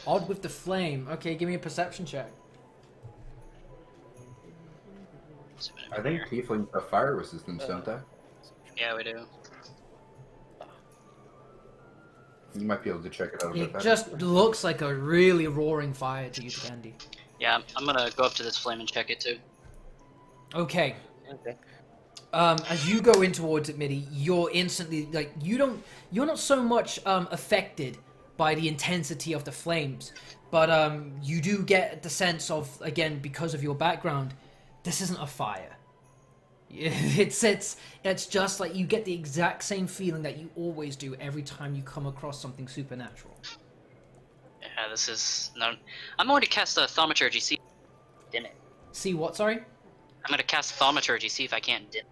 A: Odd with the flame. Okay, give me a perception check.
F: I think tieflings have fire resistance, don't they?
E: Yeah, we do.
F: You might be able to check it out a bit
A: It
F: better.
A: just looks like a really roaring fire to you, Candy.
E: Yeah, I'm gonna go up to this flame and check it too.
A: Okay.
C: Okay.
A: As you go in towards it, Mitty, you're instantly like you're not so much affected by the intensity of the flames, but you do get the sense of, again, because of your background, this isn't a fire. It's just like you get the exact same feeling that you always do every time you come across something supernatural.
E: Yeah, this is no. I'm going to cast a thaumaturgy. See, dim it.
A: See what? Sorry.
E: I'm going to cast thaumaturgy. See if I can't dim.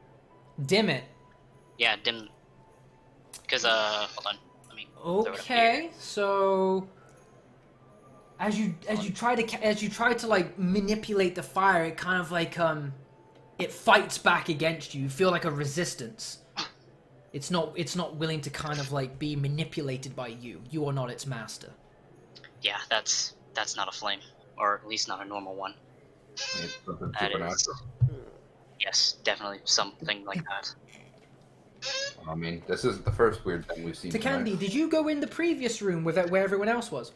A: Dim it.
E: Yeah, dim. Because hold on. Let me. throw it up
A: Okay,
E: here.
A: so as you try to like manipulate the fire, it kind of like it fights back against you. You feel like a resistance. It's not willing to kind of like be manipulated by you. You are not its master.
E: Yeah, that's not a flame, or at least not a normal one.
F: It's something
E: That
F: supernatural.
E: is. Yes, definitely something like that.
F: I mean, this isn't the first weird thing we've seen
A: To
F: tonight.
A: Candy, did you go in the previous room where everyone else was?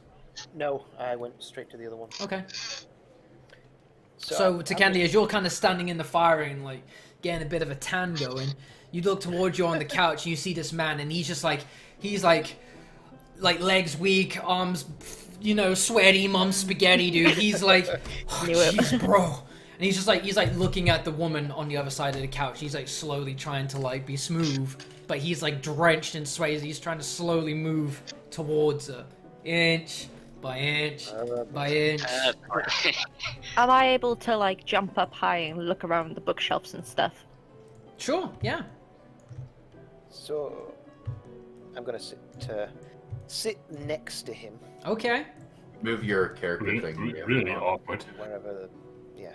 C: No, I went straight to the other one.
A: Okay. So to Candy, as you're kind of standing in the fire and like getting a bit of a tan going, you look towards you on the couch and you see this man, and he's like legs weak, arms, sweaty, mum spaghetti, dude. He's like, oh, jeez, bro. And he's like looking at the woman on the other side of the couch. He's like slowly trying to like be smooth, but he's like drenched in sweat. He's trying to slowly move towards her, inch by inch by inch.
D: Am I able to like jump up high and look around the bookshelves and stuff?
A: Sure, yeah.
C: So I'm gonna sit next to him.
A: Okay.
F: Move your character thing.
B: Really awkward.
C: Wherever. Yeah.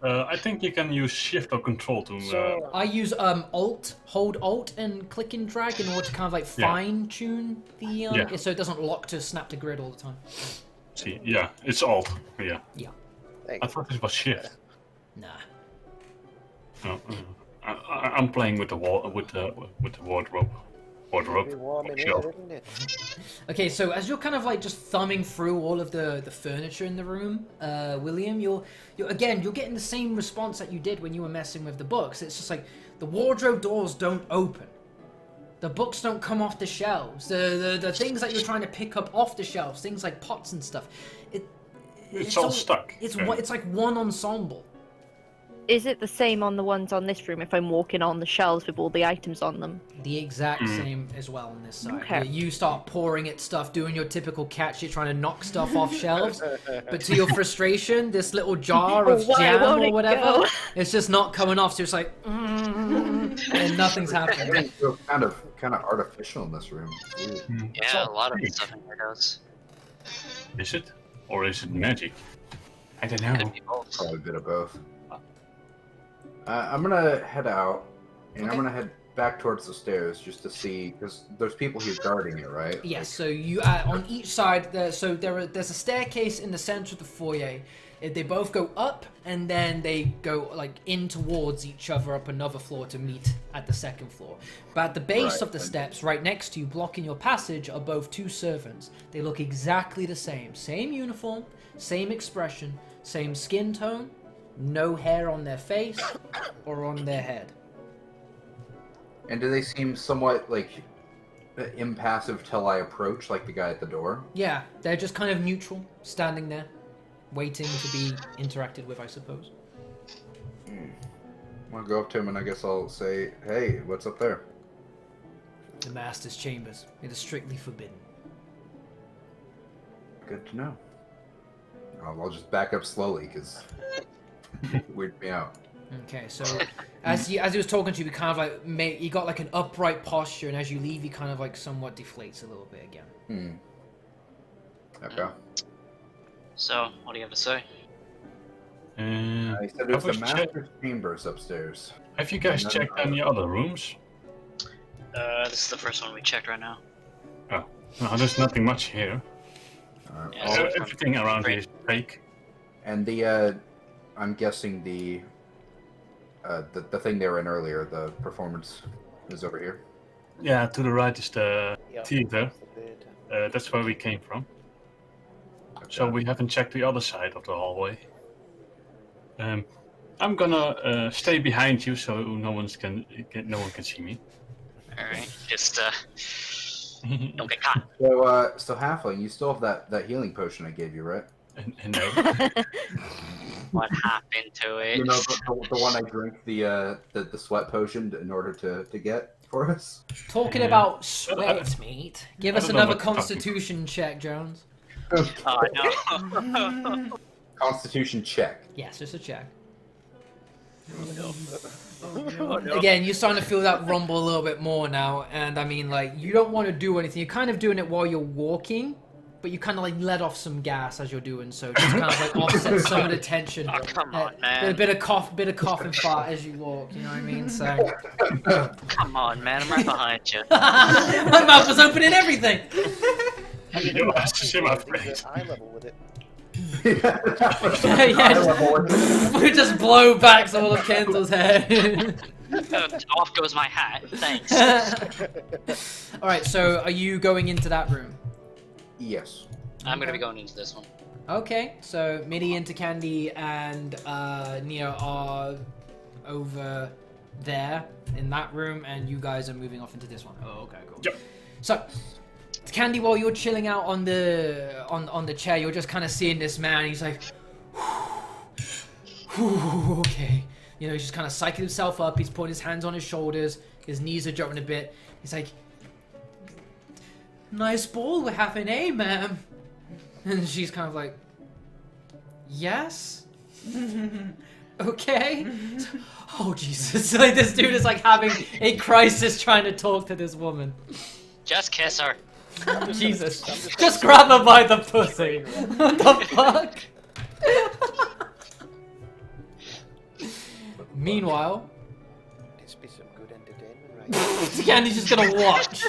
B: I think you can use Shift or Control to.
C: So
A: I use hold Alt and click and drag in order to kind of like
B: Yeah.
A: fine tune the
B: Yeah.
A: so it doesn't lock to snap to grid all the time.
B: See, yeah, it's Alt. Yeah.
C: thank
B: I
C: you.
B: thought this was Shift.
A: Nah.
B: No, I'm playing with the wardrobe.
C: It'll be warm in here,
B: Shelf.
C: wouldn't it?
A: Okay, so as you're kind of like just thumbing through all of the furniture in the room, William, you're getting the same response that you did when you were messing with the books. It's just like the wardrobe doors don't open. The books don't come off the shelves. The things that you're trying to pick up off the shelves, things like pots and stuff,
B: It's all stuck.
A: It's
B: Yeah.
A: it's like one ensemble.
D: Is it the same on the ones on this room if I'm walking on the shelves with all the items on them?
A: The exact same as well on this side.
D: Okay.
A: You start pouring at stuff, doing your typical cat shit, trying to knock stuff off shelves. But to your frustration, this little jar of
D: Why
A: jam
D: won't
A: or
D: it
A: whatever,
D: go?
A: it's just not coming off. So it's like, and nothing's happening.
F: Everything feels kind of artificial in this room. It's weird.
E: Yeah, a lot of stuff in here does.
B: Is it? Or is it magic? I don't
E: Could
B: know.
E: be both.
F: Probably a bit of both. I'm gonna head out, and
A: Okay.
F: I'm gonna head back towards the stairs just to see, because there's people here guarding it, right?
A: Yes, so you on each side, there's a staircase in the center of the foyer. They both go up, and then they go like in towards each other up another floor to meet at the second floor. But at the base of the steps, right next to you, blocking your passage, are both two servants. They look exactly the same. Same uniform, same expression, same skin tone, no hair on their face or on their head.
F: And do they seem somewhat, like, impassive till I approach, like the guy at the door?
A: Yeah, they're just kind of neutral, standing there, waiting to be interacted with, I suppose.
F: I'll go up to him and I guess I'll say, hey, what's up there?
A: The Master's chambers. It is strictly forbidden.
F: Good to know. I'll just back up slowly, because weird me out.
A: Okay, so as he was talking to you, he kind of like you got like an upright posture, and as you leave, he kind of like somewhat deflates a little bit again.
F: Okay.
E: So, what do you have to say?
F: He said there's the Master's chambers upstairs.
B: Have you guys checked any other rooms?
E: This is the first one we checked right now.
B: Oh, no, there's nothing much here.
E: Yeah,
B: Everything around here is fake.
F: And I'm guessing the thing they were in earlier, the performance, is over here.
B: Yeah, to the right is the
C: Yep.
B: theater.
C: The
B: That's where we came from.
F: Okay.
B: So we haven't checked the other side of the hallway. I'm gonna stay behind you so no one can see me.
E: Alright, just, don't get caught.
F: So Halfling, you still have that healing potion I gave you, right?
B: And no.
E: What happened to it?
F: You know, the one I drank the sweat potion in order to get for us.
A: Talking about sweat, mate. Give us another Constitution check, Jones.
E: Oh, no.
F: Constitution check.
A: Yes, just a check.
E: Oh, no.
A: Again, you're starting to feel that rumble a little bit more now, and I mean, like, you don't want to do anything. You're kind of doing it while you're walking, but you kind of like let off some gas as you're doing so, just kind of like offset some of the tension.
E: Oh, come on, man.
A: A bit of cough and fart as you walk. You know what I mean? So.
E: Come on, man. I'm right behind you.
A: My mouth was open and everything.
B: You have to see my face.
C: eye level with it.
A: We just blow back all of Kendall's hair.
E: Off goes my hat. Thanks.
A: Alright, so are you going into that room?
F: Yes.
E: I'm gonna be going into this one.
A: Okay, so Midi, into Candy, and Neo are over there in that room, and you guys are moving off into this one. Oh, okay, cool.
B: Yep.
A: So, Candy, while you're chilling out on the chair, you're just kind of seeing this man. He's like, okay. You know, he's just kind of psyching himself up. He's putting his hands on his shoulders. His knees are dropping a bit. He's like, nice ball we're having, eh, ma'am? And she's kind of like, yes? Okay. Oh, Jesus. Like, this dude is like having a crisis trying to talk to this woman.
E: Just kiss her.
A: Jesus. Just grab her by the pussy. What the fuck? Meanwhile,
C: It's be some good entertainment, right?
A: Candy's just gonna watch.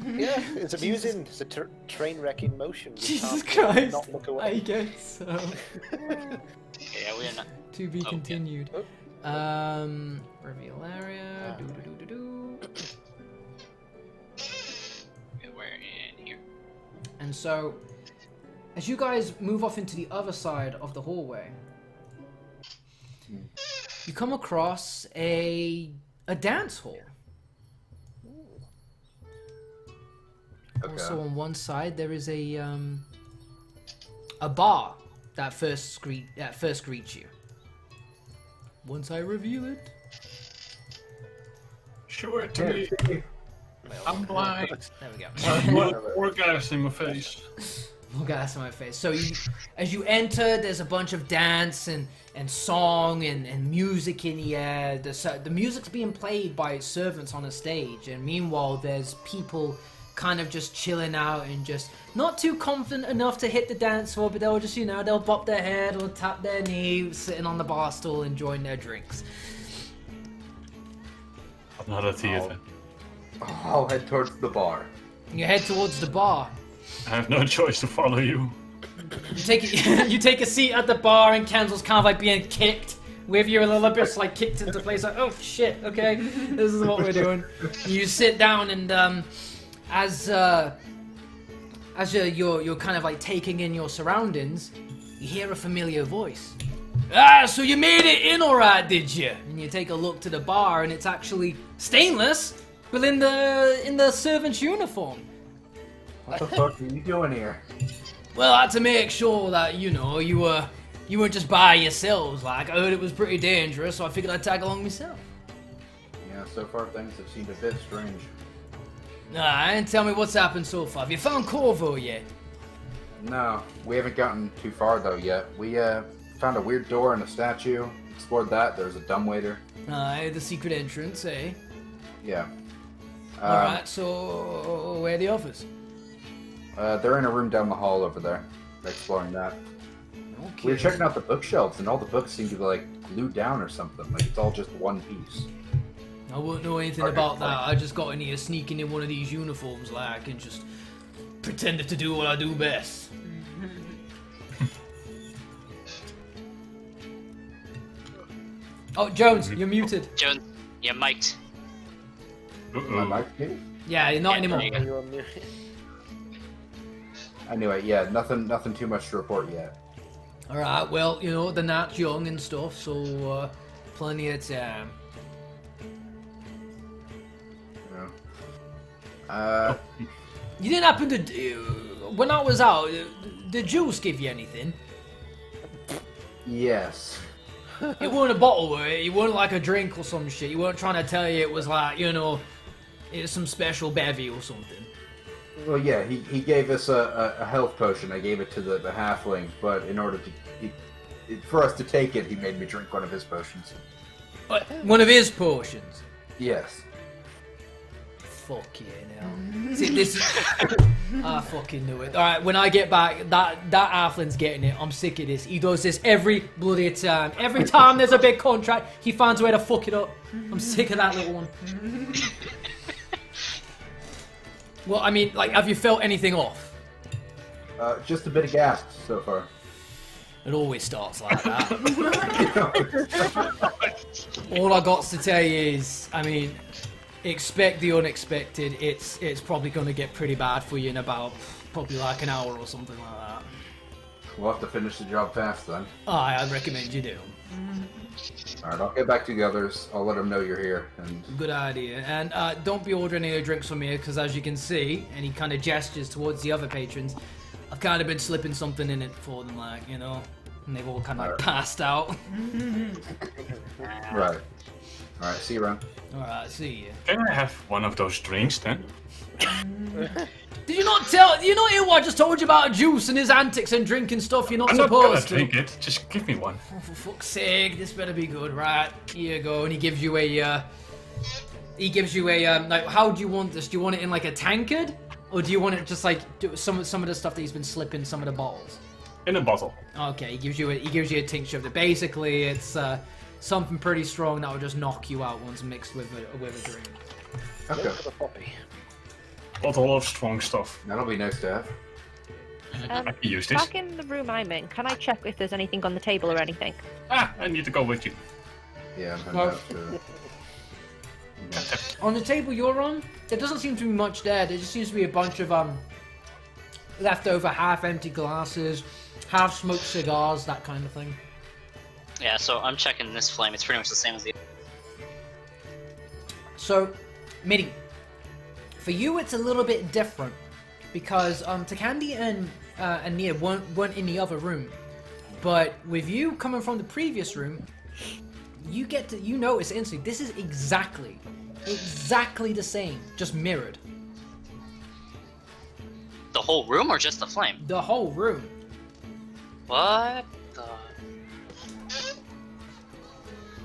C: Yeah, it's amusing. It's a train wreck in motion. We
A: Jesus
C: can't
A: Christ.
C: Not look
A: I
C: away.
A: guess so.
E: Yeah, we're not.
A: To be continued.
C: Oh.
A: Reveal area.
E: We're in here.
A: And so, as you guys move off into the other side of the hallway, you come across a dance hall.
F: Okay.
A: Also, on one side there is a bar that first greets you. Once I reveal it,
B: Show it to me. I'm blind.
A: there we go.
B: Or gas in my face.
A: More gas in my face. So as you enter, there's a bunch of dance and song and music in the air. The music's being played by servants on a stage, and meanwhile there's people kind of just chilling out and just not too confident enough to hit the dance floor, but they'll just, you know, they'll bop their head or tap their knee, sitting on the bar stool enjoying their drinks.
B: Another theater.
F: I'll head towards the bar.
A: You head towards the bar.
B: I have no choice to follow you.
A: You take a seat at the bar, and Kenzel's kind of like being kicked. With you a little bit, like kicked into place. Like, oh shit, okay, this is what we're doing. You sit down, and as you're kind of like taking in your surroundings, you hear a familiar voice. Ah, so you made it in alright, did you? And you take a look to the bar, and it's actually Stainless, but in the servant's uniform.
F: What the fuck are you doing here?
A: Well, I had to make sure that, you know, you weren't just by yourselves. Like, I heard it was pretty dangerous, so I figured I'd tag along myself.
F: Yeah, so far things have seemed a bit strange.
A: And tell me what's happened so far. Have you found Corvo yet?
F: No, we haven't gotten too far though yet. We found a weird door and a statue. Explored that. There's a dumbwaiter.
A: The secret entrance, eh?
F: Yeah.
A: Alright, so where are the others?
F: They're in a room down the hall over there. They're exploring that.
A: Okay.
F: We were checking out the bookshelves, and all the books seem to be like glued down or something. Like it's all just one piece.
A: I wouldn't know anything about that. I just got in here sneaking in one of these uniforms, like, and just pretended to do what I do best. Oh, Jones, you're muted.
E: Jones, you're mic'd.
F: Am I mic muted?
A: Yeah, you're not anymore.
E: there you
C: You are mu-
F: Anyway, yeah, nothing too much to report yet.
A: Alright, well, you know, the night's young and stuff, so plenty of time.
F: Yeah.
A: You didn't happen to... when I was out, did Jules give you anything?
F: Yes.
A: It wasn't a bottle, were it? It wasn't like a drink or some shit. You weren't trying to tell you it was like, you know, it was some special bevy or something.
F: Well, yeah, he gave us a health potion. I gave it to the halfling, but in order to... for us to take it, he made me drink one of his potions.
A: One of his potions?
F: Yes.
A: Fuck yeah, now. See, this is... I fucking knew it. Alright, when I get back, that halfling's getting it. I'm sick of this. He does this every bloody time. Every time there's a big contract, he finds a way to fuck it up. I'm sick of that little one. Well, I mean, like, have you felt anything off?
F: Just a bit of gas so far.
A: It always starts like that. All I got to tell you is, I mean, expect the unexpected. It's probably going to get pretty bad for you in about probably like an hour or something like that.
F: We'll have to finish the job fast then.
A: I'd recommend you do.
F: Alright, I'll get back to the others. I'll let them know you're here. And
A: Good idea. And don't be ordering any drinks from here, because as you can see, and he kind of gestures towards the other patrons, I've kind of been slipping something in it for them, like, you know, and they've all kind of like passed out.
F: right. Alright, see you around.
A: Alright, see you.
B: Can I have one of those drinks then?
A: Did you not tell? You know who I just told you about Juice and his antics and drinking stuff you're not
B: I'm not gonna
A: supposed to?
B: drink it. Just give me one.
A: Oh, for fuck's sake, this better be good, right? Here you go, and he gives you a, like, how do you want this? Do you want it in like a tankard? Or do you want it just like, some of the stuff that he's been slipping some of the bottles?
B: In a bottle.
A: Okay, he gives you a tincture of it. Basically, it's, something pretty strong that will just knock you out once mixed with a drink.
F: Okay.
C: Go for the poppy.
B: Bottle of strong stuff.
F: That'll be nice to have.
B: I can use this.
D: Back in the room I'm in, can I check if there's anything on the table or anything?
B: I need to go with you.
F: Yeah, I'm
A: Well-
F: heading out to...
A: On the table you're on, there doesn't seem to be much there. There just seems to be a bunch of leftover half-empty glasses, half-smoked cigars, that kind of thing.
E: Yeah, so I'm checking this flame. It's pretty much the same as the.
A: So, Midi, for you it's a little bit different because Takandi and Nia weren't in the other room, but with you coming from the previous room, you notice instantly this is exactly the same, just mirrored.
E: The whole room or just the flame?
A: The whole room.
E: What the?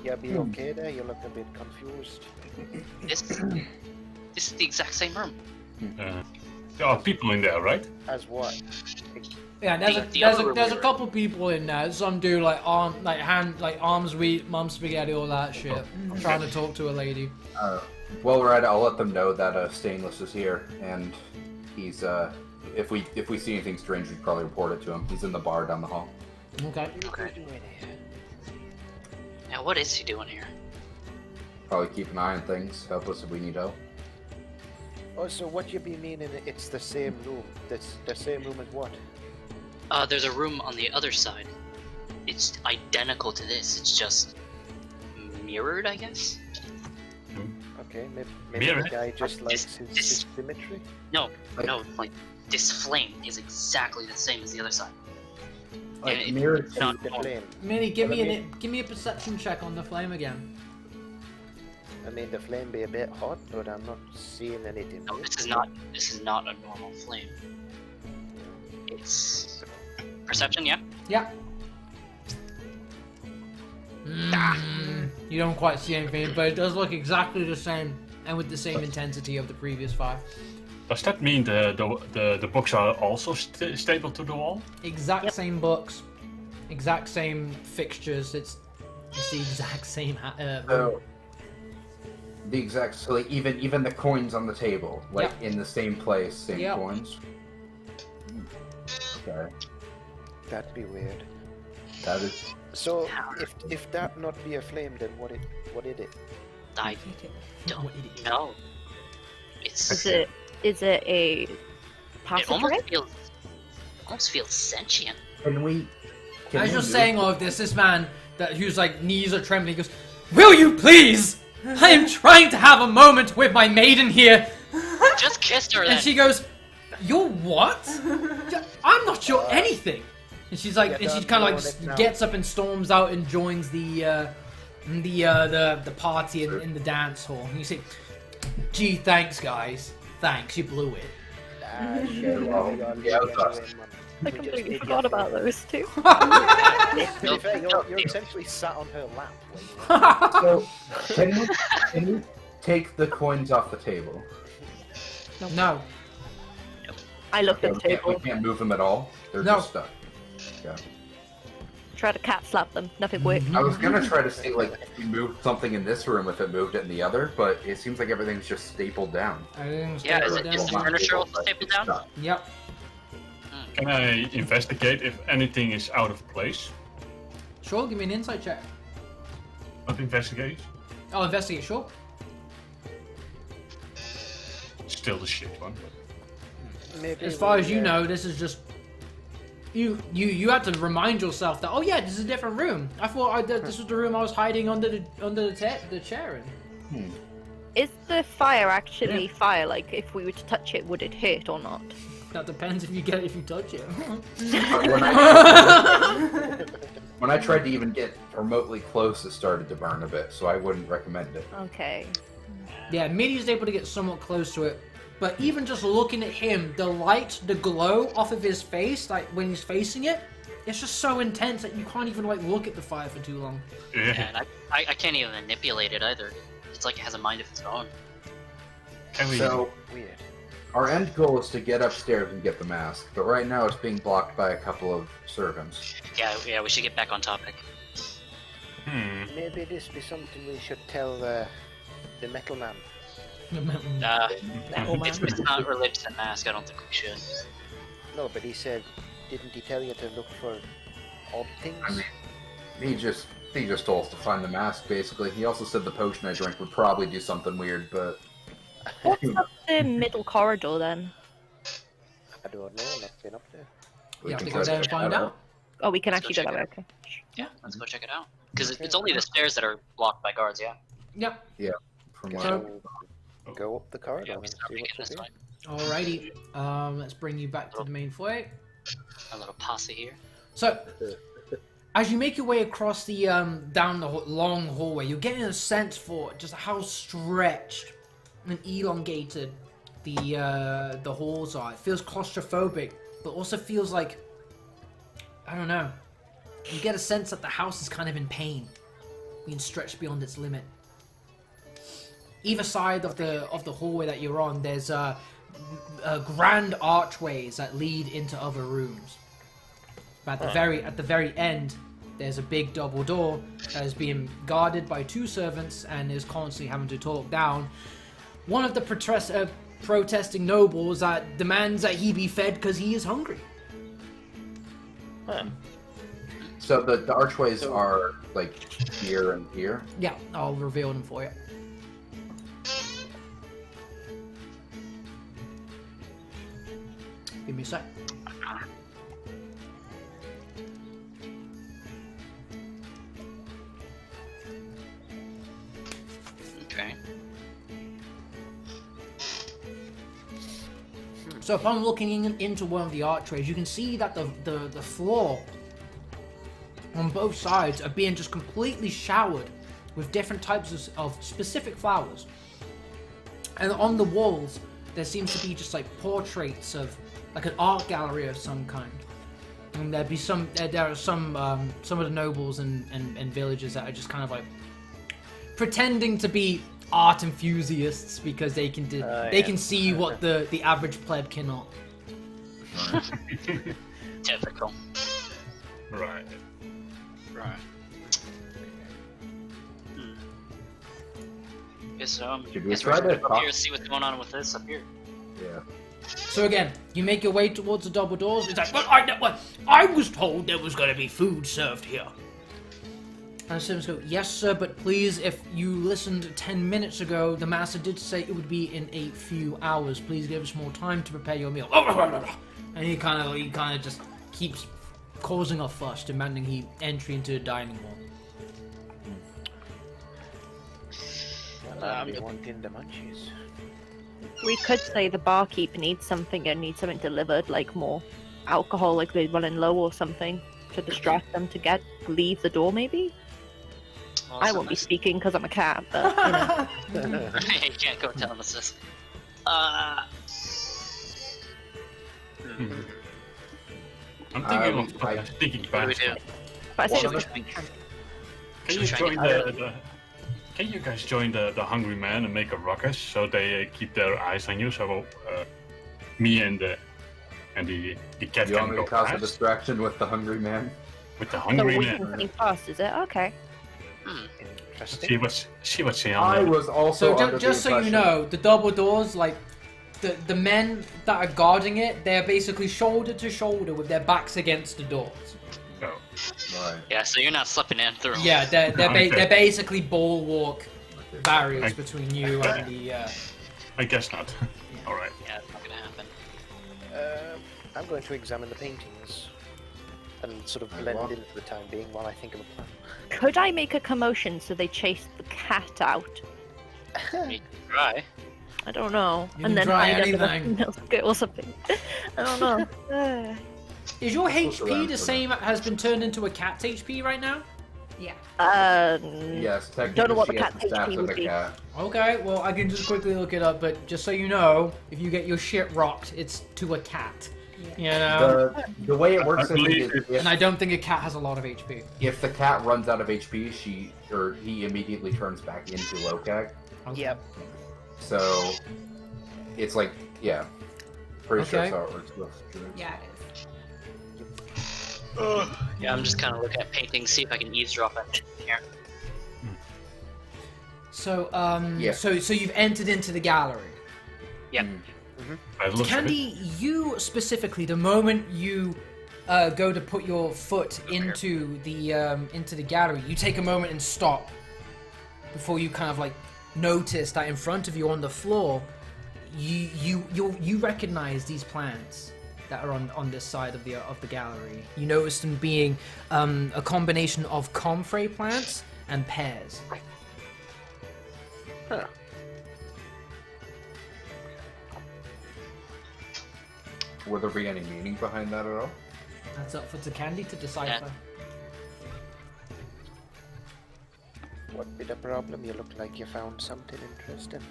C: Yeah, be okay there. You look a bit confused.
E: This is the exact same room.
B: There are people in there, right?
C: As what?
A: Yeah, there's a couple people in there. Some do like arms weak, mum spaghetti, all that shit. Trying to talk to a lady.
F: Well, right, I'll let them know that Stainless is here, and he's if we see anything strange, we'd probably report it to him. He's in the bar down the hall.
A: Okay.
E: Now, what is he doing here?
F: Probably keep an eye on things. Help us if we need help.
C: Oh, so what you be meaning? It's the same room. That's the same room as what?
E: There's a room on the other side. It's identical to this. It's just mirrored, I guess.
C: Okay, maybe
B: Mirror?
C: the guy just likes his symmetry.
E: No, like this flame is exactly the same as the other side.
F: Like
E: And
F: mirror
E: it's not
C: The flame.
A: Minnie, give me a perception check on the flame again.
C: I mean, the flame be a bit hot, but I'm not seeing anything.
E: No,
C: weird.
E: this is not a normal flame. It's perception, yeah.
A: Yeah. You don't quite see anything, but it does look exactly the same, and with the same intensity of the previous 5.
B: Does that mean the books are also stable to the wall?
A: Exact same books, exact same fixtures. It's the exact same.
F: So, the exact, so like even the coins on the table, like in the same place, same coins. Okay,
C: That'd be weird.
F: that is.
C: So, if that not be a flame, then what is it?
E: I don't know. It's
D: Is it a
E: it
D: passageway?
E: almost feels sentient.
F: Can we?
A: As you're saying all of this man whose like knees are trembling goes, "Will you please? I am trying to have a moment with my maiden here."
E: Just kissed her then.
A: And she goes, "You're what? I'm not sure anything." And she's like, and she kind of like gets up and storms out and joins the party in the dance hall. And you say, "Gee, thanks guys, thanks, you blew it."
D: I completely forgot about those two.
C: To be fair, you're essentially sat on her lap.
F: So, can you take the coins off the table?
A: No.
D: I looked at the
F: We
D: table,
F: can't move them at all. They're
A: No.
F: just stuck. Yeah.
D: tried to cat slap them. Nothing worked.
F: I was gonna try to see like if we moved something in this room, if it moved it in the other, but it seems like everything's just stapled down.
E: Yeah, is the furniture also stapled down?
A: Yep.
B: Can I investigate if anything is out of place?
A: Sure, give me an insight check.
B: Not investigate.
A: I'll investigate, sure.
B: Still the shit one.
C: Maybe
A: As far as you
C: we,
A: know, this is just you had to remind yourself that, oh yeah, this is a different room. I thought this was the room I was hiding under the chair in.
D: Is the fire actually fire? Like, if we were to touch it, would it hurt or not?
A: That depends if you touch it.
F: When I tried to even get remotely close, it started to burn a bit, so I wouldn't recommend it.
D: Okay.
A: Yeah, Minnie's able to get somewhat close to it, but even just looking at him, the light, the glow off of his face, like when he's facing it, it's just so intense that you can't even like look at the fire for too long.
B: Yeah.
E: And I can't even manipulate it either. It's like it has a mind of its own.
B: Can we?
F: So,
C: weird.
F: our end goal is to get upstairs and get the mask, but right now it's being blocked by a couple of servants.
E: Yeah, we should get back on topic.
C: Maybe this be something we should tell the metal man.
E: It's not related to the mask. I don't think we should.
C: No, but he said, didn't he tell you to look for odd things?
F: I mean, he just told us to find the mask, basically. He also said the potion I drank would probably do something weird, but...
D: What's up the middle corridor then?
C: I don't know, I've not been up there.
A: You have to
F: can
A: go
F: try
A: there and find out.
D: Oh, we can
E: Let's
D: actually
E: go
D: go that way.
E: check
D: Okay.
E: Yeah, let's go check it out. Because it's only the stairs that are blocked by guards. Yeah.
A: Yep.
F: From what
A: So-
C: Go up the corridor
E: Yeah,
C: and
E: we
C: see
E: start making
C: what's
E: this
C: up
E: one.
A: Alrighty. Let's bring you back to the main foyer.
E: A little posse here.
A: So, as you make your way across the down the long hallway, you're getting a sense for just how stretched and elongated the halls are. It feels claustrophobic, but also feels like, I don't know. You get a sense that the house is kind of in pain, being stretched beyond its limit. Either side of the hallway that you're on, there's grand archways that lead into other rooms. But at the very end, there's a big double door that is being guarded by 2 servants and is constantly having to talk down one of the protesting nobles that demands that he be fed because he is hungry.
F: So the archways are like here and here.
A: Yeah, I'll reveal them for you. Give me a sec.
E: Okay.
A: So upon looking into one of the archways, you can see that the floor on both sides are being just completely showered with different types of specific flowers. And on the walls, there seems to be just like portraits of like an art gallery of some kind. And there are some of the nobles and villagers that are just kind of like pretending to be art enthusiasts because they can see what the average pleb cannot.
E: Typical.
B: Right.
E: Right. Guess
F: Should we
E: guess
F: try
E: we're
F: to
E: gonna go
F: talk?
E: here see what's going on with this up here.
F: Yeah.
A: So again, you make your way towards the double doors. It's like, I was told there was going to be food served here. And the servants go, yes, sir, but please, if you listened 10 minutes ago, the master did say it would be in a few hours. Please give us more time to prepare your meal. And he kind of just keeps causing a fuss, demanding entry into the dining hall.
C: I'll be wanting the munchies.
D: We could say the barkeep needs something and needs something delivered, like more alcohol, like they're running low or something, to distract them to leave the door, maybe?
E: Well,
D: I won't be speaking because I'm a cat, but, you know.
E: You can't go tell us this.
B: I'm thinking
F: I-
B: about
E: What do we do?
D: But I think
F: Well,
D: we
E: Should we
B: Can
E: Should
B: you
E: we try
B: join
E: and
B: Can you guys join the hungry man and make a ruckus so they keep their eyes on you? So me and the cat
F: You
B: can
F: want me
B: go
F: to cause a
B: fast
F: distraction with the hungry man?
B: with the
D: so
B: hungry
D: we
B: man.
D: can think fast, is it? Okay.
C: Interesting.
B: See what's saying.
F: I was also
A: So
F: under
A: just
F: the
A: so you
F: impression-
A: know, the double doors, like the men that are guarding it, they're basically shoulder to shoulder with their backs against the doors.
B: Oh.
F: Right.
E: Yeah, so you're not slipping in through.
A: Yeah, they're
B: Okay.
A: they're basically bulwark barriers
B: I-
A: between you and the.
B: I guess not. All right.
E: Yeah, it's not gonna happen.
C: I'm going to examine the paintings and sort of blend in for the time being while I think of a plan.
D: Could I make a commotion so they chase the cat out?
E: You can try.
D: I don't know.
A: You
D: and
A: can
D: then
A: try
D: hide under the
A: anything.
D: milk or something. I don't know.
A: Is your
F: Let's look around
A: HP the
F: for
A: same? Has been turned into a cat's HP right now?
G: Yeah.
F: Yes, technically
D: Don't know what
F: she
D: the
F: gets
D: cat
F: the stats
D: HP
F: of
D: would
F: the
D: be.
F: cat.
A: Okay, well I can just quickly look it up, but just so you know, if you get your shit rocked, it's to a cat. You know.
F: The way it works
B: I believe
F: is
A: And I don't think a cat has a lot of HP.
F: if the cat runs out of HP, he immediately turns back into Lokag.
A: Okay.
C: Yep.
F: So it's like, yeah, pretty sure
A: Okay.
F: that's how it works. with-
G: Yeah, it is.
E: Yeah, I'm just kind of looking at paintings, see if I can eavesdrop at here.
A: So
F: Yeah.
A: so you've entered into the gallery.
E: Yep.
B: It looks
A: Candy, you specifically, the moment you go to put your foot into the gallery, you take a moment and stop before you kind of like notice that in front of you on the floor, you recognize these plants that are on this side of the gallery. You notice them being a combination of comfrey plants and pears.
C: Huh.
F: Would there be any meaning behind that at all?
A: That's up for Candy to decipher.
C: What be the problem? You look like you found something interesting.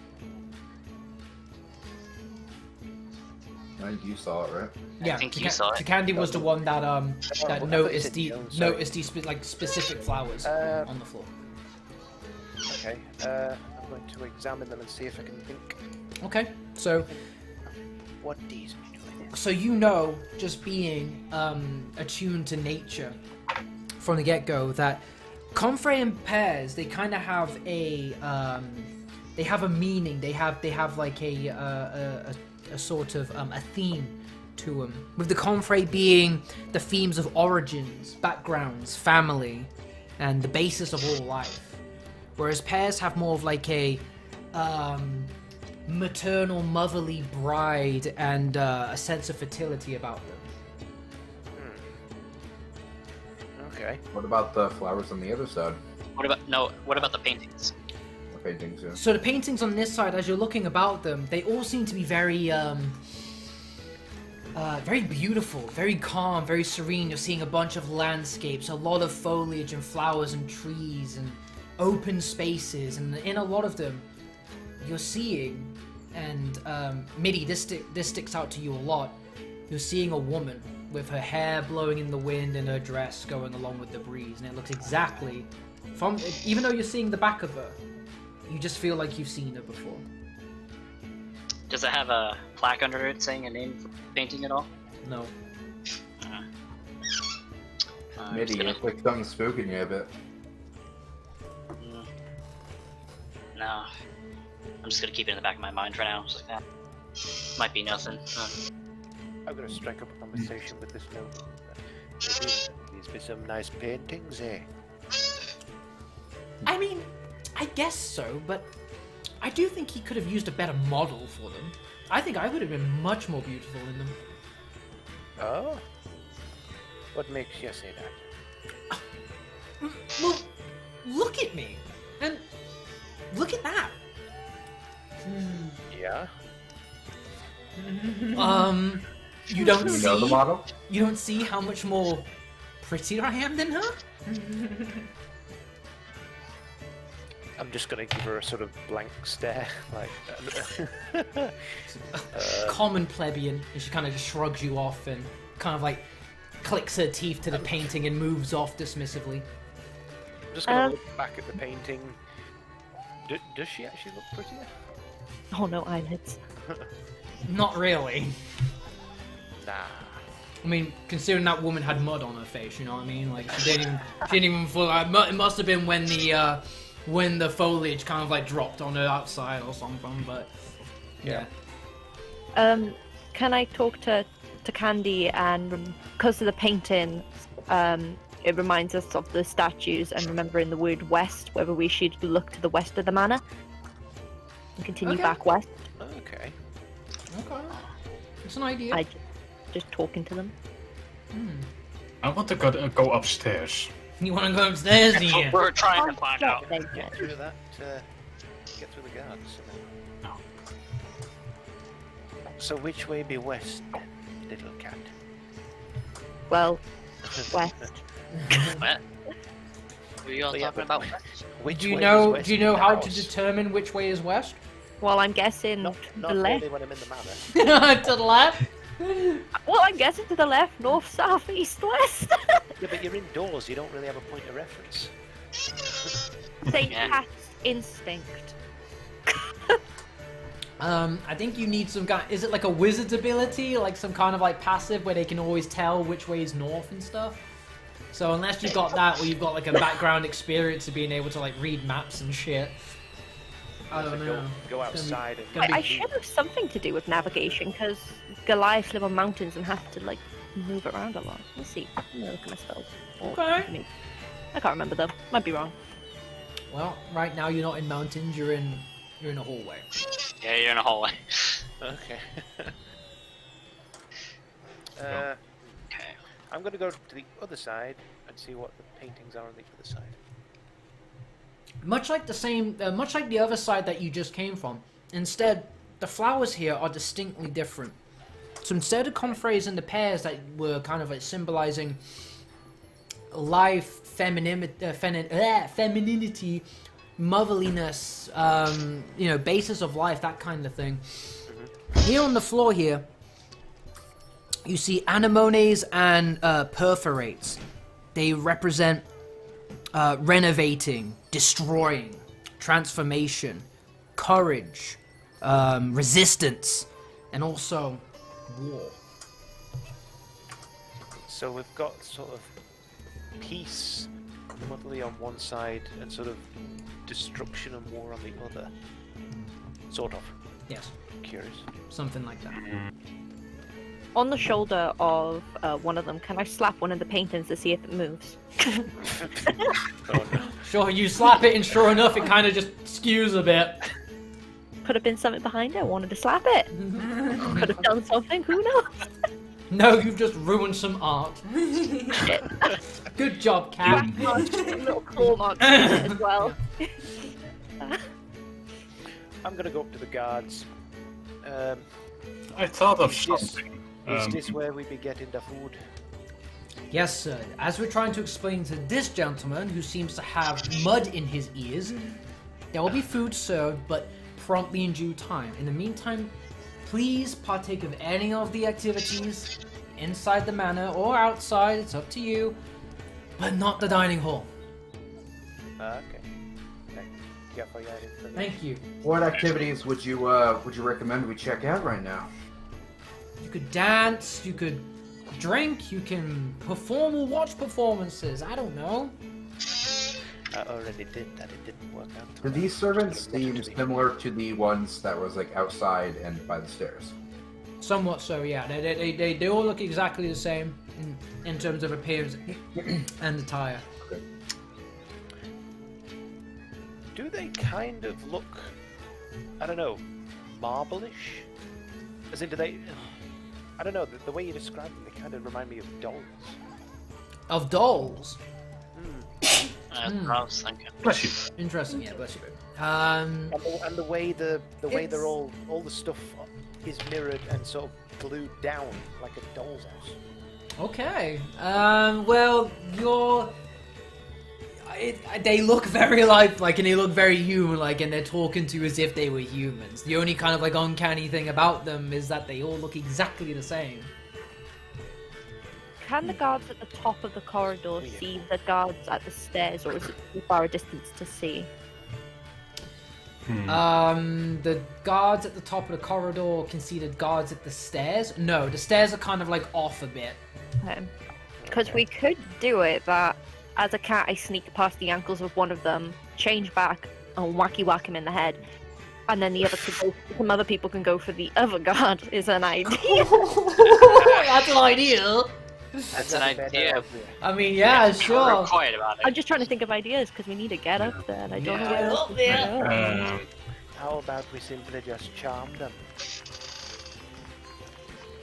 F: I think you saw it, right?
A: Yeah,
E: think you saw it.
A: Candy was the one that
C: I thought you
A: noticed
C: said Joan, sorry.
A: these specific flowers on the floor.
C: Okay. I'm going to examine them and see if I can think.
A: Okay, so
C: What deeds are you doing?
A: So you know, just being attuned to nature from the get-go, that Confray and pairs, they kind of have a meaning. They have like a sort of a theme to them. With the Confray being the themes of origins, backgrounds, family, and the basis of all life, whereas pairs have more of like a maternal, motherly bride and a sense of fertility about them.
C: Okay.
F: What about the flowers on the other side?
E: What about the paintings?
F: The paintings, yeah.
A: So the paintings on this side, as you're looking about them, they all seem to be very very beautiful, very calm, very serene. You're seeing a bunch of landscapes, a lot of foliage and flowers and trees and open spaces, and in a lot of them, you're seeing, and Midi, this sticks out to you a lot. You're seeing a woman with her hair blowing in the wind and her dress going along with the breeze, and it looks exactly from. Even though you're seeing the back of her, you just feel like you've seen her before.
E: Does it have a plaque under it saying a name for painting at all?
A: No.
F: Midi,
E: gonna...
F: it's like something's spooking you a bit.
E: No. I'm just gonna keep it in the back of my mind for now. Just like that. Might be nothing.
C: I'm gonna strike up a conversation with this note. These be some nice paintings, eh?
A: I mean, I guess so, but I do think he could have used a better model for them. I think I would have been much more beautiful in them.
C: Oh? What makes you say that?
A: Well, look at me, and look at that.
C: Yeah?
A: You don't
F: You know the
A: see?
F: model?
A: You don't see how much more prettier I am than her?
C: I'm just gonna give her a sort of blank stare, like...
A: Common plebeian, and she kind of just shrugs you off and kind of like clicks her teeth to the painting and moves off dismissively.
C: I'm just gonna look back at the painting. Does she actually look prettier?
D: Oh no, eyelids.
A: Not really.
C: Nah.
A: I mean, considering that woman had mud on her face, you know what I mean? Like, she didn't even feel like, it must have been when the foliage kind of like dropped on her outside or something, but yeah.
D: Can I talk to Candy, and because of the painting, it reminds us of the statues, and remembering the word west, whether we should look to the west of the manor and continue back west.
C: Okay.
A: Okay. It's an idea.
D: Just talking to them.
B: I want to go upstairs.
A: You want to go upstairs, do you?
E: We're trying to find out.
C: Get through that, get through the guards.
B: No.
C: So which way be west, little cat?
D: Well, west.
E: What? Were you all
C: Well, yeah,
E: talking
C: but
E: about?
C: Which
A: Do you
C: way
A: know?
C: is west
A: Do you
C: in
A: know
C: the
A: how to
C: house?
A: determine which way is west?
D: Well, I'm guessing
C: Not
D: the left.
C: really when I'm in the manor.
A: To the left.
D: Well, I'm guessing to the left, north, south, east, west.
C: Yeah, but you're indoors, you don't really have a point of reference.
D: Say cat's instinct.
A: I think you need some kind. Is it like a wizard's ability, like some kind of like passive where they can always tell which way is north and stuff? So unless you've got that, or you've got like a background experience of being able to like read maps and shit. I don't know.
C: Go outside and...
D: I should have something to do with navigation, because Goliaths live on mountains and have to like move around a lot. Let's see. I'm gonna look at my spells.
A: Okay.
D: I can't remember them. Might be wrong.
A: Well, right now you're not in mountains. You're in a hallway.
E: Yeah, you're in a hallway.
C: Okay.
E: Okay.
C: I'm gonna go to the other side and see what the paintings are on the other side.
A: Much like the other side that you just came from. Instead, the flowers here are distinctly different. So instead of confrays and the pairs that were kind of like symbolizing life, femininity, motherliness, basis of life, that kind of thing. Here on the floor here, you see anemones and perforates. They represent renovating, destroying, transformation, courage, resistance, and also war.
C: So we've got sort of peace, motherly on one side, and sort of destruction and war on the other. Sort of.
A: Yes,
C: Curious.
A: something like that.
D: On the shoulder of one of them, can I slap one of the paintings to see if it moves?
C: Oh no.
A: Sure, you slap it, and sure enough, it kind of just skews a bit.
D: Could have been something behind it. I wanted to slap it. Could have done something. Who knows?
A: No, you've just ruined some art.
D: Shit.
A: Good job, Cat.
D: Little claw marks as well.
C: I'm gonna go up to the guards.
B: I thought of
C: Is this-
B: something.
C: Is this where we be getting the food?
A: Yes, sir. As we're trying to explain to this gentleman, who seems to have mud in his ears, there will be food served, but promptly in due time. In the meantime, please partake of any of the activities inside the manor or outside. It's up to you, but not the dining hall.
C: Okay. Thank you for your information.
A: Thank you.
F: What activities would you recommend we check out right now?
A: You could dance, you could drink, you can perform or watch performances. I don't know.
C: I already did that. It didn't work out.
F: Do these servants seem similar to the ones that was like outside and by the stairs?
A: Somewhat so, yeah. They all look exactly the same in terms of appearance and attire.
C: Do they kind of look, I don't know, marble-ish? As in, do they... I don't know, the way you describe them, they kind of remind me of dolls.
A: Of dolls?
E: That's what I was thinking.
B: Bless you.
A: Interesting, yeah, bless you.
C: And the way the way
A: It's-
C: they're all the stuff is mirrored and sort of glued down like a doll's house.
A: Okay. Well, they look very lifelike and they look very human-like, and they're talking to you as if they were humans. The only kind of like uncanny thing about them is that they all look exactly the same.
D: Can the guards at the top of the corridor see the guards at the stairs, or is it too far a distance to see?
A: The guards at the top of the corridor can see the guards at the stairs. No, the stairs are kind of like off a bit.
D: Because we could do it that as a cat I sneak past the ankles of one of them, change back, and wacky whack him in the head. And then the other some other people can go for the other guard is an idea.
A: That's an idea.
E: That's an idea.
A: I mean, yeah,
E: We're
A: sure.
E: quiet about
D: I'm
E: it.
D: just trying to think of ideas because we need to get up there and I don't know
A: Yeah,
D: where else
A: up
D: to
A: there.
D: go.
C: How about we simply just charm them?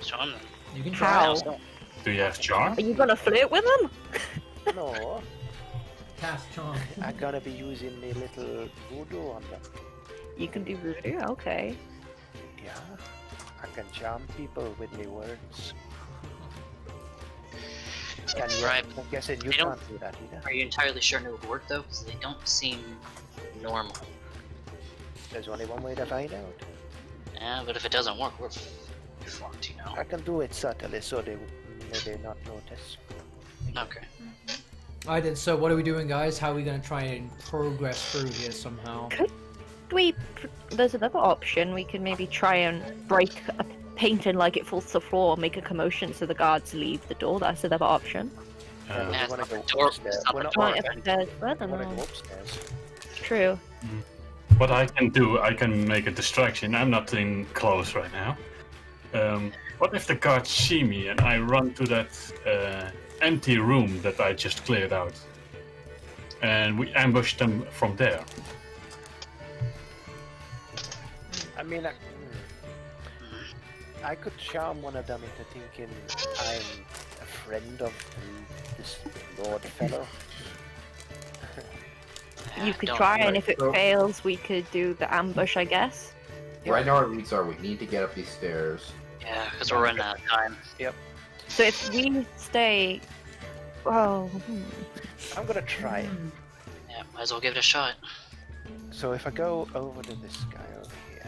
E: Show 'em then.
A: You can
D: How?
A: try.
B: Do you have charm?
D: Are you gonna flirt with them?
C: No,
A: Cast charm.
C: I'm gonna be using my little voodoo on them.
D: You can do voodoo, okay.
C: Yeah, I can charm people with my words. Can you?
E: Right.
C: I'm guessing you
E: They don't-
C: can't do that either.
E: Are you entirely sure it would work though? Because they don't seem normal.
C: There's only one way to find out.
E: Yeah, but if it doesn't work, we're fucked, you know.
C: I can do it subtly so they maybe not notice.
E: Okay.
A: Alright then, so what are we doing, guys? How are we gonna try and progress through here somehow?
D: There's another option. We could maybe try and break a painting like it falls to the floor, make a commotion so the guards leave the door. That's another option.
C: Yeah,
E: Yeah,
C: we wanna
E: it's
C: go
E: not the door-
C: upstairs.
E: it's not
C: We're
E: the
C: not
E: door.
D: Right
E: okay.
D: upstairs. I
C: we
D: don't
C: wanna
D: know.
C: go upstairs.
D: True.
B: What I can do, I can make a distraction. I'm not in close right now. What if the guards see me and I run to that empty room that I just cleared out? And we ambush them from there.
C: I mean, I could charm one of them into thinking I'm a friend of this Lord fellow.
E: Yeah,
D: You could
E: don't
D: try, and
F: right,
D: if it
F: so-
D: fails, we could do the ambush, I guess.
F: Right now our leads are we need to get up these stairs.
E: Yeah, because we're running out of time.
D: So if we stay, oh,
C: I'm gonna try it.
E: Yeah, might as well give it a shot.
C: So if I go over to this guy over here,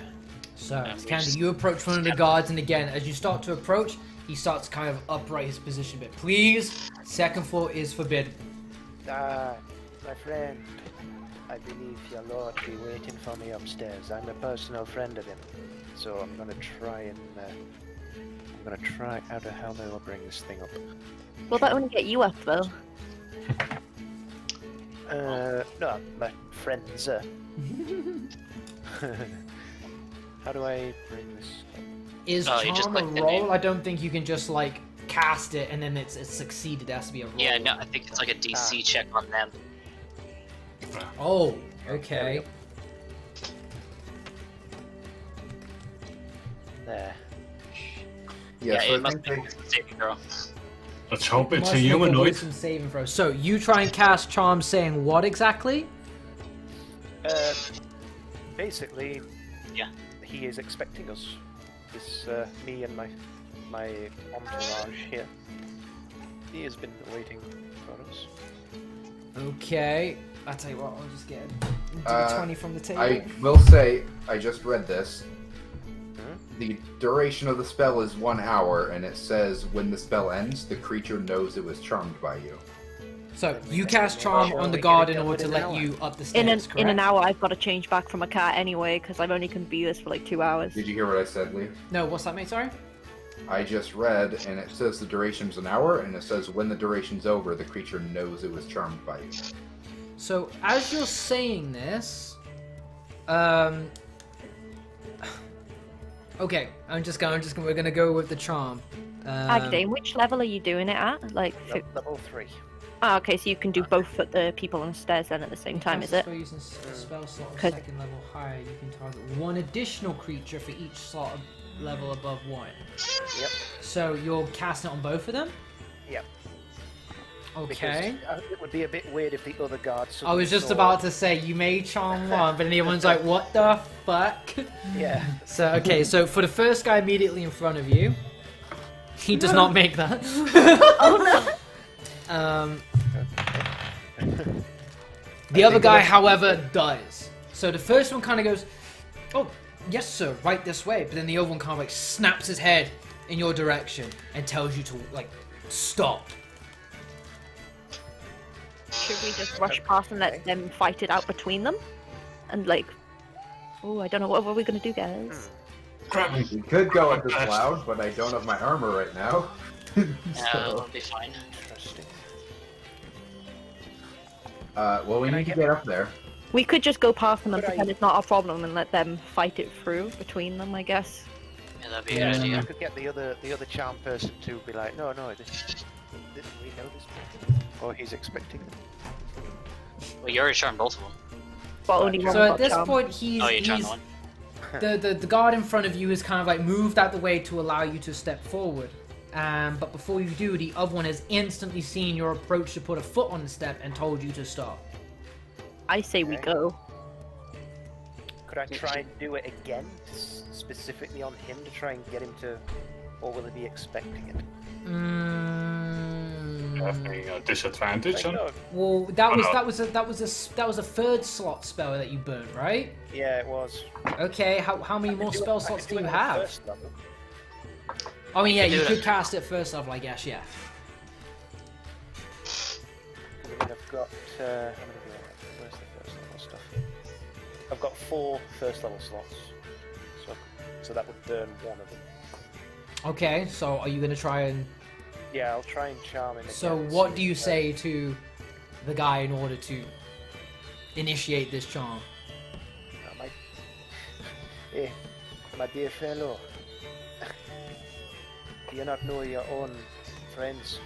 A: So,
E: Yeah, we
A: Candy,
E: just-
A: you approach one of the guards, and again, as you start to approach, he starts kind of upright his position a bit. Please, second floor is forbidden.
C: my friend, I believe your lord be waiting for me upstairs. I'm a personal friend of him, so I'm gonna try and I'm gonna try. How the hell do I bring this thing up?
D: Will that only get you up though?
C: No, my friends. How do I bring this up?
A: Is
E: Oh, you just
A: charm a
E: click the
A: roll?
E: name.
A: I don't think you can just like cast it and then it's succeeded. It has to be a roll.
E: Yeah, no, I think it's like a DC check on them.
A: Oh, okay.
C: There.
F: Yeah, so
E: it
F: I
E: must
F: think
E: be a saving throw.
B: Let's hope it's
A: Must
B: a
A: make
B: humanoid.
A: wisdom saving throw. So you try and cast charm, saying what exactly?
C: Basically,
E: Yeah.
C: he is expecting us. This me and my entourage here. He has been waiting for us.
A: Okay. I'll tell you what. I'll just get a 20 from the table.
F: I will say, I just read this. The duration of the spell is 1 hour, and it says when the spell ends, the creature knows it was charmed by you.
A: So you cast charm on the guard in order to let you up the stairs.
D: In an
A: correct?
D: hour, I've got to change back from a cat anyway because I'm only can be this for like 2 hours.
F: Did you hear what I said, Lee?
A: No, what's that, mate? Sorry.
F: I just read, and it says the duration's an hour, and it says when the duration's over, the creature knows it was charmed by you.
A: So as you're saying this, okay, we're gonna go with the charm.
D: Agdane, which level are you doing it at? Like,
C: Level 3.
D: ah, okay, so you can do both at the people on the stairs then at the same time, is it?
A: Using a spell slot of
D: 'Cause-
A: second level higher, you can target one additional creature for each slot of level above 1.
C: Yep.
A: So you're casting it on both of them?
C: Yep.
A: Okay.
C: Because it would be a bit weird if the other guards.
A: I was just about to say you may charm one, but then the other one's like, what the fuck?
C: Yeah.
A: So okay, so for the first guy immediately in front of you, he does not make that.
D: Oh
A: The other guy, however, does. So the first one kind of goes, "Oh, yes, sir, right this way." But then the other one kind of like snaps his head in your direction and tells you to like stop.
D: Should we just rush past and let them fight it out between them? And like, oh, I don't know, what are we gonna do, guys?
B: Grab me.
F: We could go at this loud, but I don't have my armor right now.
E: It'll be fine.
C: Interesting.
F: Well, we need to get up there.
D: We could just go past them and
C: Could I-
D: pretend it's not our problem and let them fight it through between them, I guess.
E: Yeah, that'd be a good
C: I
E: idea.
C: could get the other charm person to be like, no, this we know this person. Or he's expecting them.
E: Well, you already charmed both of them.
D: But only one
A: So at
D: got
A: this
D: charmed.
A: point, he's
E: Oh, you charmed one.
A: the guard in front of you is kind of like moved out the way to allow you to step forward. But before you do, the other one has instantly seen your approach to put a foot on the step and told you to stop.
D: I say we
C: Okay.
D: go.
C: Could I try and do it again, specifically on him, to try and get him to, or will he be expecting it?
B: Having a disadvantage
C: Like,
B: on.
C: no.
A: Well, that was a third slot spell that you burned, right?
C: Yeah, it was.
A: Okay, how many more spell slots do you have?
C: First level.
A: I mean, yeah,
E: You can
A: you
E: do
A: could
E: it.
A: cast it first level, I guess, yeah.
C: I mean, I've got how many do I have? Where's the first level stuff? I've got 4 first level slots, so that would burn one of them.
A: Okay, so are you gonna try and?
C: Yeah, I'll try and charm him.
A: So
C: again,
A: what
C: see
A: do you
C: if,
A: say to the guy in order to initiate this charm?
C: My, hey, my dear fellow, do you not know your own friends?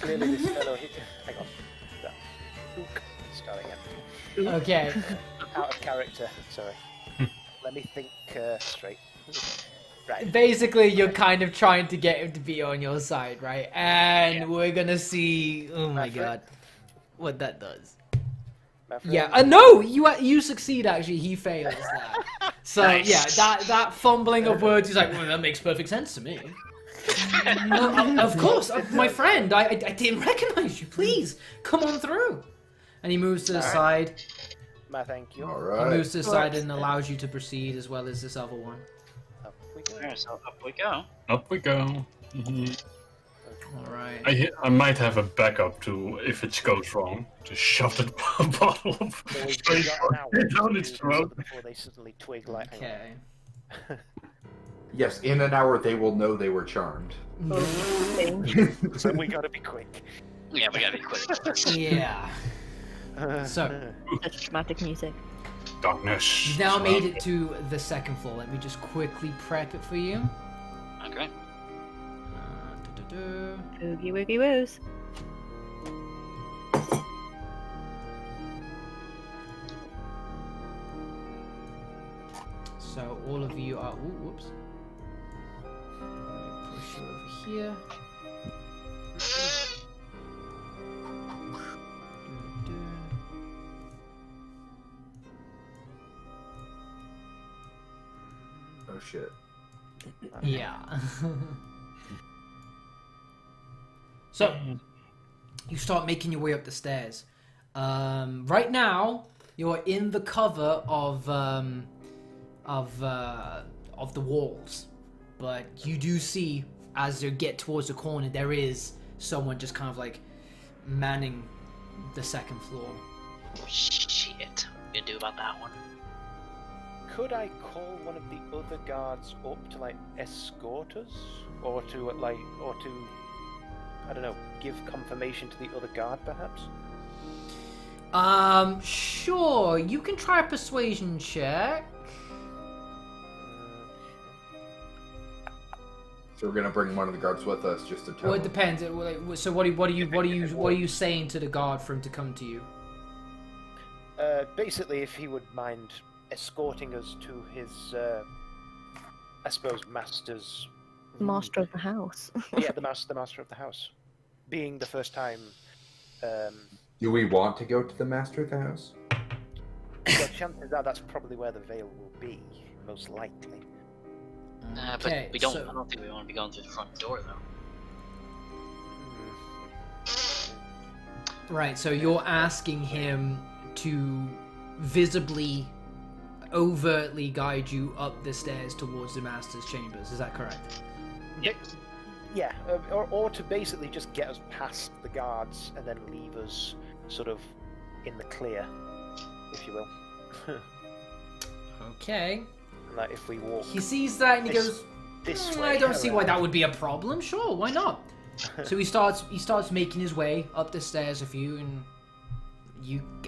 C: Clearly, this fellow. Hang on. Luke, start again.
A: Okay.
C: Out of character. Sorry. Let me think straight. Right.
A: Basically, you're kind of trying to get him to be on your side, right? And
C: Yeah.
A: we're gonna see. Oh my
C: My friend.
A: god, what that does.
C: My friend,
A: Yeah, no, you succeed. Actually, he fails that. So
E: Nice.
A: yeah, that fumbling of words. He's like, well, that makes perfect sense to me. Of course, my friend. I didn't recognize you. Please come on through. And he moves to the
C: Alright.
A: side.
C: My thank you.
F: All
A: He
F: right.
A: moves to the side and allows you to proceed as well as this other one.
C: Up we go.
E: Alright, so up we go.
B: Up we go.
A: All right.
B: I might have a backup to if it goes wrong to shove the bottle of
C: So we've
B: straight
C: got an hour
B: down
C: to
B: its
C: do this
B: throat.
C: before they suddenly twig like. hang on.
A: Okay.
F: Yes, in an hour they will know they were charmed.
C: So we gotta be quick.
E: Yeah, we gotta be quick.
A: Yeah. So,
D: Such dramatic music.
B: Darkness.
A: you've now made it to the second floor. Let me just quickly prep it for you.
E: Okay.
D: Oogie woogie woos.
A: So all of you are. Ooh, whoops. Let me push you over here.
F: Oh shit.
A: Yeah. So you start making your way up the stairs. Right now, you're in the cover of the walls, but you do see as you get towards the corner, there is someone just kind of like manning the second floor.
E: Shit. What you gonna do about that one?
C: Could I call one of the other guards up to like escort us, or to I don't know, give confirmation to the other guard perhaps?
A: Sure. You can try a persuasion check.
F: So we're gonna bring one of the guards with us just to tell
A: Well, it
F: them.
A: depends. So what are you saying to the guard for him to come to you?
C: Basically, if he would mind escorting us to his, I suppose, master's.
D: Master of the house.
C: Yeah, the master of the house. Being the first time.
F: Do we want to go to the master of the house?
C: Well, chances are that's probably where the Vale will be, most likely.
A: Okay,
E: But we don't.
A: so-
E: I don't think we want to be going through the front door though.
A: Right, so you're asking him to visibly, overtly guide you up the stairs towards the master's chambers. Is that correct?
C: Yeah, or to basically just get us past the guards and then leave us sort of in the clear, if you will.
A: Okay.
C: Like if we walk.
A: He sees that and he goes,
C: This
A: "Mm,
C: way.
A: I don't see why
C: around."
A: that would be a problem. Sure, why not?" So he starts making his way up the stairs with you, and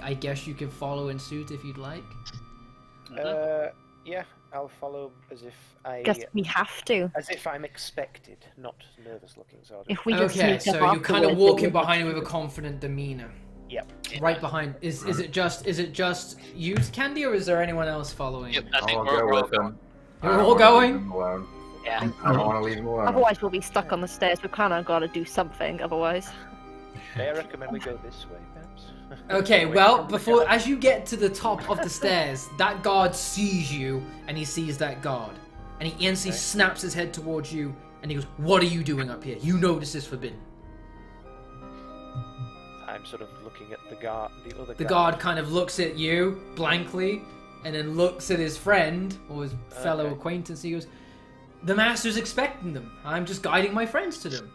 A: I guess you can follow in suit if you'd like.
C: Yeah, I'll follow as if
D: Guess we have to.
C: as if I'm expected, not nervous looking. Sort of.
D: If we just
A: Okay,
D: sneak up
A: so you're kind of
D: afterwards,
A: walking
D: then we'll-
A: behind him with a confident demeanor.
C: Yep.
A: Right behind. Is it just you, Candy, or is there anyone else following?
E: Yep, I think
F: I'll
E: we're
F: go
E: all
F: with
E: going.
F: them.
A: You're
F: I don't
A: all
F: wanna leave
A: going?
F: them alone.
E: Yeah.
F: I don't want to leave them alone.
D: Otherwise, we'll be stuck on the stairs. We kind of got to do something. Otherwise,
C: May I recommend we go this way, perhaps?
A: Okay,
C: Away
A: well,
C: from the
A: before
C: guard.
A: as you get to the top of the stairs, that guard sees you, and he sees that guard, and he instantly snaps his head towards you, and he goes, "What are you doing up here? You know this is forbidden."
C: I'm sort of looking at the guard, the other.
A: The guard kind of looks at you blankly, and then looks at his friend or his fellow
C: Okay.
A: acquaintance. He goes, "The master's expecting them. I'm just guiding my friends to them."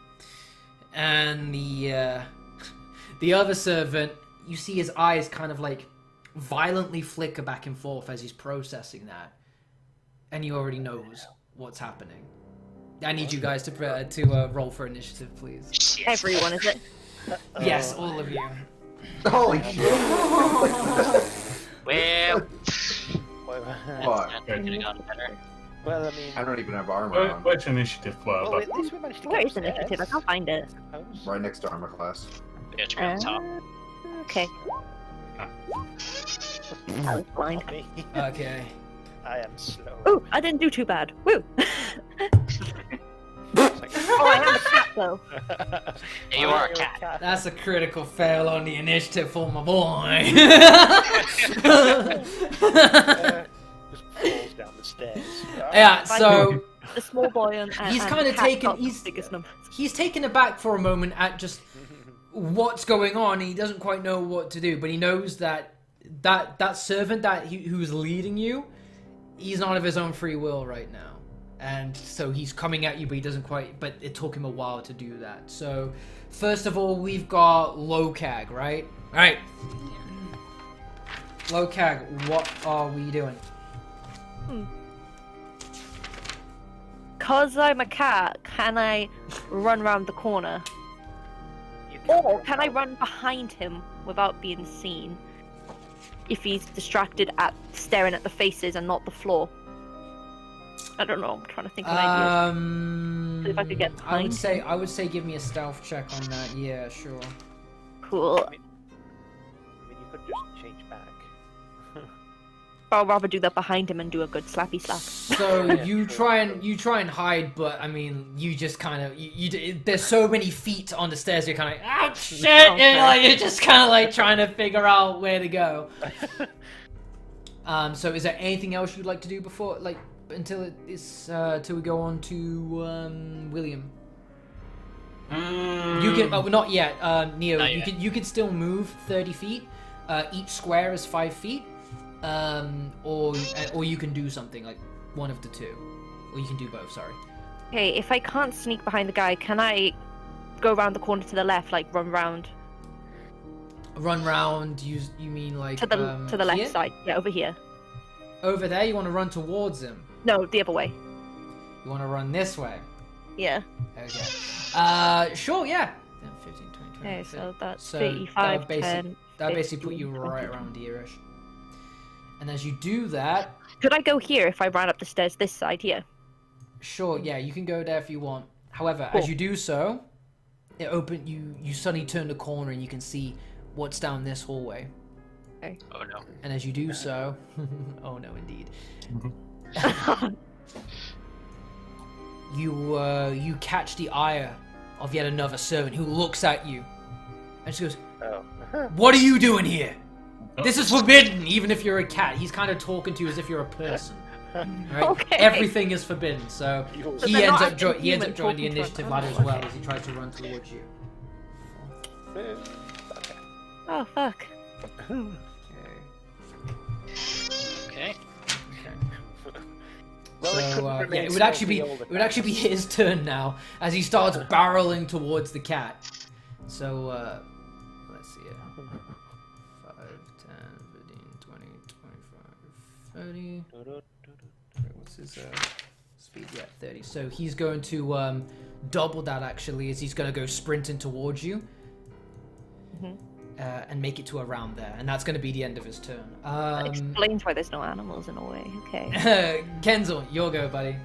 A: And the other servant, you see his eyes kind of like violently flicker back and forth as he's processing that, and he already knows what's happening. I need you guys to roll for initiative, please.
E: Shit.
D: everyone is it?
A: Yes, all of you.
F: Holy shit!
E: Well,
F: Fuck.
E: that could have gone better.
C: Well, I mean,
F: I don't even have armor on.
B: What's initiative for?
C: well, at least we managed to
D: Where
C: get
D: is initiative? I can't find it.
C: suppose.
F: Right next to armor class.
E: We have to go on top.
D: Okay. I was blind.
C: Not me.
A: Okay.
C: I am slow.
D: Oh, I didn't do too bad. Woo!
C: It's like,
D: Oh, I am a cat though.
E: Yeah, you are a cat.
A: That's a critical fail on the initiative for my boy.
C: Just falls down the stairs.
A: Yeah, so
D: The small boy and
A: He's
D: and
A: kinda
D: the cat
A: taken-
D: got the
A: he's-
D: biggest numbers.
A: he's taken aback for a moment at just what's going on. He doesn't quite know what to do, but he knows that servant who's leading you, he's not of his own free will right now. And so he's coming at you, but he doesn't quite. But it took him a while to do that. So, first of all, we've got Lokag, right? All right. Lokag, what are we doing?
D: because I'm a cat, can I run around the corner?
C: You
D: Or can I run behind him without being seen? If he's distracted at staring at the faces and not the floor. I don't know. I'm trying to think of ideas. See if I could get behind
A: I would say give me a stealth check on that. Yeah, sure.
D: Cool.
C: I mean, you could just change back.
D: I'll rather do that behind him and do a good slappy slap.
A: So
C: Yeah,
A: you
C: true.
A: try and hide, but I mean, you just kind of there's so many feet on the stairs. You're kind of like, oh shit! And you're just kind of like trying to figure out where to go. So is there anything else you'd like to do before, like, until till we go on to William? You can not yet, Neo.
E: Not
A: you
E: yet.
A: can still move 30 feet. Each square is 5 feet. Or you can do something like one of the two, or you can do both. Sorry.
D: Okay, if I can't sneak behind the guy, can I go around the corner to the left, like run round
A: Run round. You mean like
D: to the left
A: here?
D: side? Yeah, over here.
A: Over there. You want to run towards him.
D: No, the other way.
A: You want to run this way.
D: Yeah.
A: Okay. Sure. Yeah. 10, 15, 20, 20.
D: Okay, so that's
A: So
D: 35,
A: that
D: 10.
A: basically put
D: 15,
A: you right
D: 20.
A: around here-ish. And as you do that,
D: Could I go here if I ran up the stairs this side here?
A: sure, yeah, you can go there if you want. However,
D: Cool.
A: as you do so, you suddenly turn the corner and you can see what's down this hallway.
E: Oh no.
A: And as you do so, oh no, indeed, you catch the eye of yet another servant who looks at you, and she goes,
C: Oh.
A: "What are you doing here? This is forbidden, even if you're a cat." He's kind of talking to you as if you're a person. Right?
D: Okay.
A: Everything is forbidden, so
D: So
A: he
D: they're
A: ends
D: not
A: up
D: acting
A: he ends
D: human
A: up joining the
D: talking to an
A: initiative ladder as
D: animal,
A: well
D: okay.
A: as he tries to run towards you.
D: Oh, fuck.
A: Okay.
E: Okay.
A: Okay.
C: Well, it
A: So
C: couldn't
A: yeah,
C: remain
A: it would actually be
C: stealthy all the
A: it would actually be his turn now as he starts barreling towards the cat. So let's see here. 5, 10, 15, 20, 25, 30. Wait, what's his speed? Yeah, 30. So he's going to double that actually, as he's going to go sprinting towards you. And make it to around there, and that's going to be the end of his turn.
D: That explains why there's no animals in a way. Okay.
A: Kenzel, your go, buddy.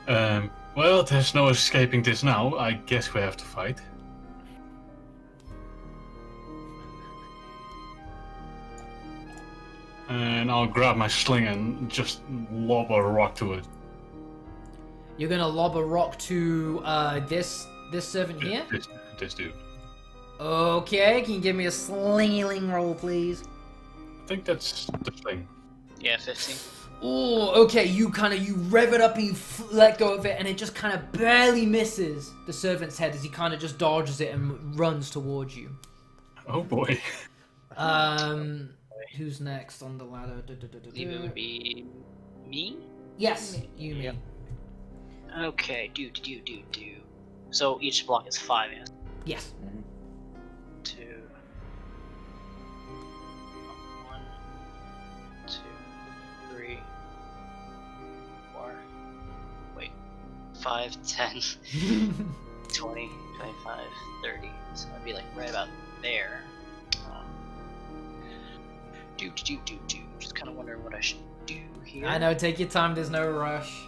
B: Well, there's no escaping this now. I guess we have to fight. And I'll grab my sling and just lob a rock to it.
A: You're going to lob a rock to this servant here.
B: This dude.
A: Okay, can you give me a slinging roll, please?
B: I think that's the thing.
E: Yeah, 15.
A: Oh, okay. You rev it up and you let go of it, and it just kind of barely misses the servant's head as he kind of just dodges it and runs towards you.
B: Oh boy.
A: Who's next on the ladder?
E: I believe it would be me?
A: Yes, you, me.
E: Okay, do. So each block is 5, yes?
A: Yes.
E: 2. 1, 2, 3, 4. Wait. 5, 10, 20, 25, 30. So I'd be like right about there. Just kind of wondering what I should do here.
A: I know, take your time, there's no rush.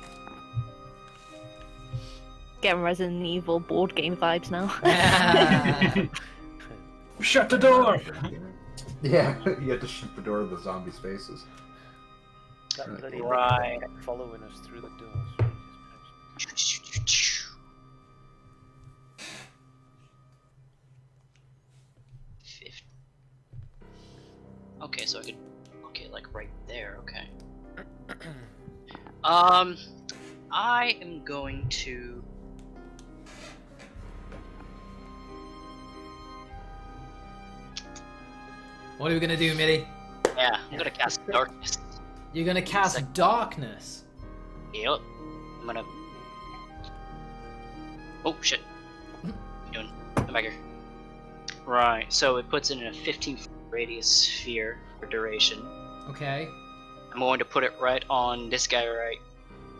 D: Getting Resident Evil board game vibes now.
B: Shut the door!
F: Yeah, you have to shut the door of the zombies' faces.
C: That bloody
E: Right.
C: thing following us through the doors.
E: Okay, so I could. Okay, like right there. Okay. I am going to.
A: What are we gonna do, Mitty?
E: Yeah, I'm gonna cast darkness.
A: You're gonna cast darkness.
E: Yep. I'm gonna. Oh shit. What are you doing? Come back here. Right, so it puts it in a 15-foot radius sphere for duration.
A: Okay.
E: I'm going to put it right on this guy right.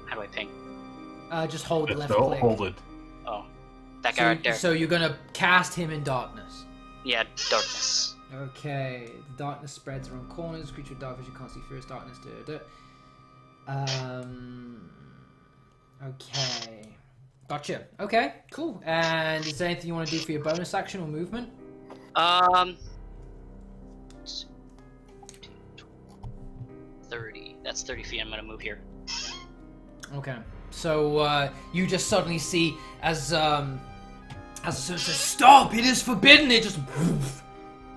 E: How do I ping?
A: Just hold left
B: So
A: click.
B: hold it.
E: Oh, that guy right there.
A: So you're gonna cast him in darkness.
E: Yeah, darkness.
A: Okay. The darkness spreads around corners. Creature with dark vision can't see through its darkness. Okay. Gotcha. Okay, cool. And is there anything you want to do for your bonus action or movement?
E: 30. That's 30 feet. I'm gonna move here.
A: Okay. So you just suddenly see as the servant says, "Stop! It is forbidden!" It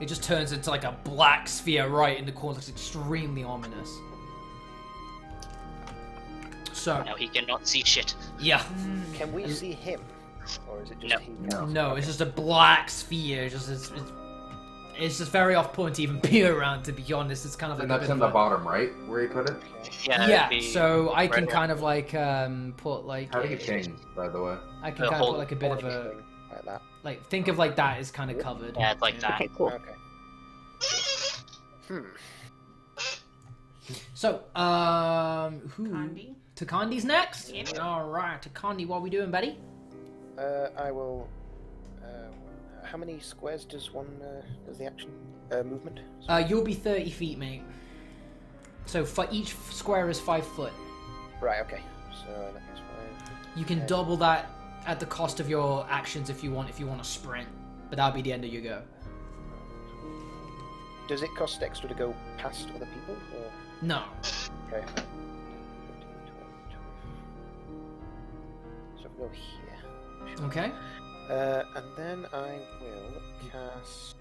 A: just turns into like a black sphere right in the corner. It's extremely ominous. So
E: Now he cannot see shit.
A: yeah.
C: Can we see him? Or is it just he?
A: No, it's just a black sphere. It's just very off-putting to even be around. To be honest, it's kind of like
F: And
A: a
F: that's
A: bit
F: in
A: of
F: the
A: a-
F: bottom right, where you put it?
E: Yeah.
A: Yeah,
E: it'd be
A: so I can
E: right
A: kind of like put like
F: How do you king, by the way?
A: I can
E: The
A: kind of
E: whole
A: put like a bit of a
C: Like that.
A: like think of like that is kind of covered.
E: Yeah, like that.
D: Okay, cool.
C: Okay.
A: So who?
G: Candy.
A: Takandi's next.
G: Yep.
A: All right, Takandi, what we doing, buddy?
C: I will. How many squares does does the action movement?
A: You'll be 30 feet, mate. So for each square is 5 foot.
C: Right. Okay. So that is fine.
A: You can
C: Okay.
A: double that at the cost of your actions if you want. If you want to sprint, but that'll be the end of your go.
C: Does it cost extra to go past other people? Or...
A: No.
C: Okay. 15, 20. So I'll go here.
A: Okay.
C: And then I will cast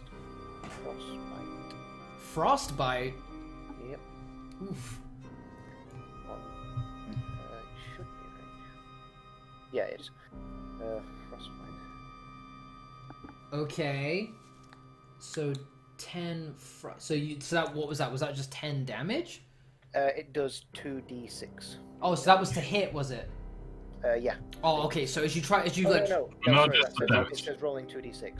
C: Frostbite.
A: Frostbite.
C: Yep.
A: Oof.
C: It should be range. Yeah, it is. Frostbite.
A: Okay. So 10. So that what was that? Was that just 10 damage?
C: It does 2d6.
A: Oh, so that was to hit, was it?
C: Yeah.
A: Oh, okay. So as you
C: Oh,
A: like.
C: no,
B: No,
C: sorry,
B: just the
C: it
B: damage.
C: says rolling 2d6.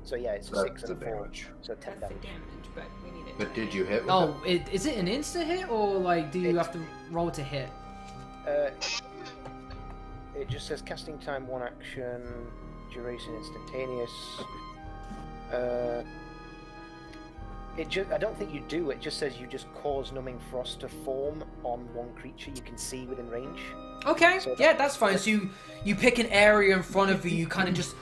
C: So yeah, it's a
F: That's
C: 6
F: the
C: and a 4.
F: damage.
C: So 10
G: That's the
C: damage.
G: damage, but we need it.
F: But did you hit with
A: Oh, is it an insta hit or like do you
C: It's-
A: have to roll to hit?
C: It just says casting time 1 action, duration instantaneous. I don't think you do. It just says you just cause numbing frost to form on one creature you can see within range.
A: Okay,
C: So
A: yeah, that's fine. So you pick an area in front of you. You kind of just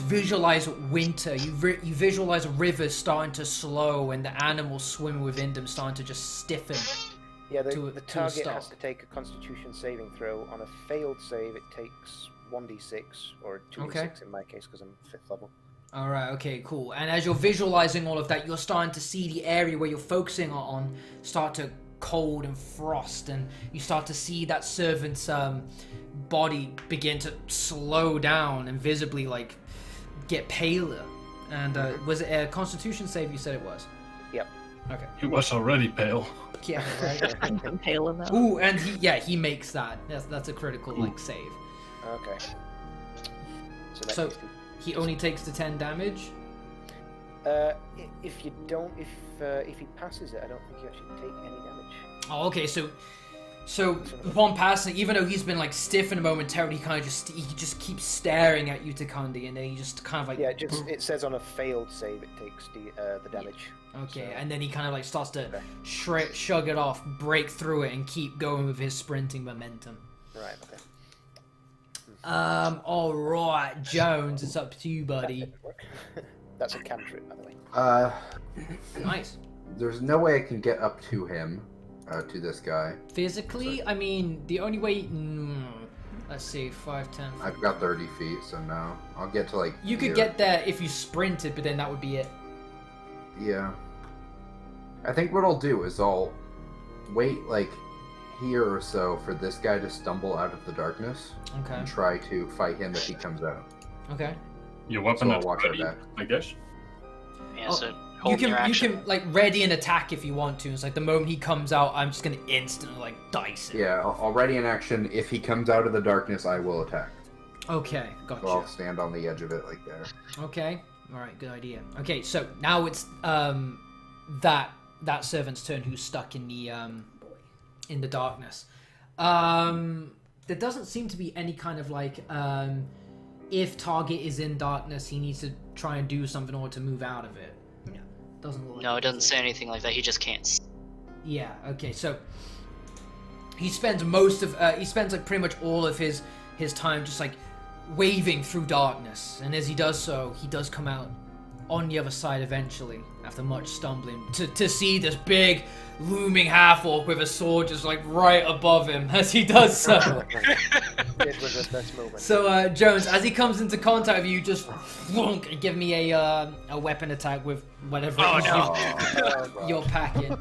A: visualize winter. You visualize rivers starting to slow and the animals swimming within them starting to just stiffen.
C: Yeah, the
A: To a
C: target has
A: stop.
C: to take a Constitution saving throw. On a failed save, it takes 1d6 or 2d6
A: Okay.
C: in my case because I'm 5th level.
A: All right, okay, cool. And as you're visualizing all of that, you're starting to see the area where you're focusing on start to cold and frost, and you start to see that servant's body begin to slow down and visibly like get paler. And was it a Constitution save? You said it was.
C: Yep.
A: Okay.
B: He was already pale.
A: Yeah. Right.
D: I'm pale enough.
A: Ooh, and he makes that. That's a critical like save.
C: Okay. that
A: So-
C: takes the-
A: He only takes the 10 damage.
C: If you don't, if he passes it, I don't think you actually take any damage.
A: Oh, okay. So upon passing, even though he's been like stiffened momentarily, he just keeps staring at you, Takandi, and then he just kind of like
C: Yeah, it says on a failed save it takes the damage.
A: okay,
C: so-
A: and then he kind of like starts to
C: Okay.
A: shrug it off, break through it, and keep going with his sprinting momentum.
C: Right. Okay.
A: All right, Jones, it's up to you, buddy.
C: That's a cantrip, by the way.
A: Nice.
F: There's no way I can get up to him, to this guy.
A: Physically, I mean, the only way. Let's see, 5, 10.
F: I've got 30 feet, so no. I'll get to like.
A: You could
F: here.
A: get there if you sprinted, but then that would be it.
F: Yeah. I think what I'll do is I'll wait like here or so for this guy to stumble out of the darkness
A: Okay.
F: and try to fight him if he comes out.
A: Okay.
B: Your weapon
F: So I'll
B: is
F: watch our
B: ready,
F: back.
B: I guess.
E: Yeah,
A: Oh,
E: so
A: You
E: hold your
A: can
E: action.
A: like ready an attack if you want to. It's like the moment he comes out, I'm just gonna instantly like dice it.
F: Yeah, I'll ready an action. If he comes out of the darkness, I will attack.
A: Okay,
F: So I'll
A: gotcha.
F: stand on the edge of it like there.
A: Okay, all right, good idea. Okay, so now it's that servant's turn who's stuck in the darkness. there doesn't seem to be any kind of like, if target is in darkness, he needs to try and do something in order to move out of it.
G: No.
A: Doesn't look like
E: No, it doesn't say anything like that. He just can't.
A: Yeah. Okay. So he spends like pretty much all of his time just like waving through darkness, and as he does so, he does come out on the other side eventually, after much stumbling, to see this big looming half-orc with a sword just like right above him as he does so.
C: It was a best moment.
A: So Jones, as he comes into contact with you, just flunk and give me a weapon attack with whatever it is you're packing.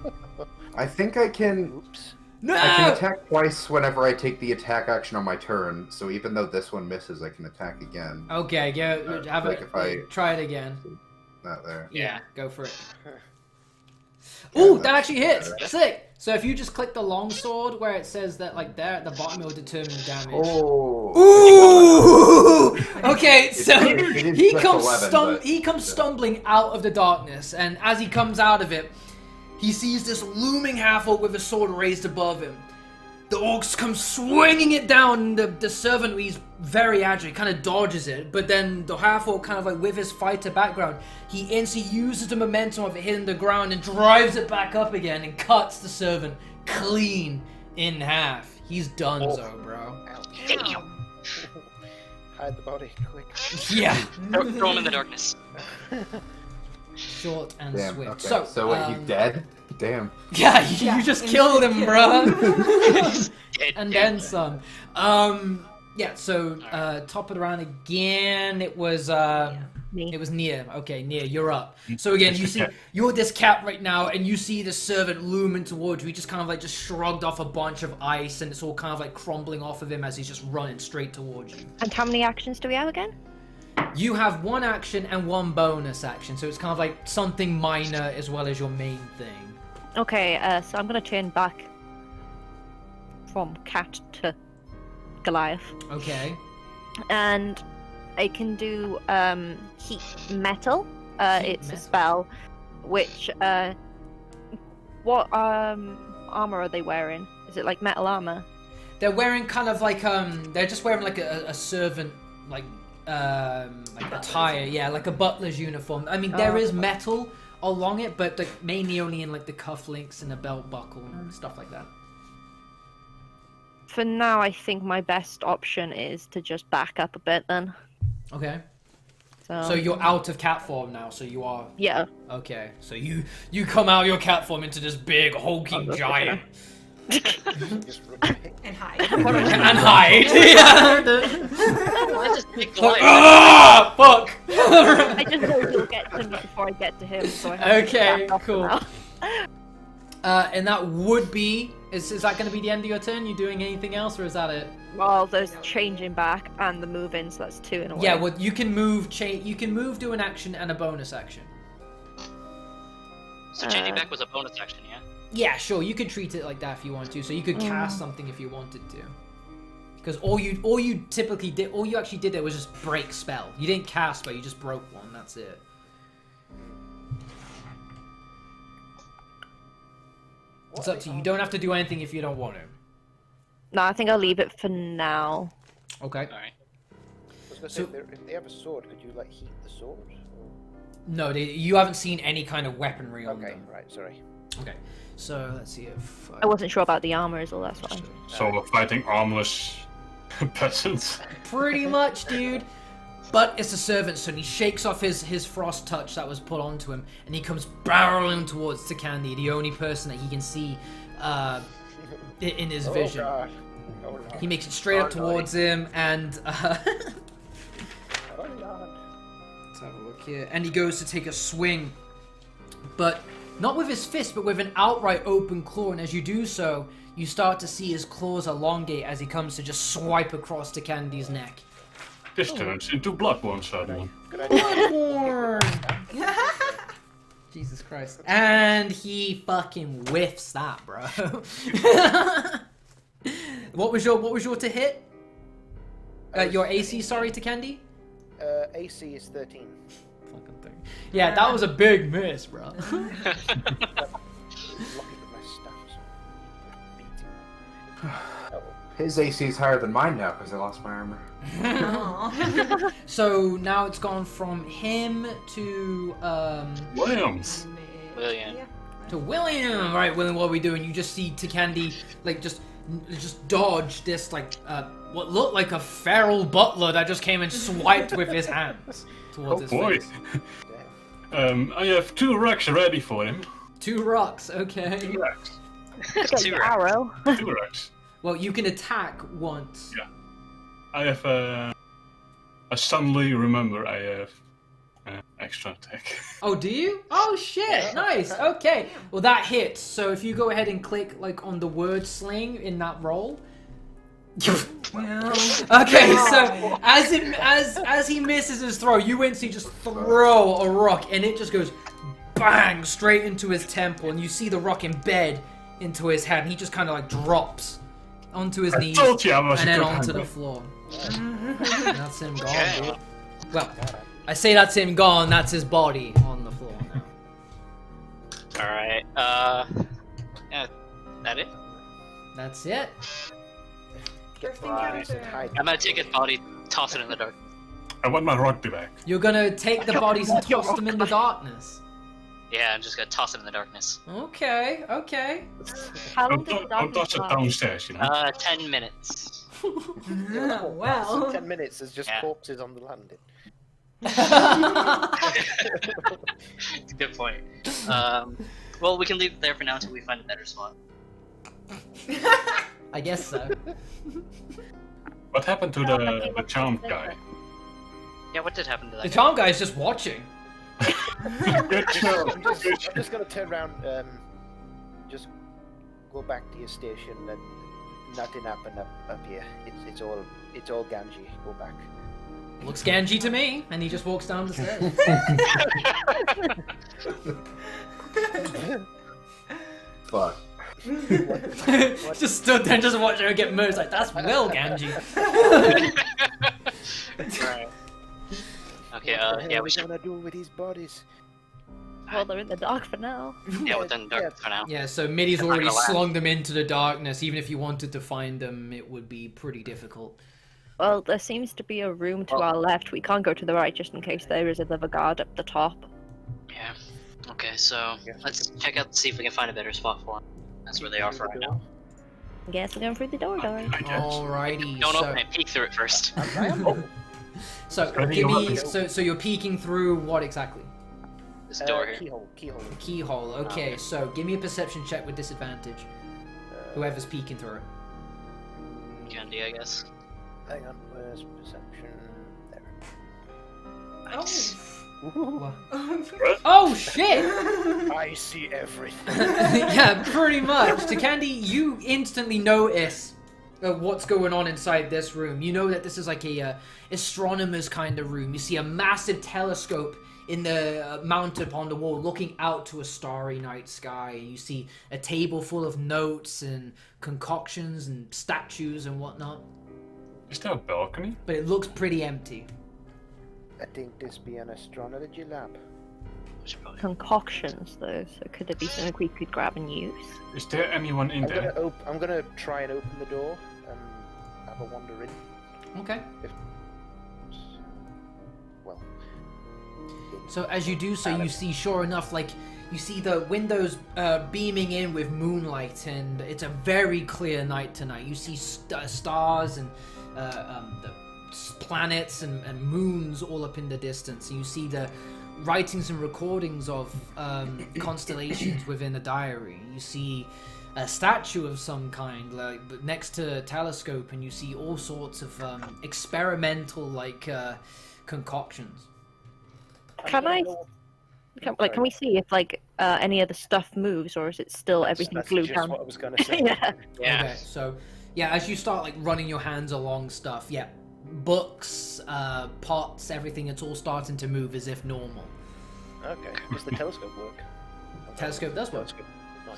F: I think I can.
C: Oops.
A: No!
F: I can attack twice whenever I take the attack action on my turn. So even though this one misses, I can attack again.
A: Okay, go have
F: like
A: it.
F: if I-
A: Try it again.
F: Not there.
A: Yeah, go for it.
F: Yeah,
A: Ooh, that
F: that's
A: actually hits.
F: better.
A: Sick. So if you just click the long sword where it says that, like there at the bottom, it will determine the damage.
F: Oh.
A: Ooh! Okay, so
F: It didn't
A: he
F: click
A: comes
F: 11, but-
A: he comes stumbling out of the darkness, and as he comes out of it, he sees this looming half-orc with a sword raised above him. The orcs come swinging it down, and the servant, he's very agile, kind of dodges it, but then the half-orc kind of like with his fighter background, he instantly uses the momentum of it hitting the ground and drives it back up again and cuts the servant clean in half. He's donezo, bro.
E: Damn.
C: Hide the body, quick.
A: Yeah.
E: Throw him in the darkness.
A: Short and
F: Damn.
A: swift.
F: Okay. So wait,
A: um,
F: he's dead? Damn.
A: Yeah, you just killed him, bro.
E: Dead,
A: And
E: dead.
A: then some. Yeah, so top of the round again, it was
D: Me.
A: it was Nia. Okay, Nia, you're up. So again, you see you're this cat right now, and you see the servant looming towards you. He just kind of like just shrugged off a bunch of ice, and it's all kind of like crumbling off of him as he's just running straight towards you.
D: And how many actions do we have again?
A: You have one action and one bonus action, so it's kind of like something minor as well as your main thing.
D: Okay, so I'm gonna turn back from cat to Goliath,
A: Okay.
D: and I can do heat metal. It's
A: metal.
D: a spell, which what armor are they wearing? Is it like metal armor?
A: They're wearing kind of like they're just wearing like a servant like attire, yeah, like a butler's uniform. I mean, there is metal along it, but like mainly only in like the cufflinks and the belt buckle and stuff like that.
D: For now, I think my best option is to just back up a bit then.
A: Okay.
D: So,
A: So you're out of cat form now, so you are
D: yeah.
A: okay. So you come out of your cat form into this big hulking giant
C: Just run away.
G: And hide.
A: and hide. Yeah.
E: Why is this big Goliath?
A: Ah, fuck.
D: I just know he'll get to me before I get to him. So I have to
A: Okay,
D: back off for
A: cool.
D: now.
A: And that would be is that going to be the end of your turn? You doing anything else, or is that it?
D: Well, there's changing back and the moving, so that's two in a way.
A: Yeah, well, you can move, you can move, do an action and a bonus action.
E: So changing back was a bonus action, yeah?
A: Yeah, sure, you could treat it like that if you want to. So you could cast something if you wanted to. Because all you typically did, all you actually did there was just break spell. You didn't cast, but you just broke one. That's it. It's up to you. You don't have to do anything if you don't want to.
D: No, I think I'll leave it for now.
A: Okay.
E: Alright.
C: I was gonna
A: So-
C: say, if they have a sword, could you like heat the sword? Or...
A: No, you haven't seen any kind of weaponry on
C: Okay,
A: them.
C: right, sorry.
A: Okay. So let's see if
D: I wasn't sure about the armor as well, that's why.
B: So we're fighting armless peasants.
A: Pretty much, dude. But it's a servant, so he shakes off his frost touch that was put onto him, and he comes barreling towards Takandi, the only person that he can see in his vision.
C: Oh god. Oh no.
A: He makes it straight up
C: Oh,
A: towards him, and
C: Oh god.
A: let's have a look here. And he goes to take a swing, but not with his fist, but with an outright open claw. And as you do so, you start to see his claws elongate as he comes to just swipe across Takandi's neck.
B: This turns into Bloodborne suddenly.
C: Good idea.
A: Jesus Christ. And he fucking whiffs that, bro. What was your to hit? Your AC, sorry, Takandi?
C: AC is 13.
A: Fucking thing. Yeah, that was a big miss, bro.
C: Lucky with my staff. So...
F: His AC is higher than mine now because I lost my armor.
G: Aw.
A: So now it's gone from him to
B: Williams.
E: William.
G: Yeah.
A: to William. Right, William, what are we doing? You just see Takandi like just dodge this like what looked like a feral butler that just came and swiped with his hands towards his
B: Boy.
A: face.
B: I have 2 rocks ready for him.
A: 2 rocks, okay.
B: 2 rocks.
D: Get
E: Two
D: your
E: rocks.
D: arrow.
B: 2 rocks.
A: Well, you can attack once.
B: Yeah. I have I suddenly remember I have extra attack.
A: Oh, do you? Oh shit! Nice. Okay. Well, that hits. So if you go ahead and click like on the word sling in that roll. Okay, so as he misses his throw, you instantly just throw a rock, and it just goes bang straight into his temple, and you see the rock embed into his head, and he just kind of like drops onto his knees
B: told you I was
A: and
B: a
A: then
B: good
A: onto the
B: hunter.
A: floor. That's him gone,
E: Okay.
A: dude. Well, I say that's him gone. That's his body on the floor now.
E: Alright, yeah, that it?
A: That's it.
G: First
C: Right.
G: encounter.
E: I'm gonna take his body, toss it in the dark.
B: I want my rock back.
A: You're gonna take the bodies and toss them in the darkness.
E: Yeah, I'm just gonna toss it in the darkness.
A: Okay, okay.
D: How long
B: Don't,
D: does the
B: don't toss it
D: darkness last?
B: downstairs, you know.
E: 10 minutes.
G: Well.
C: 10 minutes, there's just
E: Yeah.
C: corpses on the landing.
E: Good point. Well, we can leave it there for now until we find a better spot.
A: I guess so.
B: What happened to the charmed guy?
E: Yeah, what did happen to that
A: The
E: guy?
A: charm guy is just watching.
B: Good job.
C: I'm just gonna turn around, just go back to your station and nothing happened up here. It's all Ganji. Go back.
A: Looks Ganji to me, and he just walks down the stairs.
F: Fuck.
A: Just stood there and just watching her get murdered. Like, that's Will Ganji.
E: Right. Okay,
C: What the hell
E: yeah,
C: are
E: we
C: we
E: should.
C: gonna do with these bodies?
D: Well, they're in the dark for now.
E: Yeah, within dark for now.
A: Yeah, so Middy's
E: It's not
A: already
E: gonna last.
A: slung them into the darkness. Even if you wanted to find them, it would be pretty difficult.
D: Well, there seems to be a room to
E: Well-
D: our left. We can't go to the right just in case there is another guard up the top.
E: Yeah. Okay, so
C: Yes, we
E: let's
C: can-
E: check out, see if we can find a better spot for them. That's where they are for right now.
D: I guess we're going through the door, darling.
B: I guess.
A: Alrighty.
E: Don't
A: so,
E: open it. Peek through it first.
C: I am.
A: So
B: Ready,
A: give me.
B: open.
A: So you're peeking through what exactly?
E: This door here.
C: Keyhole.
A: Keyhole. Okay. So give me a perception check with disadvantage. Whoever's peeking through it.
E: Candy, I guess.
C: Hang on, where's perception? There.
E: Nice.
A: What? Oh shit!
C: I see everything.
A: Yeah, pretty much. To Candy, you instantly notice what's going on inside this room. You know that this is like a astronomer's kind of room. You see a massive telescope in the mounted upon the wall, looking out to a starry night sky. You see a table full of notes and concoctions and statues and whatnot.
B: Is there a balcony?
A: But it looks pretty empty.
C: I think this be an astrology lab.
E: We should probably-
D: Concoctions, though, so could it be something we could grab and use?
B: Is there anyone in there?
C: I'm gonna try and open the door and have a wander in.
A: Okay.
C: Well.
A: So as you do so, you see, sure enough, like, you see the windows beaming in with moonlight, and it's a very clear night tonight. You see stars and the planets and moons all up in the distance. And you see the writings and recordings of constellations within a diary. You see a statue of some kind, like next to a telescope, and you see all sorts of experimental, like, concoctions.
D: Can can we see if like any of the stuff moves, or is it still everything
C: That's
D: glued
C: just
D: down?
C: what I was gonna say.
D: Yeah.
E: Yeah.
A: Okay, so yeah, as you start like running your hands along stuff, yeah, books, pots, everything, it's all starting to move as if normal.
C: Okay. Does the telescope work?
A: Telescope does work.
C: Telescope. Nice.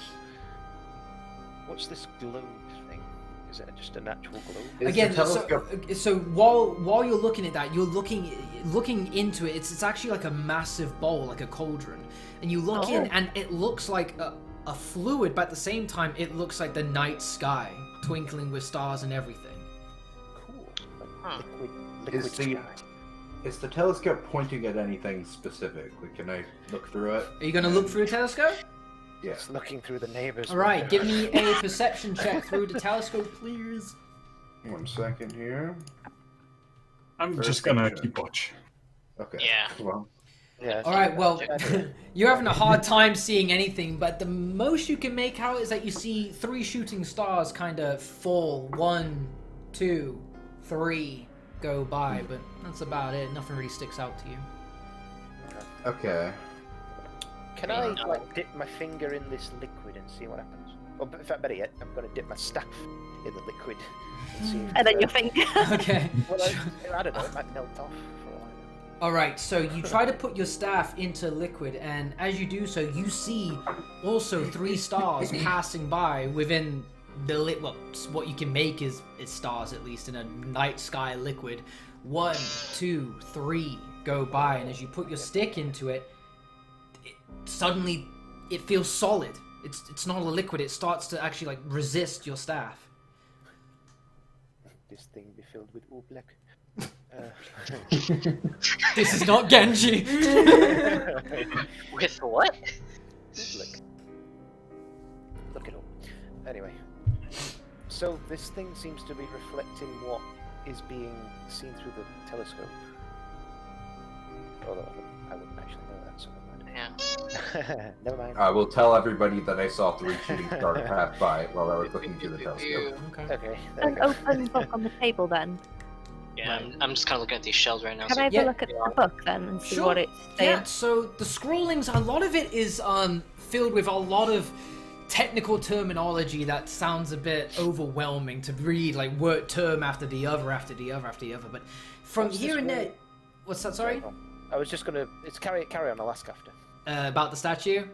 C: What's this globe thing? Is it just a natural globe?
F: Is
A: Again,
F: the telescope...
A: so while you're looking at that, you're looking into it. It's actually like a massive bowl, like a cauldron, and you look in, and it looks like a fluid, but at the same time, it looks like the night sky. twinkling with stars and everything.
C: Cool.
E: Huh.
C: Liquid
F: Is the-
C: sky.
F: Is the telescope pointing at anything specific? Like, can I look through it?
A: Are you gonna look through a telescope?
F: Yeah.
C: Just looking through the neighbor's
A: All right,
C: window.
A: give me a perception check through the telescope, please.
F: 1 second here.
B: I'm just gonna
F: Perception.
B: keep watch.
F: Okay.
E: Yeah.
F: Well,
C: Yeah.
A: All right, well,
C: Yeah.
A: you're having a hard time seeing anything, but the most you can make out is that you see 3 shooting stars kind of fall. 1, 2, 3 go by, but that's about it. Nothing really sticks out to you.
F: okay.
C: Can I like dip my finger in this liquid and see what happens? Or in fact, better yet, I'm going to dip my staff in the liquid and see. If,
D: And then your finger.
A: Okay.
C: Well, I don't know. It might melt off for a while.
A: All right, so you try to put your staff into liquid, and as you do so, you see also 3 stars passing by within the well, what you can make is stars, at least in a night sky liquid. 1, 2, 3 go by, and as you put your stick into it, suddenly it feels solid. It's not a liquid. It starts to actually like resist your staff.
C: This thing be filled with oobleck.
A: This is not Genji.
E: With what?
C: Oobleck. Look it up. Anyway, so this thing seems to be reflecting what is being seen through the telescope. Although I wouldn't actually know that, so never
E: Yeah.
C: mind. Never mind.
F: I will tell everybody that I saw 3 shooting stars pass by while I was looking through the telescope.
A: Okay.
C: Okay, there we
D: An
C: go.
D: open book on the table then.
E: Yeah, I'm just kind of looking at these shells right now.
D: Can
E: so
D: I have
A: Yeah.
D: a look at the book then and see
A: Sure.
D: what it's saying?
A: Yeah, so the scrollings, a lot of it is filled with a lot of technical terminology that sounds a bit overwhelming to read, like word term after the other, after the other, after the other. But from
C: What's
A: here
C: this
A: and there,
C: word?
A: what's that? Sorry,
C: I was just gonna. It's carry on. I'll ask after.
A: about the statue.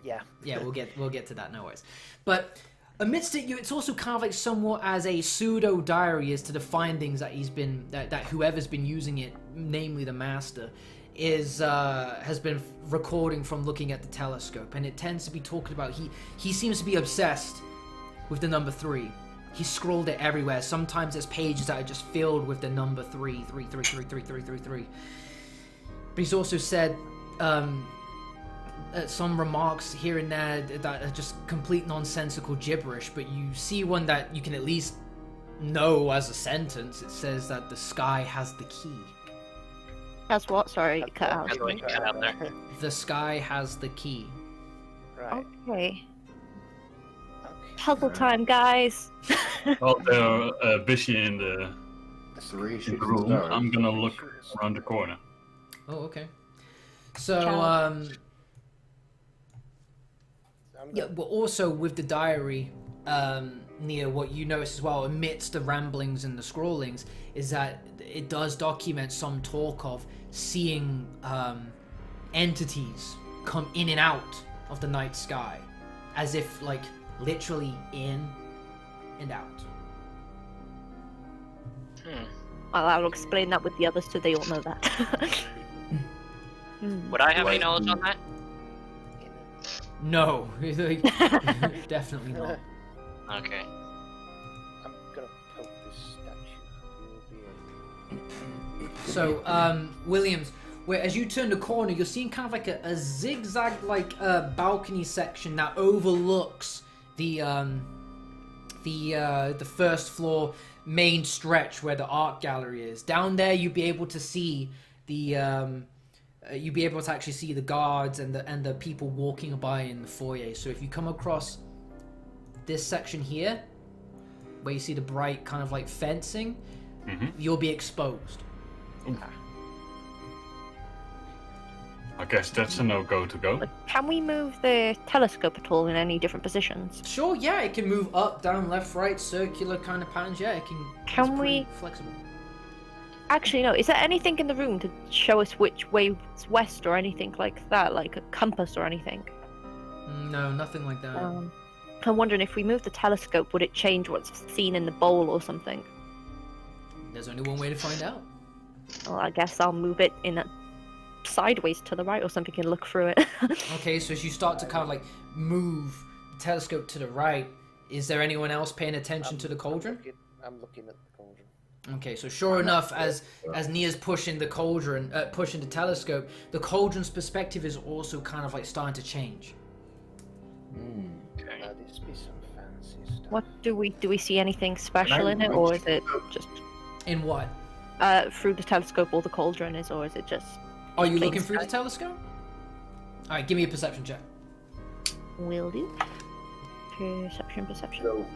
C: Yeah.
A: Yeah, we'll get to that. No worries. But amidst it, it's also kind of like somewhat as a pseudo diary as to the findings that he's been that whoever's been using it, namely the master, has been recording from looking at the telescope, and it tends to be talking about he seems to be obsessed with the number 3. He scrolled it everywhere. Sometimes there's pages that are just filled with the number 3. But he's also said some remarks here and there that are just complete nonsensical gibberish, but you see one that you can at least know as a sentence. It says that the sky has the key.
D: That's what? Sorry, cut out.
E: That's what you cut out there.
A: The sky has the key.
C: Right.
D: Okay.
C: Okay.
D: Puzzle time, guys.
B: While they're busy in the
F: 3
B: in the
F: shooting
B: room,
F: stars.
B: I'm gonna look around the corner.
A: Oh, okay. So,
D: Ciao.
A: yeah, well, also with the diary, Nia, what you notice as well, amidst the ramblings and the scrollings, is that it does document some talk of seeing entities come in and out of the night sky, as if, like, literally in and out.
D: Well, I'll explain that with the others so they all know that.
E: Would I have any
F: Like-
E: knowledge on that?
A: No, definitely not.
E: Okay.
C: I'm gonna poke this statue. You'll be
A: So, Williams, where as you turn the corner, you're seeing kind of like a zigzag like balcony section that overlooks the first floor main stretch where the art gallery is. Down there, you'll be able to see the you'll be able to actually see the guards and the people walking by in the foyer. So if you come across this section here, where you see the bright kind of like fencing, you'll be exposed.
B: I guess that's a no-go to go.
D: Can we move the telescope at all in any different positions?
A: Sure, yeah, it can move up, down, left, right, circular kind of patterns. Yeah, it can.
D: Can
A: it's pretty
D: we-
A: flexible?
D: Actually, no. Is there anything in the room to show us which way is west or anything like that, like a compass or anything?
A: No, nothing like that.
D: I'm wondering if we move the telescope, would it change what's seen in the bowl or something?
A: There's only one way to find out.
D: Well, I guess I'll move it in sideways to the right or something and look through it.
A: Okay, so as you start to kind of like move the telescope to the right, Is there anyone else paying attention to the cauldron?
C: I'm looking at the cauldron.
A: Okay, so sure enough, as Nia's pushing the cauldron, pushing the telescope, the cauldron's perspective is also kind of like starting to change.
E: Okay.
C: This be some fancy stuff.
D: What do we see anything special in it, or is it just
A: In what?
D: through the telescope all the cauldron is, or is it just?
A: Are you
D: plain
A: looking through the
D: sky?
A: telescope? All right, give me a perception check.
D: Will do. Perception.
F: So,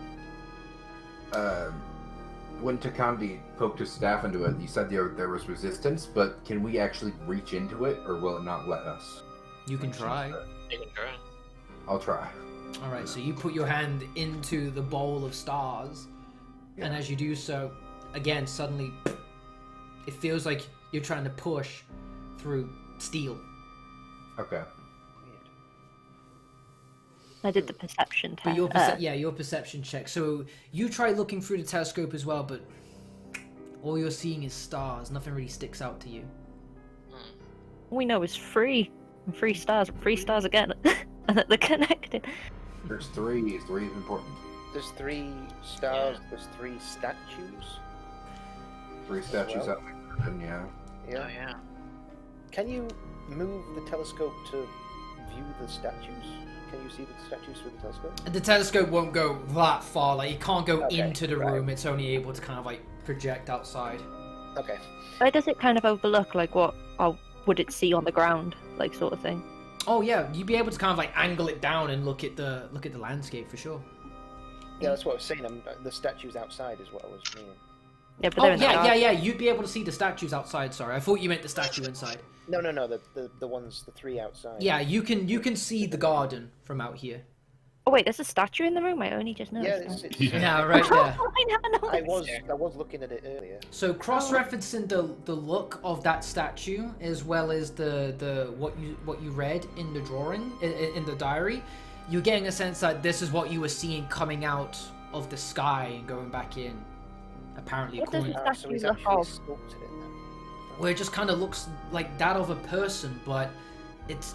F: when Takandi poked his staff into it, you said there was resistance, but can we actually reach into it, or will it not let us?
A: You can try.
E: You can try.
F: I'll try.
A: All right, so you put your hand into the bowl of stars, and
F: Yeah.
A: as you do so, again, suddenly, it feels like you're trying to push through steel.
F: Okay.
D: I did the perception
A: But
D: test.
A: your perception check. So you try looking through the telescope as well, but all you're seeing is stars. Nothing really sticks out to you.
D: We know it's free. Free stars again. And that they're connected.
F: There's three. Three is important.
C: There's 3 stars. There's 3 statues.
F: 3 statues
C: Well.
F: up there, and yeah.
C: Yeah.
E: Oh yeah.
C: Can you move the telescope to view the statues? Can you see the statues through the telescope?
A: The telescope won't go that far. Like, it can't go
C: Okay,
A: into the
C: right.
A: room. It's only able to kind of like project outside.
C: Okay.
D: Where does it kind of overlook, like what would it see on the ground, like sort of thing?
A: Oh yeah, you'd be able to kind of like angle it down and look at the landscape for sure.
C: Yeah, that's what I was saying. The statues outside is what I was meaning.
D: Yeah, but
A: Oh
D: they're in the dark.
A: yeah. You'd be able to see the statues outside. Sorry, I thought you meant the statue inside.
C: No. The ones, the 3 outside.
A: Yeah, you can see the garden from out here.
D: Oh wait, there's a statue in the room. I only just
C: Yeah,
D: noticed.
C: it's,
A: Yeah, right there.
D: I never
C: I
D: noticed.
C: was looking at it earlier.
A: So cross-referencing the look of that statue as well as the what you read in the drawing in the diary, you're getting a sense that this is what you were seeing coming out of the sky and going back in. Apparently,
D: What does
A: according
D: the
C: So he's
D: statue look
C: actually
D: of?
C: sculpted it then.
A: where it just kind of looks like that of a person, but it's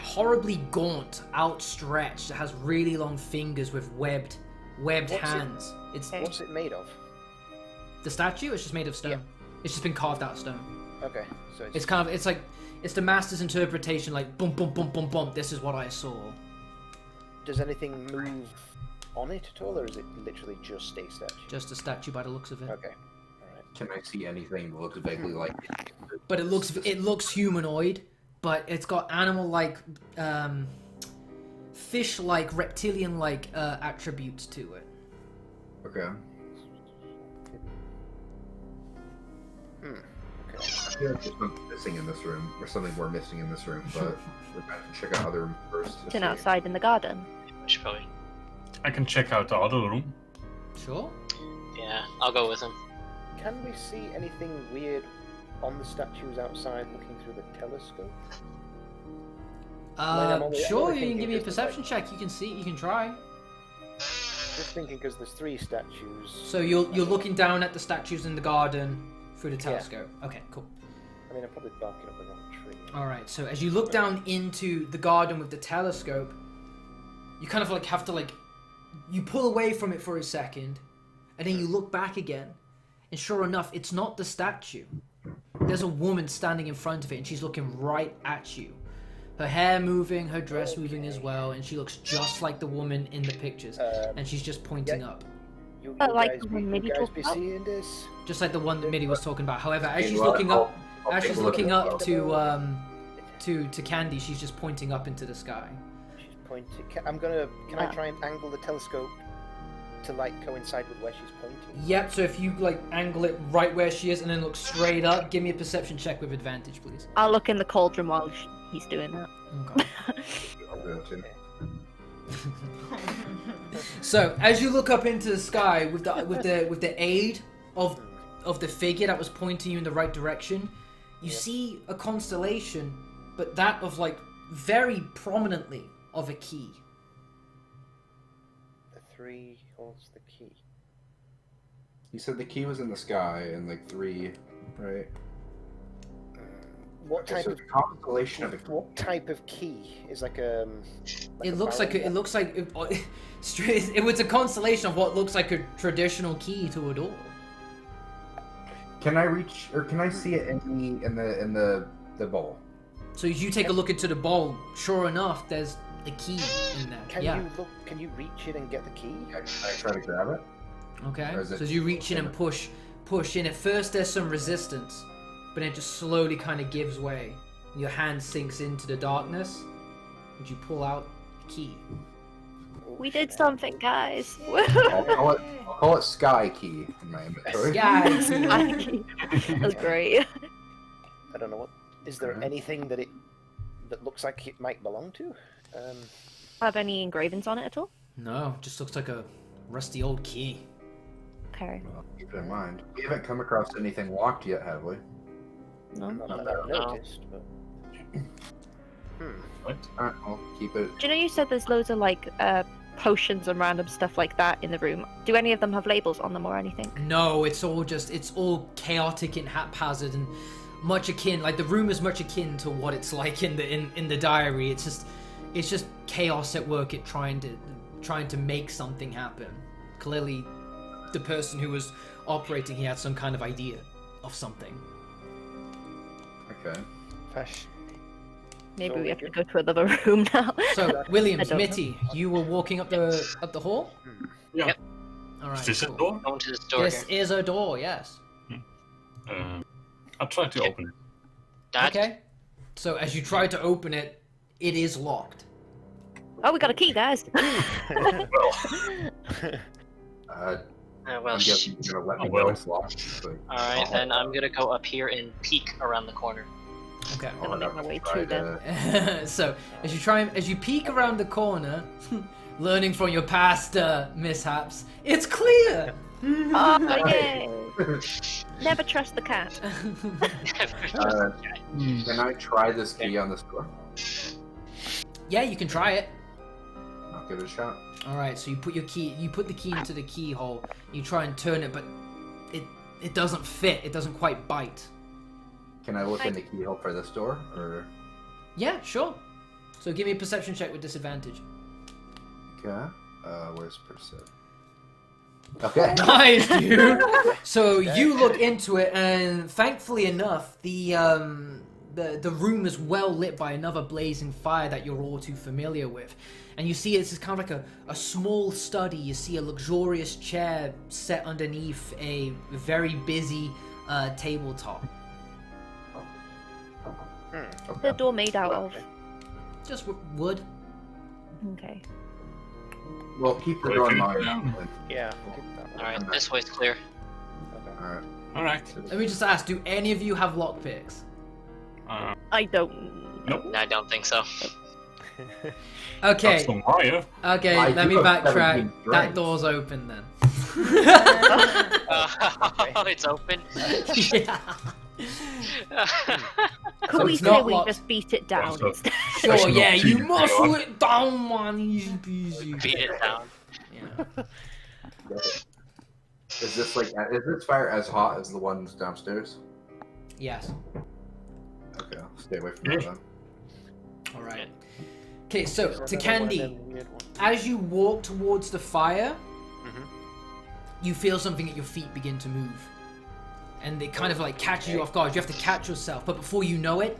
A: horribly gaunt, outstretched. It has really long fingers with webbed
C: What's it-
A: hands. It's
D: Okay.
C: What's it made of?
A: the statue. It's just made of stone.
C: Yeah.
A: It's just been carved out of stone.
C: Okay, so
A: It's kind of, it's like, it's the master's interpretation, like, boom, boom, boom, boom, boom, this is what I saw.
C: does anything move on it at all, or is it literally just a statue?
A: Just a statue by the looks of it.
C: Okay. Alright.
F: Can I see anything that looks vaguely like it?
A: But it looks humanoid, but it's got animal-like, fish-like, reptilian-like attributes to it.
F: Okay.
C: Okay.
F: I feel like there's something missing in this room, or something we're missing in this room, but we're going to check out other rooms first. to
D: It's in
F: see.
D: outside in the garden.
E: I should probably.
B: I can check out the other room.
A: Sure.
E: Yeah, I'll go with him.
C: Can we see anything weird on the statues outside looking through the telescope? I'm only
A: Sure, you can
C: thinking
A: give me a
C: just like-
A: perception check. You can see, you can try.
C: Just thinking because there's 3 statues.
A: So you're looking down at the statues in the garden through the telescope. Okay, cool.
C: I mean, I'm probably barking up the wrong tree.
A: All right. So as you look down into the garden with the telescope, you kind of like have to like, you pull away from it for a second, and then you look back again, and sure enough, it's not the statue. There's a woman standing in front of it, and she's looking right at you. Her hair moving, her dress moving as well, and she looks just like the woman in the pictures, and she's just pointing
C: yeah.
A: up,
C: You,
D: like
C: guys
D: the
C: be,
D: one
C: you
D: Midi
C: guys
D: talked
C: be
D: about?
C: seeing this?
A: just like the one that Mitty was talking about. However, as
F: Hey,
A: she's
F: well,
A: looking up,
F: I'll
A: as
F: take
A: she's
F: a look
A: looking
F: at
A: up
F: it.
A: to Candy, she's just pointing up into the sky.
C: She's pointing. Can I try and angle the telescope to like coincide with where she's pointing?
A: Yep, so if you like angle it right where she is and then look straight up, give me a perception check with advantage, please.
D: I'll look in the cauldron while he's doing that.
A: Okay.
F: I'll do it too.
A: So as you look up into the sky with the aid of the figure that was pointing you in the right direction, you see a constellation, but that of like very prominently of a key.
C: The 3 holds the key.
F: You said the key was in the sky, and like 3, right?
C: What type
F: So
C: of
F: it's a constellation of a
C: what type of key is like
A: It looks like it looks like it was a constellation of what looks like a traditional key to a door.
F: Can I reach or can I see it in the bowl?
A: So as you take a look into the bowl, sure enough, there's a key in there.
C: Can you reach it and get the key?
F: Can I try to grab it?
A: Okay.
F: Or is it
A: So as you reach in and push in, at first there's some resistance, but it just slowly kind of gives way. Your hand sinks into the darkness, and you pull out the key.
D: We did something, guys.
F: I'll call it Sky Key in my inventory.
A: Guys.
D: That's great.
C: I don't know what. Is there
F: Alright.
C: anything that looks like it might belong to?
D: Have any engravings on it at all?
A: No, just looks like a rusty old key.
D: Okay.
F: Well, keep it in mind. We haven't come across anything locked yet, have we?
D: No.
C: Not that I've noticed, but.
B: What?
F: Alright, I'll keep it.
D: Do you know you said there's loads of like potions and random stuff like that in the room? Do any of them have labels on them or anything?
A: No, it's all chaotic and haphazard and much akin, like the room is much akin to what it's like in the diary. It's just chaos at work at trying to make something happen. Clearly, the person who was operating, he had some kind of idea of something.
F: Okay.
C: Fash.
D: Maybe
C: So
D: we
C: we
D: have to
C: good?
D: go to another room now.
A: So, Williams,
D: I don't know.
A: Mitty, you were walking up the hall.
B: Yeah.
E: Yep.
A: All right.
B: Is this
A: cool.
B: a door?
E: Going to the store
A: This
E: here.
A: is a door. Yes.
B: I'll try to open it.
E: Dad?
A: Okay. So as you try to open it, it is locked.
D: Oh, we got a key, guys.
B: Well,
E: Well,
F: I'm guessing you're gonna let me
B: Oh, well.
F: know it's locked. So
E: Alright, then I'm gonna go up here and peek around the corner.
A: Okay.
D: Gonna make my way
F: try
D: to them.
A: So as you peek around the corner, learning from your past mishaps, it's clear.
D: Oh, yay! Never trust the cat.
F: Can I try this key on this door?
A: Yeah, you can try it.
F: I'll give it a shot.
A: All right. So you put the key into the keyhole. You try and turn it, but it doesn't fit. It doesn't quite bite.
F: Can I look in the keyhole for this door, or?
A: Yeah, sure. So give me a perception check with disadvantage.
F: Okay. Where's perception? Okay.
A: Nice, dude. So you look into it, and thankfully enough, the room is well lit by another blazing fire that you're all too familiar with. And you see it's kind of like a small study. You see a luxurious chair set underneath a very busy tabletop.
D: The door made out of.
A: Just wood.
D: Okay.
F: Well, keep the door in mind.
C: Yeah.
E: Alright, this way's clear.
F: Alright.
B: alright.
A: Let me just ask, do any of you have lockpicks?
D: I don't.
B: Nope.
E: I don't think so.
A: Okay.
B: That's the wire.
A: Okay,
F: I
A: let
F: do
A: me
F: have
A: backtrack.
F: 17
A: That
F: strength.
A: door's open then.
E: It's open.
A: Yeah.
D: Could
A: So
D: we
A: it's
D: say
A: not
D: we
A: locked.
D: just beat it down?
B: Also-
D: instead?
A: Sure,
B: That's
A: yeah,
B: not
A: you
B: cheating,
A: muscle
B: you are.
A: it down, man. Easy peasy.
E: Beat it down.
A: Yeah.
F: Is this fire as hot as the ones downstairs?
A: Yes.
F: Okay, I'll stay away from that then.
A: All right. Okay, so
C: Is there
A: to
C: another one of
A: Candy,
C: them weird ones?
A: as you walk towards the fire,
C: Mhm.
A: you feel something at your feet begin to move, and it kind of like catches you off guard. You have to catch yourself, but before you know it,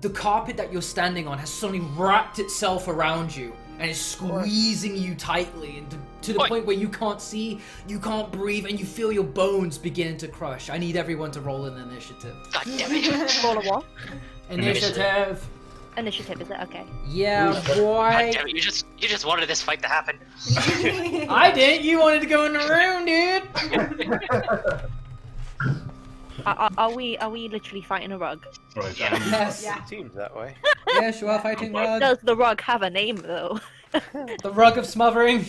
A: the carpet that you're standing on has suddenly wrapped itself around you and is squeezing you tightly, and to the
E: Oi.
A: point where you can't see, you can't breathe, and you feel your bones begin to crush. I need everyone to roll an initiative.
E: God damn it.
D: Roll a what?
A: Initiative.
D: Initiative, is it? Okay.
A: Yeah,
E: God
A: boy.
E: damn it, you just wanted this fight to happen.
A: I didn't. You wanted to go in the room, dude.
D: Are we literally fighting a rug?
B: Right.
E: Yeah.
A: Yes.
G: Yeah.
C: It seems that way.
A: Yes, you are fighting rug.
D: Does the rug have a name though?
A: The rug of smothering.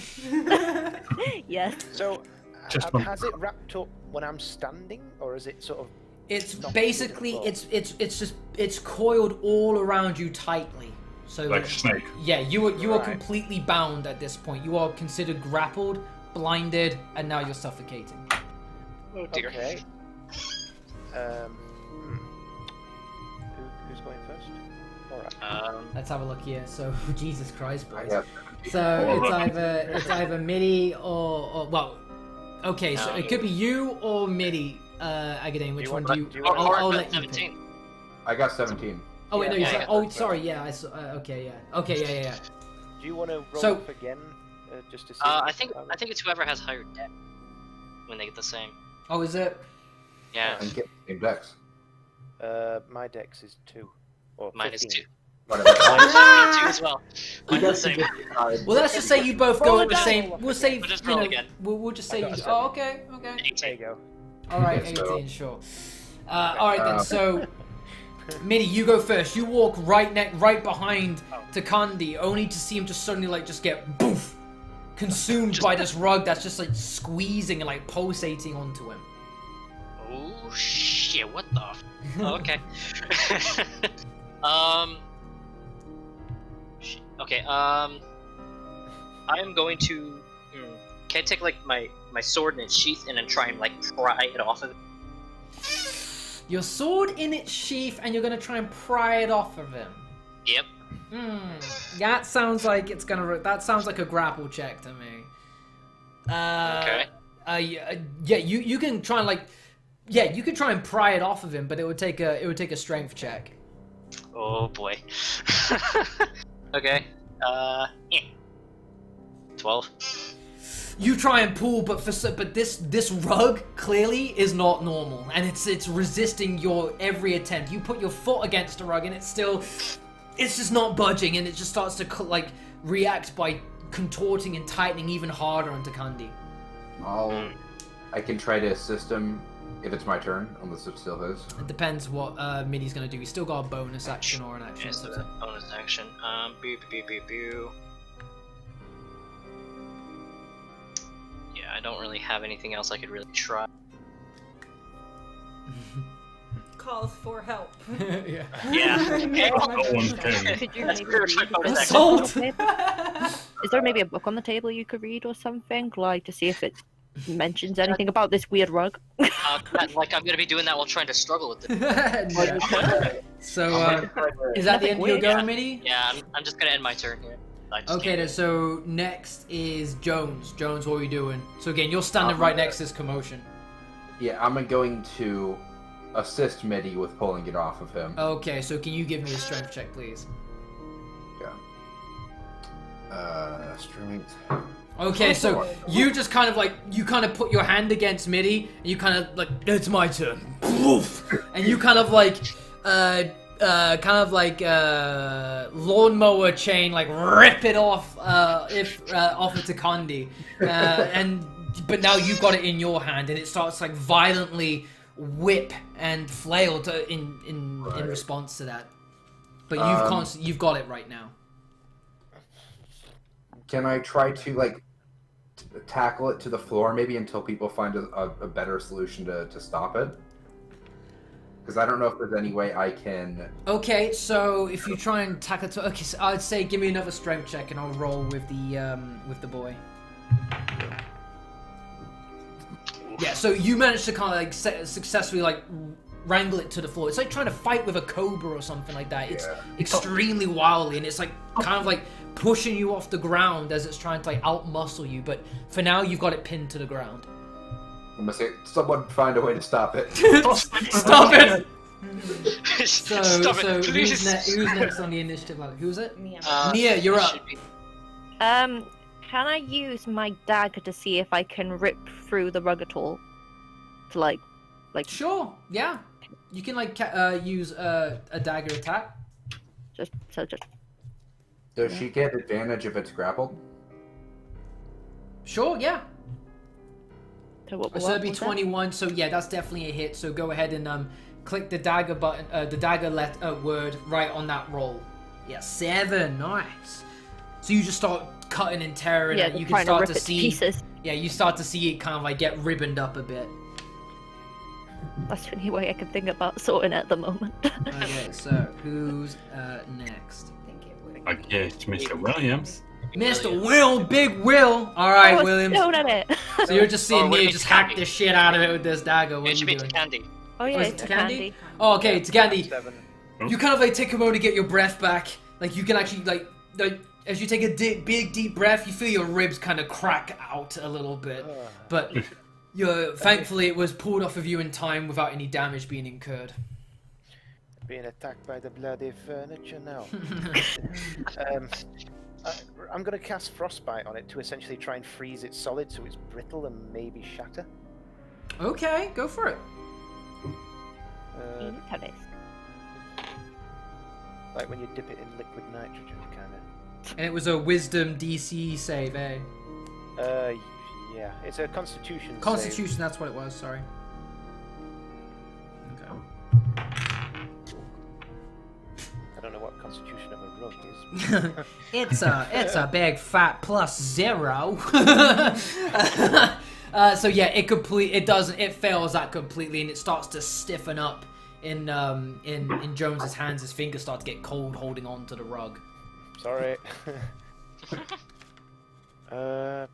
D: Yes.
C: So,
B: Just one-
C: has it wrapped up when I'm standing, or is it sort of?
A: It's
C: Not
A: basically
C: moving
A: it's coiled all around you tightly. So
B: Like a snake.
A: yeah, you are
C: Right.
A: completely bound at this point. You are considered grappled, blinded, and now you're suffocating.
E: Oh dear.
C: Okay. Who's going first? Alright.
A: Let's have a look here. So, Jesus Christ,
F: I
A: boys.
F: have
A: So it's either Midi or well, okay. So it could be you or Midi. Agadane, which one do you? I'll let you pick.
E: 17.
F: I got 17.
A: Oh wait, no, you
C: Yeah,
A: said.
C: yeah,
A: Oh,
C: that's
A: sorry. Yeah, I saw. Okay, yeah. Okay, yeah.
C: Do you want to roll
A: So-
C: up again, just to see?
E: I think it's whoever has higher deck when they get the same.
A: Oh, is it?
E: Yeah,
F: And get the same decks.
C: My dex is 2. Or
E: mine is
C: 15.
E: 2.
F: Whatever.
E: Mine is 2 as well. Mine's the same.
A: Well, let's just say you both
D: Roll
A: go
D: it
A: at the
D: down.
A: same. We'll say
E: We'll just
A: you
E: roll
A: know.
E: again.
A: We'll just say
C: I
A: you.
C: got a
A: Oh, okay.
C: There you
E: 18.
C: go.
A: All right,
F: Okay, so-
A: 18, sure. All right then. So, Midi, you go first. You walk right behind Takandi, only to see him just suddenly just get boof, consumed by this rug that's just like squeezing and like pulsating onto him.
E: Oh shit! What the? Oh, okay. Shit. Okay. I am going to. Can I take like my sword in its sheath and then try and like pry it off of it?
A: Your sword in its sheath, and you're gonna try and pry it off of him.
E: Yep.
A: That sounds like it's gonna. That sounds like a grapple check to me.
E: Okay.
A: Yeah. You can try and like. Yeah, you could try and pry it off of him, but it would take a strength check.
E: Oh boy. Okay. Yeah. 12.
A: You try and pull, but this rug clearly is not normal, and it's resisting your every attempt. You put your foot against the rug, and it's just not budging, and it just starts to like react by contorting and tightening even harder onto Kandi.
F: I can try to assist him if it's my turn, unless it's still his.
A: It depends what Midi's gonna do. He's still got a bonus action or an action.
E: Yes,
A: or something.
E: bonus action. Boo. Yeah, I don't really have anything else I could really try.
G: Calls for help.
A: Yeah.
E: Yeah. Okay.
B: No one can.
D: Could you
E: That's
D: maybe
E: pretty
D: read
E: much
D: a
A: Assault!
D: book on the table? Is there maybe a book on the table you could read or something, like to see if it mentions anything about this weird rug?
E: Like I'm gonna be doing that while trying to struggle with it.
A: Yeah. So, is that the end of your go, Midi?
E: Yeah, I'm just gonna end my turn here. I just
A: Okay,
E: can't-
A: then, so next is Jones. Jones, what are you doing? So again, you're standing right next to this commotion.
F: Yeah, I'm going to assist Midi with pulling it off of him.
A: Okay, so can you give me a strength check, please?
F: Strength.
A: Okay, so you just kind of put your hand against Midi, and you kind of like, it's my turn. Poof! And you kind of like, lawnmower chain, like rip it off, off of Takandi, but now you've got it in your hand, and it starts like violently whip and flail in response to that. But you've got it right now.
F: Can I try to like tackle it to the floor, maybe until people find a better solution to stop it? Because I don't know if there's any way I can.
A: Okay, so if you try and tackle it, okay, so I'd say give me another strength check, and I'll roll with the boy. Yeah, so you managed to kind of like successfully like wrangle it to the floor. It's like trying to fight with a cobra or something like that. It's extremely wily, and it's like kind of like pushing you off the ground as it's trying to like outmuscle you. But for now, you've got it pinned to the ground.
F: I'm gonna say, someone find a way to stop it.
A: Stop it! So,
E: Stop
A: so
E: it, please.
A: who's next on the initiative ladder? Who's it?
G: Mia.
A: Nia, you're
E: it
A: up.
E: should be-
D: Can I use my dagger to see if I can rip through the rug at all? To like
A: Sure, yeah. You can like use a dagger attack.
D: just
F: Does she get advantage if it's grappled?
A: Sure, yeah.
D: what
A: So that'd be
D: was that?
A: 21. So yeah, that's definitely a hit. So go ahead and click the dagger button, the dagger word right on that roll. Yeah, 7. Nice. So you just start cutting and tearing,
D: Yeah,
A: and you can
D: trying to
A: start
D: rip
A: to
D: it to
A: see.
D: pieces.
A: Yeah, you start to see it kind of like get ribboned up a bit.
D: That's the only way I can think about sorting it at the moment.
A: Okay, so who's next?
G: I think it would
B: I guess Mr. Williams.
A: Mr. Will, Big Will. All right,
D: Oh,
A: Williams.
D: stone at it.
A: So you're just seeing
E: Or would it
A: me
E: be
A: just hack
E: Candy?
A: the shit out of it with this dagger. What
E: It
A: are
E: should
A: you
E: be
A: doing?
E: Candy.
D: Oh yeah,
A: Was
D: it's
A: it
D: a candy.
A: Oh, okay, Takandi.
C: 7.
A: You kind of like take a moment to get your breath back. Like you can actually like as you take a big deep breath, you feel your ribs kind of crack out a little bit. But thankfully it was pulled off of you in time without any damage being incurred.
C: Being attacked by the bloody furniture now. I'm going to cast Frostbite on it to essentially try and freeze it solid so it's brittle and maybe shatter.
A: Okay, go for it.
C: Like when you dip it in liquid nitrogen, kind of.
A: And it was a Wisdom DC save, eh?
C: Yeah, it's a Constitution.
A: Constitution,
C: save.
A: that's what it was. Sorry. Okay.
C: I don't know what Constitution of a rug is.
A: it's a big fat +0. So yeah, it fails that completely, and it starts to stiffen up in Jones's hands. His fingers start to get cold holding on to the rug.
C: Sorry. Can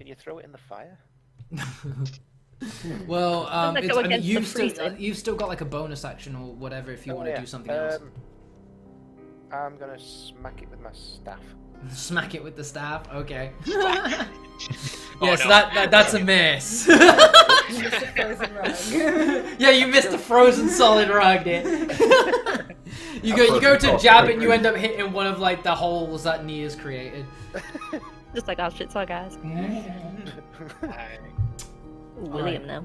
C: you throw it in the fire?
A: Well,
D: Doesn't go against the
A: you've still got like a bonus action or whatever if you want to do something else.
C: I'm gonna smack it with my staff.
A: Smack it with the staff. Okay.
E: Oh,
A: Yes,
E: no.
A: that's a miss.
G: You missed the frozen rug.
A: Yeah, you missed the frozen solid rug, dude. you go to jab it and you end up hitting one of like the holes that Nia's created.
D: Just like our shit, so guys. William now.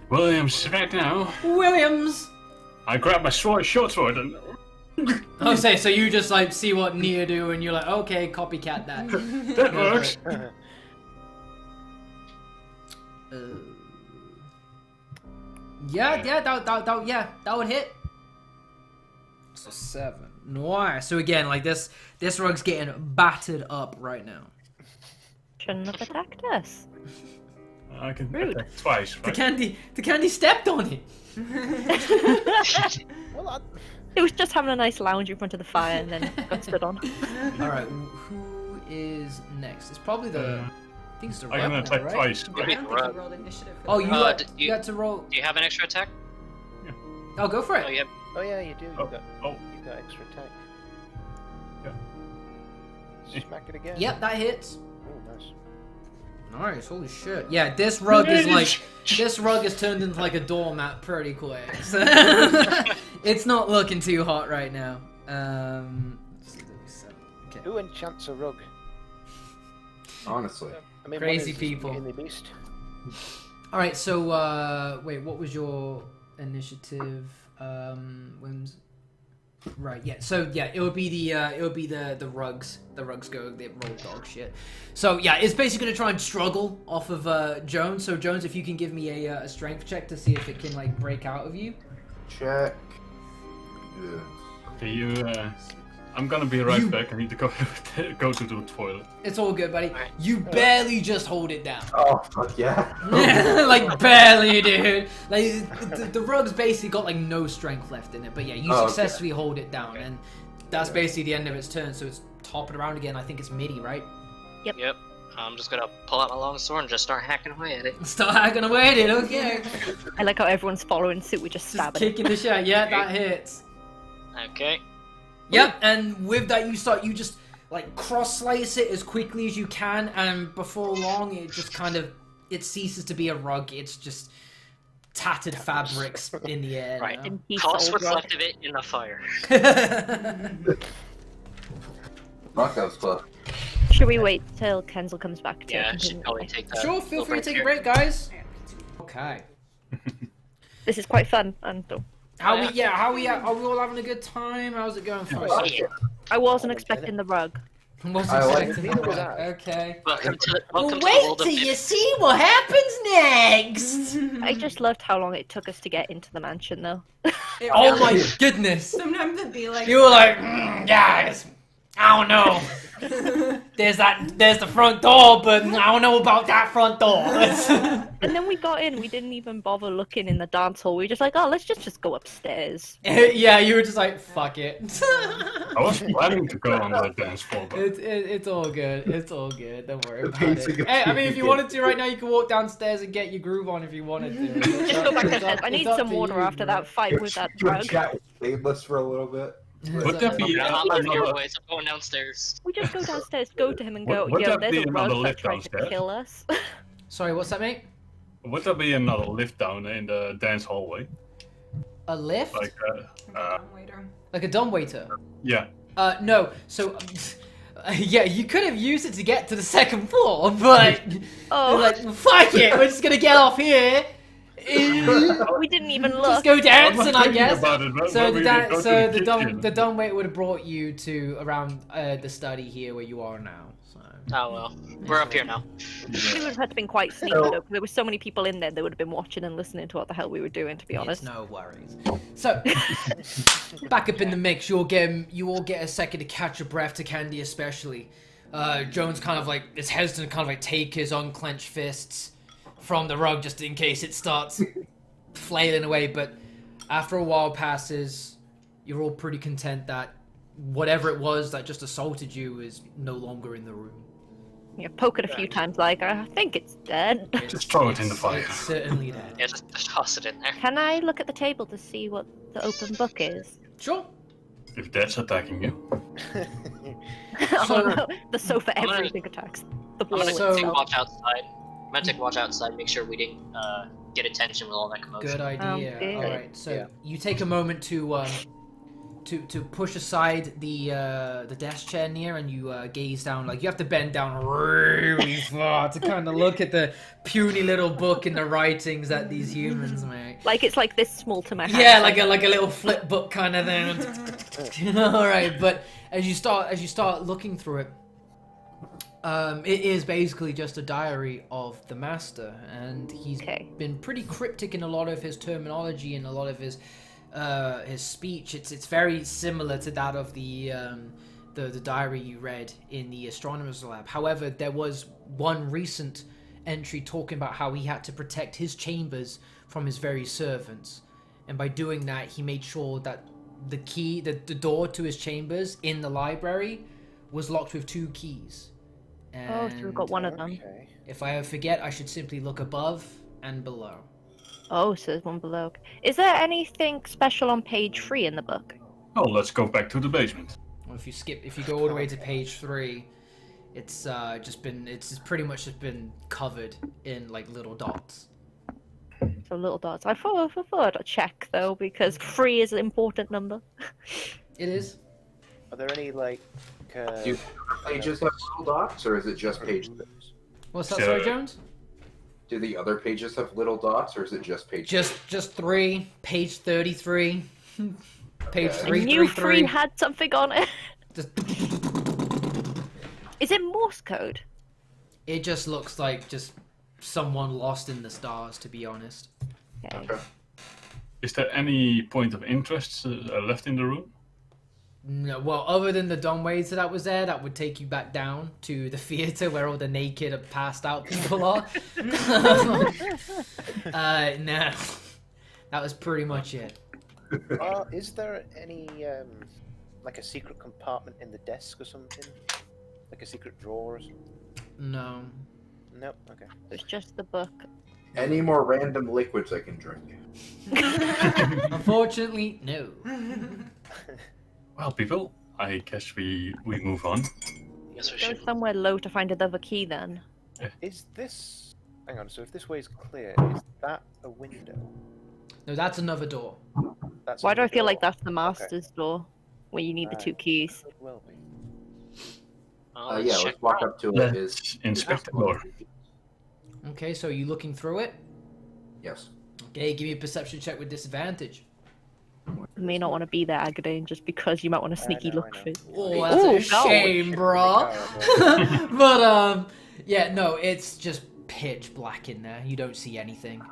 B: Williams, right now.
A: Williams.
B: I grab my short sword and.
A: Oh, so you just like see what Nia do and you're like, okay, copycat that.
B: That works.
A: Yeah, that would hit. So 7. Nice. So again, like this rug's getting battered up right now.
D: Shouldn't have attacked us.
B: I can
D: Rude.
B: attack twice,
A: The
B: right?
A: candy stepped on it.
C: Well,
D: It was just having a nice lounge in front of the fire and then got stood on.
A: All right, who is next? It's probably the. I think it's the
B: I can
A: rug now,
B: attack
A: right?
B: twice.
G: I
E: Maybe
G: don't
E: the
G: think
E: rug.
G: you rolled initiative. For
A: Oh,
G: that.
A: you got to roll.
E: Do you have an extra attack?
A: Oh, go for it.
E: Oh, you have.
C: oh yeah, you do. You've got
B: Oh.
C: extra attack.
B: Yeah.
C: Smack it again.
A: Yep, that hits.
C: Oh, nice.
A: Nice, holy shit. Yeah, this rug is like this rug is turned into like a doormat pretty quick. So it's not looking too hot right now. Let's see, that'll be 7. Okay.
C: Who enchants a rug?
F: Honestly.
C: I mean,
A: Crazy
C: one is
A: people.
C: In the beast.
A: All right, so wait, what was your initiative? Whims. Right, yeah. So yeah, it would be the rugs. The rugs go. They roll dog shit. So yeah, it's basically gonna try and struggle off of Jones. So Jones, if you can give me a strength check to see if it can like break out of you.
F: Check. Yeah.
B: Okay, I'm gonna be right back. I need to go to the toilet.
A: It's all good, buddy.
E: Alright.
A: You barely just hold it down.
F: Oh, fuck yeah.
A: Like barely, dude. Like the rug's basically got like no strength left in it. But yeah, you
F: Oh,
A: successfully hold it down,
E: Okay.
A: and that's basically the end of its turn. So it's topping around again. I think it's midi, right?
E: Yep. I'm just gonna pull out my long sword and just start hacking away at it.
A: Start hacking away at it. Okay.
D: I like how everyone's following suit. We just
A: Just
D: stab it.
A: kicking the shit. Yeah, that hits.
E: Okay.
A: Yep. And with that, you just like cross slice it as quickly as you can, and before long, it just kind of ceases to be a rug. It's just tattered fabrics in the air.
E: Right.
A: now.
D: In peace,
E: Toss
D: old
E: what's
D: rug.
E: left of it in the fire.
F: Fuck, that was close.
D: Should we wait till Kenzel comes back to
E: Yeah, I
D: continue?
E: should probably take that.
A: Sure, feel
E: little
A: free to take a
E: break
A: break, guys. Okay.
D: This is quite fun, and
A: How we are we all having a good time? How's it going for
C: Oh,
A: us?
E: here.
D: I wasn't expecting the rug.
A: Wasn't
F: I like
A: expecting
C: it.
A: that. Okay.
E: Welcome to the
A: Well,
E: world
A: wait
E: of
A: till you
E: Myth.
A: see what happens next.
D: I just loved how long it took us to get into the mansion, though.
A: Oh my goodness.
G: Sometimes it'd be like
A: You were like, guys, I don't know. There's the front door, but I don't know about that front door.
D: And then we got in, we didn't even bother looking in the dance hall. We were just like, oh, let's just go upstairs.
A: Yeah, you were just like, fuck it.
B: I was planning to go on the dance floor, but
A: It's all good. It's all good. Don't worry
F: The
A: about it.
F: pacing of
A: Hey, I mean, if you
F: TV.
A: wanted to right now, you can walk downstairs and get your groove on if you wanted to.
D: Just go back upstairs. I need some water after
A: that.
D: that fight with that
F: You
D: drug.
F: chat with Stainless for a little bit.
B: would that be
E: I'm on my
B: another?
E: way, so I'm going downstairs.
D: We just go downstairs, go to him and go,
B: Would
D: yo,
B: that
D: there's
B: be
D: a
B: another
D: rug that
B: lift
D: tried to
B: downstairs?
D: kill us.
A: Sorry, what's that, mate?
B: Would there be another lift down in the dance hallway?
A: A lift?
B: Like,
G: Waiter.
A: Like a dumbwaiter?
B: yeah.
A: No. So, yeah, you could have used it to get to the second floor, but
D: Oh.
A: you're like, fuck it, we're just gonna get off here.
D: We didn't even
A: Just
D: look.
A: go dancing, I
B: thinking
A: guess.
B: about it, but
A: So
B: maybe
A: the
B: we go to the kitchen.
A: dumbwaiter would have brought you to around the study here where you are now. So.
E: Oh well, we're up here now.
D: We would have had to been quite sneaky though, 'cause there were so many people in there. They would have been watching and listening to what the hell we were doing. To be honest.
A: It's no worries. So, back up in the mix, you all get a second to catch your breath, to Candy especially. Jones kind of like is hesitant to kind of like take his unclenched fists from the rug just in case it starts flailing away, but after a while passes, you're all pretty content that whatever it was that just assaulted you is no longer in the room.
D: Yeah, poke it a few times, like I think it's dead.
B: Just throw it in the fire.
A: It's certainly dead.
E: Yeah, just toss it in there.
D: Can I look at the table to see what the open book is?
A: Sure.
B: If that's attacking you.
A: So-
D: Oh no, the sofa,
E: I'm gonna-
D: everything attacks. The
E: I'm
D: wall
E: gonna
A: So-
E: take
D: itself.
E: watch outside. I'm gonna take watch outside, make sure we didn't get attention with all that commotion.
A: Good idea.
D: good.
A: All right. So
C: Yeah.
A: you take a moment to push aside the desk chair near, and you gaze down. Like you have to bend down really far to kind of look at the puny little book and the writings that these humans make.
D: Like it's like this small to my hand.
A: Yeah, like a little flip book kind of thing. All right, but as you start looking through it, it is basically just a diary of the master, and he's
D: Okay.
A: been pretty cryptic in a lot of his terminology and a lot of his speech. It's very similar to that of the diary you read in the astronomer's lab. However, there was one recent entry talking about how he had to protect his chambers from his very servants, and by doing that, he made sure that the key, the door to his chambers in the library, was locked with 2 keys.
D: Oh, so we've got one of them.
C: Okay.
A: If I forget, I should simply look above and below.
D: Oh, so there's one below. Is there anything special on page 3 in the book?
B: Oh, let's go back to the basement.
A: Well, if you go all the way to page 3, it's pretty much just been covered in like little dots.
D: So little dots. I thought I'd check though because 3 is an important number.
A: It is.
C: Are there any like?
F: Do pages have little dots, or is it just page 6?
A: What's that,
B: So-
A: sorry, Jones?
F: Do the other pages have little dots, or is it just page 6?
A: Just 3, page 33, page
F: Yeah.
D: I knew 3
A: 333.
D: had something on it.
A: Just...
D: Is it Morse code?
A: It just looks like just someone lost in the stars, to be honest.
D: Okay.
F: Okay.
B: Is there any point of interest left in the room?
A: No, well, other than the dumbwaiter that was there, that would take you back down to the theater where all the naked and passed out people are. No, that was pretty much it.
C: Is there any like a secret compartment in the desk or something? Like a secret drawer or something?
A: No.
C: Nope. Okay.
D: It's just the book.
F: Any more random liquids I can drink?
A: Unfortunately, no.
B: Well, people, I guess we move on.
E: Yes, we
D: Go
E: should.
D: somewhere low to find another key then.
C: Is this? Hang on. So if this way is clear, is that a window?
A: No, that's another door.
C: That's
D: Why do I
C: another
D: feel like
C: door.
D: that's the master's door? Where you need the 2 keys.
C: Could well be.
E: Oh,
F: Yeah,
E: check
F: let's walk up to it.
B: Let's inspect the door.
A: Okay, so you looking through it?
F: Yes.
A: Okay, give me a perception check with disadvantage.
D: You may not want to be there, Agadine, just because you might want to sneaky
C: know,
D: look
C: I know.
D: for it.
A: Oh, that's a
D: Ooh, no.
A: shame, bro. But yeah, no, it's just pitch black in there. You don't see anything.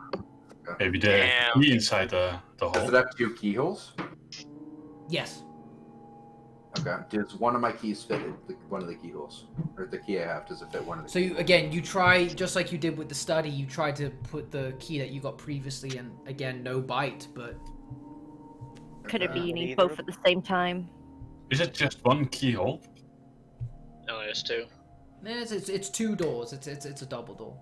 B: Maybe the
E: Damn.
B: key inside the
F: Does
B: hole.
F: it have 2 keyholes?
A: Yes.
F: Okay. Does one of my keys fit one of the keyholes? Or the key I have, does it fit one of the
A: So you try, just like you did with the study, you try to put the key that you got previously, and again, no bite, but...
D: Could it be you need
C: Neither.
D: both at the same time?
B: Is it just one keyhole?
E: No, there's two.
A: It's two doors, it's a double door.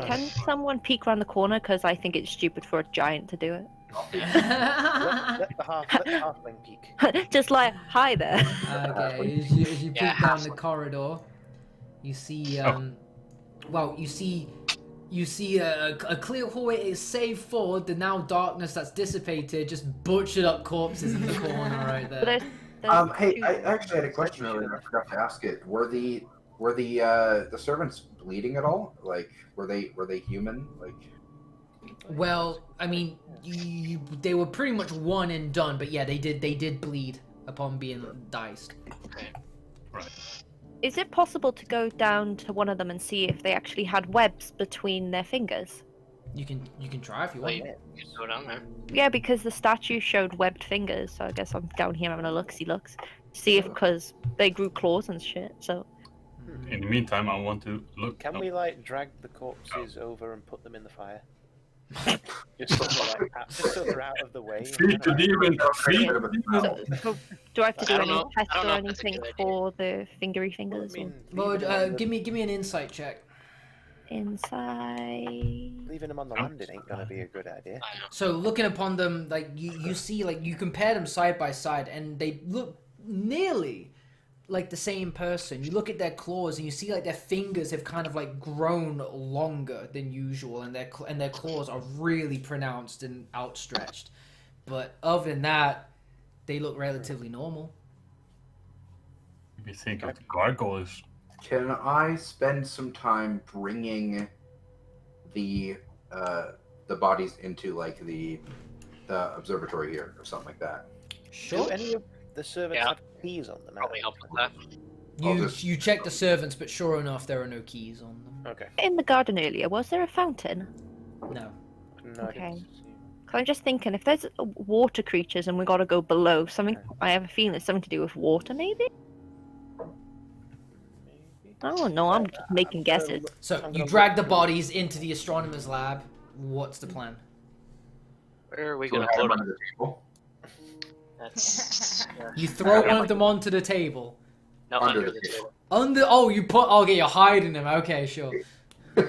D: Can someone peek around the corner? Because I think it's stupid for a giant to do
C: Let the halfling peek.
D: it. Just like, hi there.
A: Okay, as you
E: Yeah,
A: peek down the
E: halfling.
A: corridor, you see,
B: Oh.
A: well, you see a clear hallway, save for the now darkness that's dissipated, just butchered up corpses in the corner right
D: But
A: there.
D: there's
F: Hey,
D: two-
F: I actually had a question earlier. I forgot to ask it. Were the servants bleeding at all? Like, were they human? Like,
A: Well, I mean, they were pretty much one and done, but yeah, they did bleed upon being diced.
D: Is it possible to go down to one of them and see if they actually had webs between their fingers?
A: You can try if you
E: Oh,
A: want.
E: you can go down there.
D: Yeah, because the statue showed webbed fingers, so I guess I'm down here having a look-see-looks. See if, because they grew claws and shit, so...
B: In the meantime, I want to look.
C: Can we like drag the corpses over and put them in the fire? just so they're out of the way.
B: Feed the demon! Feed the demon!
D: So, do I have to do
E: I don't
D: any
E: know-
D: tests
E: I don't
D: or
E: know if that's a
D: anything
E: good idea.
D: for the fingery fingers?
A: Well, give me an insight check.
D: Inside...
C: Leaving them on the landing ain't gonna be a good idea.
E: I know.
A: So looking upon them, like you see, like you compare them side by side, and they look nearly like the same person. You look at their claws, and you see like their fingers have kind of like grown longer than usual, and their claws are really pronounced and outstretched. But other than that, they look relatively normal.
B: We think of the gargoyles.
F: can I spend some time bringing the bodies into like the observatory here or something like that?
A: Sure.
C: Do any of the servants
E: Yeah.
C: have keys on them?
E: Probably help with that.
A: You check the servants, but sure enough, there are no keys on them.
C: Okay.
D: In the garden earlier, was there a fountain?
A: No.
C: No, I
D: Okay.
C: didn't see.
D: 'Cause I'm just thinking, if there's water creatures and we gotta go below, something, I have a feeling it's something to do with water, maybe?
C: Maybe.
D: I don't know, I'm just making guesses.
A: So
C: I'm
A: you
C: gonna
A: drag
C: look
A: the
C: through-
A: bodies into the astronomer's lab. What's the plan?
E: Where are we
F: So
E: gonna
F: I have
E: put
F: them
E: them?
F: under the table.
E: That's
A: You throw one of them onto the table.
E: no
F: Under
E: under
F: the
E: the table.
A: You put. Okay, you're hiding them. Okay, sure.
C: I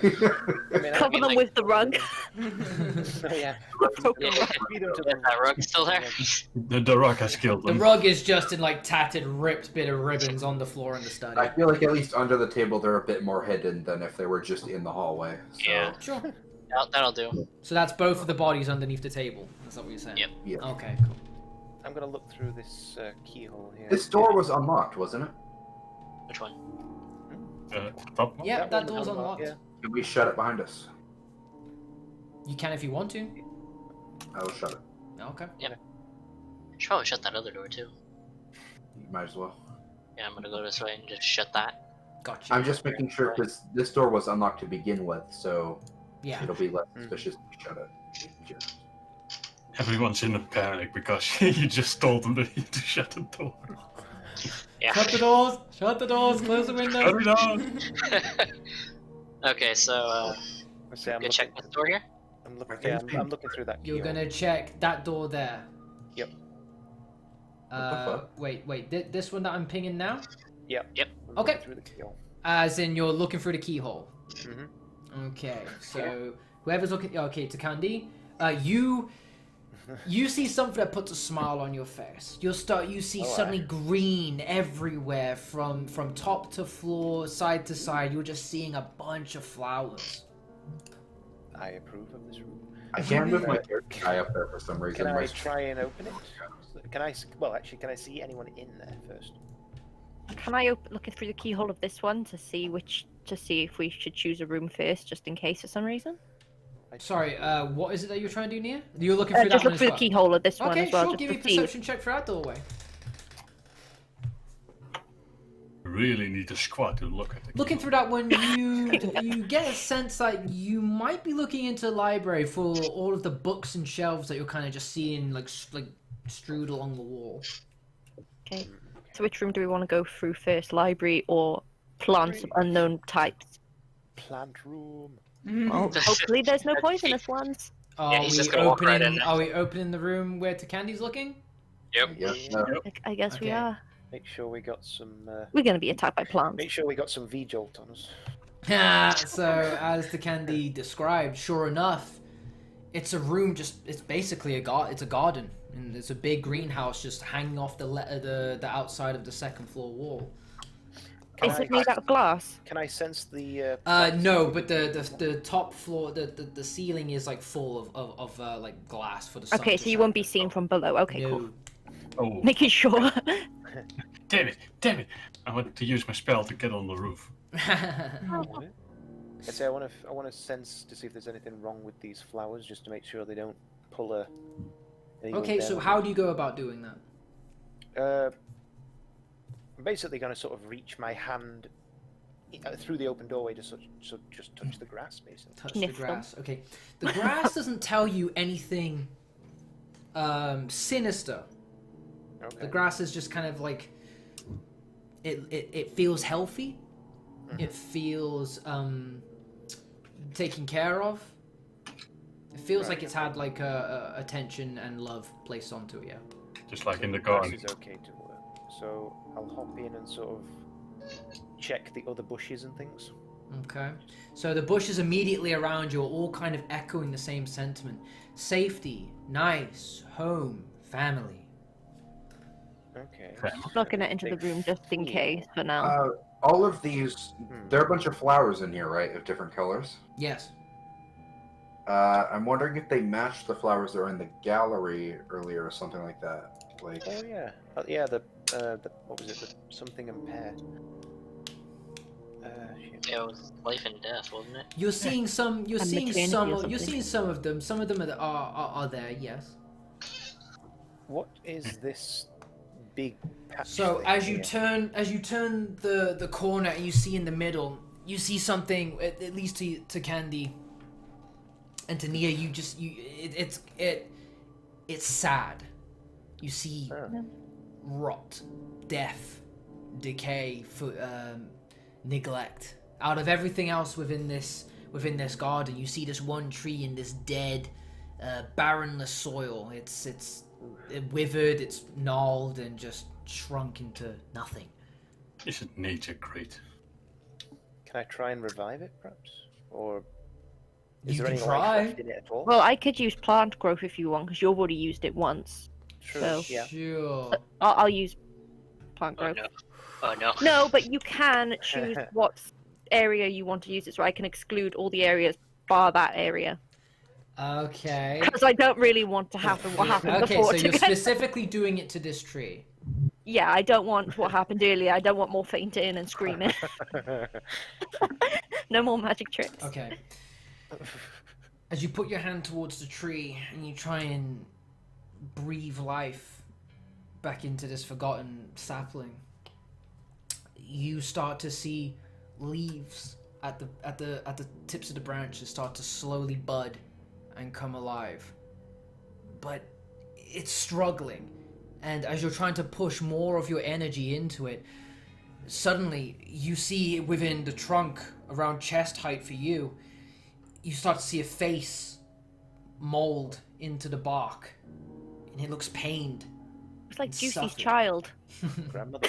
C: mean,
D: Cover them
E: like-
D: with the rug.
C: Oh, yeah.
D: Broken rug.
C: Feed them to
E: Is
C: the
E: that rug still there?
B: The rock has killed
A: The
B: them.
A: rug is just in like tattered, ripped bit of ribbons on the floor in the
F: I
A: study.
F: feel like at least under the table they're a bit more hidden than if they were just in the hallway. So,
E: Yeah.
A: Sure.
E: That'll do.
A: So that's both of the bodies underneath the table. That's what you're saying.
E: Yep.
F: Yeah.
A: Okay, cool.
C: I'm gonna look through this keyhole here.
F: This door was unlocked, wasn't it?
E: Which one?
B: Top one?
A: Yeah, that
C: one
A: door's
C: was
A: unlocked.
C: yeah.
F: Did we shut it behind us?
A: You can if you want to.
F: I will shut it.
A: Okay.
E: Should probably shut that other door too.
F: You might as well.
E: Yeah, I'm gonna go this way and just shut that.
A: Gotcha.
F: I'm just making sure because this door was unlocked to begin with, so
A: Yeah.
F: it'll be less suspicious if we shut it. Just-
B: Everyone's in a panic because you just told them to shut the door.
E: Yeah.
A: Shut the doors. Shut the doors. Close the windows.
B: Shut it down!
E: Okay, so
C: Let's say I'm
E: go check
C: looking,
E: this door here.
C: I'm looking,
F: I think
C: yeah,
F: it's
C: I'm looking through that
A: You're
C: keyhole.
A: gonna check that door there.
C: Yep.
F: the fuck?
A: Wait. This one that I'm pinging now?
C: Yep.
E: Yep.
C: I'm
A: Okay.
C: looking through the keyhole.
A: As in, you're looking through the keyhole.
C: Mm-hmm.
A: Okay, so whoever's looking, okay, to Candy, you see something that puts a smile on your face. You see suddenly green everywhere from top to floor, side to side. You're just seeing a bunch of flowers.
C: I approve of this room.
F: I can't move my character guy up there for some reason.
C: Can
F: My
C: I try and open it? Can I? Well, actually, can I see anyone in there first?
D: Can I look through the keyhole of this one to see if we should choose a room first, just in case for some reason?
A: Sorry, what is it that you're trying to do, Nia? You're looking through that
D: Just
A: one
D: look
A: as
D: through
A: well.
D: the keyhole of this one
A: Okay,
D: as well,
A: sure.
D: just
A: Give me
D: to
A: a
D: see.
A: perception check for that doorway.
B: Really need to squat to look at it.
A: Looking through that one, you get a sense that you might be looking into the library for all of the books and shelves that you're kind of just seeing like strewed along the wall.
D: Okay. So which room do we want to go through first? Library or plants of unknown types?
C: Plant room.
D: Well, hopefully there's no
E: That's
D: poisonous ones.
A: Are
E: he's
A: we
E: just gonna walk right
A: opening?
E: in.
A: Are we opening the room where Takandi's looking?
E: Yep.
F: Yep.
D: I guess we
A: Okay.
D: are.
C: Make sure we got some.
D: We're going to be attacked by plants.
C: Make sure we got some V-jolt on us.
A: So as Takandi described, sure enough, it's a room. It's basically it's a garden, and it's a big greenhouse just hanging off the outside of the second floor wall.
D: Is it made out of glass?
C: Can I sense the?
A: No, but the top floor, the ceiling is like full of like glass for the sun.
D: Okay,
A: to
D: so you
A: shine
D: won't be
A: through.
D: seen from below. Okay,
A: No.
D: cool.
B: Oh,
D: Making sure.
B: damn it! I want to use my spell to get on the roof.
C: I'd say I want to sense to see if there's anything wrong with these flowers, just to make sure they don't pull a.
A: Okay, so how do you go about doing that?
C: I'm basically going to sort of reach my hand through the open doorway to just touch the grass, basically.
A: Touch
D: Sniff
A: the
D: them.
A: grass. Okay, the grass doesn't tell you anything sinister.
C: Okay.
A: The grass is just kind of like it feels healthy. It feels taken care of. It feels like it's had like attention and love placed onto it. Yeah.
B: Just like in the
C: grass
B: garden.
C: is okay to work. So I'll hop in and sort of check the other bushes and things.
A: Okay. So the bushes immediately around you are all kind of echoing the same sentiment: safety, nice, home, family.
C: Okay.
D: I'm not going to enter the room just in case for now.
F: All of these, there are a bunch of flowers in here, right, of different colors.
A: Yes.
F: I'm wondering if they match the flowers that were in the gallery earlier or something like that. Like,
C: Oh yeah. Yeah. The what was it? The something and pear. Shit.
E: Yeah, it was life and death, wasn't it?
A: You're seeing some. You're
D: And
A: seeing
D: maternity
A: some.
D: or
A: You're
D: something.
A: seeing some of them. Some of them are there. Yes.
C: What is this big patch?
A: So
C: thing
A: as you
C: here?
A: turn the corner and you see in the middle, you see something at least to Candy and to Nia. It's sad. You see
C: Oh.
A: rot, death, decay, neglect. Out of everything else within this garden, you see this one tree in this dead, barrenless soil. It's withered, it's gnarled, and just shrunk into nothing.
B: Isn't nature great?
C: Can I try and revive it, perhaps? Or is
A: You
C: there
A: can
C: any
A: try.
C: life left in it at all?
D: Well, I could use plant growth if you want, because you've already used it once.
C: True.
D: so-
C: Yeah.
A: Sure.
D: I'll use plant
E: Oh
D: growth.
E: no. Oh no.
D: No, but you can choose what area you want to use it, so I can exclude all the areas bar that area.
A: Okay.
D: Because I don't really want to happen what happened
A: Okay,
D: before.
A: so
D: to
A: you're
D: get-
A: specifically doing it to this tree.
D: Yeah, I don't want what happened earlier. I don't want more fainting and screaming. No more magic tricks.
A: Okay. As you put your hand towards the tree and you try and breathe life back into this forgotten sapling, you start to see leaves at the tips of the branches start to slowly bud and come alive. But it's struggling, and as you're trying to push more of your energy into it, suddenly you see within the trunk around chest height for you, you start to see a face mold into the bark, and it looks pained.
D: It's like
A: It's
D: Juicy's
A: suffering.
D: child.
C: Grandmother.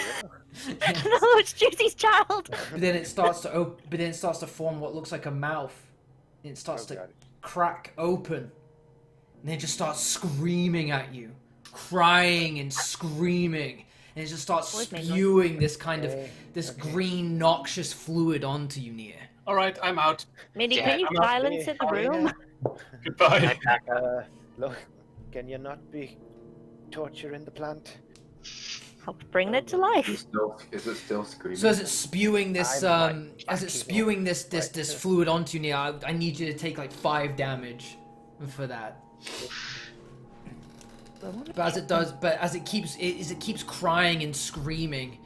D: No, it's Juicy's child.
A: But then it starts to form what looks like a mouth. And it starts
C: Oh,
A: to
C: God.
A: crack open, and it just starts screaming at you, crying and screaming, and it just starts
D: Voice made noise.
A: spewing this kind of
C: Okay,
A: this
C: okay.
A: green noxious fluid onto you, Nia.
B: All right, I'm out.
D: Minnie,
E: Yeah,
D: can you
B: I'm not
D: silence in the room?
B: Goodbye.
C: Look, can you not be torturing the plant?
D: I'll bring it to
F: is
D: life.
F: it still screaming?
A: So as it's spewing this,
C: I'm,
A: as it's
C: backing
A: spewing
C: off.
A: this fluid onto you, Nia, I need you to take like 5 damage for that. But as it keeps crying and screaming,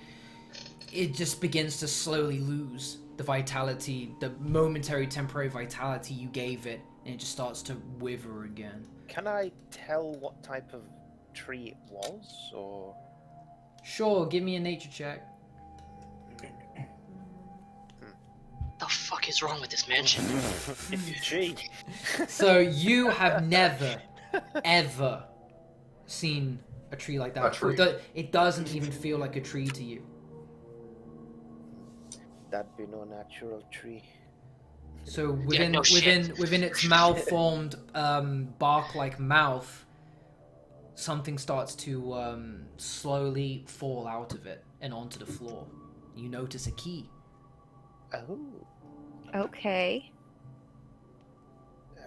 A: it just begins to slowly lose the vitality, the momentary temporary vitality you gave it, and it just starts to wither again.
C: Can I tell what type of tree it was, or
A: Sure, give me a nature check.
E: The fuck is wrong with this mansion?
C: Gee.
A: So you have never, ever seen a tree like that.
F: A tree.
A: It doesn't even feel like a tree to you.
C: That'd be no natural tree.
A: So
E: no shit.
A: within its malformed bark-like mouth, something starts to slowly fall out of it and onto the floor. You notice a key.
C: Oh.
D: Okay.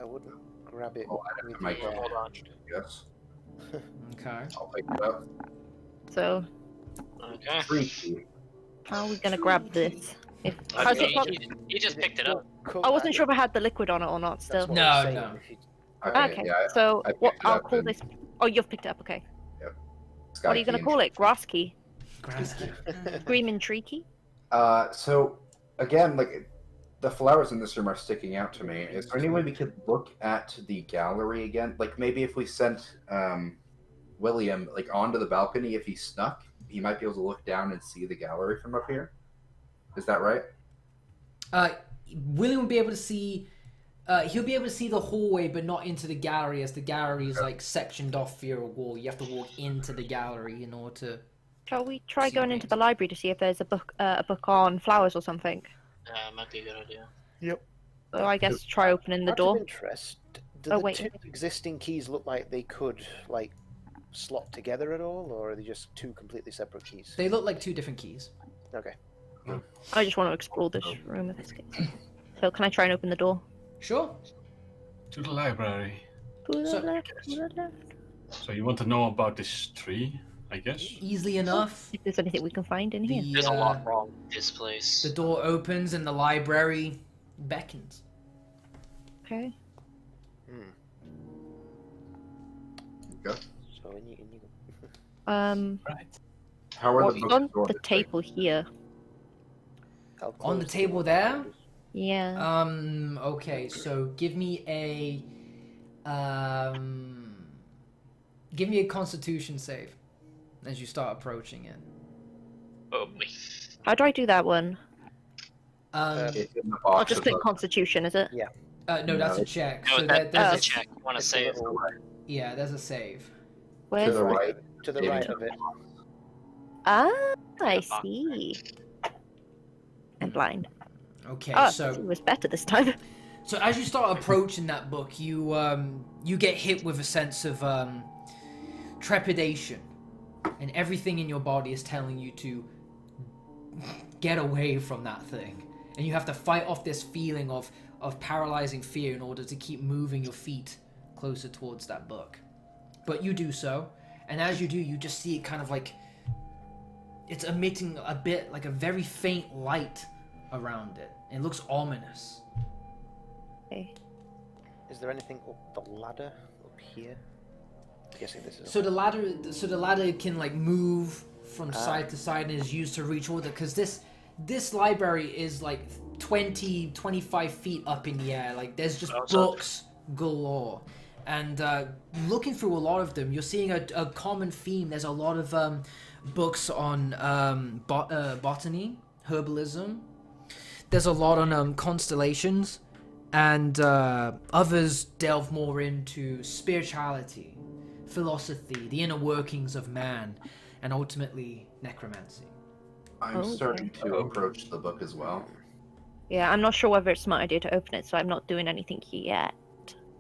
C: I wouldn't grab it.
F: Oh, I
C: with
F: might
C: the,
F: hold
C: uh,
F: Yes.
A: Okay.
F: I'll pick it up.
D: So,
E: Okay.
F: Tree key.
D: how are we gonna grab this?
E: I
D: How's
E: mean,
D: it pop-
E: you just picked it up.
D: I wasn't sure if I had the liquid on it or not. Still.
A: No,
C: I'm saying.
A: no.
C: If you-
D: Okay.
F: Yeah.
D: So
F: I
D: what?
F: picked it
D: I'll
F: up
D: call
F: and-
D: this. Oh, you've picked it up. Okay.
F: Sky
D: What are you gonna
F: key.
D: call it? Grass key?
A: Grass key.
D: Screaming tree key?
F: So again, like the flowers in this room are sticking out to me. Is there any way we could look at the gallery again? Like maybe if we sent William like onto the balcony, if he snuck, he might be able to look down and see the gallery from up here. Is that right?
A: William will be able to see. He'll be able to see the hallway, but not into the gallery, as the gallery is like sectioned off via a wall. You have to walk into the gallery in order to.
D: Shall we try going into the library to see if there's a book on flowers or something?
E: Might be a good idea.
D: So I guess try opening the
C: Out
D: door.
C: of interest, do
D: Oh,
C: the
D: wait.
C: two existing keys look like they could like slot together at all, or are they just two completely separate keys?
A: They look like two different keys.
C: Okay.
D: I just want to explore this room if it's good. So can I try and open the door?
A: Sure.
B: To the library.
D: To the
A: So-
D: left, to the left.
B: So you want to know about this tree, I guess?
A: Easily enough.
D: If there's anything we can find in here.
E: There's a lot wrong with this place.
A: The door opens and the library beckons.
D: Okay.
C: Hmm.
F: Go.
C: So in you go.
B: Right.
F: How are
D: What's
F: the books
D: on the
F: sorted?
D: table here?
C: I'll
A: On the
C: close
A: table
C: door.
A: there?
D: Yeah.
A: Okay, so give me a constitution save as you start approaching it.
E: Oh, me.
D: How do I do that one?
F: It's in the
D: I'll
F: box
D: just click
F: above.
D: Constitution, is it?
A: No, that's a check.
E: No,
A: So
E: that's
A: there's
E: a check. You want to
C: It's a
E: save?
C: little-
A: Yeah, there's a save.
D: Where's
F: To the
D: it?
F: right.
C: To the
F: Yeah.
C: right of it.
D: Ah, I
E: The box.
D: see. I'm blind.
A: Okay,
D: Oh,
A: so
D: it was better this time.
A: So as you start approaching that book, you get hit with a sense of trepidation, and everything in your body is telling you to get away from that thing, and you have to fight off this feeling of paralyzing fear in order to keep moving your feet closer towards that book. But you do so, and as you do, you just see it kind of like it's emitting a bit like a very faint light around it. It looks ominous.
D: Okay.
C: Is there anything up the ladder up here? I'm guessing this is.
A: So the ladder can like move from side to side and is used to reach order, because this library is like 25 feet up in the air. Like there's just books galore, and looking through a lot of them, you're seeing a common theme. There's a lot of books on botany, herbalism. There's a lot on constellations, and others delve more into spirituality, philosophy, the inner workings of man, and ultimately necromancy.
F: I'm
D: Okay.
F: starting to approach the book as well.
D: Yeah, I'm not sure whether it's a smart idea to open it, so I'm not doing anything yet.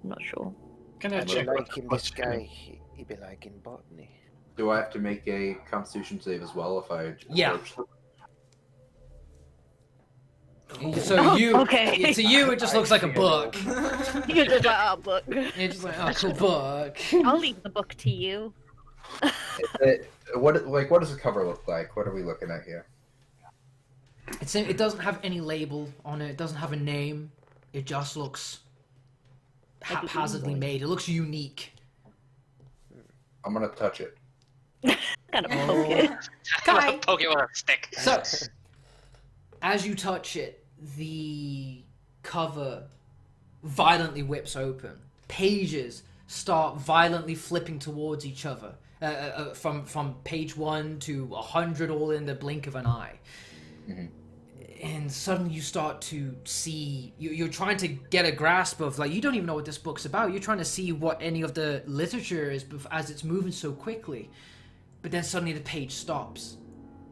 D: I'm not sure.
B: Can I
C: I'd be
B: check
C: liking
B: what's
C: this guy. He'd be liking botany.
F: Do I have to make a Constitution save as well if I
A: Yeah.
F: approach the
A: So
D: Oh,
A: you,
D: okay.
A: to you, it just looks like a book.
D: You're just like, oh, book.
A: You're just like, oh, cool book.
D: I'll leave the book to you.
F: What does the cover look like? What are we looking at here?
A: It doesn't have any label on it. It doesn't have a name. It just looks
D: Like a
A: haphazardly
D: Game Boy.
A: made. It looks unique.
F: I'm gonna touch it.
D: Kind of poke it.
A: Kai.
E: Poke it with a stick.
A: So, as you touch it, the cover violently whips open. Pages start violently flipping towards each other from page 1 to 100 all in the blink of an eye. And suddenly you start to see, you're trying to get a grasp of, like, you don't even know what this book's about. You're trying to see what any of the literature is as it's moving so quickly. But then suddenly the page stops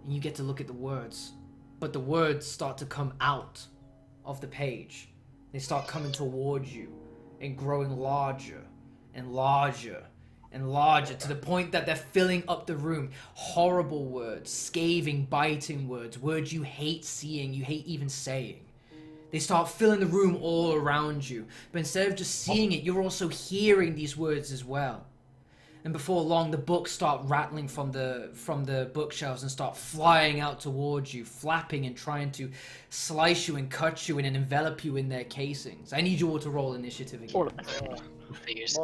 A: and you get to look at the words. But the words start to come out of the page. They start coming towards you and growing larger and larger and larger, to the point that they're filling up the room. Horrible words, scathing, biting words, words you hate seeing, you hate even saying. They start filling the room all around you. But instead of just seeing it, you're also hearing these words as well. And before long, the books start rattling from the bookshelves and start flying out towards you, flapping and trying to slice you and cut you and envelop you in their casings. I need you all to roll initiative again.
D: All of us.
E: Figures.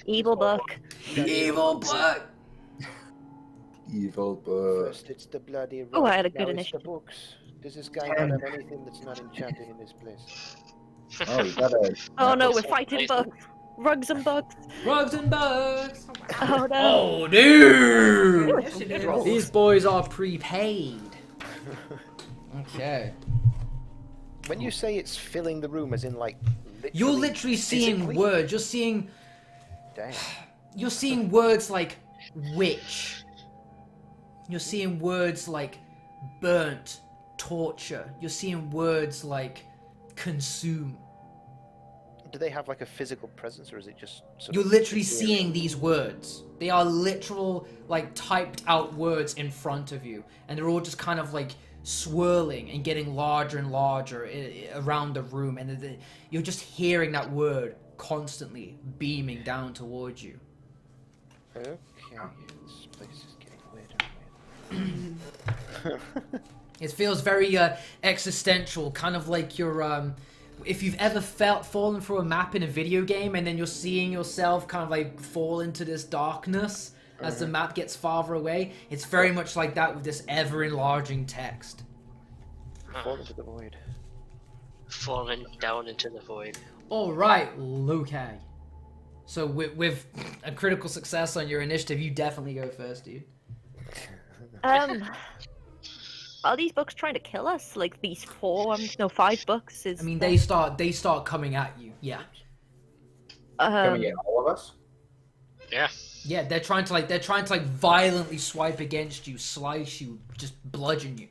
D: Evil book.
A: Evil book!
F: Evil book.
C: First it's the bloody rock,
D: Oh, I had a good
C: now it's
D: initiative.
C: the books. Does this guy not have anything that's not enchanted in this place?
F: Oh, you got a.
D: Oh no, we're fighting books. Rugs and books.
A: Rugs and bugs!
D: Oh no.
A: Oh, dude!
G: Initiative.
A: These boys are prepaid. Okay.
C: When you say it's filling the room, as in like
A: You're literally seeing
C: physically?
A: words.
C: Damn.
A: You're seeing words like witch. You're seeing words like burnt, torture. You're seeing words like consume.
C: Do they have like a physical presence, or is it just sort
A: You're
C: of
A: literally
C: ethereal?
A: seeing these words. They are literal, like, typed out words in front of you. And they're all just kind of like swirling and getting larger and larger around the room. And you're just hearing that word constantly beaming down towards you.
C: Okay, this place is getting weirder and weirder.
A: It feels very existential, kind of like you're, if you've ever fallen through a map in a video game and then you're seeing yourself kind of like fall into this darkness as the map gets farther away, it's very much like that with this ever-enlarging text.
C: Fall into the void.
E: Falling down into the void.
A: Alright, Lukai. So with a critical success on your initiative, you definitely go first, dude.
D: Are these books trying to kill us? Like these 5 books is.
A: I mean, they start coming at you, yeah.
F: Coming at all of us?
E: Yeah.
A: Yeah, they're trying to violently swipe against you, slice you, just bludgeon you.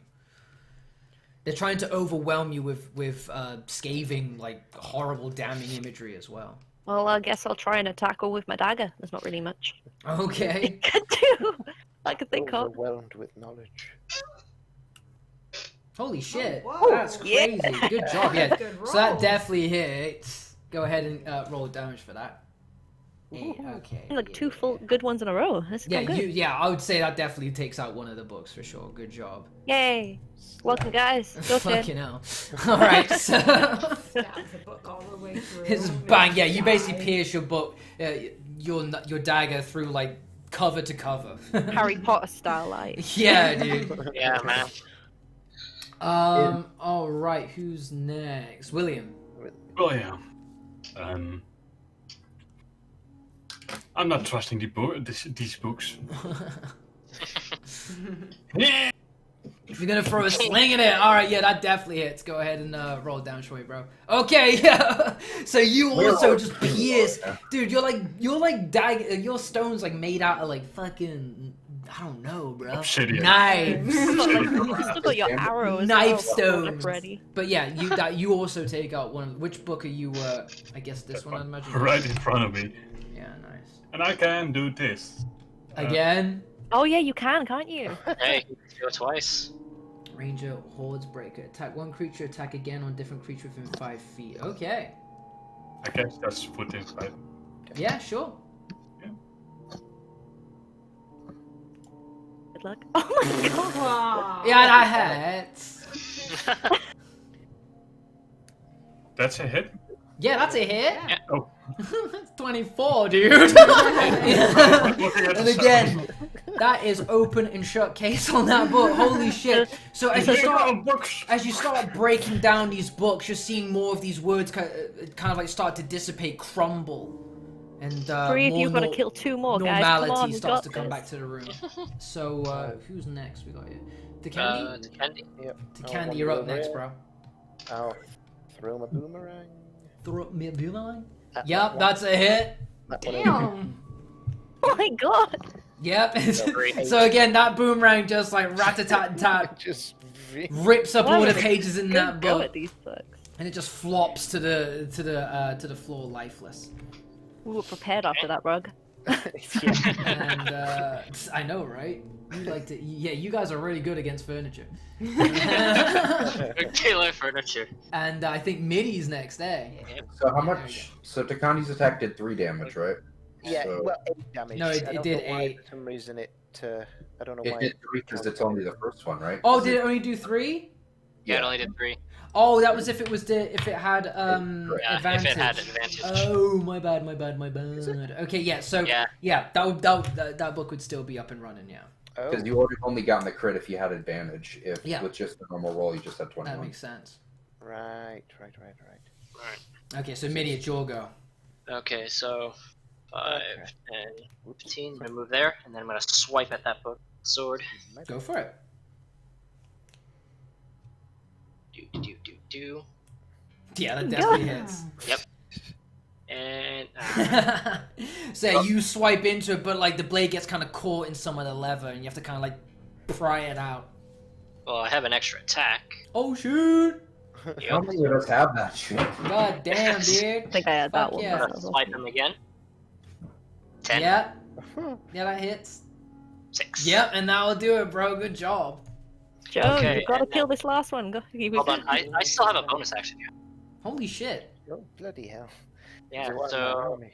A: They're trying to overwhelm you with scathing, like, horrible, damning imagery as well.
D: Well, I guess I'll try and attack her with my dagger. There's not really much
A: Okay.
D: I can do. I can think of.
C: Overwhelmed with knowledge.
A: Holy shit.
G: whoa.
A: That's crazy.
D: Yeah.
A: Good job. Yeah.
G: Good
A: So that
G: roll.
A: definitely hits. Go ahead and roll damage for that.
D: Ooh.
A: Okay.
D: Like 2 full good ones in a row. This is
A: Yeah,
D: good.
A: I would say that definitely takes out one of the books for sure. Good job.
D: Yay! Welcome, guys. Go to
A: Fucking hell. Alright, so
G: Stabs the book all the way through.
A: it's
G: and
A: bang, yeah, you basically
G: die.
A: pierce your book your dagger through like cover to cover.
D: Harry Potter style, like.
A: Yeah, dude.
E: Yeah, man.
A: Alright, who's next? William.
B: Oh yeah. I'm not trusting these books. Yeah.
A: If you're gonna throw a sling in it, alright, yeah, that definitely hits. Go ahead and roll it down for me, bro. Okay, yeah. So you also just pierce, dude. You're like your stone's like made out of like fucking, I don't know, bro.
B: Obsidian.
A: Knives.
D: You still got your arrows.
A: Knife
D: well,
A: stones.
D: ready.
A: But yeah, you also take out one of which book are you? I guess this one, I'd imagine.
B: Right in front of me.
A: Yeah, nice.
B: And I can do this.
A: Again,
D: Oh yeah, you can, can't you?
E: Hey, go twice.
A: Ranger, Hordes Breaker. Attack one creature, attack again on different creature within 5 feet. Okay.
B: I guess that's within 5.
A: Yeah, sure.
D: Good luck. Oh my god.
G: Wow.
A: Yeah, that hits.
B: That's a hit.
A: Yeah, that's a hit.
G: Yeah.
B: Oh.
A: That's 24, dude. And again, that is open and shut case on that book. Holy shit. So as you start breaking down these books, you're seeing more of these words kind of like start to dissipate, crumble. And
D: 3 of you
A: more
D: got to kill 2 more, guys.
A: normality
D: Come on, we
A: starts
D: got
A: to come
D: this.
A: back to the room. So who's next? We got here. To Candy.
E: To Candy.
C: Yep.
A: To
C: I'll
A: Candy, you're up
C: wander over
A: next,
C: here.
A: bro.
C: I'll throw my boomerang.
A: Throw me a boomerang.
C: At
A: Yep,
C: that one.
A: that's a hit.
C: That one over.
G: Damn.
D: Oh my god!
A: Yep.
E: Great.
A: So again, that boomerang just like rat-a-tat-tat
C: Just
A: rips up
D: Wow,
A: all the
D: we're
A: pages in
D: Good
A: that
D: go
A: book,
D: at these books.
A: and it just flops to the floor, lifeless.
D: We were prepared after that, rug.
C: yeah.
A: And I know, right? You like to, yeah. You guys are really good against furniture.
E: Killer furniture.
A: And I think Middy's next, eh?
F: So how
A: There we
F: much? So Takandi's attack did 3 damage, right?
C: Yeah,
F: So-
C: well, 8 damage.
A: No, it
C: I don't
A: did
C: know why
A: 8.
C: For some reason it, I don't know
F: It
C: why.
F: did 3 because it's only the first one, right?
A: Oh, did it only do 3?
E: Yeah, it only did 3.
A: Oh, that was if it had
E: Yeah,
A: advantage.
E: if it had advantage.
A: Oh, my bad. Okay, yeah. So
E: Yeah.
A: that book would still be up and running. Yeah,
C: Oh,
F: Because you would have only gotten the crit if you had advantage. If
A: Yeah.
F: with just the normal roll, you just had
A: that
F: 21.
A: makes sense.
C: right.
A: Okay, so Middy, it's your go.
E: Okay, so 5 and 15. I'm gonna move there, and then I'm gonna swipe at that book sword.
A: Go for it.
E: Do.
A: Yeah, that definitely hits.
E: And
A: So you swipe into it, but like the blade gets kind of caught in some of the leather, and you have to kind of like pry it out.
E: well, I have an extra attack.
A: Oh shoot!
F: How many of us have that shit?
A: God damn,
D: I
A: dude.
D: think I had that
A: Fuck
D: one.
A: yeah.
E: I'm gonna swipe him again. 10.
A: Yeah, that hits.
E: 6.
A: Yep, and that'll do it, bro. Good job.
D: Joe,
E: Okay,
D: you've got to
E: and
D: kill this last one. Go.
E: Hold on, I still have a bonus action here.
A: Holy shit.
C: Oh, bloody hell.
E: Yeah,
C: There's a lot in my
E: so
C: army.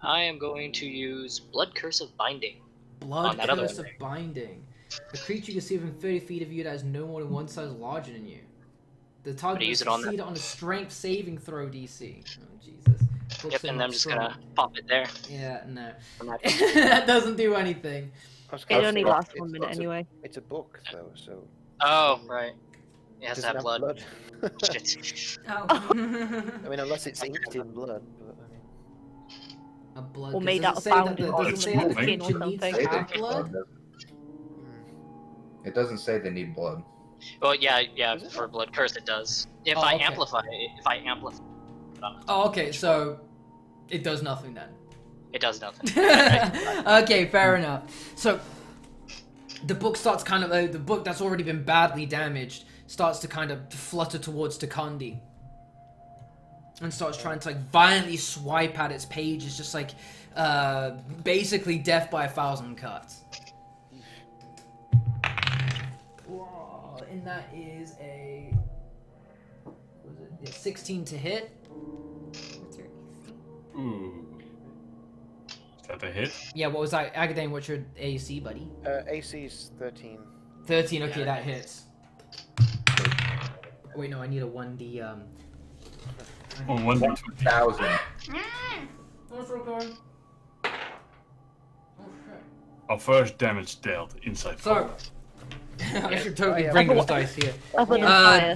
E: I am going to use Blood Curse of Binding.
A: Blood
E: On that other
A: Curse of
E: thing.
A: Binding. A creature you can see within 30 feet of you that is no more than 1 size larger than you. The target
E: Gonna
A: will
E: use it on
A: succeed
E: that.
A: on a strength saving throw DC. Oh, Jesus. Books
E: Yep,
A: are
E: and
A: not
E: I'm just
A: strong.
E: gonna pop it there.
A: Yeah, no.
E: On that.
A: That doesn't do anything.
C: I was
D: It
C: gonna
D: only
C: say,
D: lasts
C: it's-
D: 1 minute
C: it's a-
D: anyway.
C: It's a book, though, so.
E: Oh, right. It has to
C: doesn't
E: have blood.
C: blood.
E: Shit.
G: Oh.
C: I mean, unless it's inked in blood. But, I mean,
A: A blood.
D: Or
A: 'cause
D: made
A: does
D: out
A: it
D: of
A: say that
D: found
A: the-
D: in
A: does it
B: the
A: say that the
B: skin
D: or
A: creature needs to
D: something.
A: have blood?
F: It doesn't say they need blood.
E: Well, yeah,
C: Is it?
E: for Blood Curse it does. If
A: Oh,
E: I
A: okay.
E: amplify it,
A: Oh, okay, so it does nothing then.
E: it does nothing.
A: Okay, fair enough. So the book starts kind of the book that's already been badly damaged starts to kind of flutter towards Takandi and starts trying to like violently swipe at its pages, just like basically death by 1,000 cuts. Whoa, and that is a was it? Yeah, 16 to hit.
B: Ooh. Is that a hit?
A: Yeah, what was that? Agadane, what's your AC, buddy?
C: AC's 13.
A: 13, okay,
E: Yeah.
A: that hits. Wait, no, I need a 1d,
B: Oh, 1d20.
F: 1,000.
A: What's going? Oh, shit.
B: Our first damage dealt inside.
A: So, I should totally
C: Oh, yeah.
A: bring those dice here.
D: Other than
A: Uh,
D: fire.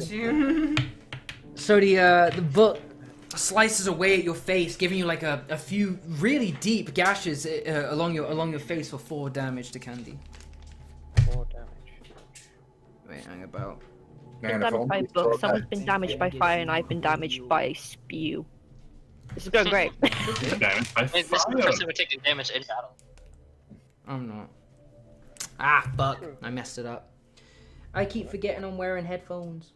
A: So the book slices away at your face, giving you like a few really deep gashes along your face for 4 damage to Candy.
C: 4 damage.
A: Wait, hang about.
F: Man,
D: Been
F: if
D: damaged by
F: only
D: a book,
F: we
D: someone's been damaged by fire, and I've been damaged by spew. This is going great.
B: Damage by
E: This is the
B: fire.
E: first time we're taking damage in battle.
A: I'm not. Ah, fuck! I messed it up. I keep forgetting I'm wearing headphones.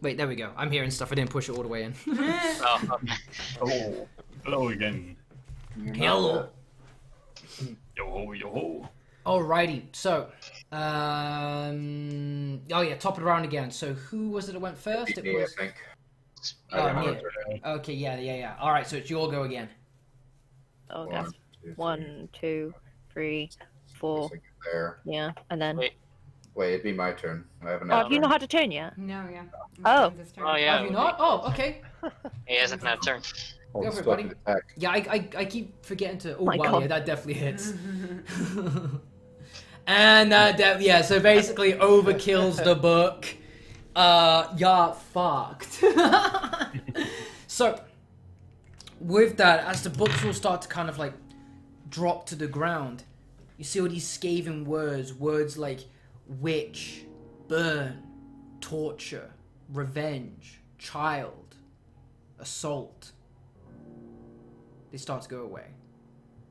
A: Wait, there we go. I'm hearing stuff. I didn't push it all the way in.
E: Oh, okay.
B: Oh, hello again.
A: Hello.
B: Yo ho, yo ho.
A: Alrighty, so, oh yeah, top of the round again. So who was it that went first? It
F: me, I
A: was.
F: think.
A: Oh,
F: I don't know.
A: me. Okay, yeah. All right, so it's your go again.
D: Oh,
F: One,
D: guys.
F: two, three,
D: 1, 2, 3, 4.
F: looks like there.
D: Yeah, and then.
E: Wait.
F: Wait, it'd be my turn. I haven't
D: Oh,
F: had
D: have you
F: turn.
D: not had a turn yet?
G: No, yeah.
D: Oh.
G: This turn.
E: Oh, yeah.
A: Have you not? Oh, okay.
E: He hasn't had a turn.
F: Hold
A: Go
F: the
A: for it,
F: spell
A: buddy.
F: attack.
A: Yeah, I keep forgetting to. Oh,
D: My
A: wow,
D: God.
A: yeah, that definitely hits. And yeah, so basically overkills the book. You're fucked. So, with that, as the books will start to kind of like drop to the ground, you see all these scathing words like witch, burn, torture, revenge, child, assault. They start to go away,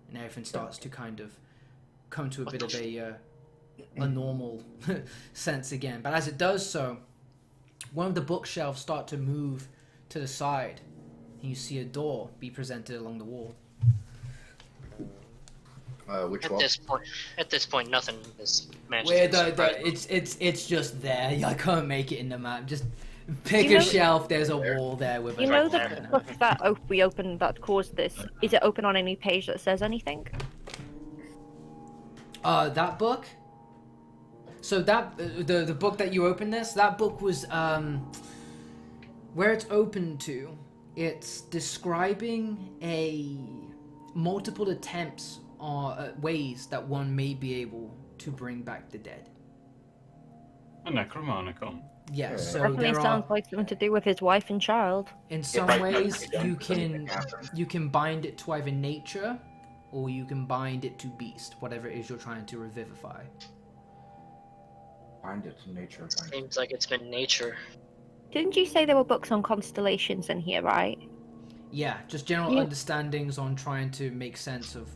A: and everything starts to kind of come to a bit of a normal sense again. But as it does so, one of the bookshelves start to move to the side, and you see a door be presented along the wall.
F: Which
E: At
F: wall?
E: this point, nothing is managed.
A: Where
E: to
A: it's just there. I can't make it in the map. Just pick
D: You
A: a
D: know-
A: shelf. There's a wall there with a.
D: You know
E: there.
D: the book that we opened that caused this? Is it open on any page that says anything?
A: That book. So that the book that you opened that book was where it's open to. It's describing a multiple attempts on ways that one may be able to bring back the dead.
B: A Necromonicon.
A: Yeah, so
D: Definitely
A: there are,
D: sounds like something to do with his wife and child.
A: in some
F: I-
A: ways
F: I-
A: you can bind it to either nature or you can bind it to beast, whatever it is you're trying to revivify.
F: Find it in nature.
E: Seems like it's been nature.
D: Didn't you say there were books on constellations in here, right?
A: Yeah, just general
D: Yeah.
A: understandings on trying to make sense of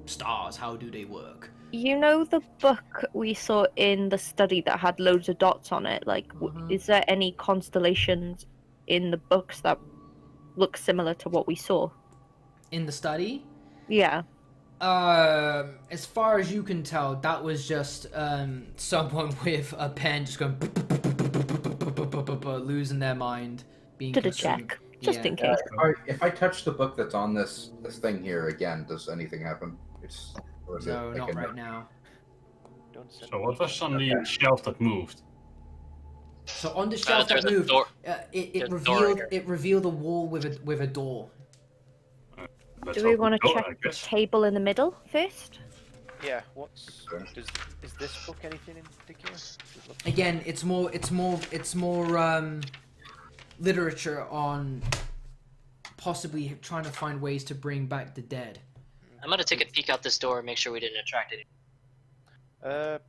A: stars. How do they work?
D: You know the book we saw in the study that had loads of dots on it? Like,
A: Mhm.
D: is there any constellations in the books that look similar to what we saw?
A: In the study,
D: Yeah.
A: as far as you can tell, that was just someone with a pen just going losing their mind, being
D: Did a
A: consumed.
D: check, just
A: Yeah.
D: in case.
F: If I touch the book that's on this thing here again, does anything happen? Or is
A: No,
F: it
A: not
F: like
A: right now.
C: Don't send
B: So what was on the shelf that moved?
A: So on the shelf
E: There's
A: that
E: a
A: moved,
E: door.
A: it
E: There's a door here.
A: revealed a wall with a door.
B: Let's
D: Do we
B: open
D: want
B: the
D: to
B: door,
D: check
B: I
D: the
B: guess.
D: table in the middle first?
C: Yeah, is this book anything in particular? Does it look-
A: Again, it's more literature on possibly trying to find ways to bring back the dead.
E: I'm gonna take a peek out this door and make sure we didn't attract it.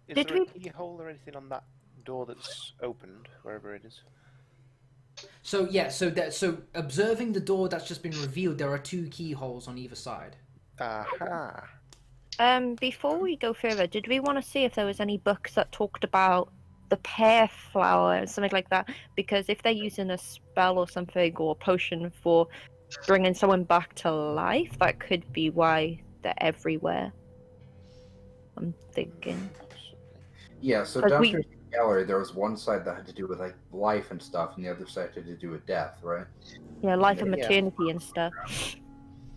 C: Is
D: Did
C: there a
D: we-
C: keyhole or anything on that door that's opened, wherever it is?
A: So yeah, so observing the door that's just been revealed, there are 2 keyholes on either side.
C: Aha!
D: Before we go further, did we want to see if there was any books that talked about the pear flower or something like that? Because if they're using a spell or something or a potion for bringing someone back to life, that could be why they're everywhere. I'm thinking.
F: Yeah, so
D: But we-
F: downstairs in the gallery, there was one side that had to do with like life and stuff, and the other side had to do with death, right?
D: Yeah, life and
C: Yeah.
D: maternity and stuff.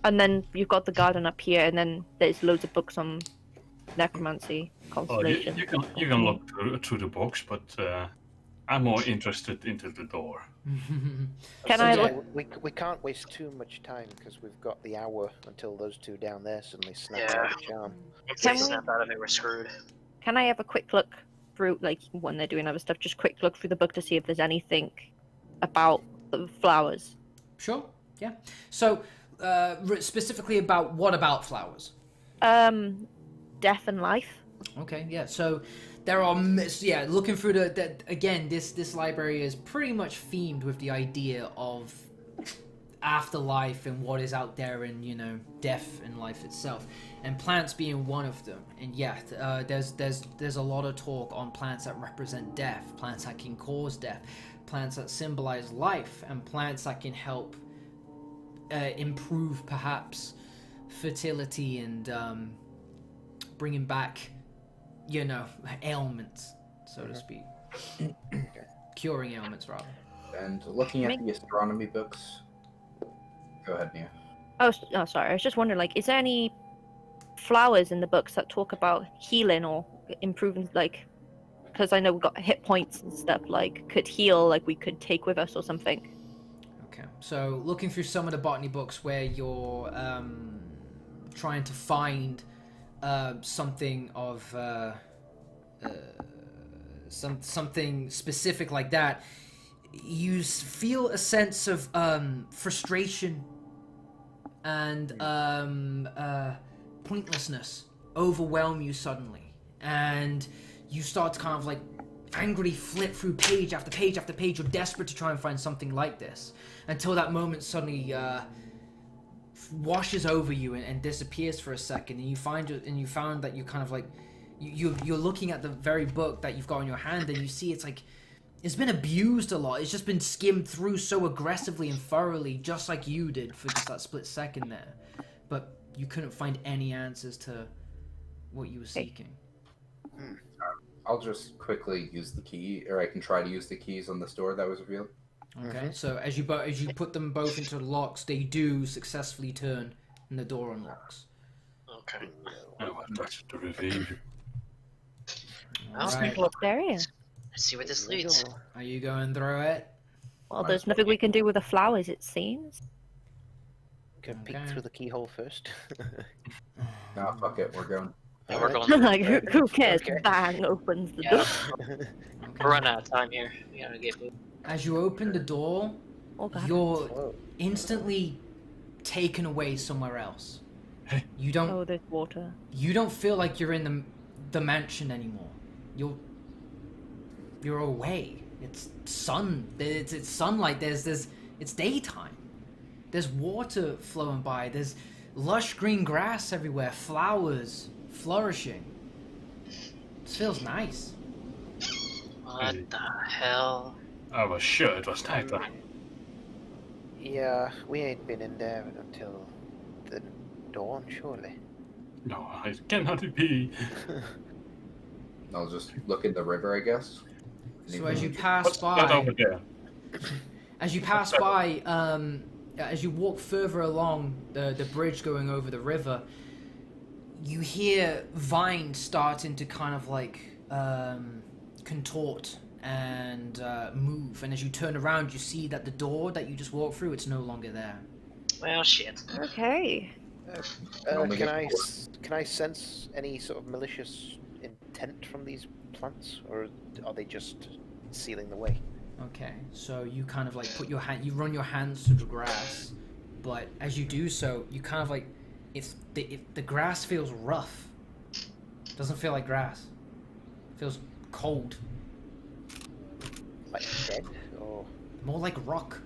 D: And then you've got the garden up here, and then there's loads of books on necromancy,
B: Well,
D: constellation.
B: you can look through the box, but I'm more interested into the door.
D: Can
C: So,
D: I
C: yeah,
D: look?
C: we can't waste too much time because we've got the hour until those 2 down there suddenly snap
E: Yeah.
C: out of the charm.
E: If
D: Can
E: they
D: we-
E: snap out of it, we're screwed.
D: Can I have a quick look through, like when they're doing other stuff, just quick look through the book to see if there's anything about the flowers?
A: Sure. Yeah. So specifically about what about flowers?
D: Death and life.
A: Okay, yeah. So there are looking through the again, this library is pretty much themed with the idea of afterlife and what is out there, and death and life itself, and plants being one of them. And yeah, there's a lot of talk on plants that represent death, plants that can cause death, plants that symbolize life, and plants that can help improve perhaps fertility and bringing back ailments, so to speak. Curing ailments, rather.
F: And looking at the astronomy books. Go ahead, Nia.
D: Oh, sorry. I was just wondering, like, is there any flowers in the books that talk about healing or improving, like, because I know we've got hit points and stuff, like, could heal, like, we could take with us or something.
A: Okay, so looking through some of the botany books where you're trying to find something of something specific like that, you feel a sense of frustration and pointlessness overwhelm you suddenly, and you start to kind of like angrily flip through page after page after page. You're desperate to try and find something like this, until that moment suddenly washes over you and disappears for a second, and you found that you kind of like you're looking at the very book that you've got in your hand, and you see it's like it's been abused a lot. It's just been skimmed through so aggressively and thoroughly, just like you did for just that split second there. But you couldn't find any answers to what you were seeking.
F: I'll just quickly use the key, or I can try to use the keys on this door that was revealed.
A: Okay, so as you put them both into the locks, they do successfully turn, and the door unlocks.
E: Okay.
B: That's the reveal.
E: Well,
A: Right.
D: There he is.
E: let's see where this leads.
A: Are you going through it?
D: Well, there's nothing we can do with the flowers, it seems.
C: Can peek
A: Okay.
C: through the keyhole first.
F: Nah, fuck it, we're going.
E: Yeah, we're
C: Alright.
E: going.
D: Like, who cares?
C: Okay.
D: Bang, opens the
E: Yeah.
D: door.
E: We're running out of time here. We gotta get moving.
A: As you open the door,
D: Oh, God.
A: you're
C: Whoa.
A: instantly taken away somewhere else.
B: Hey.
A: You don't
D: Oh, there's water.
A: you don't feel like you're in the mansion anymore. You're away. It's sun. It's sunlight. It's daytime. There's water flowing by. There's lush green grass everywhere. Flowers flourishing. This feels nice.
E: What the hell?
B: I was sure it was nighttime.
C: Yeah, we ain't been in there until the dawn, surely.
B: No, I cannot be.
F: I'll just look in the river, I guess.
A: So as you pass
B: What's that
A: by,
B: over there?
A: as you pass by, as you walk further along the bridge going over the river, you hear vines starting to kind of like contort and move. And as you turn around, you see that the door that you just walked through, it's no longer there.
E: Well, shit.
D: Okay.
F: Only
C: Can
F: get
C: I sense any sort of malicious intent from these plants, or are they just sealing the way?
A: Okay, so you kind of like you run your hands through the grass, but as you do so, you kind of like, if the grass feels rough, doesn't feel like grass, it feels cold,
C: Like dead, or
A: more like rock.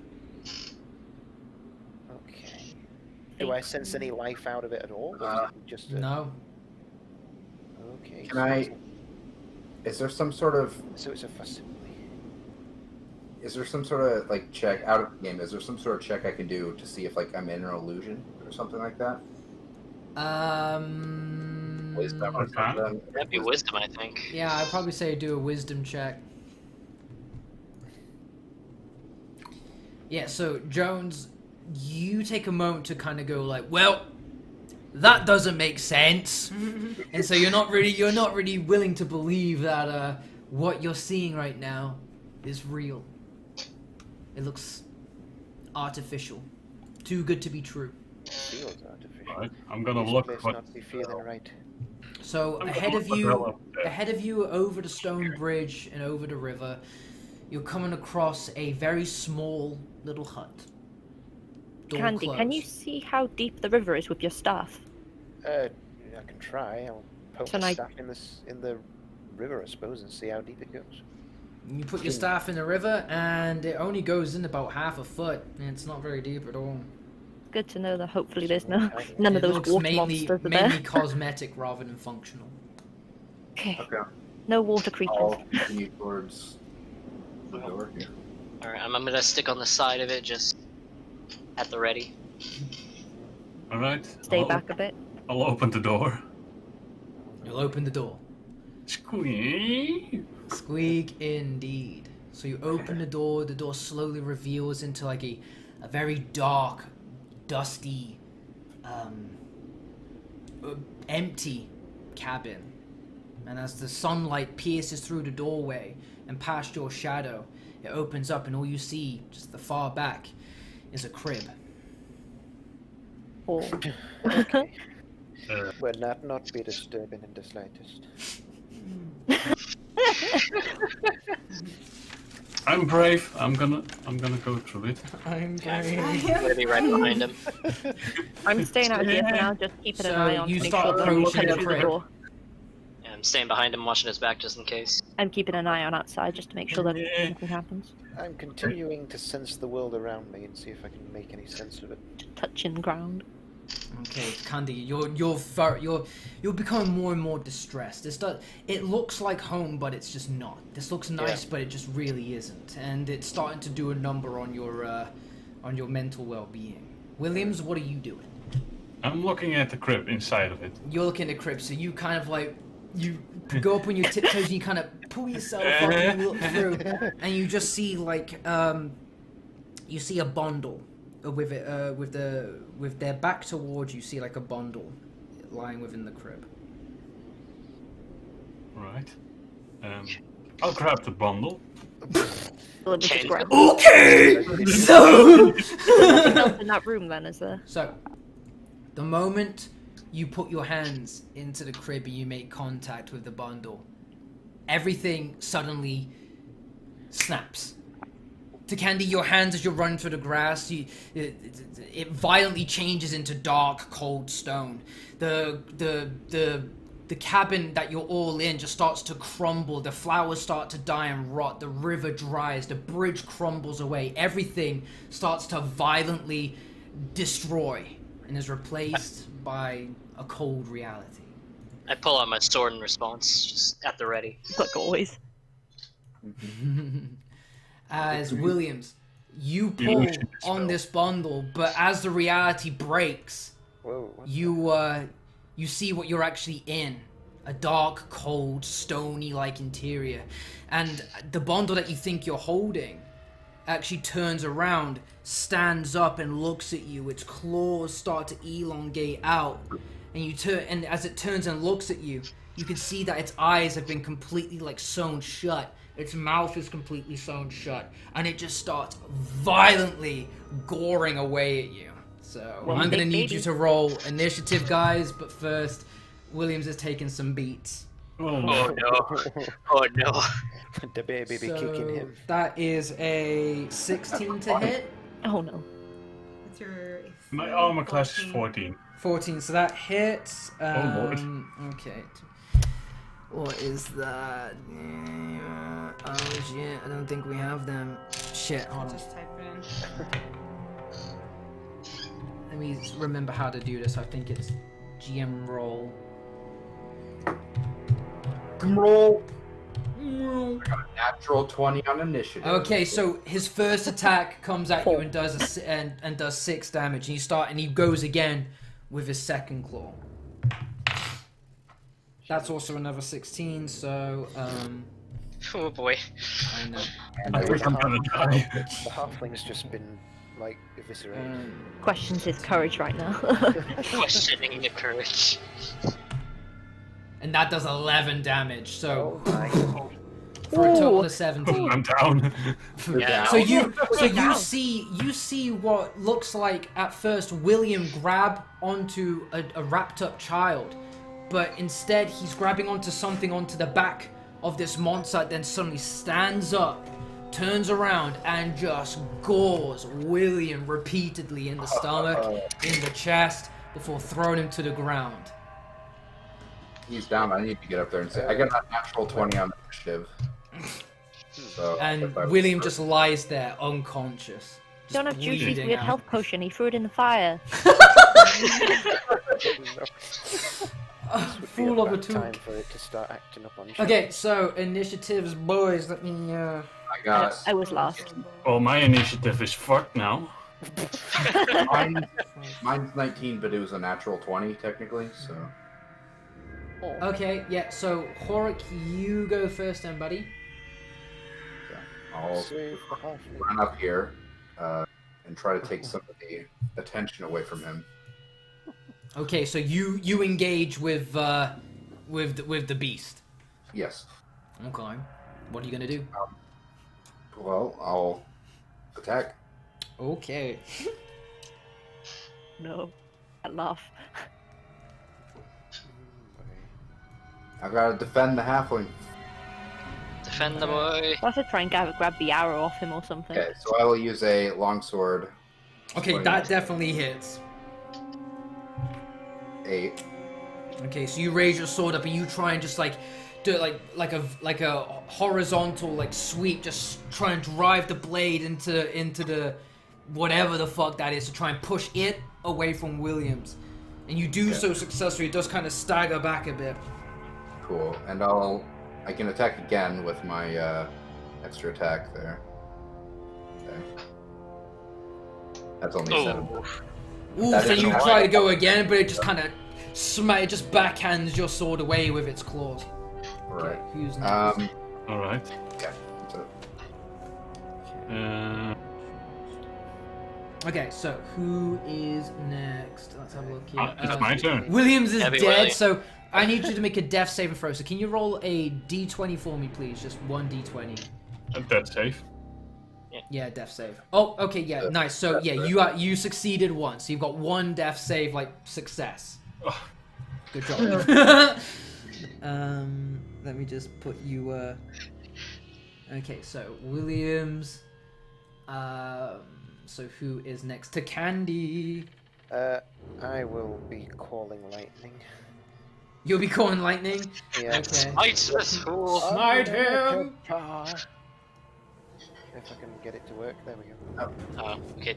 C: okay? Do I sense any life out of it at all? Or is it just a...
A: No,
C: Okay.
F: Can I? Is there some sort of
C: So it's a facility.
F: Is there some sort of like check out of the game? Is there some sort of check I can do to see if like I'm in an illusion or something like that? Wisdom or
B: Okay.
F: something?
E: That'd be wisdom, I think.
A: yeah, I'd probably say do a wisdom check. Yeah, so Jones, you take a moment to kind of go like, well, that doesn't make sense, and so you're not really willing to believe that what you're seeing right now is real. It looks artificial, too good to be true.
C: Feels artificial.
B: Right, I'm gonna
C: This
B: look
C: place
B: what.
C: not be feeling right.
A: So
B: I'm
A: ahead
B: gonna
A: of
B: look
A: you,
B: what there.
A: ahead of you, over the stone bridge and over the river, you're coming across a very small little hut. Door
D: Candy, can you
A: closed.
D: see how deep the river is with your staff?
C: I can try. I'll poke
D: Can
C: the
D: I-
C: staff in the river, I suppose, and see how deep it goes.
A: You put your staff in the river, and it only goes in about half a foot, and it's not very deep at all.
D: Good to know that hopefully there's none of
A: It
D: those
A: looks
D: water
A: mainly
D: monsters are there.
A: cosmetic rather than functional.
D: Okay,
F: Okay.
D: no water creatures.
F: I'll continue towards the door here.
E: Alright, I'm gonna stick on the side of it, just at the ready.
B: All right.
D: Stay back a bit.
B: I'll open the door.
A: You'll open the door.
B: Squeak.
A: Squeak indeed. So you open the door slowly reveals into like a very dark, dusty, empty cabin. And as the sunlight pierces through the doorway and past your shadow, it opens up and all you see, just the far back, is a crib.
D: Oh.
C: Okay.
B: Uh,
C: Will that not be disturbing in the slightest?
B: I'm brave. I'm gonna go through it.
A: I'm
E: I'm gonna be right behind him.
D: I'm staying out here for now, just keeping an
A: So
D: eye on
A: you
D: to make
A: start
D: sure that we
A: approaching
D: come
A: the
D: through the
A: crib.
D: door.
E: Yeah, I'm staying behind him, watching his back just in case.
D: I'm keeping an eye on outside just to make sure that
B: Yeah.
D: nothing happens.
C: I'm continuing to sense the world around me and see if I can make any sense of it.
D: Touching the ground.
A: Okay, Candy, you're becoming more and more distressed. It looks like home, but it's just not. This looks nice, but it just really isn't, and it's starting to do a number on your mental well-being. Williams, what are you doing?
B: I'm looking at the crib inside of it.
A: You're looking at crib, so you kind of like you go up on your tiptoes and you kind of pull yourself up and you look through, and you just see like you see a bundle with it with their back towards you. See like a bundle lying within the crib.
B: Right. I'll grab the bundle.
D: Well, just
E: Okay.
D: grab
A: Okay, so
D: nothing else in that room then, is there?
A: so the moment you put your hands into the crib and you make contact with the bundle, everything suddenly snaps. To Candy, your hands as you're running through the grass, it violently changes into dark, cold stone. The cabin that you're all in just starts to crumble. The flowers start to die and rot. The river dries. The bridge crumbles away. Everything starts to violently destroy and is replaced by a cold reality.
E: I pull out my sword in response, just at the ready.
D: Like always.
A: As Williams, you pull on this bundle, but as the reality breaks,
C: Whoa. What
A: you see what you're actually in. A dark, cold, stony-like interior. And the bundle that you think you're holding actually turns around, stands up and looks at you. Its claws start to elongate out. And you turn, and as it turns and looks at you, you can see that its eyes have been completely like sewn shut. Its mouth is completely sewn shut. And it just starts violently goring away at you. So
D: Well,
A: I'm gonna
D: big
A: need you
D: baby.
A: to roll initiative, guys. But first, Williams is taking some beats.
B: Oh,
E: Oh no. Oh no.
C: the baby be kicking him.
A: That is a 16 to hit.
D: Oh no.
G: What's your...
B: my armor class is 14.
A: 14, so that hits.
B: Lord.
A: Okay. What is that? Oh shit, I don't think we have them. Shit, hold on.
G: Just type in.
A: Let me remember how to do this. I think it's GM roll.
F: Roll. I got a natural 20 on initiative.
A: Okay, so his first attack comes at you and does and does 6 damage, and he goes again with his second claw. That's also another 16. So
E: Oh boy.
A: I know.
F: And
B: I think I'm gonna die.
C: The halfling's just been, like, eviscerated.
D: Questions his courage right now.
E: Questioning the courage.
A: And that does 11 damage. So
C: Oh my.
A: for a total
D: Ooh.
A: of 17.
B: I'm down.
E: Yeah.
A: So you
D: Down.
A: see what looks like at first William grab onto a wrapped up child, but instead he's grabbing onto something onto the back of this monster, then suddenly stands up, turns around, and just gores William repeatedly in the stomach, in the chest, before throwing him to the ground.
F: He's down. I need to get up there and say, I got a natural 20 on initiative. So,
A: And
F: if I was
A: William
F: first-
A: just lies there unconscious. Just
D: Don't have Juicy's
A: bleeding
D: weird
A: out.
D: health potion. He threw it in the fire.
C: Would be
A: Fool of a
C: about time
A: took.
C: for it to start acting up on
A: Okay, so initiatives, boys. Let me.
F: I got
D: I was last.
B: Well, my initiative is fucked now.
F: mine's 19, but it was a natural 20 technically. So
A: Okay, yeah. So Horik, you go first, then, buddy.
F: I'll
C: Save the halfling.
F: run up here and try to take some of the attention away from him.
A: Okay, so you engage with the beast.
F: Yes.
A: Okay. What are you gonna do?
F: Well, I'll attack.
A: Okay.
D: No. I laugh.
F: I gotta defend the halfling.
E: Defend the boy.
D: I'll have to try and grab the arrow off him or something.
F: Okay, so I will use a longsword.
A: Okay, that definitely hits.
F: 8.
A: Okay, so you raise your sword up and you try and just like do it like a horizontal like sweep, just try and drive the blade into the whatever the fuck that is to try and push it away from Williams. And you do so successfully. It does kind of stagger back a bit.
F: Cool. And I can attack again with my extra attack there. Okay. That's only 7.
A: Ooh,
F: That
A: so
F: is
A: you
F: a
A: try
F: lot.
A: to go again, but it just kind of it just backhands your sword away with its claws.
F: Right.
A: Okay, who's next?
B: All right.
F: Yeah. So,
A: Okay, so who is next? Let's have a look here.
B: It's my turn.
A: Williams is
E: Heavy
A: dead,
E: William.
A: so I need you to make a death saving throw. So can you roll a d20 for me, please? Just one d20.
B: That's safe.
A: Yeah, death save. Oh, okay, yeah, nice. So yeah, you succeeded once. So you've got one death save, like success.
B: Oh.
A: Good job. Let me just put you. Okay, so Williams. So who is next to Candy?
C: I will be calling lightning.
A: You'll be calling lightning.
C: Yeah.
A: Okay.
E: Smite this fool.
A: Smite him.
C: If I can get it to work, there we go.
E: Oh, okay.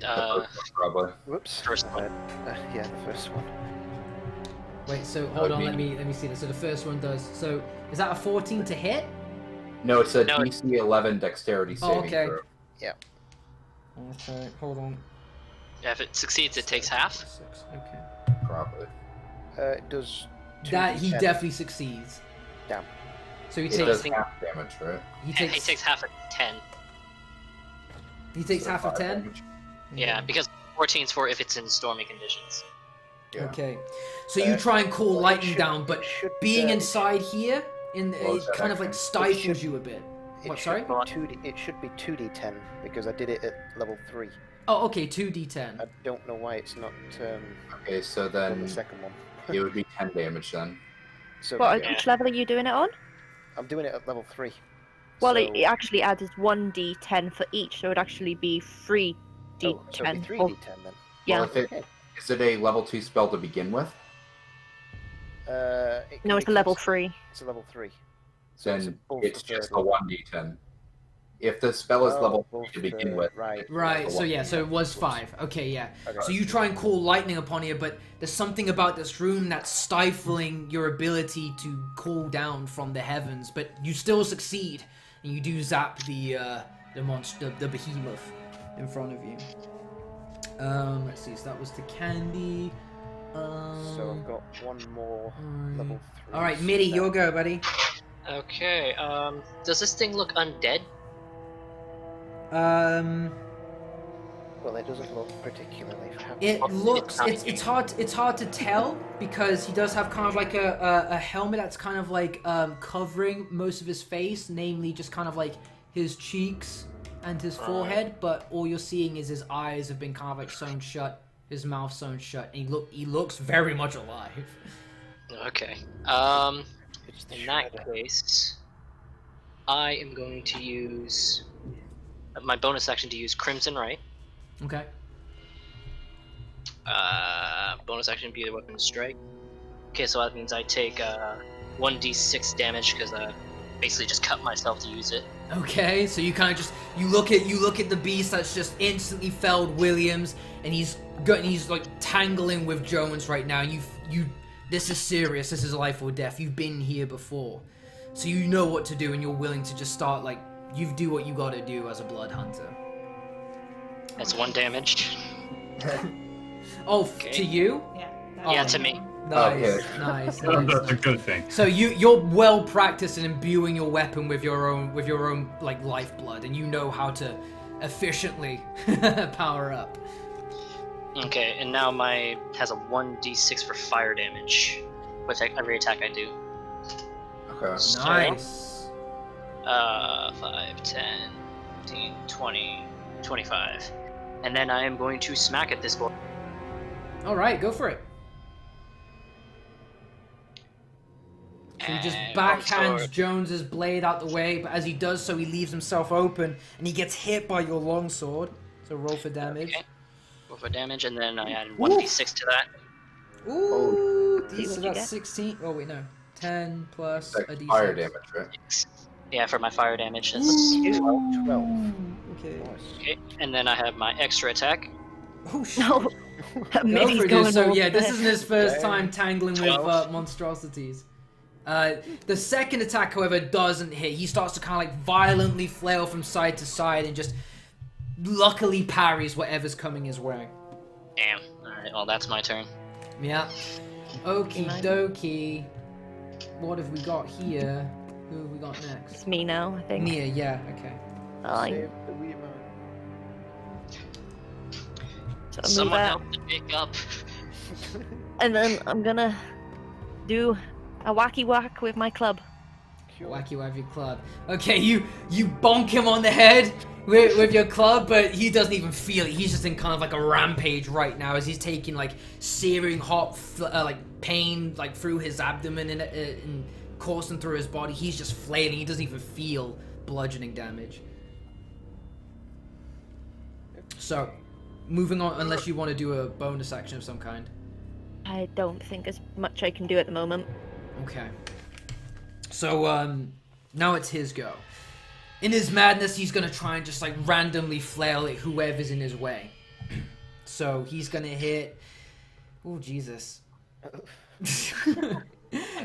F: probably.
C: Whoops.
E: First one.
C: Yeah, the first one.
A: Wait, so hold on. Let me see this. So the first one does. So is that a 14 to hit?
F: No, it's a
E: No,
F: DC 11 dexterity saving
A: okay.
F: throw.
C: Yeah.
A: Okay, hold on.
E: Yeah, if it succeeds, it takes half.
A: 6. Okay.
F: Probably.
C: It does.
A: That he
C: 2d10.
A: definitely succeeds.
C: Damn.
A: So he
F: It
A: takes
F: does half damage, right?
A: he
E: He
A: takes
E: takes half of 10.
A: he takes
F: So
A: half of
F: 5
A: 10.
F: damage.
E: Yeah, because 14's for if it's in stormy conditions.
F: Yeah.
A: Okay. So you try and call
C: well, it
A: lightning
C: should-
A: down,
C: it
A: but
C: should,
A: being
C: uh,
A: inside here,
F: Well,
A: it kind of like
F: exactly.
A: stifles you a bit.
C: It
A: What?
C: should
A: Sorry?
C: be 2D, it should be 2d10 because I did it at level 3.
A: Oh, okay. 2d10.
C: I don't know why it's not
F: Okay, so
C: on
F: then
C: the second one.
F: it would be 10 damage then.
C: So
D: What?
C: yeah,
D: Which level are you doing it on?
C: I'm doing it at level 3.
D: Well,
C: so,
D: it actually adds 1d10 for each, so it'd actually be 3d10.
C: so it'd be 3d10
D: or-
C: then.
D: yeah.
F: Well, is it a level 2 spell to begin with?
C: It can
D: No,
C: be
D: it's a level
C: cast-
D: 3.
C: It's a level 3. So
F: Then
C: both
F: it's
C: the
F: just
C: third
F: a
C: level.
F: 1d10. If the spell is
C: Oh,
F: level 3
C: both
F: to begin
C: the-
F: with,
C: Right.
A: Right.
F: a
A: So yeah.
F: 1d10.
A: So it was 5. Okay. Yeah.
C: Okay.
A: So you try and call lightning upon it, but there's something about this room that's stifling your ability to call down from the heavens. But you still succeed, and you do zap the monster, the behemoth, in front of you. Let's see. So that was to Candy.
C: So I've got one more level 3.
A: All right, Mitty, your go, buddy.
E: Okay, does this thing look undead?
C: Well, it doesn't look particularly happy.
A: It looks it's hard to tell because he does have kind of like a helmet that's kind of like covering most of his face, namely just kind of like his cheeks and his forehead, but all you're seeing is his eyes have been kind of like sewn shut, his mouth sewn shut, and he looks very much alive.
E: Okay.
C: It's the
E: In that
C: shredder.
E: case, I am going to use my bonus action to use Crimson Right.
A: Okay.
E: Bonus action be the weapon strike. Okay, so that means I take 1d6 damage because I basically just cut myself to use it.
A: Okay, so you kind of just you look at the beast that's just instantly felled Williams, and he's like tangling with Jones right now. You this is serious. This is life or death. You've been here before, so you know what to do, and you're willing to just start like you do what you got to do as a blood hunter.
E: That's 1 damage.
A: Oh,
E: Okay.
A: to you?
G: Yeah.
E: Yeah,
A: Oh.
E: to me.
A: Nice,
F: Okay.
A: nice,
B: That's a
A: nice.
B: good thing.
A: So you're well practiced in imbuing your weapon with your own like lifeblood, and you know how to efficiently power up.
E: Okay, and now my has a 1d6 for fire damage with every attack I do.
F: Okay.
E: So,
A: Nice.
E: 5, 10, 15, 20, 25. And then I am going to smack at this boy.
A: All right, go for it. So he just
E: And
A: backhands
E: longsword.
A: Jones's blade out the way, but as he does so, he leaves himself open, and he gets hit by your longsword. So roll for damage.
E: Okay. Roll for damage, and then I add 1d6 to that.
A: Ooh,
D: See
A: so
D: what you
A: that's
D: get.
A: 16. Oh wait, no, 10 plus
F: Like
A: a d6.
F: fire damage, right?
E: Yeah, for my fire damage. That's
A: Ooh.
C: 12.
A: Okay.
C: Nice.
E: okay. And then I have my extra attack.
A: Oh shit.
D: No.
A: Go
D: Mitty's
A: for it,
D: going
A: dude. So
D: all
A: yeah, this
D: there.
A: isn't his first
C: Okay.
A: time tangling with
E: 12.
A: monstrosities. The second attack, however, doesn't hit. He starts to kind of like violently flail from side to side and just luckily parries whatever's coming his way.
E: Damn. Alright, well, that's my turn.
A: Yeah. Okie dokie. What have we got here? Who have we got next?
D: It's me now, I think.
A: Nia, yeah, okay.
C: Save the wee man.
D: So move
E: Someone
D: out.
E: help to pick up.
D: And then I'm gonna do a wacky whack with my club.
A: Wacky wavy club. Okay, you bonk him on the head with your club, but he doesn't even feel it. He's just in kind of like a rampage right now as he's taking like searing hot like pain like through his abdomen and coursing through his body. He's just flailing. He doesn't even feel bludgeoning damage. So, moving on, unless you want to do a bonus action of some kind.
D: I don't think there's much I can do at the moment.
A: Okay. So, now it's his go. In his madness, he's gonna try and just like randomly flail at whoever's in his way. So he's gonna hit. Oh Jesus.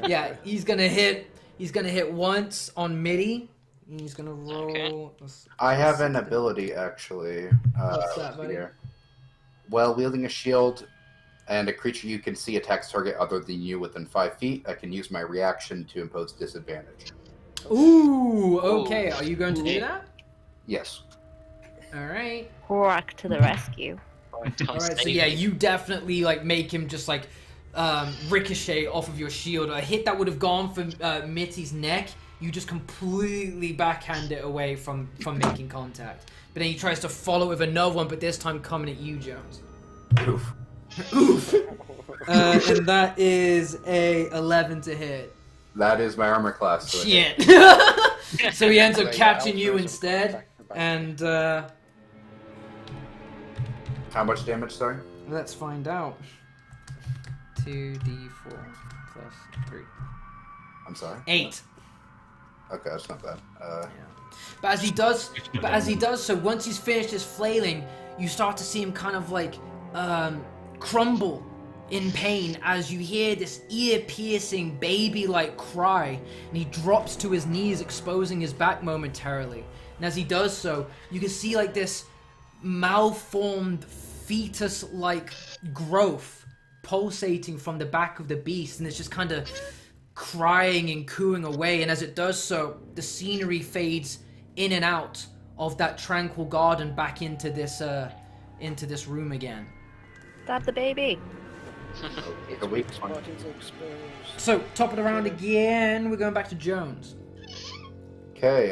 A: Yeah, he's gonna hit. He's gonna hit once on Mitty. And he's gonna roll.
F: I have an ability, actually.
A: What's that, buddy?
F: Here. While wielding a shield and a creature you can see attacks target other than you within 5 feet, I can use my reaction to impose disadvantage.
A: Ooh. Okay. Are you going to do that?
F: Yes.
A: All right.
D: Rock to the rescue.
A: All right. So yeah, you definitely like make him just like ricochet off of your shield. A hit that would have gone for Mitty's neck, you just completely backhand it away from making contact. But then he tries to follow with another one, but this time coming at you, Jones.
F: Oof.
A: Oof. And that is a 11 to hit.
F: That is my armor class. So
A: Shit. So he ends up catching you instead, and
F: how much damage, sorry?
A: let's find out. 2d4 plus 3.
F: I'm sorry?
A: 8.
F: Okay, that's not bad.
A: But as he does so, once he's finished his flailing, you start to see him kind of like crumble in pain as you hear this ear-piercing, baby-like cry, and he drops to his knees, exposing his back momentarily. And as he does so, you can see like this malformed, fetus-like growth pulsating from the back of the beast, and it's just kind of crying and cooing away. And as it does so, the scenery fades in and out of that tranquil garden back into this room again.
D: Stab the baby.
F: The weak one.
C: Martin's exposed.
A: So, top of the round again, we're going back to Jones.
F: Okay,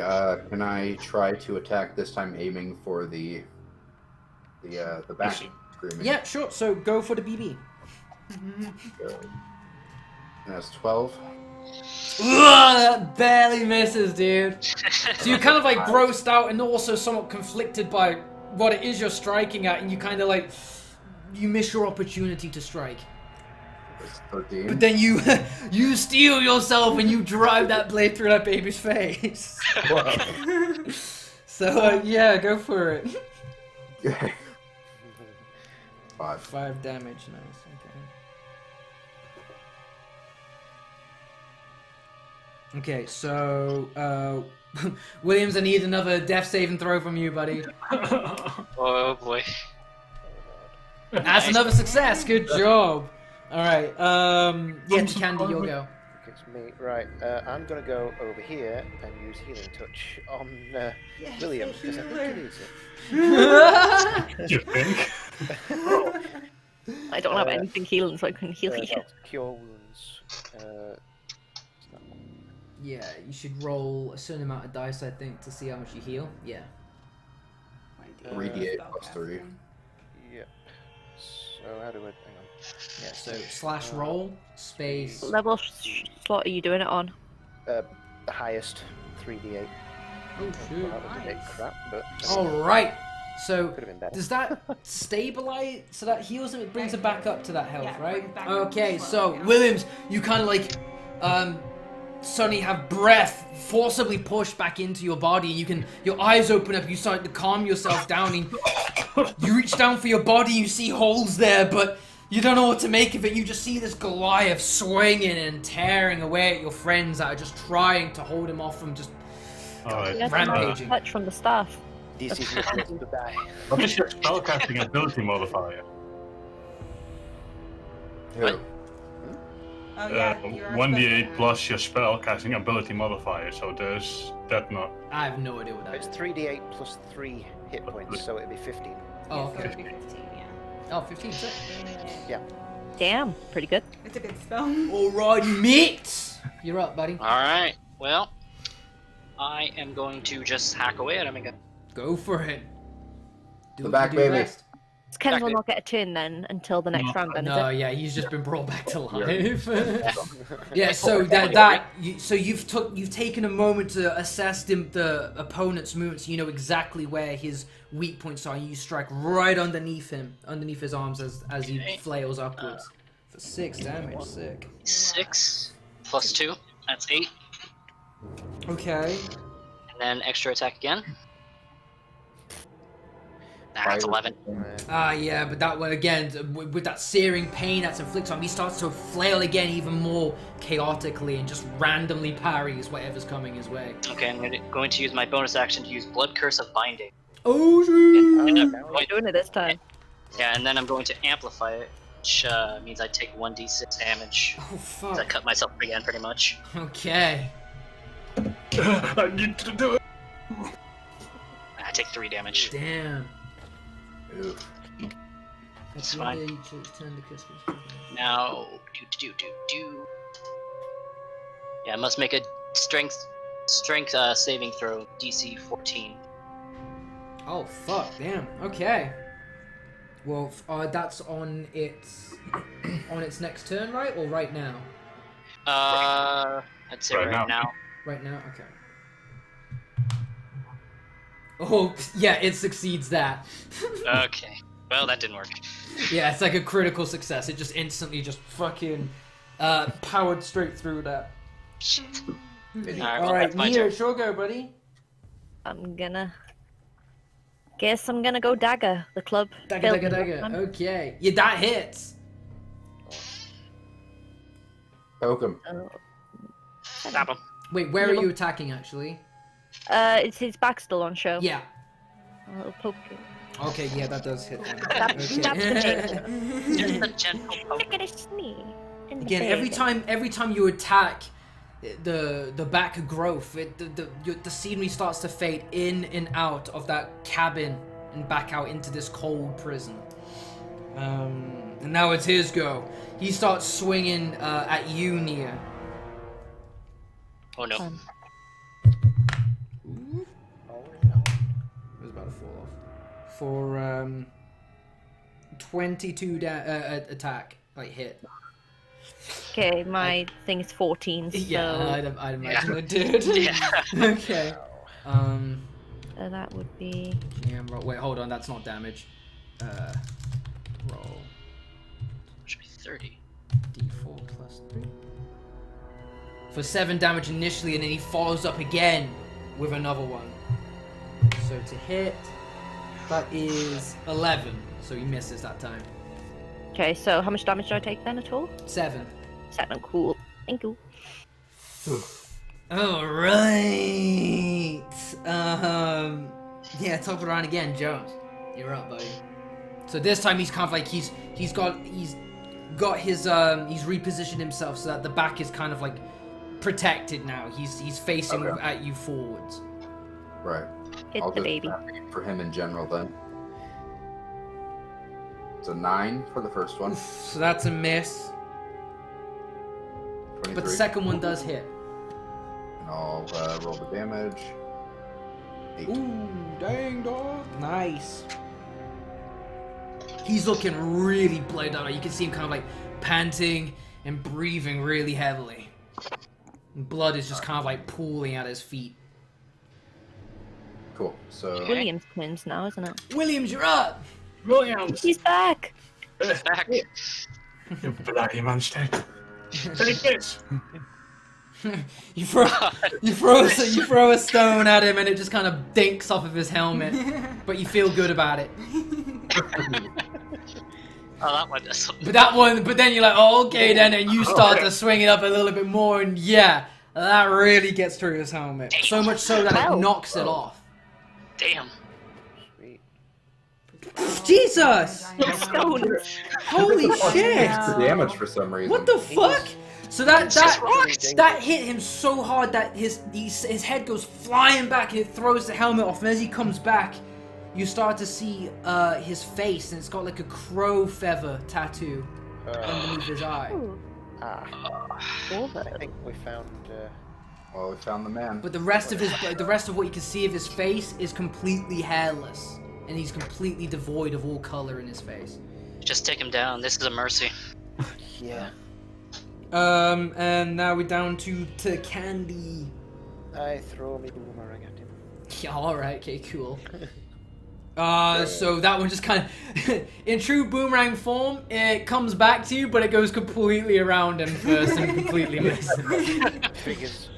F: can I try to attack this time aiming for the back screaming?
A: Yeah, sure. So go for the BB.
F: That's 12.
A: Ugh, that barely misses, dude. So you're kind of like grossed out and also somewhat conflicted by what it is you're striking at, and you kind of like you miss your opportunity to strike.
F: That's 13.
A: But then you you steel yourself and you drive that blade through that baby's face.
F: Whoa.
A: So yeah, go for it.
F: Okay. 5.
A: 5 damage, nice. Okay, so Williams, I need another death saving throw from you, buddy.
E: Oh boy.
A: That's another success. Good job. All right. Yeah, Candy, you'll go.
C: It's me. Right, I'm gonna go over here and use Healing Touch on William, because I think he needs it.
B: You think?
D: I don't have anything healing, so I couldn't heal you.
C: Cure wounds. It's not one.
A: Yeah, you should roll a certain amount of dice, I think, to see how much you heal. Yeah.
F: 3d8 plus 3.
C: Yep. So how do I? Hang on.
A: Yeah, so slash roll, space.
D: Level slot are you doing it on?
C: The highest 3d8.
A: Oh, shoot.
C: That was a bit crap, but
A: Alright, so
C: could have been better.
A: does that stabilize? So that heals him, it brings it back up to that health,
G: Yeah,
A: right?
G: brings it back up to
A: Okay,
G: slow,
A: so
G: yeah.
A: Williams, you kind of like, suddenly have breath forcibly pushed back into your body. Your eyes open up, you start to calm yourself down, and you reach down for your body, you see holes there, but you don't know what to make of it. You just see this Goliath swinging and tearing away at your friends that are just trying to hold him off from just
B: Alright.
D: Yeah,
A: rampaging.
D: touch from the staff.
C: This is your chance to die.
B: What is your spellcasting ability modifier?
F: Who?
G: Oh yeah, you're
B: 1d8 plus your spellcasting ability modifier, so does that not...
A: I have no idea what that
C: It's
A: is.
C: 3d8 plus 3 hit points, so it'd be 15.
A: Oh,
G: Yeah, so
A: okay.
G: it'd be 15, yeah.
A: Oh, 15, sick.
D: Damn, pretty good.
G: It's a good spell.
A: Alrighty, mate! You're up, buddy.
E: Alright, well, I am going to just hack away at him again.
A: Go for it. Do
F: The
A: what
F: back
A: you do
F: baby.
A: best.
D: Ken will
E: Exactly.
D: not get a turn then until the next round then,
A: No,
D: is it?
A: yeah, he's just been brought back to life.
C: Yeah.
A: Yeah, so you've taken a moment to assess the opponent's movements. You know exactly where his weak points are. You strike right underneath him, underneath his arms as he
E: Okay.
A: flails upwards for 6 damage. Sick.
E: 6 plus 2, that's 8.
A: Okay.
E: And then extra attack again. That's 11.
A: Yeah, but that one again, with that searing pain that's inflicted on him, he starts to flail again even more chaotically and just randomly parries whatever's coming his way.
E: Okay, I'm going to use my bonus action to use Blood Curse of Binding.
A: Oh, shoot!
E: And I'm
D: We're
E: going-
D: doing it this time.
E: yeah, and then I'm going to amplify it, which means I take 1d6 damage.
A: Oh,
E: 'Cause I
A: fuck.
E: cut myself again, pretty much.
A: Okay.
B: I need to do it!
E: I take 3 damage.
A: Damn.
F: Oof.
E: It's fine. Now, do. Yeah, I must make a strength saving throw, DC 14.
A: Oh, fuck. Damn. Okay. Well, that's on its next turn, right? Or right now?
E: I'd say
B: Right
E: right
B: now.
E: now.
A: Right now? Okay. Oh, yeah, it succeeds that.
E: Okay. Well, that didn't work.
A: Yeah, it's like a critical success. It just instantly just fucking powered straight through that.
E: Shit. Alright, well,
A: Alright,
E: that's my
A: Mia,
E: turn.
A: it's your go, buddy.
D: Guess I'm gonna go dagger, the club.
A: Dagger,
D: build
A: dagger,
D: this
A: dagger.
D: one.
A: Okay. Yeah, that hits.
F: Poke him.
E: Stop him.
A: Wait, where are you attacking, actually?
D: It's his back still on show.
A: Yeah.
D: I'll poke it.
A: Okay, yeah, that does hit.
D: Stab the chaser.
E: Just a gentle poke.
D: Look at his knee. in the
A: Again,
D: face.
A: every time you attack the back growth, the scenery starts to fade in and out of that cabin and back out into this cold prison. And now it's his go. He starts swinging at you, Nia.
E: Oh no.
D: Um,
A: Ooh,
C: Oh no.
A: it was about to fall off. For 22 attack, like hit.
D: Okay, my thing is 14, so
A: Yeah, I'd imagine it did.
E: Yeah.
A: Okay.
D: that would be
A: Yeah, wait, hold on, that's not damage. Roll
E: Should be 30.
A: d4 plus 3. For 7 damage initially, and then he follows up again with another one. So to hit, that is 11. So he misses that time.
D: okay. So how much damage do I take then at all?
A: 7.
D: 7. Cool. Thank you.
A: Alright. Yeah, top of the round again, Jones. You're up, buddy. So this time he's kind of like he's got his he's repositioned himself so that the back is kind of like protected now. He's facing
F: Okay.
A: at you forwards.
F: Right.
D: Hit
F: I'll
D: the
F: just
D: baby.
F: attack for him in general then. It's a 9 for the first one.
A: So that's a miss.
F: 23.
A: But the second one does hit.
F: And I'll roll the damage. 8.
A: Ooh, dang dog. Nice. He's looking really bled out. You can see him kind of like panting and breathing really heavily. Blood is just kind of like pooling at his feet.
F: Cool. So
D: William's twins now, isn't it?
A: Williams, you're up!
B: Williams!
D: He's back.
E: Back.
B: You bloody monster. Take this!
A: you throw a stone at him and it just kind of dinks off of his helmet, but you feel good about it.
E: Oh, that one does something.
A: But then you're like, oh, okay then, and you start to swing it up a little bit more, and yeah, that really gets through his helmet. So much so that it knocks it off.
E: Damn.
C: Sweet.
A: Jesus!
D: Stone.
A: Holy shit!
F: the damage for some reason.
A: What the fuck? So that
E: just rocked.
A: hit him so hard that his head goes flying back and it throws the helmet off, and as he comes back, you start to see his face, and it's got like a crow feather tattoo underneath his eye.
D: Ooh.
C: I think we found.
F: Well, we found the man.
A: But the rest of what you can see of his face is completely hairless, and he's completely devoid of all color in his face.
E: Just take him down. This is a mercy.
C: Yeah.
A: And now we're down to Candy.
C: I throw me boomerang at him.
A: Yeah, alright, okay, cool. So that one just kind of, in true boomerang form, it comes back to you, but it goes completely around him first and completely misses.
C: Figures.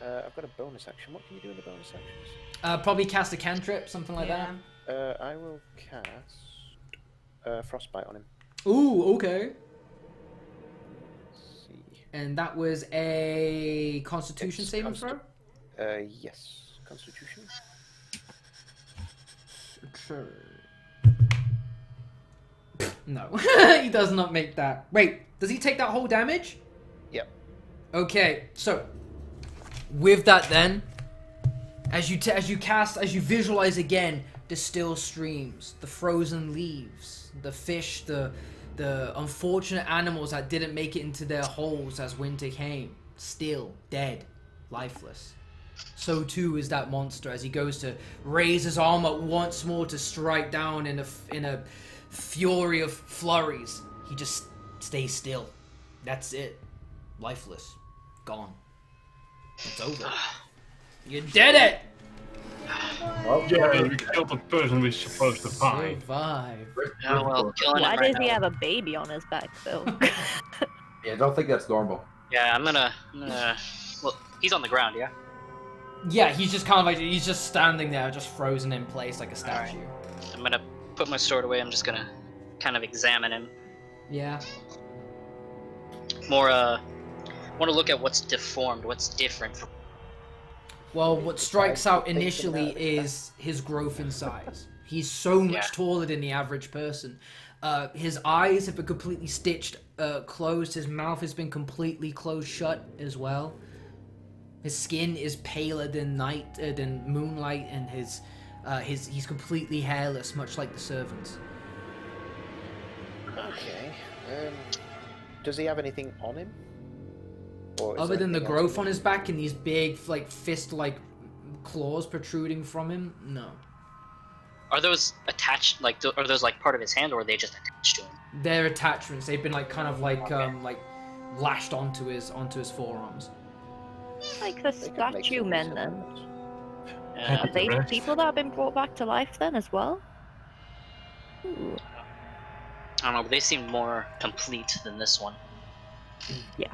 C: I've got a bonus action. What can you do in the bonus actions?
A: Probably cast a cantrip, something like
G: Yeah.
C: that. I will cast frostbite on him.
A: Ooh, okay.
C: Let's see.
A: And that was a Constitution
C: It's
A: saving throw?
C: Yes. Constitution.
A: Sure. No, he does not make that. Wait, does he take that whole damage?
C: Yep.
A: Okay, so with that then, as you visualize again, the still streams, the frozen leaves, the fish, the unfortunate animals that didn't make it into their holes as winter came, still dead, lifeless. So too is that monster as he goes to raise his arm up once more to strike down in a fury of flurries. He just stays still. That's it. Lifeless. Gone. It's over. You did it!
F: Well,
B: Yeah, we killed the person we're supposed to find.
A: Survive.
E: Oh, well, killing
D: Why
E: him right
D: does he
E: now.
D: have a baby on his back, though?
F: Yeah, I don't think that's normal.
E: Yeah, I'm gonna. Well, he's on the ground, yeah?
A: Yeah, he's just kind of like, he's just standing there, just frozen in place like a statue.
E: I'm gonna put my sword away. I'm just gonna kind of examine him.
A: Yeah.
E: More, want to look at what's deformed, what's different from.
A: Well, what strikes out initially is his growth in size. He's so much taller than the average person. His eyes have been completely stitched closed. His mouth has been completely closed shut as well. His skin is paler than moonlight, and he's completely hairless, much like the servants.
C: Okay. Does he have anything on him? Or is
A: Other
C: there
A: than the
C: anything else
A: growth on his back and these big, like, fist-like claws protruding from him, no.
E: Are those attached? Like, are those like part of his hand, or are they just attached to him?
A: They're attachments. They've been like kind of like like lashed onto his forearms.
D: Like the
C: They can make
D: statue
C: some
D: men, then.
E: Yeah.
D: Are they
B: Correct.
D: people that have been brought back to life, then, as well? Ooh.
E: I don't know, but they seem more complete than this one.
D: Yeah.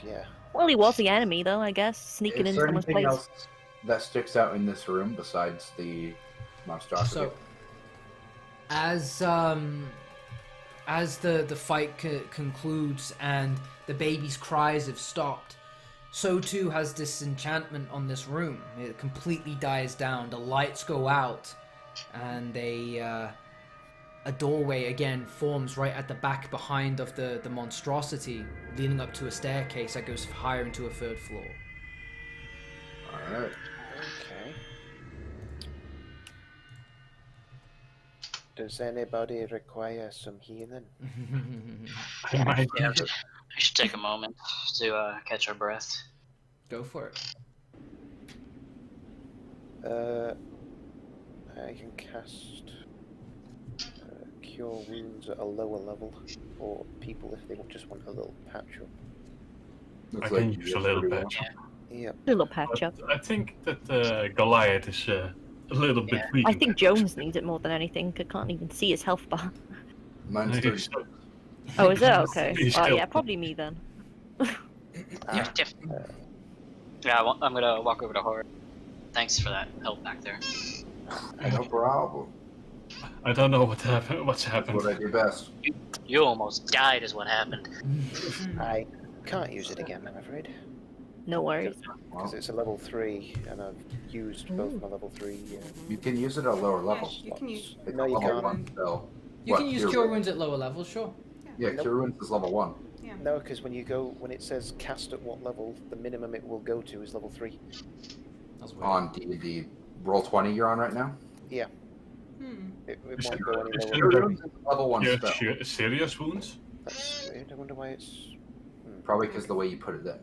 C: Yeah.
D: Well, he was the enemy, though, I guess. Sneaking
F: Is
D: in
F: there
D: someone's
F: anything
D: place.
F: else that sticks out in this room besides the monstrosity?
A: So, as the fight concludes and the baby's cries have stopped, so too has this enchantment on this room. It completely dies down. The lights go out, and a doorway again forms right at the back behind of the monstrosity, leading up to a staircase that goes higher into a third floor.
F: All right.
C: Okay. Does anybody require some healing?
B: I might
E: Yeah,
B: need it.
E: I should take a moment to catch our breath.
A: Go for it.
C: I can cast Cure Wounds at a lower level, or people if they just want a little patch up.
B: I
F: Looks
B: can
F: like
B: use a little
F: pretty
B: patch.
C: Yep.
D: Little patch up.
B: But I think that Goliath is a little bit weak.
D: I
B: in
D: think
B: that
D: Jones needs it more than anything. I can't even see his health bar.
F: Mine's
B: respect.
F: 30.
D: Oh, is it? Okay.
B: He's
D: Oh,
B: still-
D: yeah, probably me then.
E: Yeah, I'm gonna walk over to Horde. Thanks for that help back there.
F: No problem.
B: I don't know what happened. What's happened?
F: What I do best.
E: You almost died, is what happened.
C: I can't use it again, I'm afraid.
D: No worries.
C: Because it's a level 3, and I've used both my level 3.
F: You can use it at lower levels.
G: Yes, you can use.
F: It's
C: No,
F: a
C: you
F: level
C: can't.
F: 1 spell.
A: You
F: What,
A: can use Cure Wounds at lower levels, sure.
F: Yeah,
C: Nope.
F: Cure Wounds is level 1.
G: Yeah.
C: No, because when it says cast at what level, the minimum it will go to is level 3.
A: That's weird.
F: On D&D Roll 20 you're on right now?
G: Hmm.
C: It
B: Is
C: won't
B: it-
C: go any
B: is
C: lower.
B: it-
F: Cure Wounds is a level 1
B: Yeah,
F: spell.
B: serious wounds?
C: That's weird. I wonder why it's.
F: Probably because the way you put it in.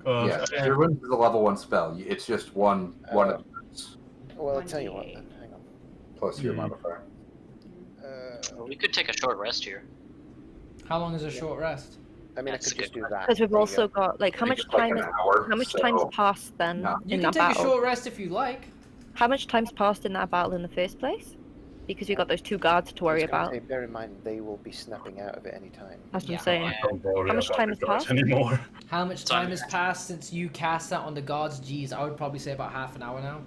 B: 'Cause,
F: Yeah, Cure Wounds is a level 1 spell. It's just one
C: Oh.
F: of the
C: Well, I'll tell you what
G: 1d8.
C: then. Hang on.
F: plus your modifier.
E: We could take a short rest here.
A: How long is a short rest?
C: I mean,
E: That's
C: I could just
E: good.
C: do that.
D: Because we've
C: There you
D: also
C: go.
D: got, like, how
F: I
D: much
F: think it's like
D: time
F: an
D: is
F: hour,
D: how much
F: so-
D: time's passed then
F: No.
A: You
D: in
A: can
D: that
A: take a
D: battle?
A: short rest if you like.
D: How much time's passed in that battle in the first place? Because we got those 2 guards to worry
C: I was gonna
D: about.
C: say, bear in mind, they will be snapping out of it any time.
D: That's what
A: Yeah.
D: I'm saying.
B: I don't worry
D: How much
B: about
D: time
B: the
D: has
B: guards
D: passed?
B: anymore.
A: How much
E: Time
A: time has passed since you cast that on the guards? Geez, I would probably say about half an hour now.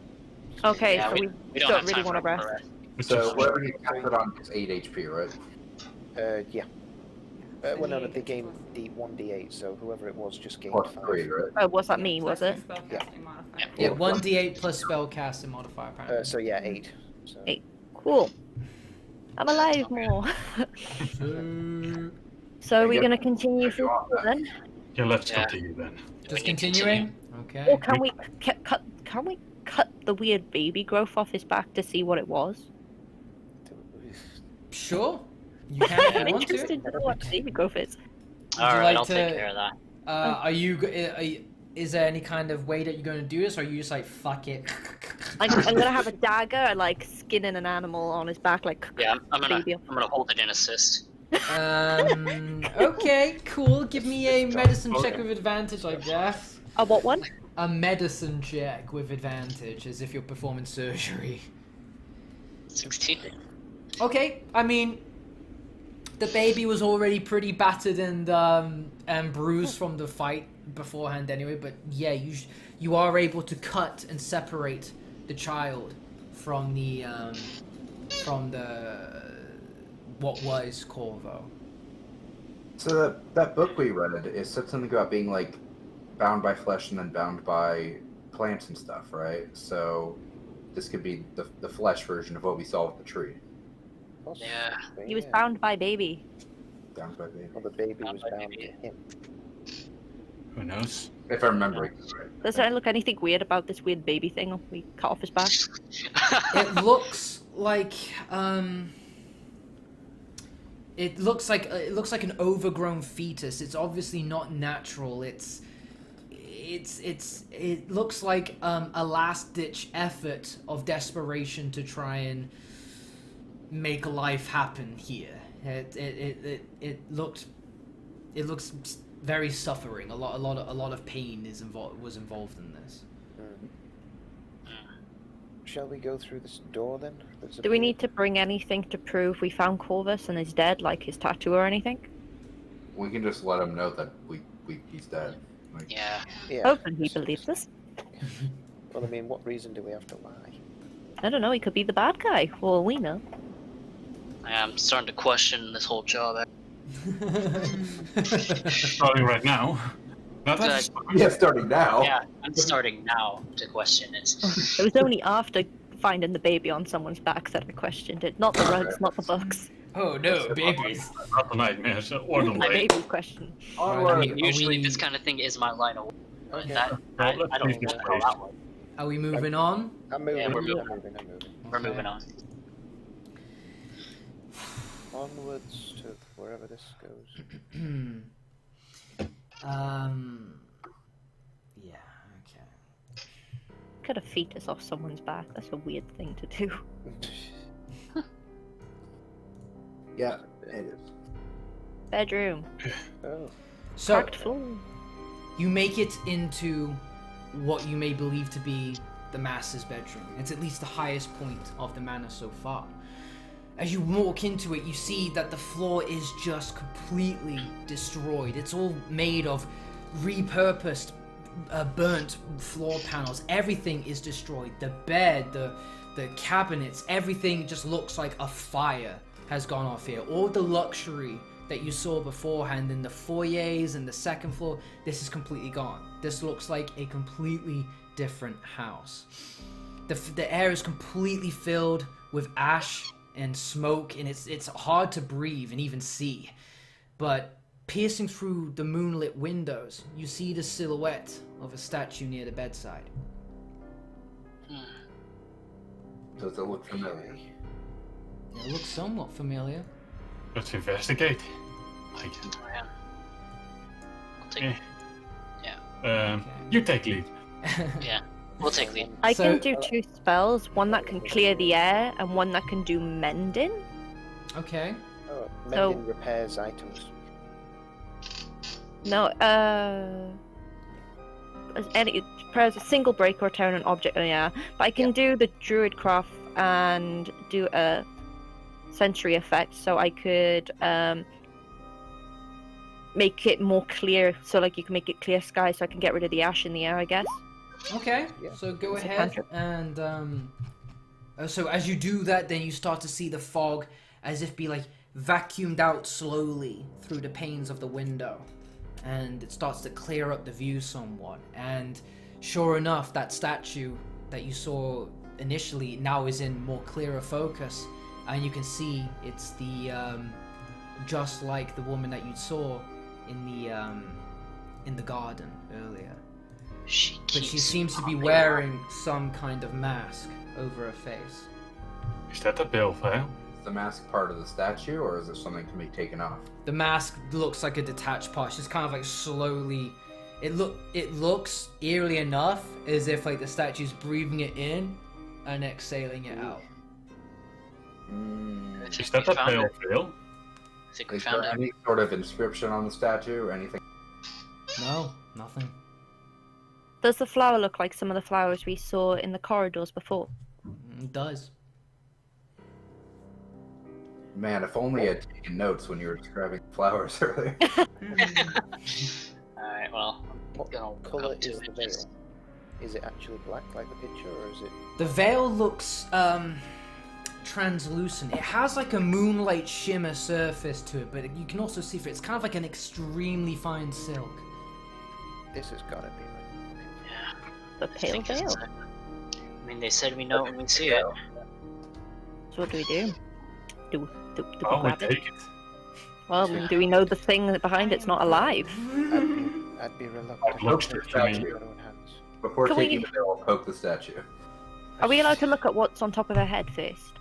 D: Okay,
E: Yeah,
D: so we
E: We
D: don't
E: have
D: really
E: time
D: want to
E: for
D: rest.
B: It's
F: So
B: just-
F: whatever you cast it on is 8 HP, right?
C: Yeah. Well, no, they gained D1d8, so whoever it was just gained
F: Plus
C: 5.
F: 3, right?
D: Oh, was that me,
G: Plus
D: was
G: your
D: it?
G: spellcasting modifier.
A: Yeah,
F: Cool.
A: 1d8 plus spellcasting modifier, apparently.
C: So yeah, 8. So.
D: 8. Cool. I'm alive more. So are we
F: guess-
D: going to continue
F: guess you
D: through
F: are then.
D: then?
B: Yeah, let's
E: Yeah.
B: continue then.
A: Just
E: We need to
A: continuing? Okay.
D: Or can we cut the weird baby growth off his back to see what it was?
A: Sure. You can if
D: I'm
A: you want
D: interested
A: to.
D: to know what the baby growth is.
A: you
E: Alright,
A: like
E: I'll take
A: to-
E: care of that.
A: Is there any kind of way that you're going to do this, or are you just like, fuck it?
D: I'm gonna have a dagger and like skinning an animal on his back, like
E: Yeah, I'm gonna
D: baby.
E: hold it in assist.
A: Okay, cool. Give me a medicine check with advantage, I guess.
D: Oh, what one?
A: A medicine check with advantage, as if you're performing surgery.
E: 16.
A: Okay, I mean, the baby was already pretty battered and bruised from the fight beforehand, anyway. But yeah, you are able to cut and separate the child from the what was Corvo.
F: So that book we read, it said something about being like bound by flesh and then bound by plants and stuff, right? So this could be the flesh version of what we saw with the tree.
E: Yeah.
D: He was bound by baby.
F: Bound by baby.
C: Well, the baby
E: Bound
C: was
E: by
C: bound
E: baby.
C: to him.
B: Who knows?
F: If I'm remembering right.
D: Does there look anything weird about this weird baby thing we cut off his back?
A: It looks like it looks like an overgrown fetus. It's obviously not natural. It looks like a last ditch effort of desperation to try and make life happen here. It looks very suffering. A lot of pain was involved in this.
C: Shall we go through this door then?
D: Do we need to bring anything to prove we found Corvus and is dead, like his tattoo or anything?
F: We can just let him know that he's dead. Like,
E: Yeah.
C: Yeah.
D: Hoping he believes us.
C: Well, I mean, what reason do we have to lie?
D: I don't know, he could be the bad guy, for all we know.
E: I'm starting to question this whole job.
B: Starting right now. Not that
F: yeah, starting now.
E: Yeah, I'm starting now to question it.
D: It was only after finding the baby on someone's back that I questioned it. Not the rugs, not the books.
A: Oh no, babies!
B: not the nightmares or the
D: My
B: light.
D: baby's question.
A: Alright,
E: I mean, usually
A: we-
E: this kind of thing is my line of work, but
C: Okay.
E: that,
B: Well,
E: I
B: let's
E: don't
B: leave this
E: know how
B: place.
E: that was.
A: Are we moving on?
C: I'm moving.
E: Yeah, we're
C: I'm
E: moving.
C: moving.
E: We're moving on.
C: Onwards to wherever this goes.
A: Yeah. Okay.
D: at a fetus off someone's back. That's a weird thing to do.
F: Yeah, it is.
D: Bedroom.
C: Oh.
A: So
D: Cracked floor.
A: you make it into what you may believe to be the master's bedroom. It's at least the highest point of the manor so far. As you walk into it, you see that the floor is just completely destroyed. It's all made of repurposed, burnt floor panels. Everything is destroyed. The bed, the cabinets, everything just looks like a fire has gone off here. All the luxury that you saw beforehand in the foyers and the second floor, this is completely gone. This looks like a completely different house. The air is completely filled with ash and smoke, and it's hard to breathe and even see. But piercing through the moonlit windows, you see the silhouette of a statue near the bedside.
F: Does it look familiar?
A: It looks somewhat familiar.
B: Let's investigate.
E: Oh, yeah. I'll take.
B: Eh.
E: Yeah.
B: You take lead.
E: Yeah. We'll take lead.
D: I
A: So-
D: can do 2 spells, one that can clear the air and one that can do mending.
A: Okay.
C: Oh,
D: So-
C: mending repairs items.
D: No, any prayers a single break or turn an object in the air. But I can do the druid craft and do a sensory effect, so I could make it more clear. So like you can make it clear sky, so I can get rid of the ash in the air, I guess.
A: Okay.
C: Yeah.
A: So go
D: It's a
A: ahead
D: cantrip.
A: and so as you do that, then you start to see the fog as if be like vacuumed out slowly through the panes of the window, and it starts to clear up the view somewhat. And sure enough, that statue that you saw initially now is in more clearer focus, and you can see it's the just like the woman that you saw in the garden earlier. But she seems to be wearing some kind of mask over her face.
B: Is that a bill file?
F: Is the mask part of the statue, or is it something to be taken off?
A: The mask looks like a detached part. She's kind of like slowly. It looks eerily enough as if like the statue's breathing it in and exhaling it out.
E: I
B: Is
E: think
B: that
E: we
B: a
E: found
B: bill
E: it.
B: file?
E: I think we
F: Is
E: found
F: there
E: it.
F: any sort of inscription on the statue or anything?
A: No, nothing.
D: Does the flower look like some of the flowers we saw in the corridors before?
A: It does.
F: Man, if only I'd taken notes when you were describing flowers earlier.
E: Alright, well, I'm
C: What
E: gonna walk
C: colour
E: up to
C: is
E: it.
C: the veil? Is it actually black like the picture, or is it?
A: The veil looks translucent. It has like a moonlight shimmer surface to it, but you can also see it's kind of like an extremely fine silk.
C: This has got to be right.
E: Yeah.
D: The
E: I
D: pale
E: think it's
D: veil.
E: I mean, they said we know when we see it.
D: So what do we do? Do we
B: Oh, we
D: grab it?
B: take it.
D: Well, then do we know the thing behind it's not alive?
C: I'd be reluctant.
B: It looks
C: to
B: to me.
C: take your own hands.
F: Before
D: Can we-
F: taking the veil, I'll poke the statue.
D: Are we allowed to look at what's on top of her head first?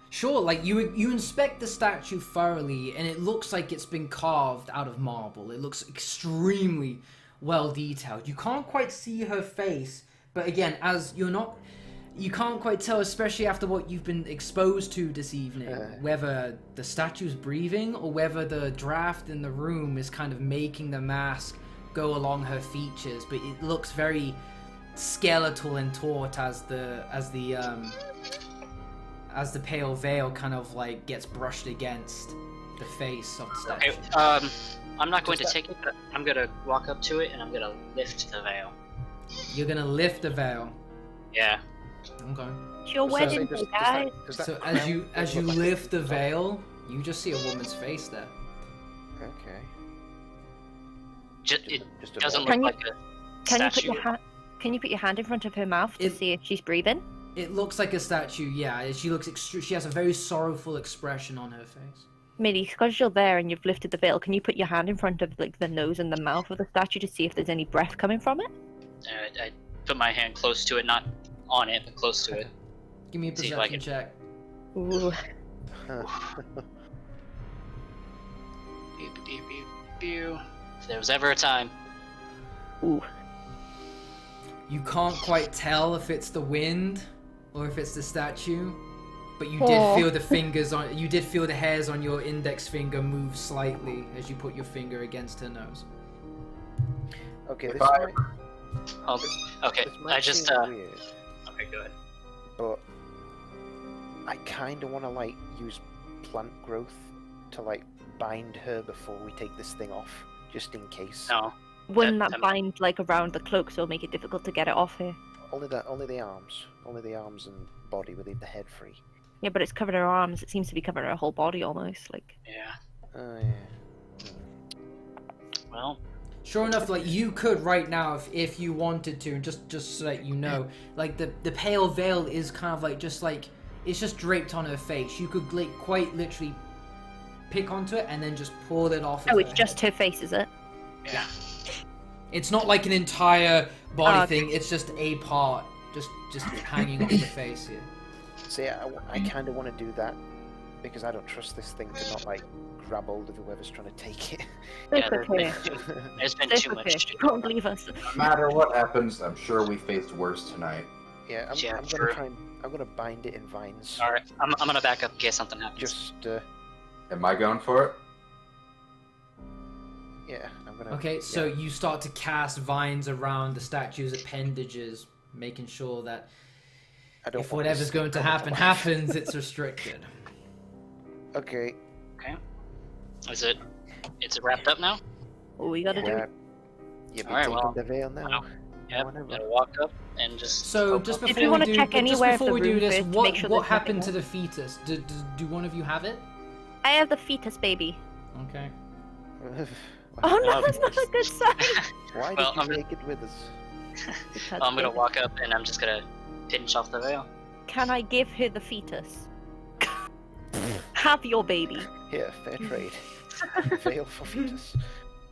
A: Sure, like you inspect the statue thoroughly, and it looks like it's been carved out of marble. It looks extremely well detailed. You can't quite see her face, but again, as you can't quite tell, especially after what you've been exposed to this evening, whether the statue's breathing or whether the draft in the room is kind of making the mask go along her features. But it looks very skeletal and taut as the pale veil kind of like gets brushed against the face of the statue.
E: Okay, I'm not going to take it, but I'm gonna walk up to it and I'm gonna lift the veil.
A: You're gonna lift the veil.
E: Yeah.
A: Okay.
D: It's your
A: So-
D: wedding day, guys.
C: Does that
A: So
C: crown
A: as you
C: look like
A: lift the
C: top?
A: veil, you just see a woman's face there.
C: Okay.
E: It
C: Just a
E: doesn't
C: veil.
E: look
D: Can you-
E: like a
D: Can you put
E: statue.
D: your hand? Can you put your hand in front of her mouth to
A: It-
D: see if she's breathing?
A: It looks like a statue, yeah. She looks she has a very sorrowful expression on her face.
D: Millie, because you're there and you've lifted the veil, can you put your hand in front of like the nose and the mouth of the statue to see if there's any breath coming from it?
E: I put my hand close to it, not on it, but close to it.
A: Give me a
E: See if I
A: perception
E: can-
A: check.
D: Ooh.
E: Pew, pew, pew, pew, pew. If there was ever a time.
D: Ooh.
A: You can't quite tell if it's the wind or if it's the statue, but you did feel the fingers on. You did feel the hairs on your index finger move slightly as you put your finger against her nose.
C: Okay, this
F: Fire.
C: might,
E: Okay,
C: this might
E: I just
C: seem weird,
E: Okay, go ahead.
C: but I kind of want to like use plant growth to like bind her before we take this thing off, just in case.
E: No.
D: Wouldn't
E: That-
D: that bind like around the cloak, so it'll make it difficult to get it off her?
C: Only the arms, and body. We leave the head free.
D: Yeah, but it's covering her arms. It seems to be covering her whole body almost. Like,
E: Yeah.
C: Oh yeah.
E: Well,
A: Sure enough, like you could right now if you wanted to, just so that you know, like the pale veil is kind of like it's just draped on her face. You could like quite literally pick onto it and then just pull it off.
D: oh,
A: of
D: it's
A: her
D: just
A: head.
D: her face, is it?
E: yeah.
A: It's not like an entire body
D: Oh, okay.
A: thing. It's just a part, just hanging off the face here.
C: See, I kind of want to do that because I don't trust this thing to not like grab hold of whoever's trying to take it.
D: It's
E: there's
D: okay.
E: been, there's been
D: It's
E: too
D: okay.
E: much.
D: Don't leave us.
F: No matter what happens, I'm sure we faced worse tonight.
C: Yeah, I'm
E: Yeah,
C: gonna
E: true.
C: try and I'm gonna bind it in vines.
E: All right, I'm gonna back up in case something happens.
C: Just
F: Am I going for it?
C: yeah, I'm gonna.
A: Okay, so
C: yeah.
A: you start to cast vines around the statue's appendages, making sure that
C: I don't
A: if
C: want
A: whatever's
C: this
A: going to
C: thing coming
A: happen
C: life.
A: happens, it's restricted.
C: Okay.
E: Okay. Is it? It's wrapped up now.
D: What we gotta do?
C: Yeah. You be
E: Alright,
C: taking
E: well,
C: the veil now.
E: well, Yep.
C: Whenever.
E: Gotta walk up and just.
A: So
E: open
A: just
E: up.
D: If
A: before
D: you wanna
A: we do,
D: check
A: just
D: anywhere of
A: before
D: the
A: we do
D: room
A: this,
D: first to
A: what
D: make sure
A: what
D: there's nothing
A: happened to
D: there.
A: the fetus? Do one of you have it?
D: I have the fetus baby.
A: Okay.
D: Oh no,
E: Um,
D: that's not a good sign.
C: Why
E: Well,
C: did you
E: I'm gonna-
C: take it with us?
D: Because
E: I'm gonna
D: baby.
E: walk up and I'm just gonna pinch off the veil.
D: Can I give her the fetus? Have your baby.
C: Here, fair trade. Veil for fetus.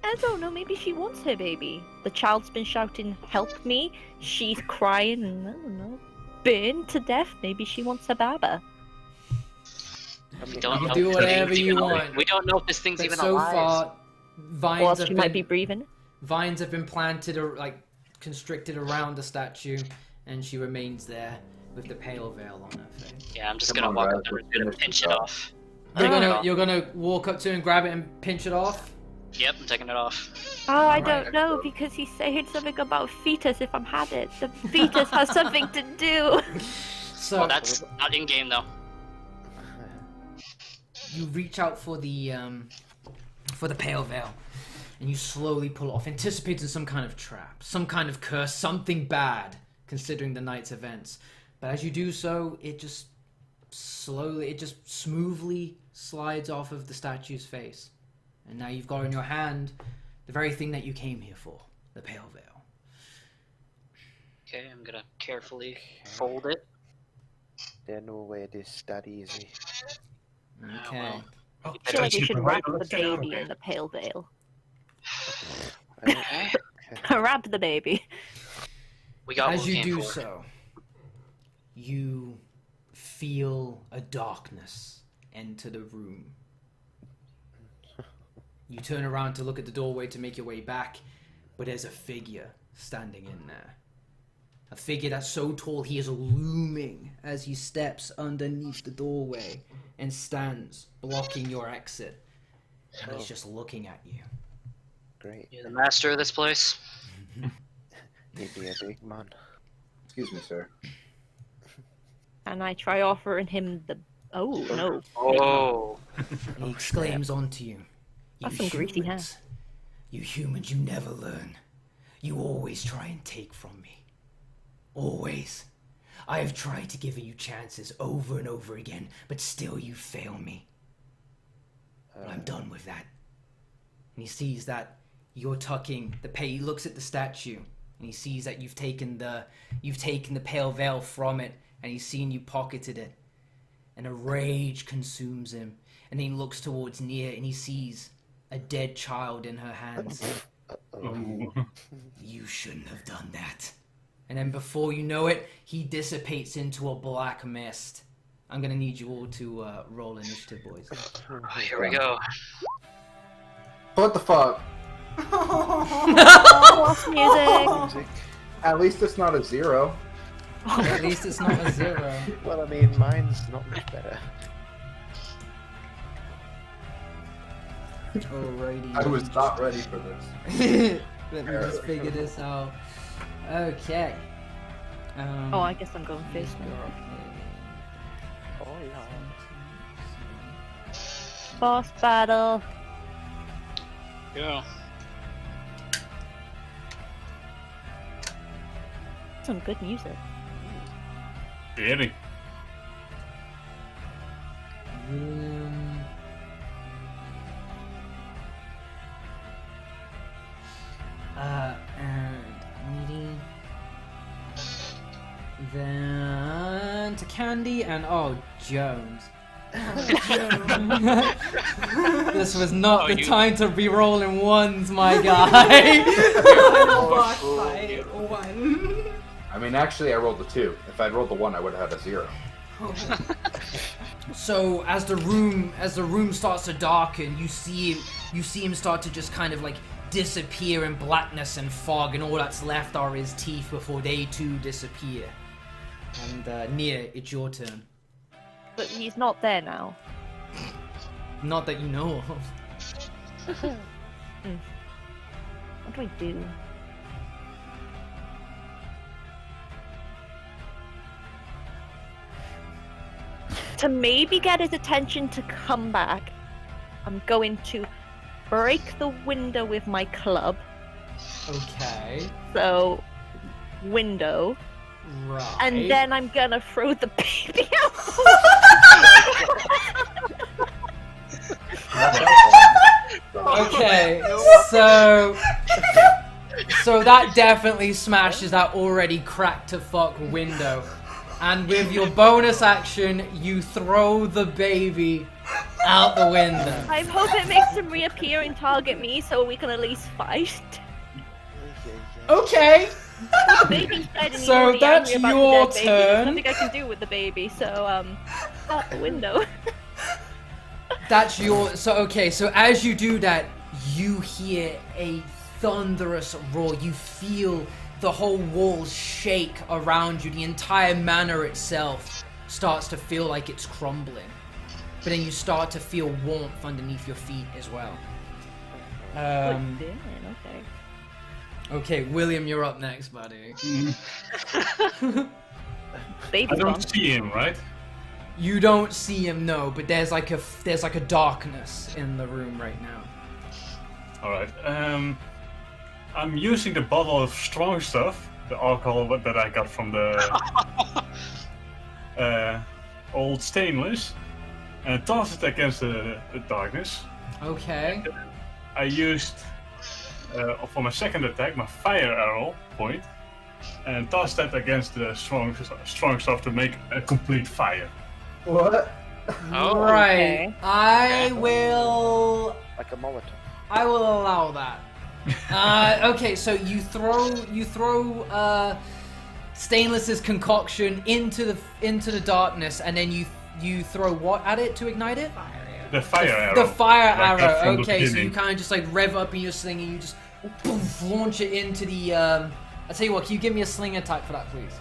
D: I don't know, maybe she wants her baby. The child's been shouting, help me. She's crying and, I don't know, burned to death. Maybe she wants a baba.
C: I mean,
E: Don't
A: You
E: know
A: do
E: if
A: whatever
E: this thing's
A: you
E: even-
A: want.
E: We don't know if this thing's
A: But
E: even
A: so
E: alive.
A: far,
D: Or else she might be
A: vines
D: breathing.
A: have been planted or like constricted around the statue, and she remains there with the pale veil on her face.
E: Yeah, I'm just
F: Come
E: gonna
F: on,
E: walk
F: guys,
E: up and
F: let's
E: we're gonna
F: finish
E: pinch
F: this
E: it
F: up.
E: off.
A: You're gonna walk up to it and grab it and pinch it off.
E: Yep, I'm taking it off.
D: Oh, I
A: Alright.
D: don't know, because he's saying something about fetus if I'm had it. The fetus has something to do.
A: So
E: Well, that's not in game though.
A: you reach out for the pale veil, and you slowly pull it off, anticipating some kind of trap, some kind of curse, something bad, considering the night's events. But as you do so, it just smoothly slides off of the statue's face, and now you've got in your hand the very thing that you came here for, the pale veil.
E: Okay, I'm gonna carefully fold it.
C: There's no way this that easy.
A: Okay.
E: well.
B: Oh,
D: I feel like we
B: that's
D: should
B: super
D: wrap
B: right.
D: the
B: Let's get out of
D: baby
B: here.
D: in the pale veil.
E: Okay.
D: Wrap the baby.
E: We got
A: As
E: what we
A: you
E: came
A: do
E: for.
A: so, you feel a darkness enter the room. You turn around to look at the doorway to make your way back, but there's a figure standing in there. A figure that's so tall he is looming as he steps underneath the doorway and stands blocking your exit. And he's
C: Oh.
A: just looking at you.
C: Great.
E: You're the master of this place.
C: He'd be a big man.
F: Excuse me, sir.
D: And I try offering him the. Oh no.
E: Oh.
A: And he exclaims onto you.
D: That's some greasy hair.
A: You humans, you never learn. You always try and take from me. Always. I have tried to give you chances over and over again, but still you fail me. But I'm done with that. And he sees that you're tucking the he looks at the statue, and he sees that you've taken the pale veil from it, and he's seen you pocketed it. And a rage consumes him, and he looks towards Nia, and he sees a dead child in her hands.
B: Oh.
A: You shouldn't have done that. And then before you know it, he dissipates into a black mist. I'm gonna need you all to roll initiative, boys.
E: Here we go.
F: What the fuck?
D: Lost music.
C: Music.
F: At least it's not a 0.
A: At least it's not a 0.
C: Well, I mean, mine's not much better.
A: Alrighty.
F: I was not ready for this.
A: Let me just figure this out. Okay.
D: Oh, I guess I'm going first now.
C: Oh, yeah.
D: Boss battle.
E: Yeah.
D: Some good music.
B: Really?
A: And meeting. Then to Candy and Jones. This was not the time to be rolling ones, my guy.
G: Final boss fight 1.
F: I mean, actually, I rolled a 2. If I'd rolled the 1, I would have had a 0.
A: So as the room starts to darken, you see him start to just kind of like disappear in blackness and fog, and all that's left are his teeth before they too disappear. And Nia, it's your turn.
D: But he's not there now.
A: Not that you know of.
D: What do I do? To maybe get his attention to come back, I'm going to break the window with my club.
A: Okay.
D: So, window.
A: Right.
D: And then I'm gonna throw the baby out.
A: Okay, so that definitely smashes that already cracked to fuck window. And with your bonus action, you throw the baby out the window.
D: I hope it makes him reappear and target me so we can at least fight.
A: Okay.
D: The baby's dead and he's
A: So
D: already
A: that's
D: angry about
A: your
D: the dead baby.
A: turn.
D: There's nothing I can do with the baby, so out the window.
A: That's your... So as you do that, you hear a thunderous roar. You feel the whole walls shake around you. The entire manor itself starts to feel like it's crumbling. But then you start to feel warmth underneath your feet as well.
D: Okay.
A: Okay, William, you're up next, buddy.
D: Baby's
B: I
D: gone.
B: don't see him, right?
A: You don't see him, no, but there's like a darkness in the room right now.
B: Alright, I'm using the bottle of strong stuff, the alcohol that I got from the old stainless, and toss it against the darkness.
A: Okay.
B: I used, for my second attack, my fire arrow point, and toss that against the strong stuff to make a complete fire.
F: What?
E: Oh,
A: Right.
D: okay.
A: I will
C: Like a Molotov.
A: allow that. Okay, so you throw Stainless's concoction into the darkness, and then you throw what at it to ignite it?
B: The fire arrow.
A: The fire
B: that I got
A: arrow.
B: from the
A: Okay, so you
B: beginning.
A: kind of just like rev up in your sling and you just poof, launch it into the. I tell you what, can you give me a sling attack for that, please?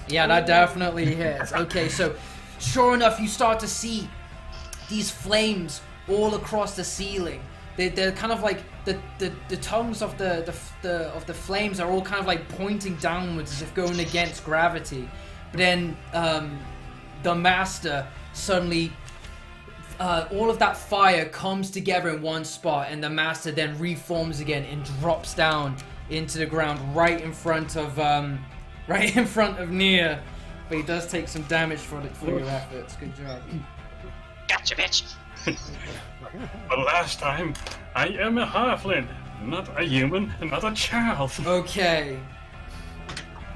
A: Yeah, that definitely hits. Okay, so sure enough, you start to see these flames all across the ceiling. They're kind of like the tongues of the flames are all kind of like pointing downwards as if going against gravity. But then the master suddenly all of that fire comes together in one spot, and the master then reforms again and drops down into the ground right in front of Nia. But he does take some damage for your efforts. Good job.
E: Gotcha, bitch.
B: But last time, I am a halfling, not a human, not a child.
A: Okay.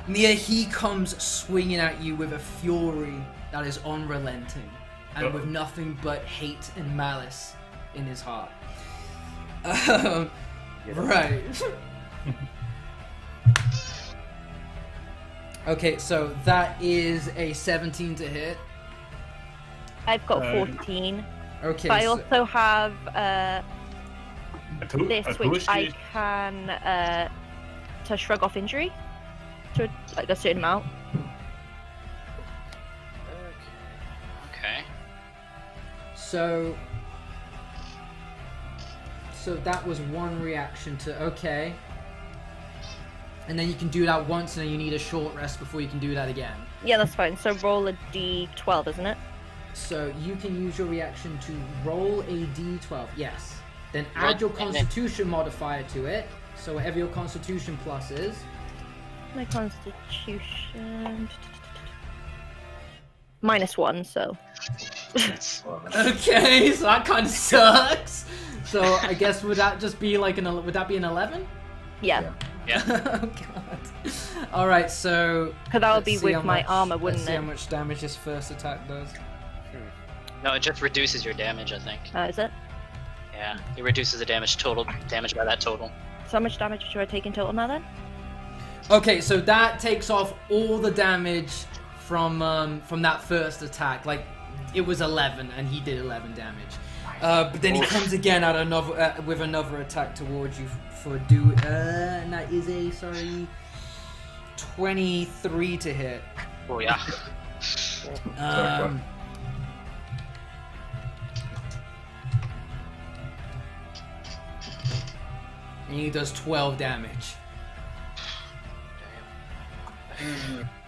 A: Nia, he comes swinging at you with a fury that is unrelenting, and with nothing but hate and malice in his heart. Right. Okay, so that is a 17 to hit.
D: I've got 14.
A: Okay,
D: But I
A: so,
D: also have
B: A two-
D: this,
B: a
D: which I
B: two-sheet.
D: can to shrug off injury to like a certain amount.
E: Okay.
A: So that was one reaction to okay. And then you can do that once, and then you need a short rest before you can do that again.
D: Yeah, that's fine. So roll a d12, isn't it?
A: So you can use your reaction to roll a d12, yes. Then add
E: Right,
A: your
E: and then-
A: constitution modifier to it. So whatever your constitution plus is.
D: My constitution... -1, so...
A: Okay, so that kind of sucks. So I guess would that just be like would that be an 11?
D: Yeah.
E: Yeah.
A: Oh god. All right, so
D: Because that would
A: let's
D: be
A: see how
D: with my
A: much-
D: armor,
A: let's
D: wouldn't
A: see
D: it?
A: how much damage this first attack does.
E: No, it just reduces your damage, I think.
D: Is it?
E: Yeah, it reduces the total damage by that total.
D: So how much damage should I take in total now then?
A: Okay, so that takes off all the damage from that first attack. Like it was 11, and he did 11 damage. But then he comes again at another with another attack towards you for and that is a 23 to hit.
E: Oh yeah.
A: And he does 12 damage.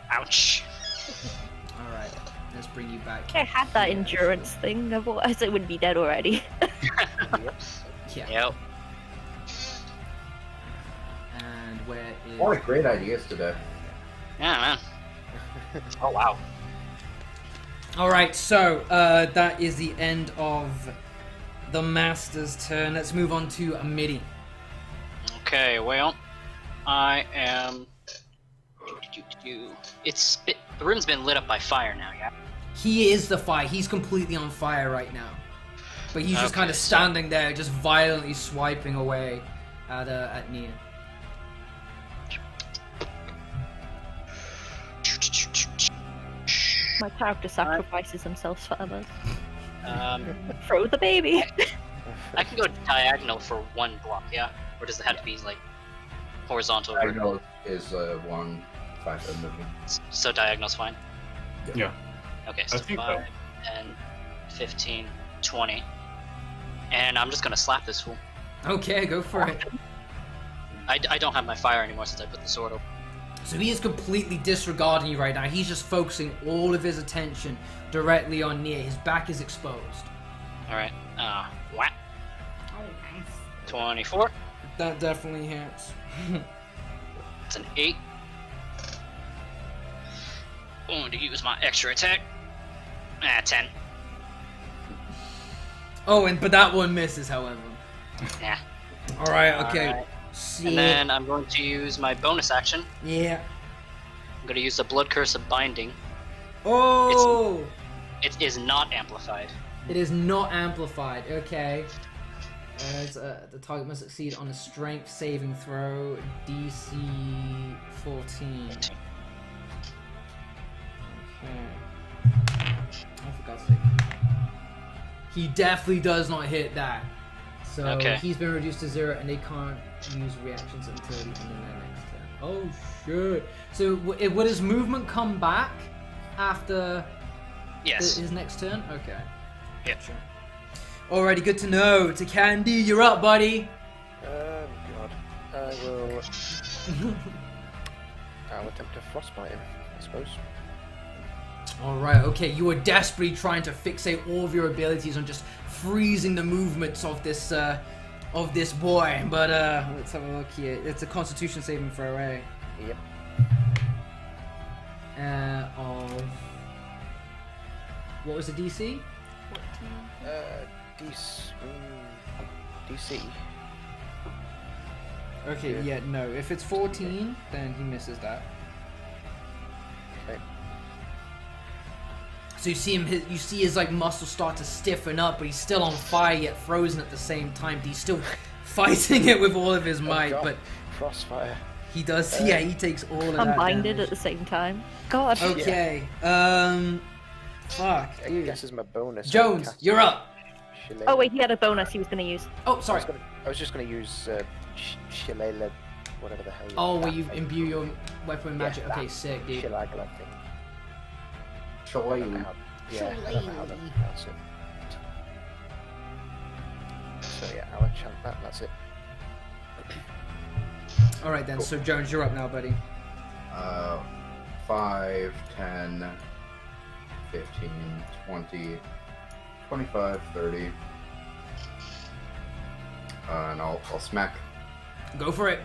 E: Ouch.
A: All right, let's bring you back.
D: I had that endurance thing, otherwise I would be dead already.
A: Yeah.
E: Yep.
A: And where is?
F: A lot of great ideas today.
E: Yeah, man. Oh wow.
A: All right, so that is the end of the Master's turn. Let's move on to a MIDI.
E: Okay, well, I am. The room's been lit up by fire now, yeah.
A: He is the fire. He's completely on fire right now. But he's just
E: Okay,
A: kind of
E: so-
A: standing there, just violently swiping away at Nia.
D: My character sacrifices themselves for others.
E: Throw
D: the baby!
E: I can go diagonal for one block, yeah? Or does it have to be, like, horizontal?
F: Diagonal is 1 5-foot movement.
E: So diagonal's fine?
B: Yeah.
E: Okay,
B: I
E: so
B: think
E: 5, 10, 15, 20. And I'm just gonna slap this fool.
A: Okay, go for it.
E: I don't have my fire anymore since I put the sword over.
A: So he is completely disregarding you right now. He's just focusing all of his attention directly on Nia. His back is exposed.
E: Alright, whack.
G: Oh, nice.
E: 24.
A: That definitely hits.
E: It's an 8. Going to use my extra attack. 10.
A: Oh, but that one misses, however.
E: Yeah.
A: All right, okay.
E: Alright.
A: See.
E: And then I'm going to use my bonus action.
A: Yeah.
E: I'm going to use the Blood Curse of Binding.
A: Oh!
E: It is not amplified.
A: It is not amplified. Okay. The target must succeed on a strength saving throw, DC 14. Okay. Oh, for God's sake. He definitely does not hit that. So
E: Okay.
A: he's been reduced to 0, and they can't use reactions until the end of their next turn. Oh shit! So would his movement come back after
E: Yes.
A: his next turn? Okay.
E: Yep.
A: Sure. Alrighty, good to know. To Candy, you're up, buddy.
C: God. I will. I'll attempt to frostbite him, I suppose.
A: Alright, okay, you are desperately trying to fixate all of your abilities on just freezing the movements of this boy. But let's have a look here. It's a Constitution saving throw, right?
C: Yep.
A: Of what was the DC?
C: DC.
A: Okay, yeah, no. If it's 14, then he misses that.
C: Okay.
A: So you see him, you see his like muscles start to stiffen up, but he's still on fire yet frozen at the same time. But he's still fighting it with all of his might.
C: God.
A: But
C: Crossfire.
A: he does, yeah, he takes all of that
D: Combined
A: damage.
D: at the same time. God.
A: Okay. Fuck.
C: I
A: Dude.
C: guess as my bonus.
A: Jones, you're up.
D: Oh wait, he had a bonus he was gonna use.
A: Oh, sorry.
C: I was just gonna use Shillelagh. whatever the hell.
A: Oh, where
C: that
A: you
C: thing.
A: imbue your weapon with magic.
C: that
A: Okay, sick, dude.
C: Shillelagh thing. I don't know
F: Shillelagh.
C: how- Yeah, I don't know how to pronounce it. So yeah, I'll enchant that. That's it.
A: All right then. So Jones, you're up now, buddy.
F: 5, 10, 15, 20, 25, 30. And I'll smack.
A: Go for it.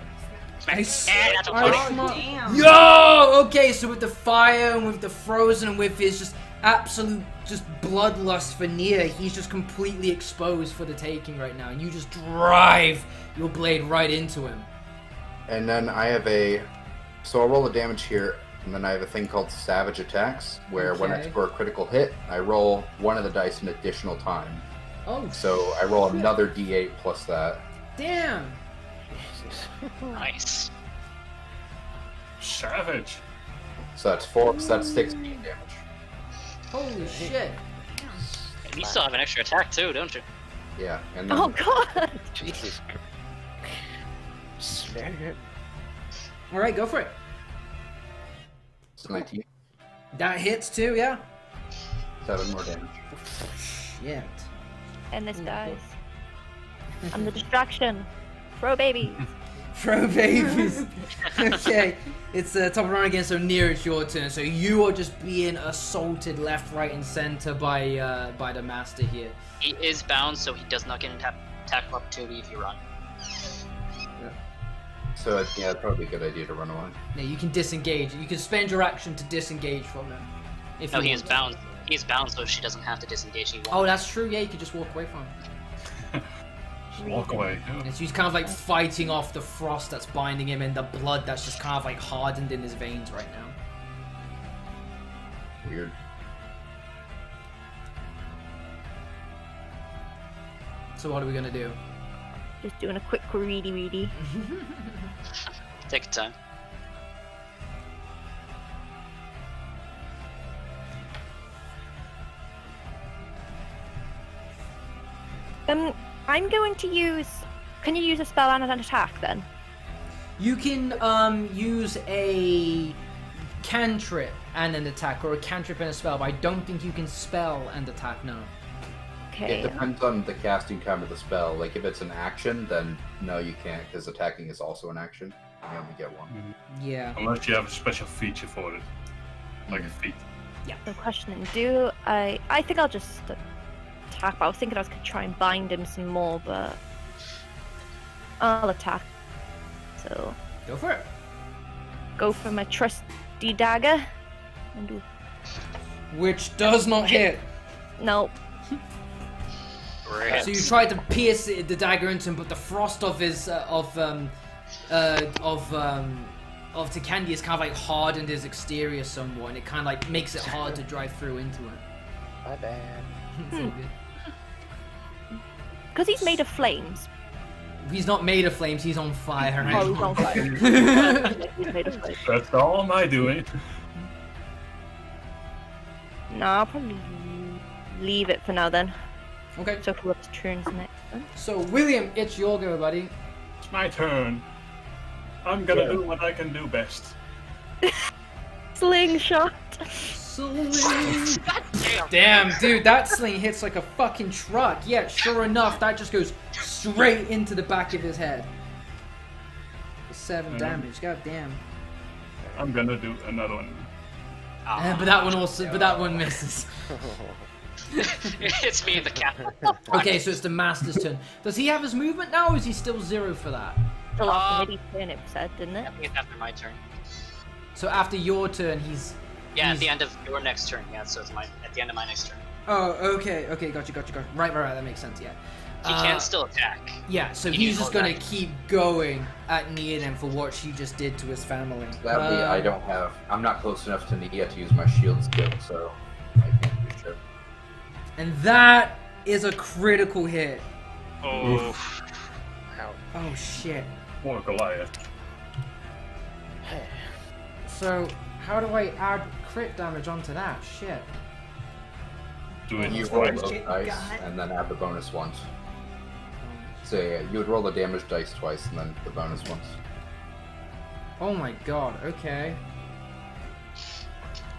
A: Nice.
E: That's a
A: Alright,
E: push.
A: come on.
G: Damn.
A: Yo! Okay, so with the fire and with the frozen and with his just absolute just bloodlust for Nia, he's just completely exposed for the taking right now. And you just drive your blade right into him.
F: And then I have so I'll roll the damage here, and then I have a thing called Savage Attacks, where when I
A: Okay.
F: score a critical hit, I roll one of the dice an additional time.
A: Oh,
F: So I roll
A: shit.
F: another d8 plus that.
A: Damn.
C: Jesus.
E: Nice.
B: Savage.
F: So that's 4, so that's 16 damage.
A: Holy shit.
E: And you still have an extra attack too, don't you?
F: Yeah, and then
D: Oh god!
C: Jesus. Snare him.
A: All right, go for it.
F: it's 19,
A: That hits too, yeah?
F: 7 more damage.
A: Yeah.
D: And this dies. I'm the distraction. Throw baby.
A: Throw babies. Okay, it's top of round again, so near it's your turn. So you are just being assaulted left, right, and center by the master here.
E: He is bound, so he does not get an attack of opportunity if you run.
F: So yeah, it's probably a good idea to run away.
A: Now you can disengage. You can spend your action to disengage from him. If
E: No,
A: you
E: he is
A: want.
E: bound. He is bound, so she doesn't have to disengage. He won't.
A: Oh, that's true. Yeah, you could just walk away from him.
B: Just walk away. Yeah.
A: And so he's kind of like fighting off the frost that's binding him and the blood that's just kind of like hardened in his veins right now.
F: Weird.
A: So what are we gonna do?
D: Just doing a quick reedy.
E: Take your time.
D: I'm going to use. Can you use a spell and an attack then?
A: You can use a cantrip and an attack, or a cantrip and a spell, but I don't think you can spell and attack, no.
D: Okay.
F: It depends on the casting time of the spell. Like if it's an action, then no, you can't, because attacking is also an action. You only get one.
A: Yeah.
B: Unless you have a special feature for it. Like a feat.
D: No questioning. I think I'll just attack. But I was thinking I was gonna try and bind him some more, but I'll attack. So
A: Go for it.
D: go for my trusty dagger. And do
A: Which does not hit.
D: no.
E: Rip.
A: So you tried to pierce the dagger into him, but the frost of his of Tikandi is kind of like hardened his exterior somewhat, and it kind of like makes it hard to drive through into it.
C: My bad.
A: It's all good.
D: Because he's made of flames.
A: He's not made of flames. He's on fire. Right?
D: Oh, he's on fire. He's made of flames.
B: That's all my doing.
D: No, I'll probably leave it for now then.
A: Okay.
D: So whoever's turns next then.
A: So William, it's your go, buddy.
B: It's my turn. I'm gonna do what I can do best.
D: Slingshot.
A: Damn, dude, that sling hits like a fucking truck. Yeah, sure enough, that just goes straight into the back of his head. 7 damage. God damn.
B: I'm gonna do another one.
A: But that one misses.
E: It's me and the cat.
A: Okay, so it's the master's turn. Does he have his movement now, or is he still 0 for that?
D: Till after Middy's turn, it said, didn't
E: I
D: it?
E: think it's after my turn.
A: So after your turn, he's...
E: Yeah,
A: he's-
E: at the end of your next turn. Yeah, so it's at the end of my next turn.
A: Oh, okay, gotcha. Right, that makes sense, yeah.
E: He can still attack.
A: Yeah, so
E: He
A: he's
E: can
A: just
E: hold
A: gonna
E: back.
A: keep going at Nia then for what she just did to his family.
F: Sadly, I'm not close enough to Nia to use my shield skill, so I can't do shit.
A: And that is a critical hit.
E: Oh.
C: Ow.
A: Oh shit.
B: Poor Goliath.
A: So how do I add crit damage onto that? Shit.
B: Do it
F: You roll
B: twice.
F: those dice and then add the bonus once. So yeah, you would roll the damage dice twice and then the bonus once.
A: Oh my god, okay.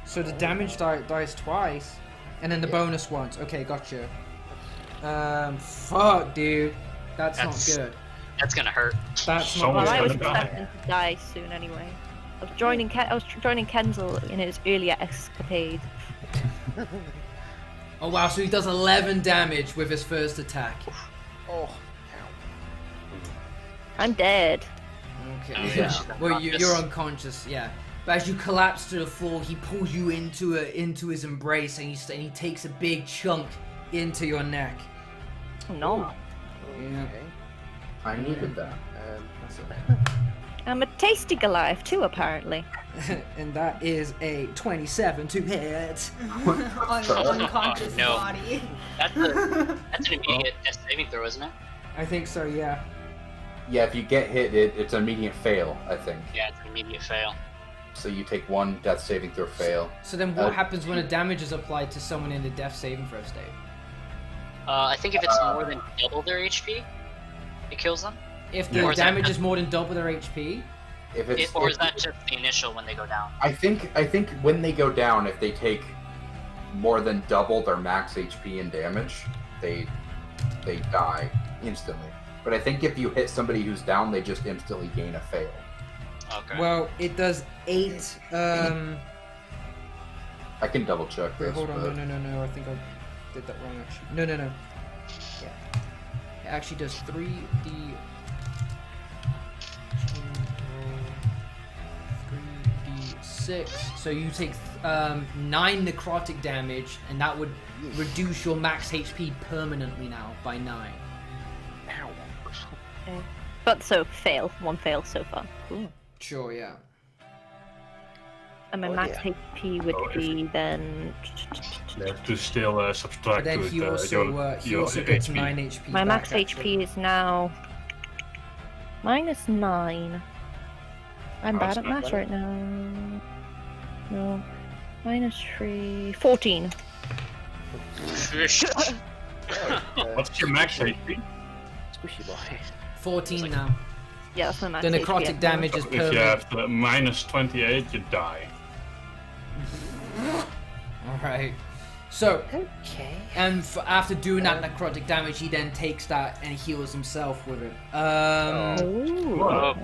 A: So the damage dies twice, and then the bonus once. Okay, gotcha. Fuck, dude. That's not good.
E: That's gonna hurt.
A: That's not
B: Someone's
D: Well, I
A: good.
D: was
B: gonna die.
D: expecting to die soon anyway. I was joining Kenzel in his earlier escapade.
A: Oh wow, so he does 11 damage with his first attack.
C: Oh,
D: I'm dead.
A: Okay,
E: Yeah.
A: yeah.
E: She's
A: Well, you're
E: unconscious.
A: unconscious, yeah. But as you collapse to the floor, he pulls you into his embrace, and he takes a big chunk into your neck.
D: Oh, no.
A: Yeah.
C: okay.
F: I needed that.
D: I'm a tasty Goliath too, apparently.
A: And that is a 27 to hit.
G: Unconscious
E: No.
G: body.
E: That's an immediate death saving throw, isn't it?
A: I think so, yeah.
F: Yeah, if you get hit, it's an immediate fail, I think.
E: Yeah, it's an immediate fail.
F: So you take one death saving throw fail.
A: So then what happens when a damage is applied to someone in the death saving throw state?
E: I think if it's more than double their HP, it kills them.
A: If
E: Or
A: the
E: is that
A: damage
E: just-
A: is more than double their HP?
F: If it's,
E: Or
F: if-
E: is that just the initial when they go down?
F: I think when they go down, if they take more than double their max HP and damage, they die instantly. But I think if you hit somebody who's down, they just instantly gain a fail.
E: Okay.
A: Well, it does 8,
F: I can double check
A: Wait,
F: this.
A: hold on,
F: but-
A: no, I think I did that wrong actually. No. Yeah. It actually does 3d... 3d6. So you take 9 necrotic damage, and that would reduce your max HP permanently now by 9.
D: Okay. But so, fail. One fail so far. Cool.
A: Sure, yeah.
D: And my
C: Oh,
D: max
C: yeah.
D: HP would be then...
B: You have to still
A: But
B: subtract
A: then
B: to
A: he
B: it,
A: also
B: your
A: gets
B: HP.
A: 9 HP.
D: My
A: back,
D: max
A: actually.
D: HP is now... -9. I'm
B: Oh,
D: bad
B: it's
D: at
B: not
D: maths
C: bad.
D: right now. No. -3... 14.
B: What's your max HP?
C: Squishy boy.
A: 14 now.
D: Yeah, that's my max
A: The
D: HP
A: necrotic
D: at the
A: damage is
B: If you
A: permanent.
B: have the -28, you die.
A: Alright. So,
C: Okay.
A: and after doing that necrotic damage, he then takes that and heals himself with it.
D: moment. Ooh.
E: Oh,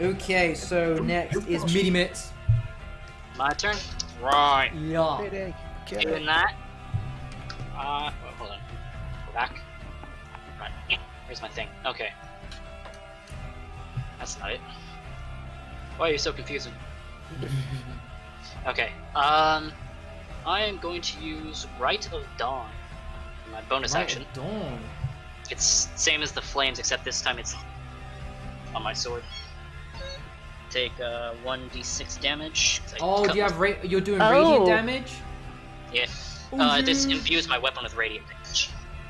A: Okay, so next is Mini Mitts.
E: my turn. Right.
A: Yeah.
C: Payday. Get
E: Doing
C: it.
E: that. Well, hold on. Go back. Right. Where's my thing? Okay. That's not it. Why are you so confusing? Okay. I am going to use Rite of Dawn. My bonus
A: Right
E: action.
A: at dawn.
E: It's same as the flames, except this time it's on my sword. Take 1d6 damage. 'cause I
A: Oh,
E: cut
A: do you
E: my-
A: have you're doing
D: Oh.
A: radiant damage?
E: Yeah.
A: Oh,
E: This
A: yeah.
E: imbues my weapon with radiant damage.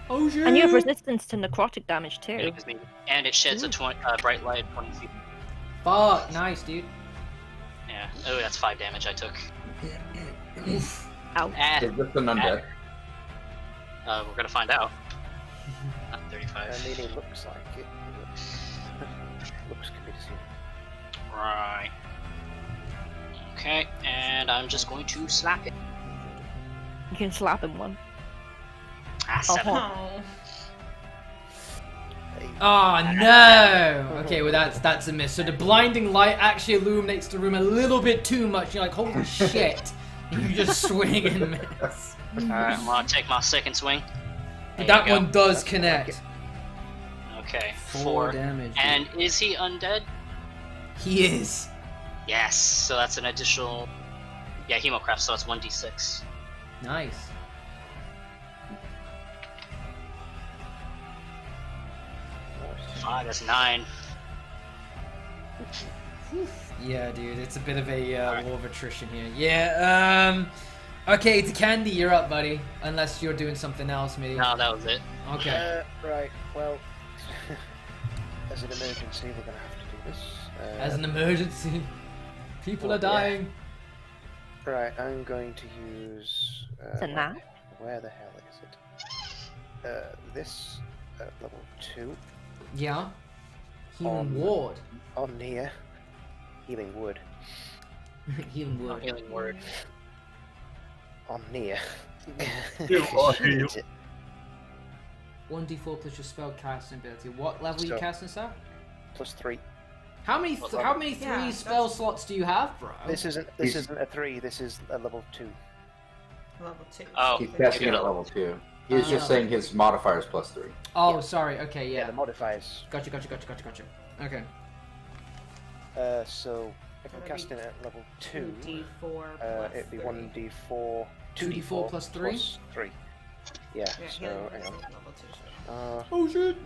A: Oh shit.
D: And you have resistance to necrotic damage
E: And
D: too.
E: it gives me, and it sheds a bright light 20 feet.
A: Fuck, nice, dude.
E: Yeah. Oh, that's 5 damage I took.
D: Ow.
E: And
F: Is this an undead?
E: we're gonna find out. Not 35.
C: I mean, it looks like it. Looks can be deceiving.
E: Right. Okay, and I'm just going to slap it.
D: You can slap him one.
E: Ah, 7.
G: Oh.
A: Oh no! Okay, well that's a miss. So the blinding light actually illuminates the room a little bit too much. You're like, holy shit! And you just swing and miss.
E: Alright, I'm gonna take my second swing.
A: But
E: There
A: that
E: you go.
A: one does connect.
E: Okay,
A: 4
E: 4.
A: damage.
E: And is he undead?
A: He is.
E: Yes, so that's an additional. Yeah, Hemocraft, so it's 1d6.
A: Nice.
E: That's 9.
A: Yeah, dude, it's a bit of a war of attrition here. Yeah, okay, to Candy, you're up, buddy. Unless you're doing something else, maybe.
E: No, that was it.
A: Okay.
C: Right, well, as an emergency, we're gonna have to do this.
A: As an emergency. People
C: well,
A: are dying.
C: Right, I'm going to use.
D: It's a nap.
C: Where the hell is it? This level 2.
A: Yeah. Healing ward.
C: On near. Healing wood.
A: Healing
E: Not
A: ward.
E: healing word.
C: On near.
B: You are healed.
A: 1d4 plus your spell casting ability. What level are you
C: So-
A: casting this at?
C: +3.
A: How many three
G: Yeah,
A: spell
G: that's-
A: slots do you have, bro?
C: This isn't a 3. This is a level 2.
G: Level 2.
E: Oh.
F: He's casting it at level 2. He's just saying his modifier is +3.
A: Oh, sorry. Okay,
C: Yeah,
A: yeah.
C: the modifiers.
A: Gotcha. Okay.
C: So if I'm
G: That'd be
C: casting it at level 2,
G: 2d4
C: it'd be
G: plus
C: 1d4.
A: 2d4 plus 3?
C: Plus 3. Yeah.
G: Yeah,
C: So
G: healing
C: hang
G: word
C: on.
G: is level 2.
A: Oh shit.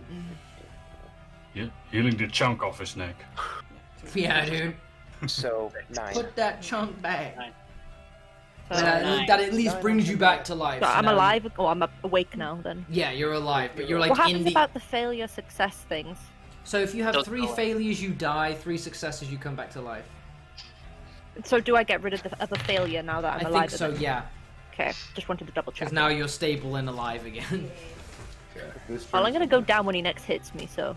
B: Yeah, healing the chunk off his neck.
A: Yeah, dude.
C: So 9.
A: Put that chunk back.
E: Nine.
D: So,
A: That at least
C: Nine,
A: brings
C: nine,
A: you back
C: nine.
A: to life.
D: so
A: so
D: I'm
A: now-
D: alive. Oh, I'm awake now then.
A: Yeah, you're alive, but you're like
D: What
A: in
D: happens
A: the.
D: about the failure success things?
A: So if you have
E: Don't
A: 3
E: tell her.
A: failures, you die. 3 successes, you come back to life.
D: So do I get rid of the failure now that I'm
A: I
D: alive?
A: think so.
D: again?
A: Yeah,
D: Okay, just wanted to double check.
A: because now you're stable and alive again.
D: Well, I'm gonna go down when he next hits me. So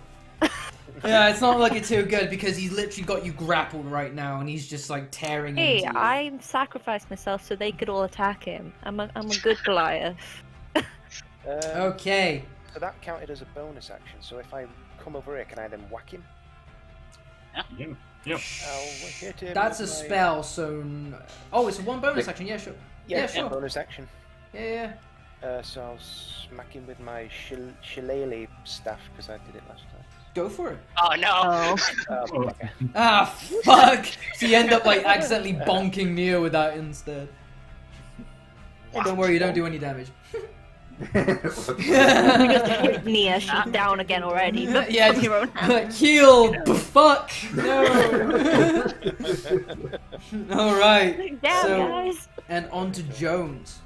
A: Yeah, it's not looking too good because he's literally got you grappled right now, and he's just like tearing
D: hey,
A: into you.
D: I sacrificed myself so they could all attack him. I'm a good Goliath.
A: Okay.
C: So that counted as a bonus action. So if I come over here, can I then whack him?
B: Yeah.
C: I'll hit him.
A: That's a
C: with my-
A: spell, so. Oh, it's a 1 bonus action. Yeah, sure.
C: Yeah,
A: Yeah, sure.
C: bonus action.
A: Yeah.
C: So I'll smack him with my shillelagh staff because I did it last time.
A: Go for it.
E: Oh no!
D: Oh,
C: Bugger.
A: Ah, fuck! So you end up like accidentally bonking Neo with that instead. Don't worry, you don't do any damage.
D: Nia, she's down again already. Look
A: Yeah,
D: from your own hand.
A: heal. Fuck. No. All right.
D: Damn,
A: So-
D: guys.
A: And on to Jones.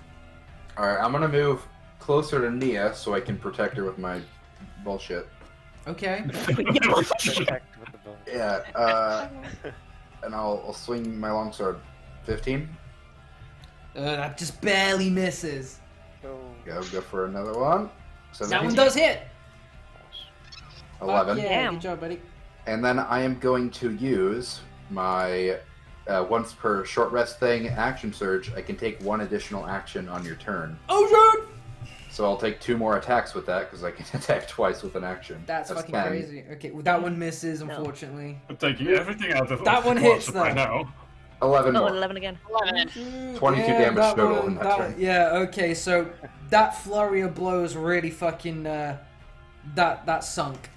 F: Alright, I'm gonna move closer to Nia so I can protect her with my bullshit.
A: Okay.
C: Protect with the bow.
F: Yeah, and I'll swing my longsword. 15.
A: That just barely misses.
F: Go for another one.
A: That
F: 17.
A: one does hit.
F: 11.
A: Fuck yeah,
D: Damn.
A: good job, buddy.
F: And then I am going to use my once per short rest thing action surge. I can take 1 additional action on your turn.
A: Oh, dude!
F: So I'll take 2 more attacks with that because I can attack twice with an action.
A: That's fucking
F: 10.
A: crazy. Okay, well, that one misses,
D: No.
A: unfortunately.
B: I'm taking everything out of
A: That one
B: of
A: hits,
B: right
A: though.
B: now.
F: 11
D: Oh,
F: more.
D: 11 again.
E: 11.
F: 22
A: Yeah,
F: damage
A: that
F: total
A: one-
F: in that turn.
A: Yeah, okay, so that flurry of blows really fucking, that sunk.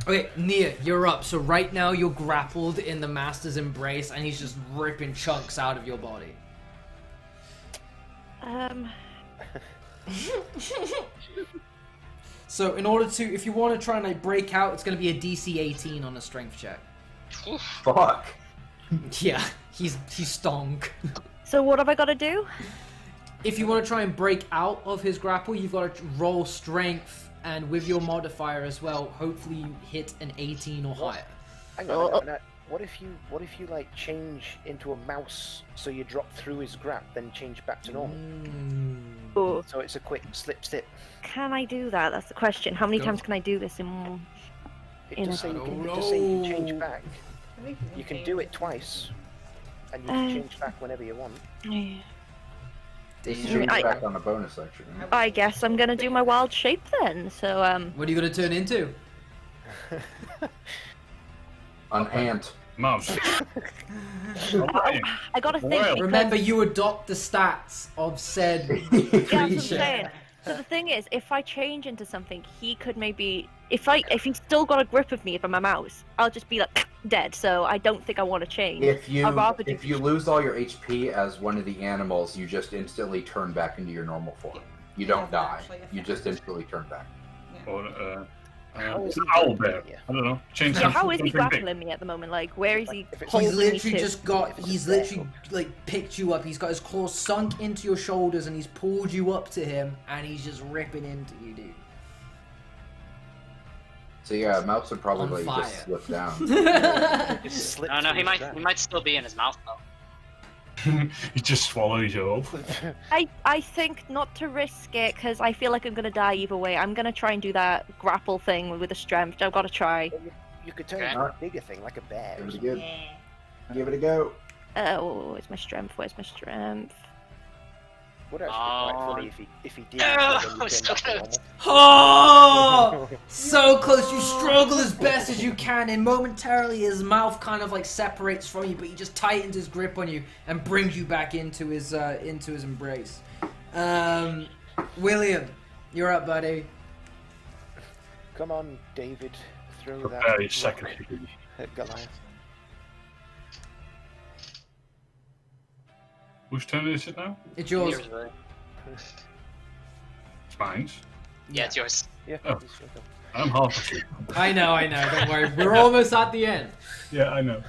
A: Okay, Nia, you're up. So right now you're grappled in the Master's Embrace, and he's just ripping chunks out of your body. So in order to, if you want to try and like break out, it's going to be a DC 18 on a strength check.
F: Fuck.
A: Yeah, he's stonk.
D: So what have I got to do?
A: If you want to try and break out of his grapple, you've got to roll strength, and with your modifier as well, hopefully you hit an 18 or higher.
C: Hang on a minute. What if you like change into a mouse so you drop through his grab, then change back to normal?
D: Oh,
C: So it's a quick slip step.
D: can I do that? That's the question. How many
A: Go.
D: times can I do this in?
C: It
D: In
C: just
D: a-
C: say you can,
A: I
C: it
A: don't
C: just say you can
A: know.
C: change back. You can do it twice, and you can change back whenever you want.
F: It's
A: Damn.
F: shooting
D: I-
F: back on the bonus action. Right?
D: I guess I'm gonna do my wild shape then. So
A: What are you going to turn into?
F: An ant.
B: Mouse. Alright.
D: I gotta think.
B: Well,
D: because-
A: Remember, you adopt the stats of said
D: Yeah, that's what I'm
A: creature.
D: saying. So the thing is, if I change into something, he could maybe. If he's still got a grip of me, if I'm a mouse, I'll just be like dead. So I don't think I want to change.
F: If
D: I'd rather do-
F: you lose all your HP as one of the animals, you just instantly turn back into your normal form. You
G: It
F: don't
G: doesn't
F: die.
G: actually
F: You
G: affect
F: just
G: you.
F: instantly turn back.
B: Or
C: How is
B: an
C: he
B: owl bear.
C: Yeah.
B: I don't know. Change
D: So
B: something
D: how is he
B: big.
D: grappling me at the moment? Like, where is he
C: If it's-
D: holding
A: He's
D: me
A: literally
D: to?
A: just got.
C: If it's
A: He's
C: a bear
A: literally like picked you up. He's got his claws sunk into your shoulders, and he's pulled you up to him, and he's just ripping into you, dude.
F: So yeah, mouse would probably
A: fire.
F: just slip down.
C: Just slip
E: No,
C: through
E: he
C: his
E: might
C: grab.
E: he might still be in his mouth though.
B: He just swallows you up.
D: I think not to risk it because I feel like I'm gonna die either way. I'm gonna try and do that grapple thing with the strength. I've got to try.
C: You could turn
E: Okay.
C: into a bigger thing, like a bear.
F: Give
C: or
F: it a
C: something.
F: go.
G: Yeah.
F: Give it a go.
D: Where's my strength? Where's my strength?
C: Would actually be quite funny if he did.
E: Oh,
C: and then you
E: it's
C: turned
E: so
C: back to
A: Oh!
C: normal.
A: So close. You struggle as best as you can, and momentarily his mouth kind of like separates from you, but he just tightens his grip on you and brings you back into his embrace. William, you're up, buddy.
C: Come on, David. Throw that
B: Prepare your
C: rock
B: second degree.
C: at Goliath.
B: Whose turn is it now?
A: It's yours.
E: Yours, William.
B: It's mine.
E: Yeah, it's yours.
C: Yeah.
B: Oh.
C: it's your go.
B: I'm half asleep.
A: I know. Don't worry. We're almost at the end.
B: Yeah, I know.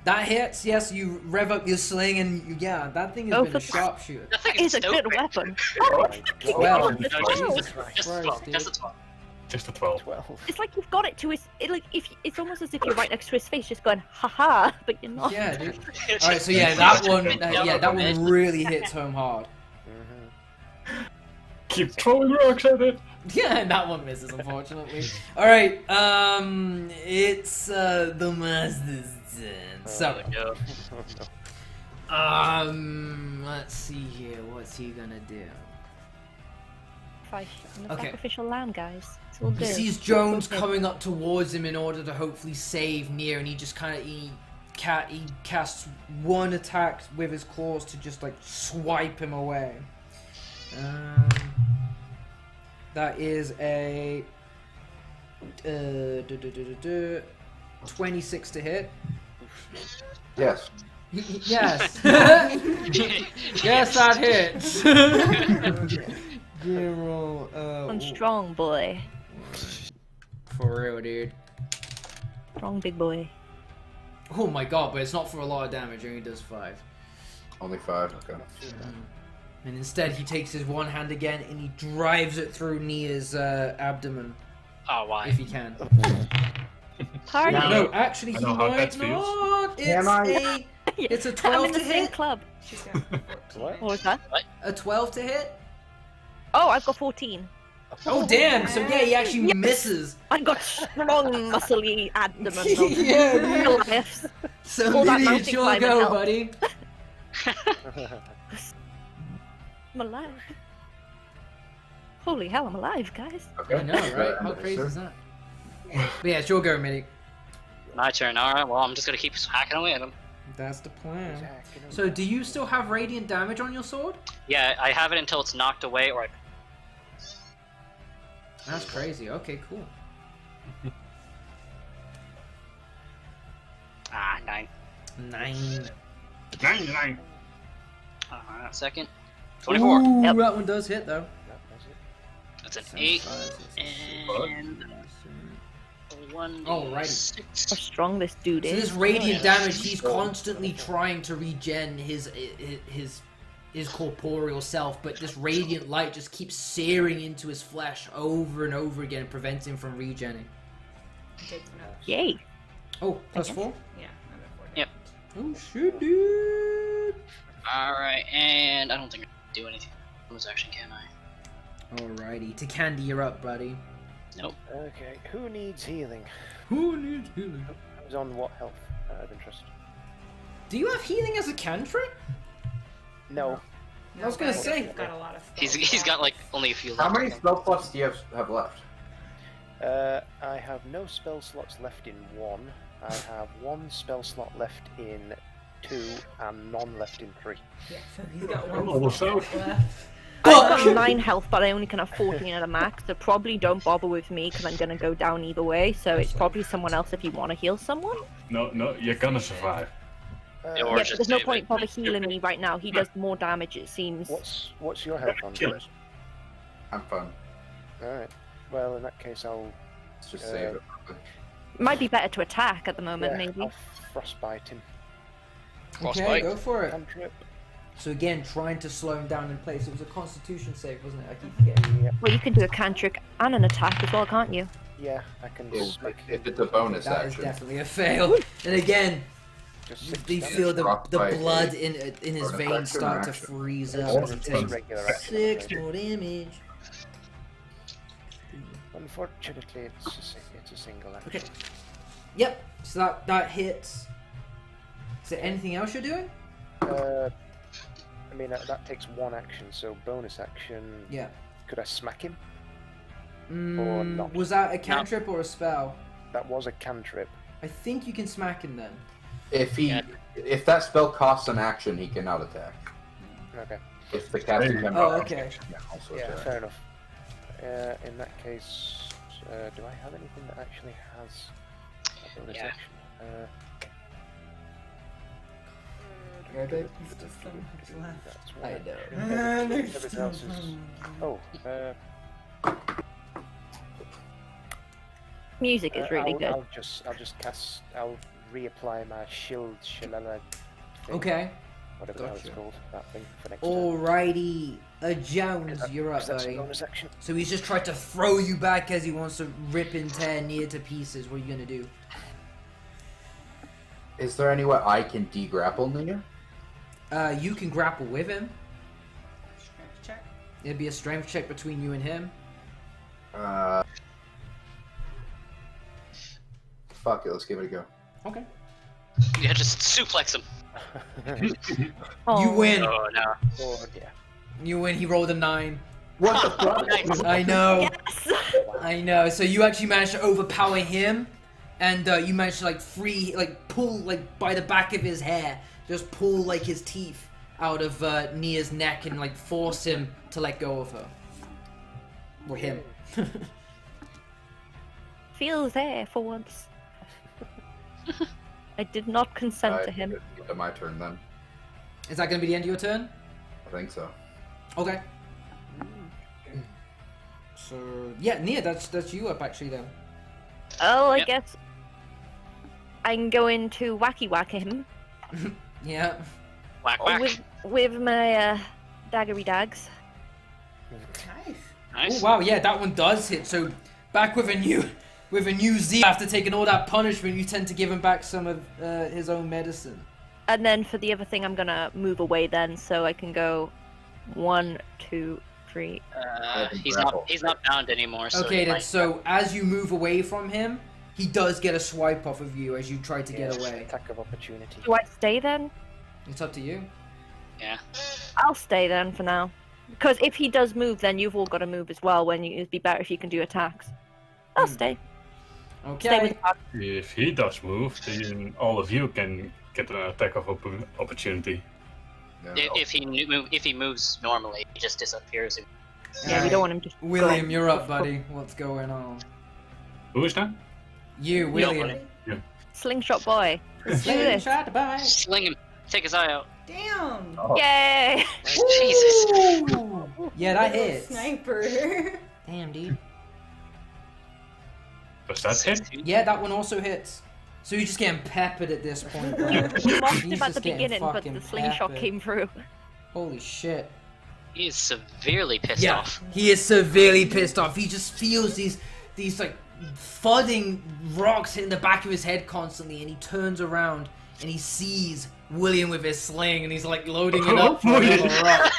A: That hits. Yes, you rev up your sling, and yeah, that thing has
D: Go
A: been
D: for
A: a sharpshooter.
E: That thing
D: It's a
E: so
D: good
E: great.
D: weapon.
C: Oh my God.
A: Well,
E: No,
A: Jesus
E: just a 12.
A: Christ, dude.
E: Just a 12.
B: Just a 12.
C: 12.
D: It's like you've got it to his. It's almost as if you're right next to his face, just going haha, but you're not.
A: Yeah, dude. All right, so yeah, that one, that one really hits home hard.
C: Mhm.
B: Keep throwing rocks at it.
A: Yeah, and that one misses, unfortunately. All right, it's the master's turn. So,
E: No.
C: Oh, no.
A: let's see here. What's he gonna do?
D: I'm a
A: Okay.
D: sacrificial lamb, guys. It's all
A: He
D: good.
A: sees Jones coming up towards him in order to hopefully save Nier, and he just kind of he casts one attack with his claws to just like swipe him away. That is a 26 to hit.
F: Yes.
A: Yes. Yes, that hits. Zero.
D: One strong boy.
A: For real, dude.
D: Strong big boy.
A: Oh my god, but it's not for a lot of damage, it only does 5.
F: Only 5. Okay.
A: And instead he takes his one hand again and he drives it through Nia's abdomen,
E: Oh, why?
A: if he can.
D: Party.
B: Yeah.
A: No, actually he
B: I know how
A: might
B: that feels.
A: not.
F: Can I?
A: It's a
D: I'm
A: 12
D: in the
A: to
D: same
A: hit.
D: club.
G: She's got 14.
C: What?
D: What was that?
A: A 12 to hit.
D: Oh, I've got 14.
A: Oh damn! So yeah, he actually misses.
D: I've got strong, muscly abdomen.
A: Yeah, dude.
D: Goliaths.
A: So
D: All that
A: maybe
D: mountain
A: it's your
D: climbing
A: go,
D: help.
A: buddy.
D: I'm alive. Holy hell, I'm alive, guys.
F: Okay.
A: I know, right? How crazy is that? But yeah, it's your go, Mitty.
E: My turn. Alright, well, I'm just gonna keep hacking away at him.
A: That's the plan.
C: Exactly.
A: So, do you still have radiant damage on your sword?
E: Yeah, I have it until it's knocked away or I...
A: That's crazy. Okay, cool.
E: Ah, 9.
A: 9.
B: 99.
E: Second. 24.
A: Ooh,
D: Yep.
A: that one does hit though.
C: Yep, that's it.
E: That's an 8.
A: 5, 6,
E: And... 1,
A: Alrighty.
D: How strong this dude
A: So
D: is.
A: this radiant damage, he's constantly trying to regen his corporeal self, but this radiant light just keeps searing into his flesh over and over again, and prevents him from regenning.
G: Takes another.
D: Yay.
A: Oh, plus
D: guess.
A: 4?
G: Yeah, another 4
E: Yep.
G: damage.
A: Oh shit, dude!
E: Alright, and I don't think I can do anything. Bonus action, can I?
A: Alrighty, to Candy, you're up, buddy.
E: Nope.
C: Okay, who needs healing?
A: Who needs healing?
C: Who's on what health? Out of interest.
A: Do you have healing as a cantrip?
C: No.
A: I was gonna
G: but
A: say-
G: you've got a lot of
E: He's got like only a few left.
F: How many spell slots do you have left?
C: I have no spell slots left in 1. I have 1 spell slot left in 2 and none left in 3.
G: Yeah, so he's got
B: Oh,
G: one
B: what's
G: slot
B: up?
G: left.
D: I've got 9 health, but I only can have 14 at a max, so probably don't bother with me because I'm gonna go down either way, so it's probably someone else if you want to heal someone.
B: No, you're gonna survive.
E: Or
D: Yeah, but
E: just
D: there's no
E: David.
D: point bother healing me right now. He does more damage, it seems.
C: What's your health on?
B: Kill it.
F: I'm fine.
C: Alright. Well, in that case, I'll
F: Let's just save it.
D: Might be better to attack at the moment,
C: yeah,
D: maybe.
C: I'll frostbite him.
A: Okay,
E: Frostbite.
A: go for it.
C: Cantrip.
A: So again, trying to slow him down in place. It was a Constitution save, wasn't it? I keep forgetting.
C: Yeah,
D: Well, you can do a cantric and an attack as well, can't you?
C: yeah, I can
F: If,
C: make
F: if it's a bonus
A: That is
F: action.
A: definitely a fail. And again,
C: Just 6
A: You
C: damage.
A: feel the
F: Frostbite
A: blood
F: is
A: in his
F: an
A: veins
F: action
A: start to
F: action.
A: freeze
C: It's
A: up as he
C: a
A: takes
C: regular action.
A: 6 more damage.
C: Unfortunately, it's a single action.
A: Okay. Yep. So that hits. Is there anything else you're doing?
C: I mean, that takes 1 action, so bonus action.
A: Yeah.
C: Could I smack him? Or not?
A: Was that a cantrip or a spell?
C: That was a cantrip.
A: I think you can smack him then.
F: If that spell costs an action, he cannot attack.
C: Okay.
F: If the casting time
A: Oh,
F: costs an
A: okay.
F: action, he can also
C: Yeah,
F: attack.
C: fair enough. In that case, do I have anything that actually has a bonus
E: Yeah.
C: action? That's one
A: I
C: action.
A: know.
C: Everything else is. Oh,
D: Music is really good.
C: I'll just cast. I'll reapply my shield shillelagh thing,
A: Okay.
C: whatever the hell it's
A: Gotcha.
C: called. That thing for next turn.
A: Alrighty. Jones,
C: Because
A: you're up,
C: that's a
A: buddy.
C: bonus action.
A: So he's just tried to throw you back as he wants to rip and tear Nia to pieces. What are you gonna do?
F: Is there any way I can de-grapple Nia?
A: You can grapple with him.
G: Strength check.
A: It'd be a strength check between you and him.
F: Fuck it, let's give it a go.
A: Okay.
E: Yeah, just suplex him.
D: Oh.
A: You win.
E: Oh no.
C: Oh yeah.
A: You win. He rolled a 9.
F: What the fuck?
E: Nice.
A: I know.
D: Yes.
A: I know. So you actually managed to overpower him, and you managed to pull by the back of his hair, just pull his teeth out of Nia's neck and force him to let go of her. Or him.
D: Feels there for once. I did not consent to him.
F: It's my turn then.
A: Is that gonna be the end of your turn?
F: I think so.
A: Okay. So yeah, Nia, that's you up actually then.
D: Oh, I
E: Yep.
D: guess I'm going to wacky whack him
A: Yeah.
E: Whack whack.
D: with my daggery dags.
G: Nice.
E: Nice.
A: Oh wow, yeah, that one does hit. So back with a new Z after taking all that punishment, you tend to give him back some of his own medicine.
D: And then for the other thing, I'm gonna move away then, so I can go 1, 2, 3.
E: He's not bound anymore. So
A: Okay,
E: he
A: then.
E: might-
A: So as you move away from him, he does get a swipe off of you as you try to get
C: Yeah,
A: away.
C: Attack of opportunity.
D: Do I stay then?
A: It's up to you.
E: Yeah.
D: I'll stay then for now. Because if he does move, then you've all got to move as well. It'd be better if you can do attacks. I'll stay. Stay with
A: Okay.
D: the
B: If he does move, then all of you can get an attack of opportunity.
F: Yeah.
E: If he moves normally, he just disappears.
D: Yeah, we don't want him to.
A: William, you're up, buddy. What's going on?
B: Who is that?
A: You, William.
D: Slingshot boy. Let's do this.
A: Shot, bye.
E: Sling him. Take his eye out.
G: Damn.
F: Oh,
D: Yay!
E: Jesus.
A: Ooh. Yeah, that hits.
G: Sniper.
A: Damn, dude.
B: Does that hit?
E: 16.
A: Yeah, that one also hits. So you're just getting peppered at this point, bro.
D: We lost
A: He's
D: him at
A: just
D: the
A: getting
D: beginning, but
A: fucking
D: the slingshot
A: peppered.
D: came through.
A: Holy shit.
E: He is severely pissed
A: Yeah,
E: off.
A: he is severely pissed off. He just feels these thudding rocks hitting the back of his head constantly, and he turns around and he sees William with his sling, and he's loading it up for another rock.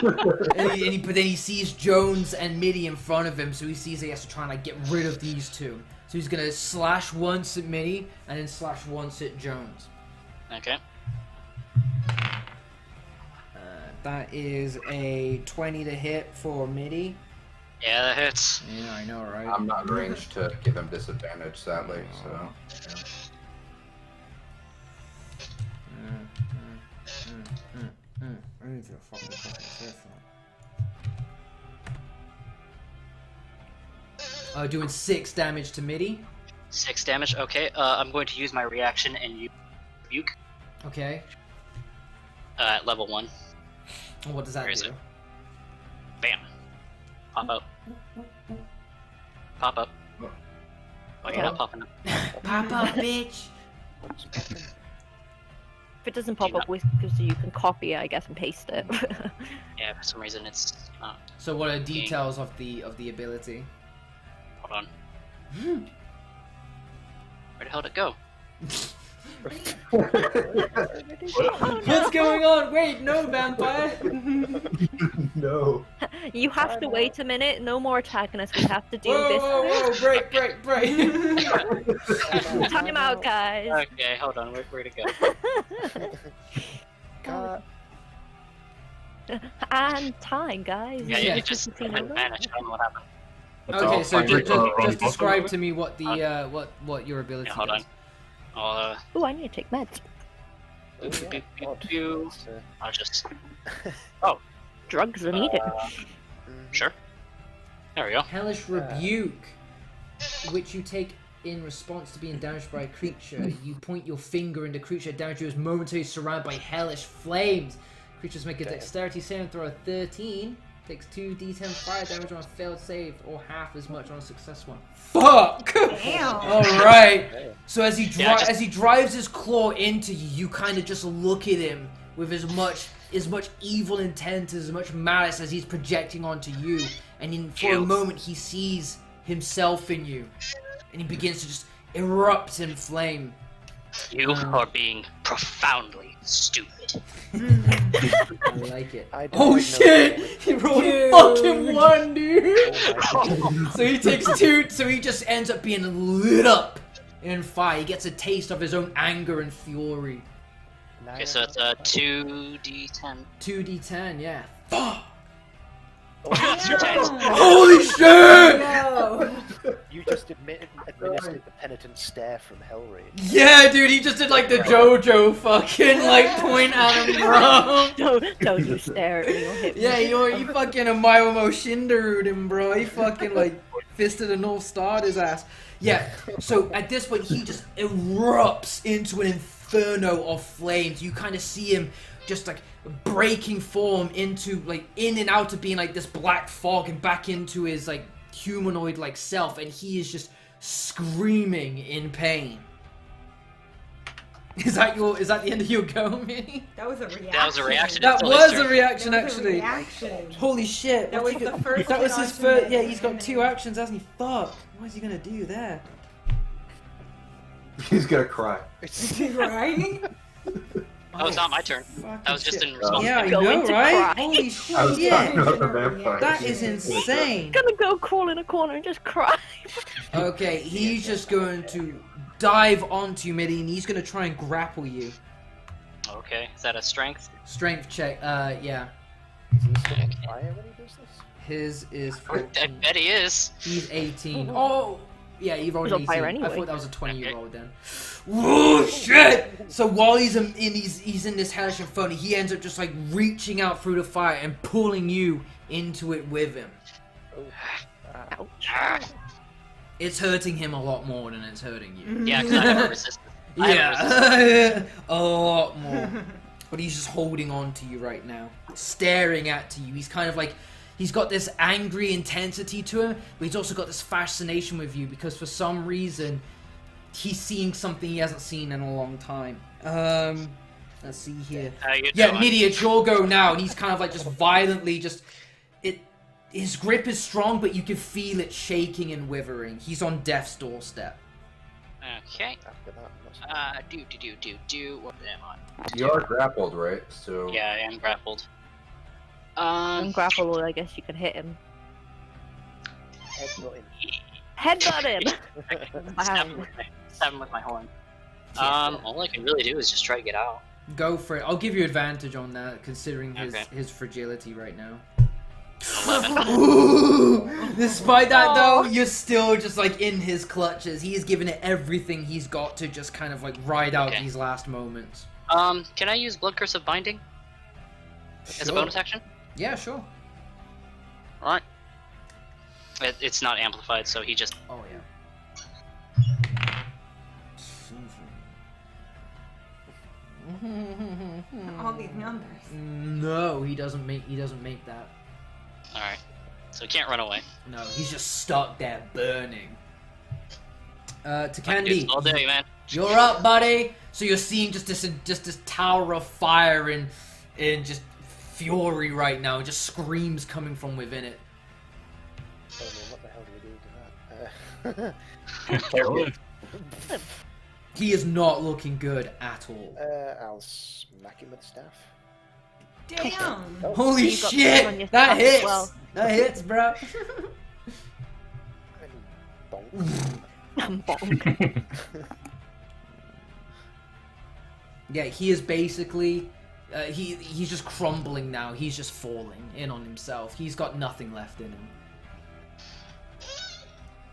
A: But then he sees Jones and Mitty in front of him, so he sees he has to try and get rid of these two. So he's gonna slash once at Mitty and then slash once at Jones.
E: Okay.
A: That is a 20 to hit for Mitty.
E: Yeah, that hits.
A: Yeah, I know, right?
F: I'm not ranged to give him disadvantage, sadly. So
A: I need to fucking doing 6 damage to Mitty.
E: 6 damage. Okay. I'm going to use my reaction and use rebuke
A: Okay.
E: at level 1.
A: What does that
E: Where is
A: do?
E: it? Bam. Pop up. Pop up. Oh, you're not popping up.
A: Pop up, bitch!
D: If it doesn't pop up, because you can copy it, I guess, and paste it.
E: Yeah, for some reason it's not.
A: So what are details of the ability?
E: Hold on. Where the hell did it go?
A: What's going on? Wait, no, vampire.
F: No.
D: You have to wait a minute. No more attacking us. We have to do
A: Whoa,
D: this.
A: whoa, whoa! Break, break, break.
D: Time out, guys.
E: Okay, hold on. Where to go?
D: And time, guys.
E: Yeah,
A: Yeah.
E: you just went vanished. I don't know what happened.
B: Let's
A: Okay,
B: all
A: so
B: find
A: just,
B: the wrong
A: just describe
B: button.
A: to me what the what your ability
E: Yeah, hold
A: does.
E: on.
D: Oh, I need to take meds.
C: Oh, yeah.
E: Pew, pew,
C: Odd.
E: pew.
C: It's,
E: I'll just.
D: Drugs are needed.
E: Sure. There we go.
A: Hellish Rebuke, which you take in response to being damaged by a creature. You point your finger and the creature damaged you is momentarily surrounded by hellish flames. Creatures make a dexterity saving throw of 13. Takes 2d10 fire damage on a failed save, or half as much on a successful one. Fuck!
G: Damn.
A: Alright.
C: Damn.
A: So as he
E: Yeah, just-
A: as he drives his claw into you, you kind of just look at him with as much evil intent, as much malice as he's projecting onto you. And for a
E: You.
A: moment, he sees himself in you, and he begins to just erupt in flame.
E: You are being profoundly stupid.
A: I like it.
C: I don't
A: Oh
C: know
A: shit!
C: what
A: He rolled a
G: Dude.
A: fucking 1, dude.
C: Oh my God.
A: So he takes 2. So he just ends up being lit up in fire. He gets a taste of his own anger and fury.
E: Okay, so it's a 2d10.
A: 2d10, yeah. Fuck!
E: Damn.
A: Holy shit!
G: No.
C: You just administered the penitent stare from Hellraid.
A: Yeah, dude, he just did like the JoJo fucking like point at him, bro.
D: Don't you stare at me, you'll hit me.
A: Yeah, you fucking a Mayomo Shinderu'd him, bro. He fucking like fisted a North Star at his ass. Yeah, so at this point he just erupts into an inferno of flames. You kind of see him just like breaking form into like in and out of being like this black fog and back into his like humanoid like self, and he is just screaming in pain. Is that the end of your go, Minnie?
G: That was a reaction.
E: That was a reaction.
A: That
E: It's
A: was
E: Lister.
A: a reaction
G: That was a
A: actually.
G: reaction.
A: Holy shit.
G: That
A: what's
G: was
A: he
G: the
A: go-
G: first
A: That was
G: hit
A: his
G: on
A: first.
G: Shimei.
A: Yeah, he's got 2 actions, hasn't he? Fuck. What is he gonna do there?
F: He's gonna cry.
G: Right?
E: Oh, it's not my turn.
A: Fucking
E: That was just
A: shit.
E: in response.
A: Yeah, I
D: Going
A: know,
D: to
A: right?
D: cry.
A: Holy shit.
F: I was talking about the
G: Yeah.
F: vampire.
A: That is insane.
D: Gonna go crawl in a corner and just cry.
A: Okay, he's just going to dive onto you, Mitty, and he's gonna try and grapple you.
E: Okay, is that a strength?
A: Strength check. Yeah.
C: Is he still on fire when he does this?
A: His is
E: I
A: 14.
E: bet he is.
A: He's 18. Oh! Yeah, he rolled
D: He's
A: an
D: on fire
A: 18. I
D: anyway.
A: thought that was a 20 you
E: Okay.
A: rolled then. Whoa, shit! So while he's in this hellish inferno, he ends up just like reaching out through the fire and pulling you into it with him.
C: Oh,
D: Ouch.
E: Ah,
A: It's hurting him a lot more than it's hurting you.
E: yeah, because I have a resistance. I have a resistance.
A: Yeah, a lot more. But he's just holding on to you right now, staring at you. He's kind of like, he's got this angry intensity to him, but he's also got this fascination with you because for some reason, he's seeing something he hasn't seen in a long time. Let's see here.
E: How you
A: Yeah,
E: doing?
A: Niddy, it's your go now, and he's kind of like just violently his grip is strong, but you can feel it shaking and withering. He's on death's doorstep.
E: Okay.
C: after that, not so
E: Do. What am I?
F: You are grappled, right? So
E: Yeah, I am grappled.
D: And grapple, I guess you can hit him.
C: headbutting.
D: Headbutt him!
E: Stab him with my horn. All I can really do is just try to get out.
A: Go for it. I'll give you advantage on that, considering
E: Okay.
A: his fragility right now.
E: 11.
A: Ooh, despite that, though, you're still just like in his clutches. He is giving it everything he's got to just kind of like ride out
E: Okay.
A: these last moments.
E: Can I use Blood Curse of Binding as a
A: Sure.
E: bonus action?
A: Yeah, sure.
E: Alright. It's not amplified, so he just.
A: Oh yeah.
G: All these numbers.
A: No, he doesn't make that.
E: Alright. So he can't run away.
A: No, he's just stuck there burning. To
E: I can do
A: Candy,
E: this all day, man.
A: you're up, buddy. So you're seeing just this tower of fire and just fury right now, just screams coming from within it.
C: Tell me, what the hell do we do to that?
B: Kill it.
A: He is not looking good at all.
C: I'll smack him with the staff.
G: Damn.
C: Oh,
A: Holy
D: you got something on your
A: shit! That
D: staff as
A: hits!
D: well.
A: That hits, bro.
C: and bonk.
D: Bonk.
A: Yeah, he is basically... he's just crumbling now. He's just falling in on himself. He's got nothing left in him.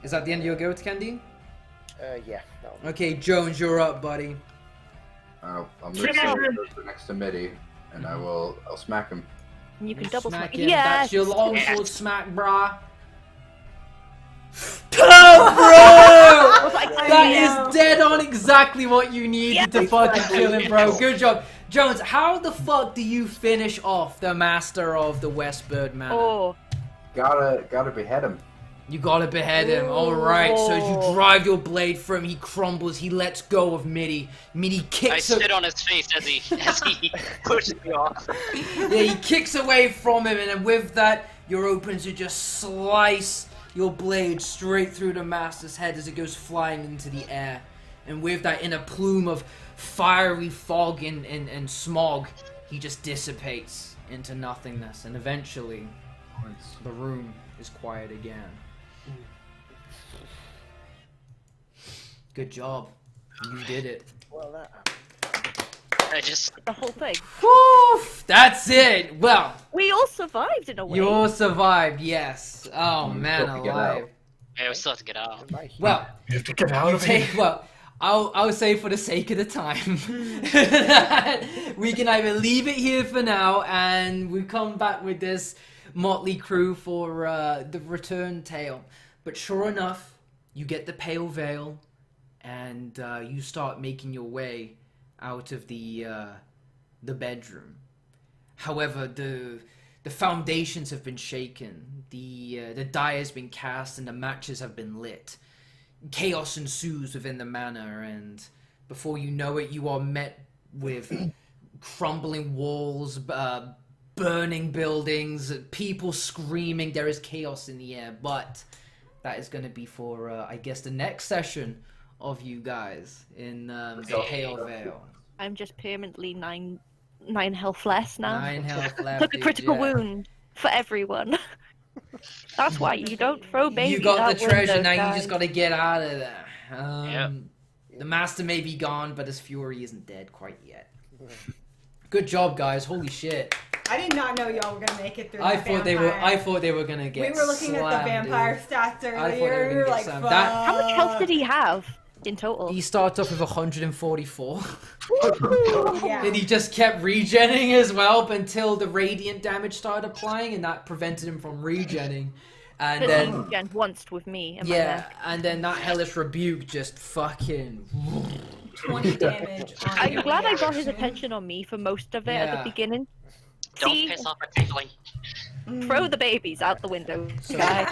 A: Is that the end of your go, Candy?
C: Yeah. No.
A: Okay, Jones, you're up, buddy.
F: I'm
D: Smack
F: going
D: him.
F: to next to Mitty, and I'll smack him.
D: You can double smack.
A: him.
D: Yes.
A: That's your longsword
E: Yes.
A: smack, brah. Oh, bro!
D: Was like,
A: That
G: know.
A: is dead on exactly what you needed to fucking kill him, bro. Good job. Jones, how the fuck do you finish off the master of the Westbird Manor?
D: Oh,
F: Gotta behead him.
A: You gotta behead him. Alright, so as you drive your blade through him, he crumbles, he lets go of Mitty. Mitty
E: I
A: kicks him.
E: spit on his face as he pushes me off.
A: Yeah, he kicks away from him, and then with that, you're open to just slice your blade straight through the master's head as it goes flying into the air. And with that, in a plume of fiery fog and smog, he just dissipates into nothingness. And eventually, the room is quiet again. Good job. You did it.
C: Well, that
E: I just
D: the whole thing.
A: Whew, that's it. Well,
D: We all survived in a way.
A: you all survived, yes. Oh,
F: You
A: man
F: still have to get
A: alive.
F: out.
E: I still have to get out.
C: happened.
A: Well,
B: You have to get out of
A: take,
B: here.
A: well, I'll say for the sake of the time, we can either leave it here for now, and we come back with this motley crew for the return tale. But sure enough, you get the Pale Vale, and you start making your way out of the bedroom. However, the foundations have been shaken, the die has been cast, and the matches have been lit. Chaos ensues within the manor, and before you know it, you are met with crumbling walls, burning buildings, people screaming. There is chaos in the air, but that is going to be for, I guess, the next session of you guys in the Pale Vale.
D: I'm just permanently nine health less now.
A: 9 health left.
D: Took a
A: dude,
D: critical
A: yeah.
D: wound for everyone. That's why you don't throw babies
A: You got
D: out
A: the treasure,
D: windows,
A: now you
D: guys.
A: just got to get out of there.
E: Yep.
A: The master may be gone, but his fury isn't dead quite yet. Good job, guys. Holy shit.
G: I did not know y'all were gonna make it through.
A: I
G: the
A: thought they were.
G: vampire.
A: I thought they were gonna get.
G: We were looking at the
A: slammed,
G: vampire
A: dude.
G: stats
A: they were gonna
G: earlier.
A: get
G: Like,
A: slammed.
G: fuck.
A: That-
D: How much health did he have in total?
A: He started off with 144,
G: Yeah.
A: and he just kept regenning as well until the radiant damage started applying, and that prevented him from regenning. And
D: But
A: then,
D: he again once with me. And my
A: yeah,
D: neck.
A: and then that hellish rebuke just fucking.
G: 20 damage. On
D: I'm
G: your
D: glad I got his
G: reaction.
D: attention on me for most of it at
A: Yeah.
D: the beginning.
E: Don't
D: See,
E: piss off a tiefling.
D: throw the babies out the window, guys.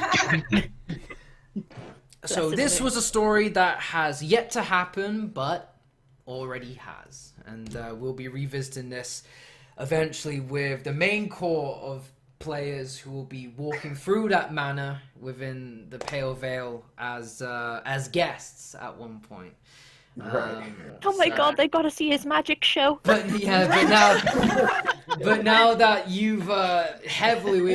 A: So
D: Bless
A: this
D: him.
A: was a story that has yet to happen, but already has, and we'll be revisiting this eventually with the main core of players who will be walking through that manor within the Pale Vale as guests at one point.
F: Right.
D: Oh my
A: so-
D: god, they gotta see his magic show.
A: But yeah, but now that you've heavily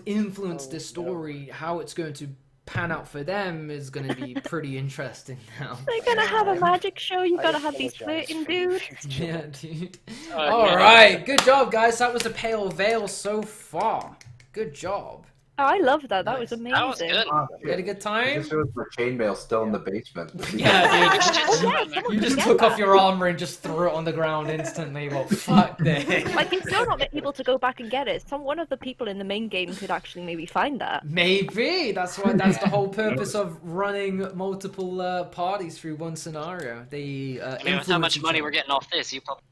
A: influenced this story, how it's going to pan out for them is going to be pretty interesting now.
D: They're gonna have a magic show. You
C: I
D: gotta have these
C: apologize
D: flirting
C: for your
D: dudes.
C: future.
A: Yeah, dude.
E: Oh,
A: All
E: yeah.
A: right, good job, guys. That was the Pale Veil so far. Good job.
D: Oh, I love that. That was
A: Nice.
D: amazing.
E: That was good.
F: Oh,
A: You had a good
F: I
A: time?
F: guess it was for chainmail still in the basement.
A: Yeah, dude.
D: Oh, yeah, someone
A: You just
D: could
A: took
D: get
A: off
D: that.
A: your armor and just threw it on the ground instantly. Well, fuck that.
D: Like, you're still not able to go back and get it. One of the people in the main game could actually maybe find that.
A: Maybe that's the whole purpose of running multiple parties through one scenario. They
E: I mean, with how
A: influence
E: much
A: each
E: money
A: other.
E: we're getting off this, you probably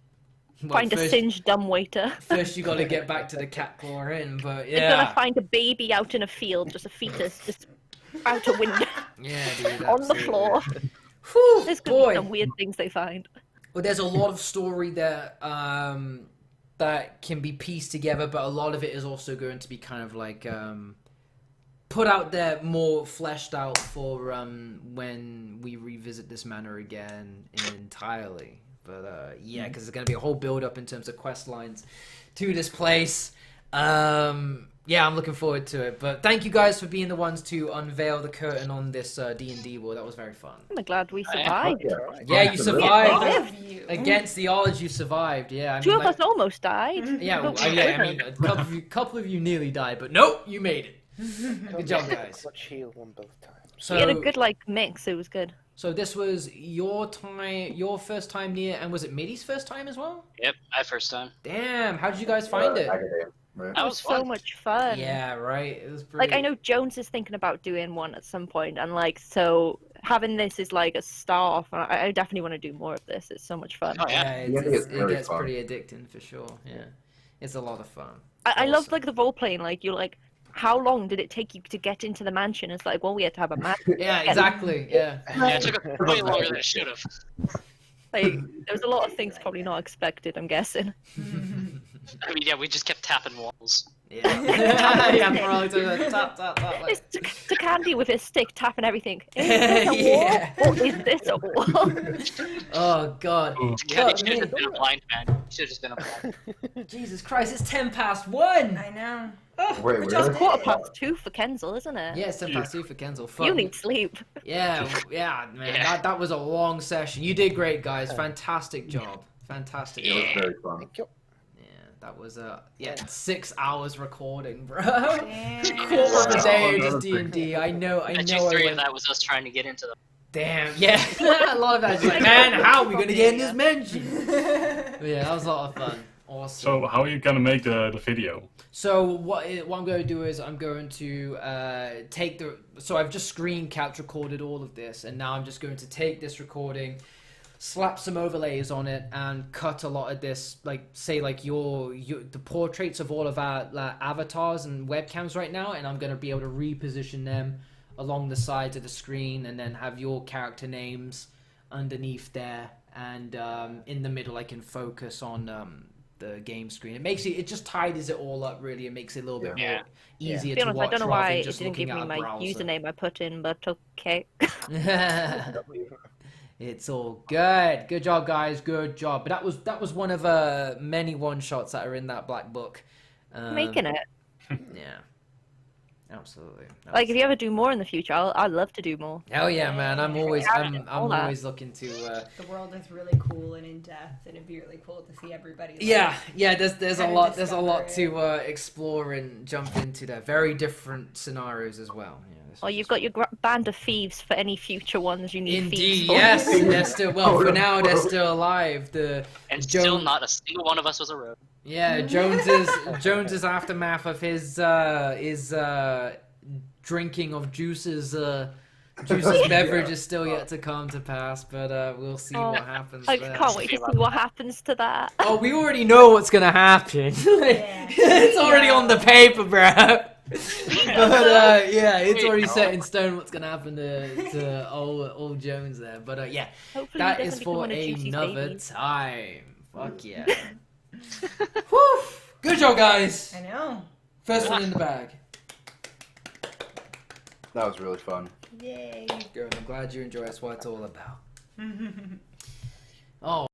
A: Well,
D: Find a
A: first,
D: singed dumbwaiter.
A: first you got to get back to the cat claw inn, but
D: They're gonna
A: yeah,
D: find a baby out in a field, just a fetus, just out a window
A: yeah, dude,
D: on the
A: absolutely.
D: floor.
A: Whew,
D: There's gonna be
A: boy.
D: some weird things they find.
A: Well, there's a lot of story that that can be pieced together, but a lot of it is also going to be kind of like put out there more fleshed out for when we revisit this manor again entirely. But yeah, because there's gonna be a whole build up in terms of quest lines to this place. Yeah, I'm looking forward to it. But thank you guys for being the ones to unveil the curtain on this D&D war. That was very fun.
D: I'm glad we survived.
A: Yeah, you survived
G: Love you.
A: against the odds. You survived. Yeah, I
D: Two
A: mean,
D: of us almost died.
A: Yeah,
D: but
A: well,
D: we
A: yeah. I
D: didn't.
A: mean, a couple of you nearly died, but nope, you made it. Good job, guys.
C: Clutch heal one both times.
A: So,
D: We had a good mix. It was good.
A: so this was your first time near, and was it Mitty's first time as well?
E: Yep, my first time.
A: Damn, how did you guys find it?
F: Academia, right?
E: That
D: It
E: was
D: was so
E: fun.
D: much fun.
A: Yeah, right. It was pretty.
D: Like I know Jones is thinking about doing one at some point, and so having this is like a start off. And I definitely want to do more of this. It's so much fun.
E: Oh yeah.
A: Yeah,
F: D&D is
A: it
F: very
A: gets
F: fun.
A: pretty addicting for sure. Yeah, it's a lot of fun.
D: I love
A: Awesome.
D: like the role playing. Like you're like, how long did it take you to get into the mansion? It's like, well, we had to have a match.
A: Yeah, exactly. Yeah.
E: Yeah, it took way longer than it should have.
D: Like there was a lot of things probably not expected. I'm guessing.
E: I mean, yeah, we just kept tapping walls.
A: Yeah. Yeah, probably took a tap, tap, tap, like-
D: It's to Candy with his stick tapping everything. Is this a wall?
A: Yeah.
D: Or is this a wall?
A: Oh god.
B: Ooh.
E: Yeah, he
A: God,
E: should have
A: man.
E: just been a blind man. He should have just been a blind.
A: Jesus Christ, it's 1:10.
G: I know.
F: Wait,
G: Good
F: really?
G: job.
D: Quarter past 2 for Kenzel, isn't it?
A: Yeah, it's 2 for Kenzel. Fuck.
D: You need sleep.
A: Yeah, yeah, man.
E: Yeah.
A: That was a long session. You did great, guys. Fantastic job. Fantastic
F: It was
A: job.
F: very fun.
C: Thank you.
A: Yeah, that was 6 hours recording, bro.
G: Damn.
A: Quarter of a day of just D&D. I know. I
E: Bet
A: know.
E: you
A: I
E: 3
A: went,
E: of that was us trying to get into the.
A: damn. Yeah, a lot of that. Just like, man, how are we gonna get in this mansion? But yeah, that was a lot of fun. Awesome.
B: So how are you gonna make the video?
A: So what I'm going to do is I'm going to take the. So I've just screen capped recorded all of this, and now I'm just going to take this recording, slap some overlays on it, and cut a lot of this, like say like the portraits of all of our avatars and webcams right now, and I'm going to be able to reposition them along the sides of the screen, and then have your character names underneath there, and in the middle I can focus on. The game screen. It just tidies it all up really. It makes it a little bit
E: Yeah.
A: more easier
D: To be
A: to
D: honest,
A: watch
D: I don't know
A: rather
D: why
A: than
D: it
A: just
D: didn't
A: looking
D: give me
A: at a
D: my
A: browser.
D: username I put in, but okay.
A: It's all good. Good job, guys. Good job. But that was one of many one shots that are in that black book.
D: Making it.
A: Yeah. Absolutely.
D: Like, if you ever do more in the future, I'd love to do more.
A: Hell yeah, man! I'm always
D: all that.
A: looking to.
G: The world is really cool and in depth, and it'd be really cool to see everybody.
A: Yeah. There's a
G: Kinda
A: lot. There's a lot
G: discover
A: to explore and jump into there. Very different scenarios as well. Yeah, this
D: Or
A: was
D: you've
A: just-
D: got your band of thieves for any future ones you need thieves
A: Indeed,
D: for.
A: yes, they're still for now. They're still alive.
E: And
A: Joan-
E: still not a single one of us was a rogue.
A: Yeah, Jones's aftermath of his drinking of Juice's beverage is still yet to come to pass, but we'll see what happens.
D: I
A: there.
D: can't wait to see what happens to that.
A: Oh, we already know what's gonna happen. It's already on the paper, bro. But yeah, it's already set in stone what's gonna happen to old Jones there. But yeah,
D: Hopefully
A: that
D: he
A: is
D: doesn't become
A: for
D: one of Juicy's
A: another
D: babies.
A: time. Fuck yeah. Whew. Good job, guys.
G: I know.
A: First one in the bag.
F: That was really fun.
G: Yay.
A: Good. I'm glad you enjoy. That's what it's all about. Oh.